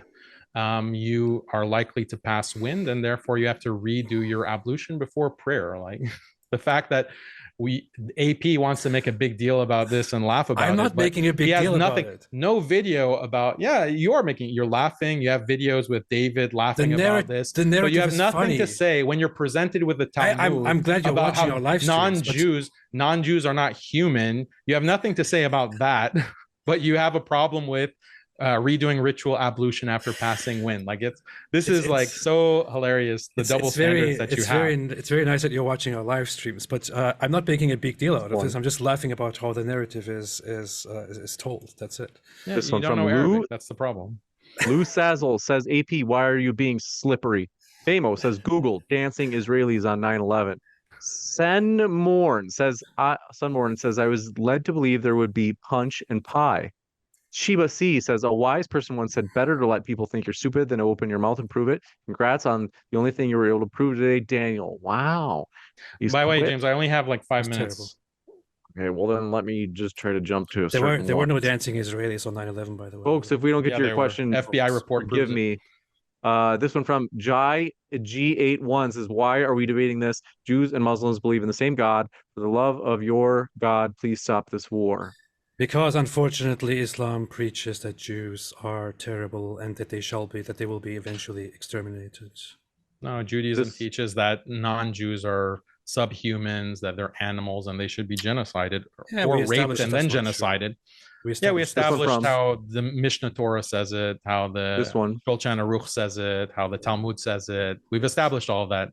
you are likely to pass wind, and therefore you have to redo your ablution before prayer. Like the fact that AP wants to make a big deal about this and laugh about it. I'm not making a big deal about it. No video about, you're laughing. You have videos with David laughing about this. The narrative but you have nothing funny. To say when you're presented with the Talmud. I'm glad you're watching our live streams. Non-Jews are not human. You have nothing to say about that, but you have a problem with redoing ritual ablution after passing wind. Like this is so hilarious. The double standards that you have. It's very nice that you're watching our live streams, but I'm not making a big deal out of this. I'm just laughing about how the narrative is told. That's it. Yeah, this one from Arabic. That's the problem. Lou Sazzle says, AP, why are you being slippery? Famo says, Google dancing Israelis on 9/11. Sunmorn says, I was led to believe there would be punch and pie. Shiba C says, a wise person once said, better to let people think you're stupid than to open your mouth and prove it. Congrats on the only thing you were able to prove today, Daniel. Wow. By the way, James, I only have like 5 minutes. Terrible. Okay, well then let me just try to jump to a There certain were no one. dancing Israelis on 9/11, by the way. Folks, if we don't get Yeah, to your there were. question, FBI report forgive proves it. me. This one from Jai G81 says, why are we debating this? Jews and Muslims believe in the same God. For the love of your God, please stop this war. Because unfortunately, Islam preaches that Jews are terrible and that they will be eventually exterminated. No, Judaism teaches that non-Jews are subhumans, that they're animals, and they should be genocided Yeah, or we raped established and that's then not true. genocided. We Yeah, we established this. established how the Mishnah Torah says it, how the This one. Shulchan Aruch says it, how the Talmud says it. We've established all of that.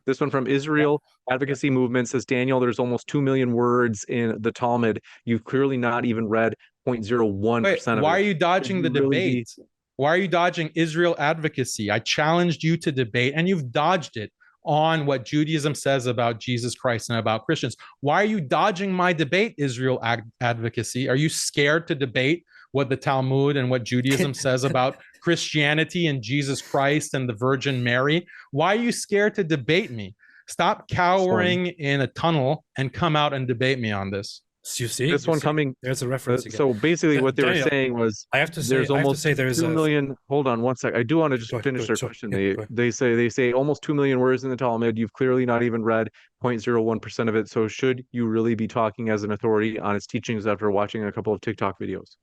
This one from Israel Advocacy Movement says, Daniel, there's almost 2 million words in the Talmud. You've clearly not even read 0.01% Wait, of it. why are you dodging the Should you really debate? Why are you dodging Israel advocacy? I challenged you to debate and you've dodged it on what Judaism says about Jesus Christ and about Christians. Why are you dodging my debate, Israel advocacy? Are you scared to debate what the Talmud and what Judaism says about Christianity and Jesus Christ and the Virgin Mary? Why are you scared to debate me? Stop cowering in a tunnel and come out and debate me on this. You see, This one coming. There's a reference again. So basically, what they were Daniel, saying was, I have to say, there's almost 2 million. Hold on one sec. I do want to just finish their question. They say almost 2 million words in the Talmud. You've clearly not even read 0.01% of it. So should you really be talking as an authority on its teachings after watching a couple of TikTok videos?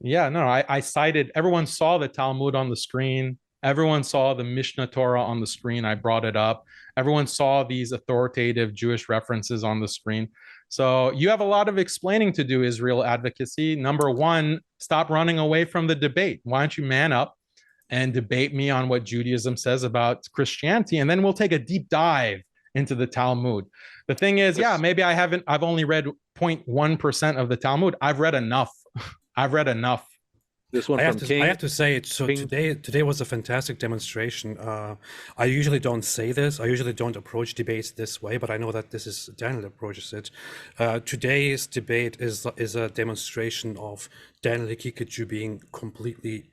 Yeah, no, I cited, everyone saw the Talmud on the screen. Everyone saw the Mishnah Torah on the screen. I brought it up. Everyone saw these authoritative Jewish references on the screen. So you have a lot of explaining to do, Israel advocacy. Number one, stop running away from the debate. Why don't you man up and debate me on what Judaism says about Christianity, and then we'll take a deep dive into the Talmud. The thing is, yeah, maybe I've only read 0.1% of the Talmud. I've read enough. I've read enough. This one I from King. have to say, so today was a fantastic demonstration. I usually don't say this. I usually don't approach debates this way, but I know that this is Daniel approaches it. Today's debate is a demonstration of Daniel Haqiqatjou being completely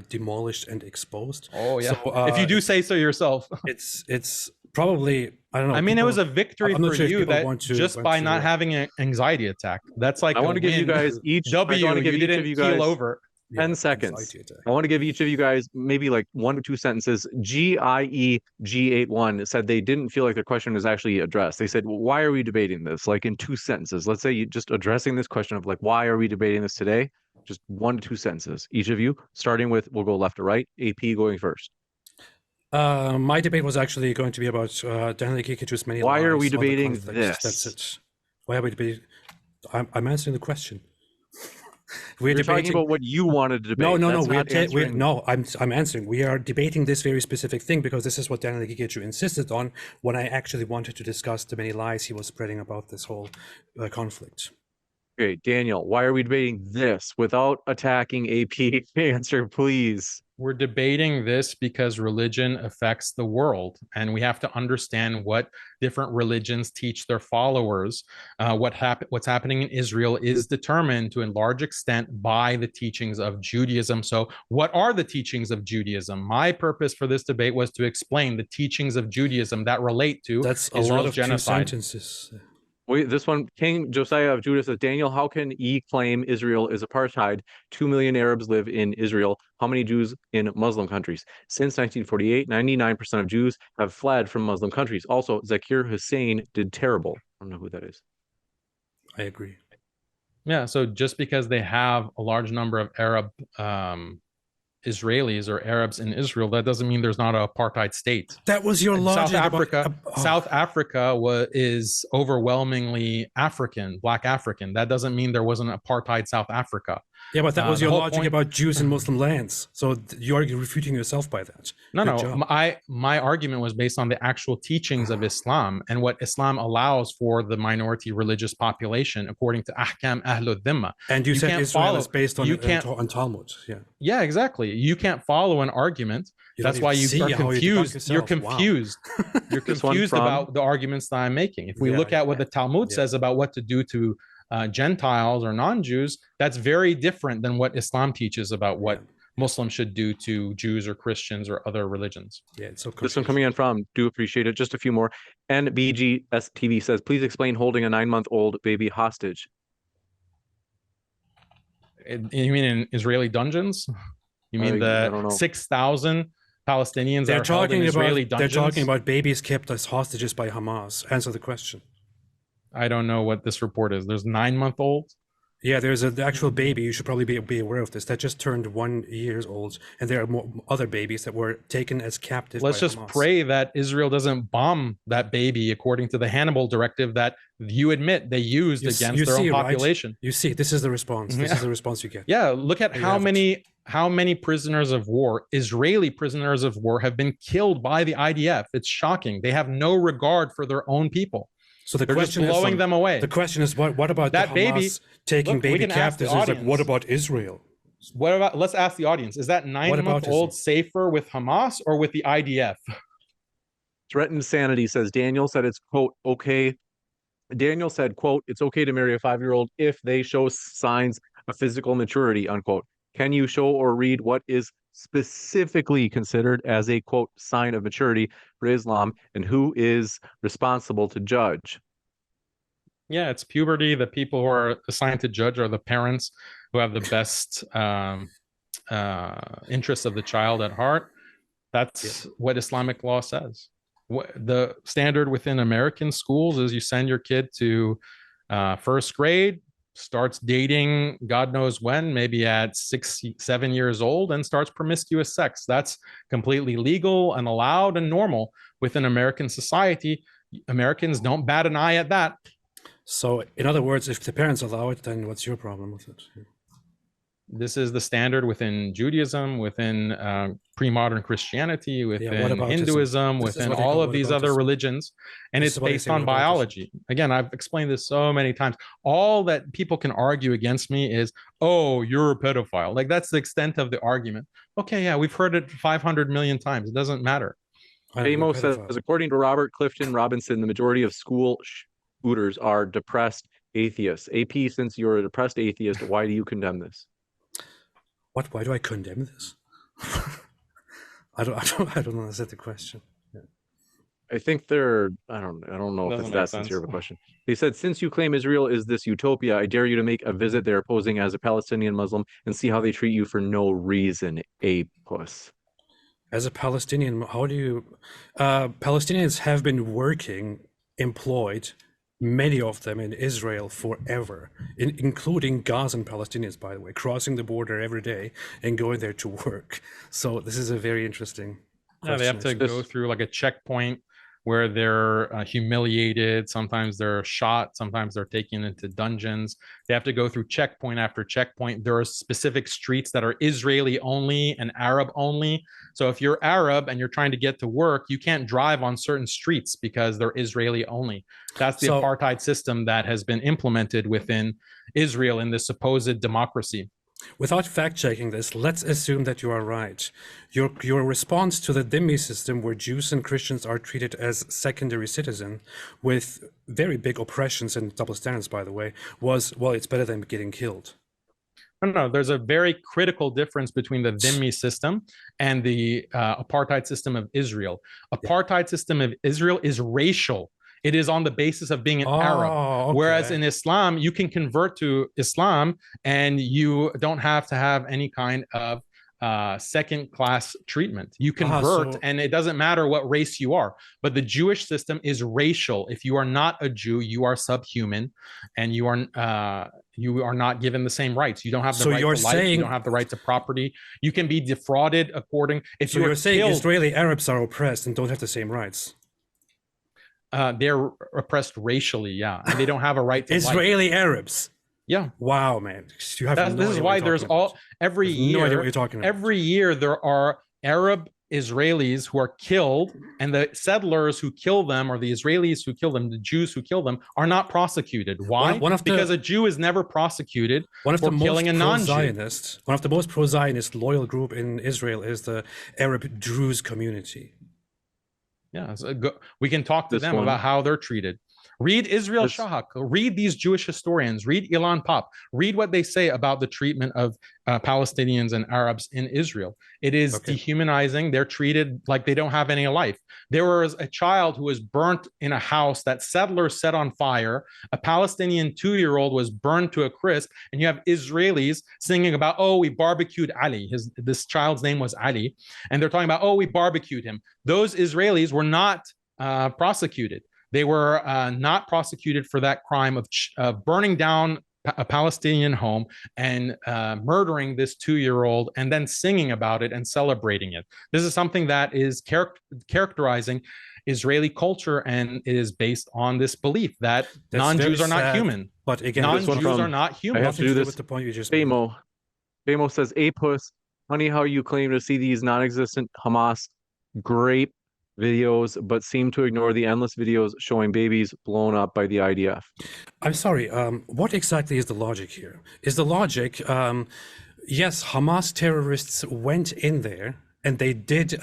demolished and exposed. Oh yeah. So, if you do say so yourself. it's probably, I don't know. I mean, it was a victory for you that just by not having an anxiety attack. That's like I want to give you guys each. W. I want to give You each didn't of you keel guys over. 10 seconds. I want to give each of you guys maybe like 1 to 2 sentences. GIEG81 said they didn't feel like their question was actually addressed. They said, well, why are we debating this? Like in 2 sentences. Let's say you just addressing this question of like, why are we debating this today? Just 1 to 2 sentences. Each of you, starting with, we'll go left to right. AP going first. My debate was actually going to be about Daniel Haqiqatjou's many lies. Why are we on the debating conflict. this? That's it. Why are we debating? I'm answering the question. We're talking about what you wanted to debate. No. I'm answering. We are debating this very specific thing because this is what Daniel Haqiqatjou insisted on when I actually wanted to discuss the many lies he was spreading about this whole conflict. Okay, Daniel, why are we debating this without attacking AP? Answer, please. We're debating this because religion affects the world, and we have to understand what different religions teach their followers. What's happening in Israel is determined to a large extent by the teachings of Judaism. So what are the teachings of Judaism? My purpose for this debate was to explain the teachings of Judaism that relate to Israel's lot of genocide. 2 sentences. Wait, this one, King Josiah of Judah says, Daniel, how can ye claim Israel is apartheid? 2 million Arabs live in Israel. How many Jews in Muslim countries? Since 1948, 99% of Jews have fled from Muslim countries. Also, Zakir Hussain did terrible. I don't know who that is. I agree. Yeah, so just because they have a large number of Arab Israelis or Arabs in Israel, that doesn't mean there's not an apartheid state. That was your logic. South Africa is overwhelmingly African, Black African. That doesn't mean there wasn't apartheid South Africa. Yeah, but that was The your whole logic point- about Jews in Muslim lands. So you're refuting yourself by that. No, Good no. job. My argument was based on the actual teachings of Islam and what Islam allows for the minority religious population according to Ahkam Ahlul Dhimma. And you said can't Israel follow- is based on, you can't- on Talmud. Yeah. Yeah, exactly. You can't follow an argument. You don't That's why even you see are how you debunk confused. You're yourself. Wow. confused. You're This one confused from- about the arguments that I'm making. If we Yeah, look at what the Talmud yeah. says about what to do to Gentiles or non-Jews, that's very different than what Islam teaches about what Muslims should do to Jews or Christians or other religions. Yeah, it's so This one confusing. coming in from, do appreciate it. Just a few more. NBGSTV says, please explain holding a 9-month-old baby hostage. You mean in Israeli dungeons? You mean I don't know. the 6,000 Palestinians that are held in Israeli dungeons? They're talking about babies kept as hostages by Hamas. Answer the question. I don't know what this report is. There's 9-month-olds. Yeah, there's an actual baby. You should probably be aware of this. That just turned 1 year old, and there are more other babies that were taken as captive. Let's by just Hamas. pray that Israel doesn't bomb that baby according to the Hannibal directive that you admit they used You against their own see, right? population. You see, this is the response. This is the response you get. Yeah, look at There you how have it. many prisoners of war, Israeli prisoners of war, have been killed by the IDF. It's shocking. They have no regard for their own people. So the They're just question blowing is, them away. The question is, what about That the baby- Hamas taking Look, we baby can ask the captives? It's like, what audience. about Israel? What about? Let's ask the audience: is that about 9-month-old safer with Hamas or with the IDF? Threatened Sanity says, Daniel said it's, quote, okay. Daniel said, quote, it's okay to marry a 5-year-old if they show signs of physical maturity, unquote. Can you show or read what is specifically considered as a, quote, sign of maturity for Islam, and who is responsible to judge? Yeah, it's puberty. The people who are assigned to judge are the parents who have the best interests of the child at heart. That's what Islamic law says. The standard within American schools is you send your kid to first grade, starts dating God knows when, maybe at 6, 7 years old, and starts promiscuous sex. That's completely legal and allowed and normal within American society. Americans don't bat an eye at that. So, in other words, if the parents allow it, then what's your problem with it? This is the standard within Judaism, within pre-modern Christianity, within whataboutism. Hinduism, This is within what they all call of these other whataboutism. religions. And This it's is what they based say on whataboutism. biology. Again, I've explained this so many times. All that people can argue against me is, oh, you're a pedophile. Like, that's the extent of the argument. Okay, yeah, we've heard it 500 million times. It doesn't matter. Amo says, according to Robert Clifton Robinson, the majority of school shooters are depressed atheists. AP, since you're a depressed atheist, why do you condemn this? What? Why do I condemn this? I don't understand the question. I think they're, I don't know if Doesn't it's make that sense. sincere of a question. They said, since you claim Israel is this utopia, I dare you to make a visit there posing as a Palestinian Muslim and see how they treat you for no reason, a puss. As a Palestinian, how do you? Palestinians have been working, employed, many of them in Israel forever, including Gazan Palestinians, by the way, crossing the border every day and going there to work. So this is a very interesting Yeah, they have to question. go through like a checkpoint where they're humiliated. Sometimes they're shot. Sometimes they're taken into dungeons. They have to go through checkpoint after checkpoint. There are specific streets that are Israeli only and Arab only. So if you're Arab and you're trying to get to work, you can't drive on certain streets because they're Israeli only. That's the apartheid system that has been implemented within Israel in this supposed democracy. Without fact-checking this, let's assume that you are right. Your response to the dhimmi system, where Jews and Christians are treated as secondary citizens with very big oppressions and double standards, by the way, was, well, it's better than getting killed. No, there's a very critical difference between the dhimmi system and the apartheid system of Israel. Apartheid system of Israel is racial. It is on the basis of being an Arab. Okay. Whereas in Islam, you can convert to Islam and you don't have to have any kind of second-class treatment. You convert and it doesn't matter what race you are. But the Jewish system is racial. If you are not a Jew, you are subhuman and you are not given the same rights. You don't have the right to life. You don't have the right to property. You can be defrauded according. So you're saying Israeli Arabs are oppressed and don't have the same rights? They're oppressed racially, yeah, and they don't have a right to Israeli Arabs. Yeah. Wow, man. You have This is why there's every no idea year, what you're talking about. every year there are Arab Israelis who are killed, and the settlers who kill them, or the Israelis who kill them, the Jews who kill them, are not prosecuted. Why? Because a Jew is never prosecuted for killing a non-Jew. One of the most pro-Zionist loyal group in Israel is the Arab Druze community. Yeah, so we can talk to them about how they're treated. Read Israel Shahak, read these Jewish historians, read Ilan Pop, read what they say about the treatment of Palestinians and Arabs in Israel. It is dehumanizing. They're treated like they don't have any life. There was a child who was burnt in a house that settlers set on fire. A Palestinian 2-year-old was burned to a crisp, and you have Israelis singing about, oh, we barbecued Ali. This child's name was Ali, and they're talking about, oh, we barbecued him. Those Israelis were not prosecuted. They were not prosecuted for that crime of burning down a Palestinian home and murdering this 2-year-old and then singing about it and celebrating it. This is something that is characterizing Israeli culture, and it is based on this belief that non-Jews are not human. But again, non-Jews are not human. I have to do this with the point you just made. Bamo says, Apus, funny how you claim to see these non-existent Hamas grape videos, but seem to ignore the endless videos showing babies blown up by the IDF. I'm sorry, what exactly is the logic here? Is the logic, yes, Hamas terrorists went in there and they did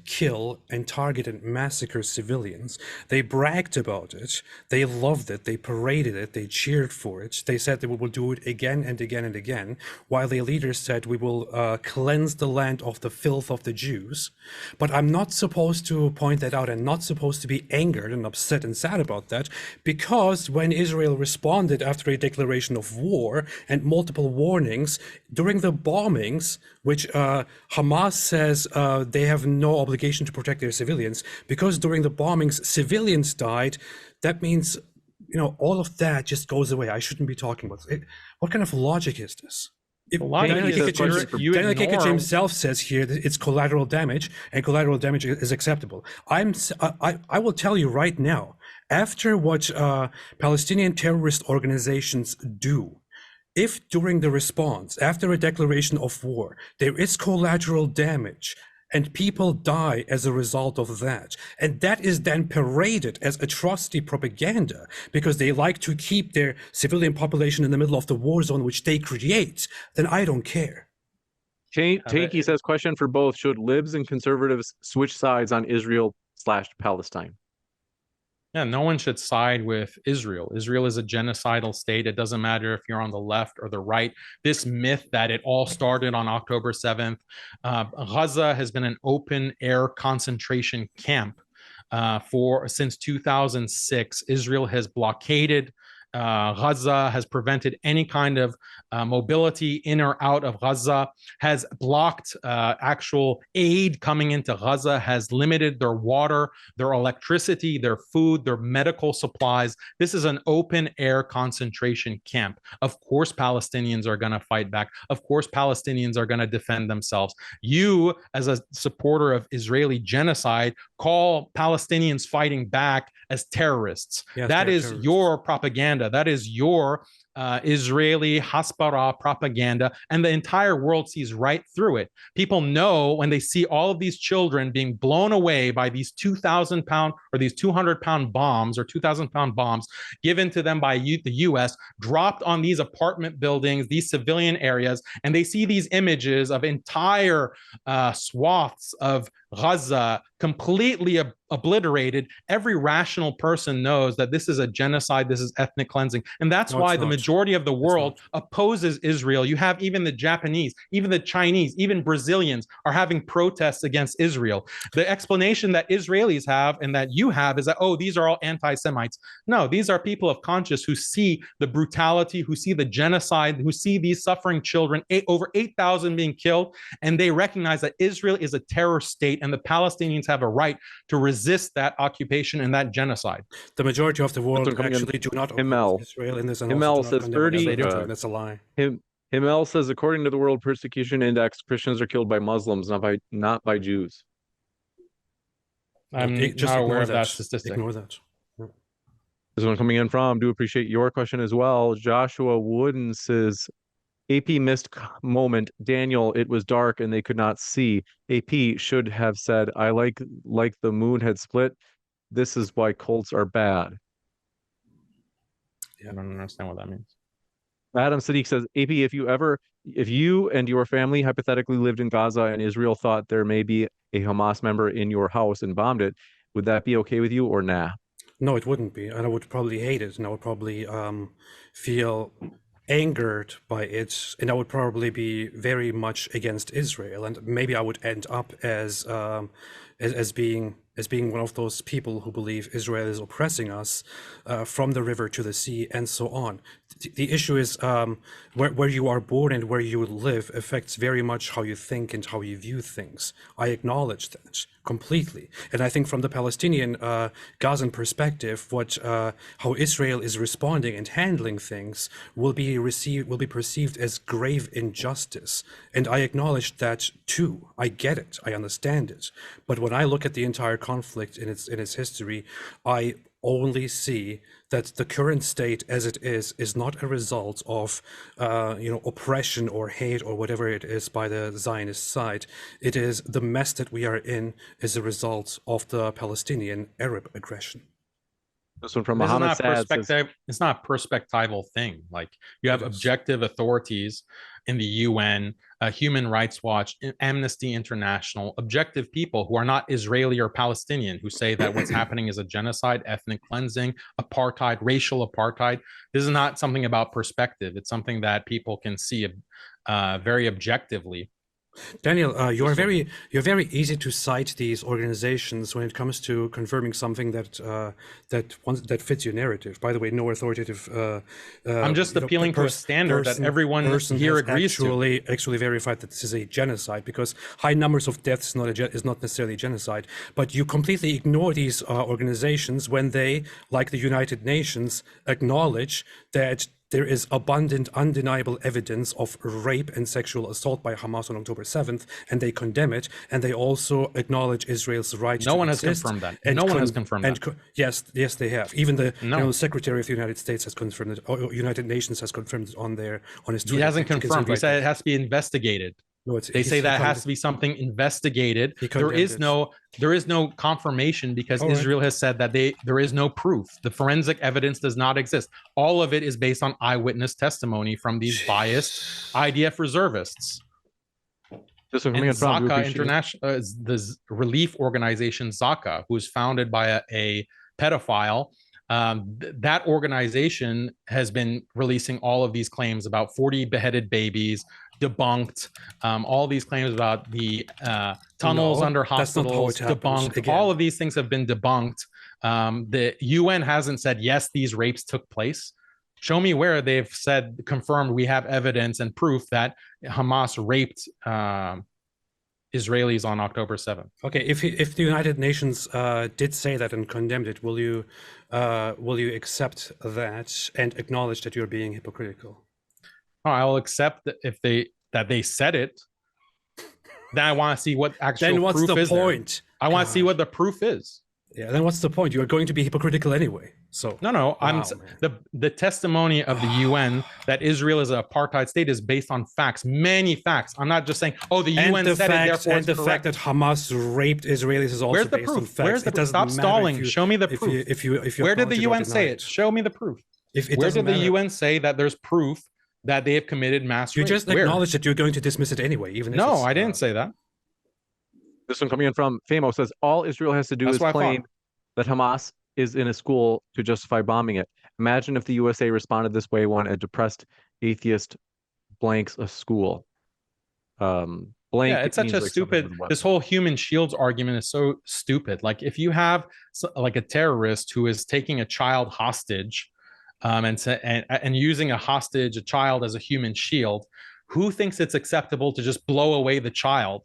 kill and target and massacre civilians. They bragged about it. They loved it. They paraded it. They cheered for it. They said they will do it again and again and again, while their leaders said we will cleanse the land of the filth of the Jews. But I'm not supposed to point that out and not supposed to be angered and upset and sad about that, because when Israel responded after a declaration of war and multiple warnings during the bombings, which Hamas says they have no obligation to protect their civilians, because during the bombings civilians died, that means, you know, all of that just goes away. I shouldn't be talking about it. What kind of logic is this? Daniel Haqiqatjou himself says here that it's collateral damage, and collateral damage is acceptable. I will tell you right now, after what Palestinian terrorist organizations do, if during the response, after a declaration of war, there is collateral damage and people die as a result of that, and that is then paraded as atrocity propaganda because they like to keep their civilian population in the middle of the war zone which they create, then I don't care. Tanky says, question for both. Should libs and conservatives switch sides on Israel/Palestine? Yeah, no one should side with Israel. Israel is a genocidal state. It doesn't matter if you're on the left or the right. This myth that it all started on October 7th. Gaza has been an open air concentration camp since 2006. Israel has blockaded Gaza, has prevented any kind of mobility in or out of Gaza, has blocked actual aid coming into Gaza, has limited their water, their electricity, their food, their medical supplies. This is an open air concentration camp. Of course, Palestinians are going to fight back. Of course, Palestinians are going to defend themselves. You, as a supporter of Israeli genocide, call Palestinians fighting back as terrorists. Yes, that is terrorists. Your propaganda. That is your Israeli Hasbara propaganda, and the entire world sees right through it. People know when they see all of these children being blown away by these 2,000-pound or these 200-pound bombs or 2,000-pound bombs given to them by the U.S., dropped on these apartment buildings, these civilian areas, and they see these images of entire swaths of Gaza completely obliterated. Every rational person knows that this is a genocide, this is ethnic cleansing, and that's why the majority of the world opposes Israel. You have even the Japanese, even the Chinese, even Brazilians are having protests against Israel. The explanation that Israelis have and that you have is that, oh, these are all anti-Semites. No, these are people of conscience who see the brutality, who see the genocide, who see these suffering children, over 8,000 being killed, and they recognize that Israel is a terror state and the Palestinians have a right to resist that occupation and that genocide. The majority of the world actually do not oppose Israel in this. Himmel says 30. That's a lie. Himmel says, according to the World Persecution Index, Christians are killed by Muslims, not by Jews. I'm not aware of that statistic. Ignore that. This one coming in from, do appreciate your question as well. Joshua Wooden says, AP missed moment. Daniel, it was dark and they could not see. AP should have said, I like the moon had split. This is why cults are bad. I don't understand what that means. Adam Sadiq says, AP, if you and your family hypothetically lived in Gaza and Israel thought there may be a Hamas member in your house and bombed it, would that be okay with you or nah? No, it wouldn't be, and I would probably hate it, and I would probably feel angered by it, and I would probably be very much against Israel, and maybe I would end up as being one of those people who believe Israel is oppressing us from the river to the sea and so on. The issue is where you are born and where you live affects very much how you think and how you view things. I acknowledge that completely, and I think from the Palestinian Gazan perspective, how Israel is responding and handling things will be perceived as grave injustice, and I acknowledge that too. I get it, I understand it, but when I look at the entire conflict in its history, I only see that the current state as it is not a result of oppression or hate or whatever it is by the Zionist side. It is the mess that we are in as a result of the Palestinian Arab aggression. This one from Muhammad Saad says, it's not a perspectival thing. Like, you have objective authorities in the UN, Human Rights Watch, Amnesty International, objective people who are not Israeli or Palestinian, who say that what's happening is a genocide, ethnic cleansing, apartheid, racial apartheid. This is not something about perspective. It's something that people can see very objectively. Daniel, you're very easy to cite these organizations when it comes to confirming something that fits your narrative. By the way, no authoritative. I'm just appealing to a standard that everyone here agrees to. Actually verified that this is a genocide, because high numbers of deaths is not necessarily genocide. But you completely ignore these organizations when they, like the United Nations, acknowledge that there is abundant, undeniable evidence of rape and sexual assault by Hamas on October 7th, and they condemn it, and they also acknowledge Israel's right to exist. No one has confirmed that. No one has confirmed that. Yes, they have. Even the Secretary of the United States has confirmed it, or United Nations has confirmed it on his Twitter. He hasn't confirmed. He said it has to be investigated. No, they say that has to be something investigated. There is no confirmation, because Israel has said that there is no proof. The forensic evidence does not exist. All of it is based on eyewitness testimony from these biased IDF reservists. This one and Zaka International, the relief organization Zaka, who is founded by a pedophile. That organization has been releasing all of these claims about 40 beheaded babies, debunked, all these claims about the tunnels under hospitals, debunked. Again. All of these things have been debunked. The UN hasn't said, yes, these rapes took place. Show me where they've said, confirmed, we have evidence and proof that Hamas raped Israelis on October 7th. Okay, if the United Nations did say that and condemned it, will you accept that and acknowledge that you're being hypocritical? Oh, I'll accept that they said it. Then I want to see what actual then what's proof the is point? There. I want to see what the proof is. Yeah, then what's the point? You're going to be hypocritical anyway. So no, the testimony of the UN that Israel is an apartheid state is based on facts, many facts. I'm not just saying, oh, the UN said it, therefore and the fact that Hamas raped Israelis is also based on facts. Where's the proof? Stop stalling. Show me the proof. If you where did the UN say it? Show me the proof. Where did the UN say that there's proof that they have committed mass rape? You just acknowledge that you're going to dismiss it anyway, even if I didn't say that. This one coming in from Famo says, all Israel has to do is claim that Hamas is in a school to justify bombing it. Imagine if the USA responded this way when a depressed atheist blanks a school. It's such a stupid, this whole human shields argument is so stupid. Like, if you have like a terrorist who is taking a child hostage and using a child as a human shield, who thinks it's acceptable to just blow away the child?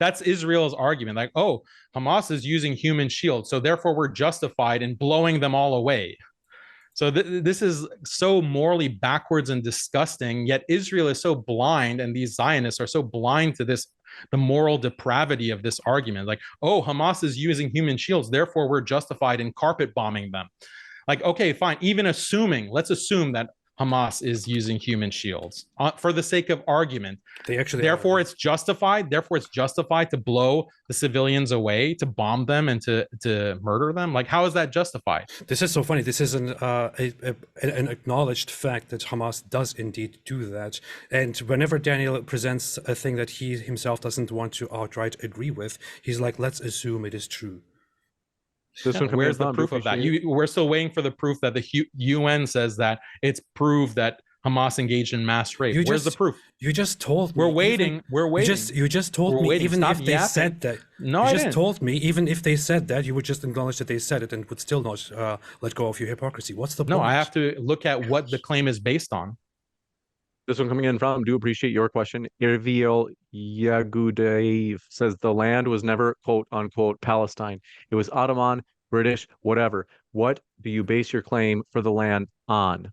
That's Israel's argument. Like, oh, Hamas is using human shields, so therefore we're justified in blowing them all away. So this is so morally backwards and disgusting, yet Israel is so blind, and these Zionists are so blind to this, the moral depravity of this argument. Like, oh, Hamas is using human shields, therefore we're justified in carpet bombing them. Like, okay, fine. Even assuming, let's assume that Hamas is using human shields for the sake of argument. Therefore, it's justified. Therefore, it's justified to blow the civilians away, to bomb them, and to murder them. Like, how is that justified? This is so funny. This is an acknowledged fact that Hamas does indeed do that. And whenever Daniel presents a thing that he himself doesn't want to outright agree with, he's like, let's assume it is true. Where's the proof of that? We're still waiting for the proof that the UN says that it's proved that Hamas engaged in mass rape. Where's the proof? You just told me. We're waiting. You just told me, even if they said that. No, I didn't. You just told me, even if they said that, you would just acknowledge that they said it and would still not let go of your hypocrisy. What's the point? No, I have to look at what the claim is based on. This one coming in from, do appreciate your question. Irviel Yagudaev says the land was never quote unquote Palestine. It was Ottoman, British, whatever. What do you base your claim for the land on?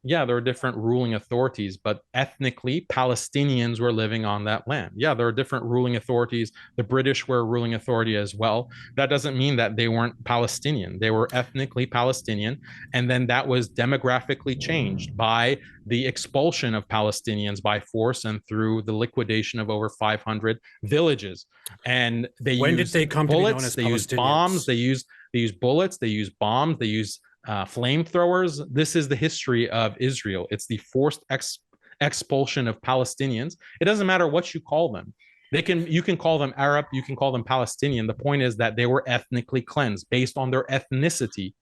Yeah, there are different ruling authorities, but ethnically, Palestinians were living on that land. Yeah, there are different ruling authorities. The British were a ruling authority as well. That doesn't mean that they weren't Palestinian. They were ethnically Palestinian. And then that was demographically changed by the expulsion of Palestinians by force and through the liquidation of over 500 villages. And they used bullets, they used bombs, they used bullets, they used bombs, they used flamethrowers. This is the history of Israel. It's the forced expulsion of Palestinians. It doesn't matter what you call them. You can call them Arab, you can call them Palestinian. The point is that they were ethnically cleansed based on their ethnicity.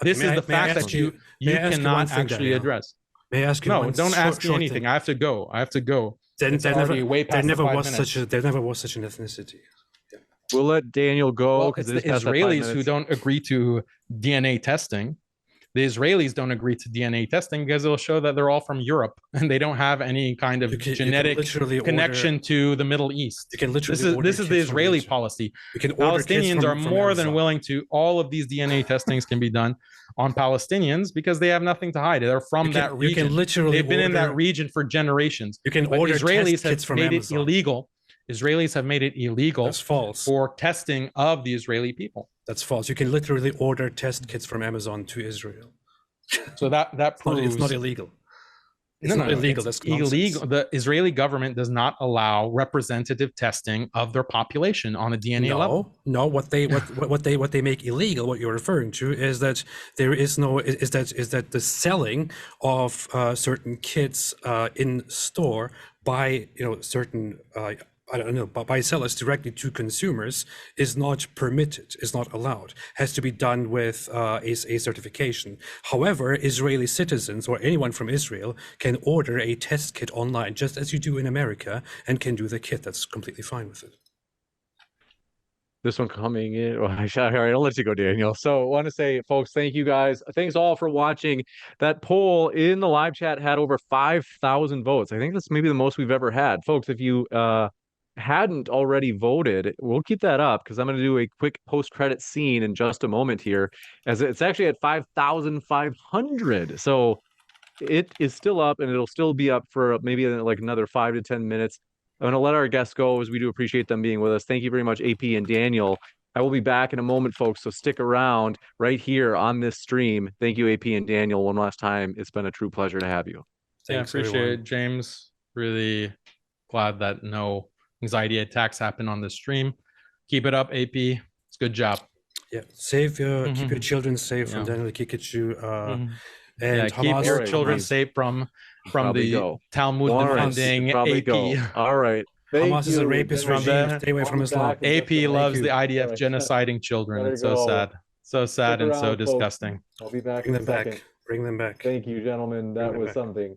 This is the fact that you cannot actually address. May I ask you? No, don't ask me anything. I have to go. There never was such an ethnicity. We'll let Daniel go. Well, it's the Israelis who don't agree to DNA testing. The Israelis don't agree to DNA testing because it'll show that they're all from Europe and they don't have any kind of genetic connection to the Middle East. This is the Israeli policy. Palestinians are more than willing to. All of these DNA testings can be done on Palestinians because they have nothing to hide. They're from that region. They've been in that region for generations. You can order Israelis have made it illegal. Israelis have made it illegal for testing of the Israeli people. That's false. You can literally order test kits from Amazon to Israel. So that proves it's not illegal. It's not illegal. That's illegal. The Israeli government does not allow representative testing of their population on a DNA level. No, what they make illegal, what you're referring to, is that there is that the selling of certain kits in store by certain by sellers directly to consumers is not permitted, is not allowed, has to be done with a certification. However, Israeli citizens or anyone from Israel can order a test kit online, just as you do in America, and can do the kit. That's completely fine with it. This one coming in. All right, I'll let you go, Daniel. So I want to say, folks, thank you guys. Thanks all for watching. That poll in the live chat had over 5,000 votes. I think that's maybe the most we've ever had. Folks, if you hadn't already voted, we'll keep that up because I'm going to do a quick post-credit scene in just a moment here, as it's actually at 5,500. So it is still up, and it'll still be up for maybe like another 5 to 10 minutes. I'm going to let our guests go, as we do appreciate them being with us. Thank you very much, AP and Daniel. I will be back in a moment, folks, so stick around right here on this stream. Thank you, AP and Daniel, one last time. It's been a true pleasure to have you. Thanks, appreciate it, James. Really glad that no anxiety attacks happen on the stream. Keep it up, AP. It's a good job. Yeah, keep your children safe from Daniel Haqiqatjou. And keep your children safe from the Talmud defending AP. All right. Hamas is a rapist regime. Stay away from Islam. AP loves the idea of genociding children. It's so sad. So sad and so disgusting. I'll be back Bring them back. Bring them back. Thank you, gentlemen. That was something.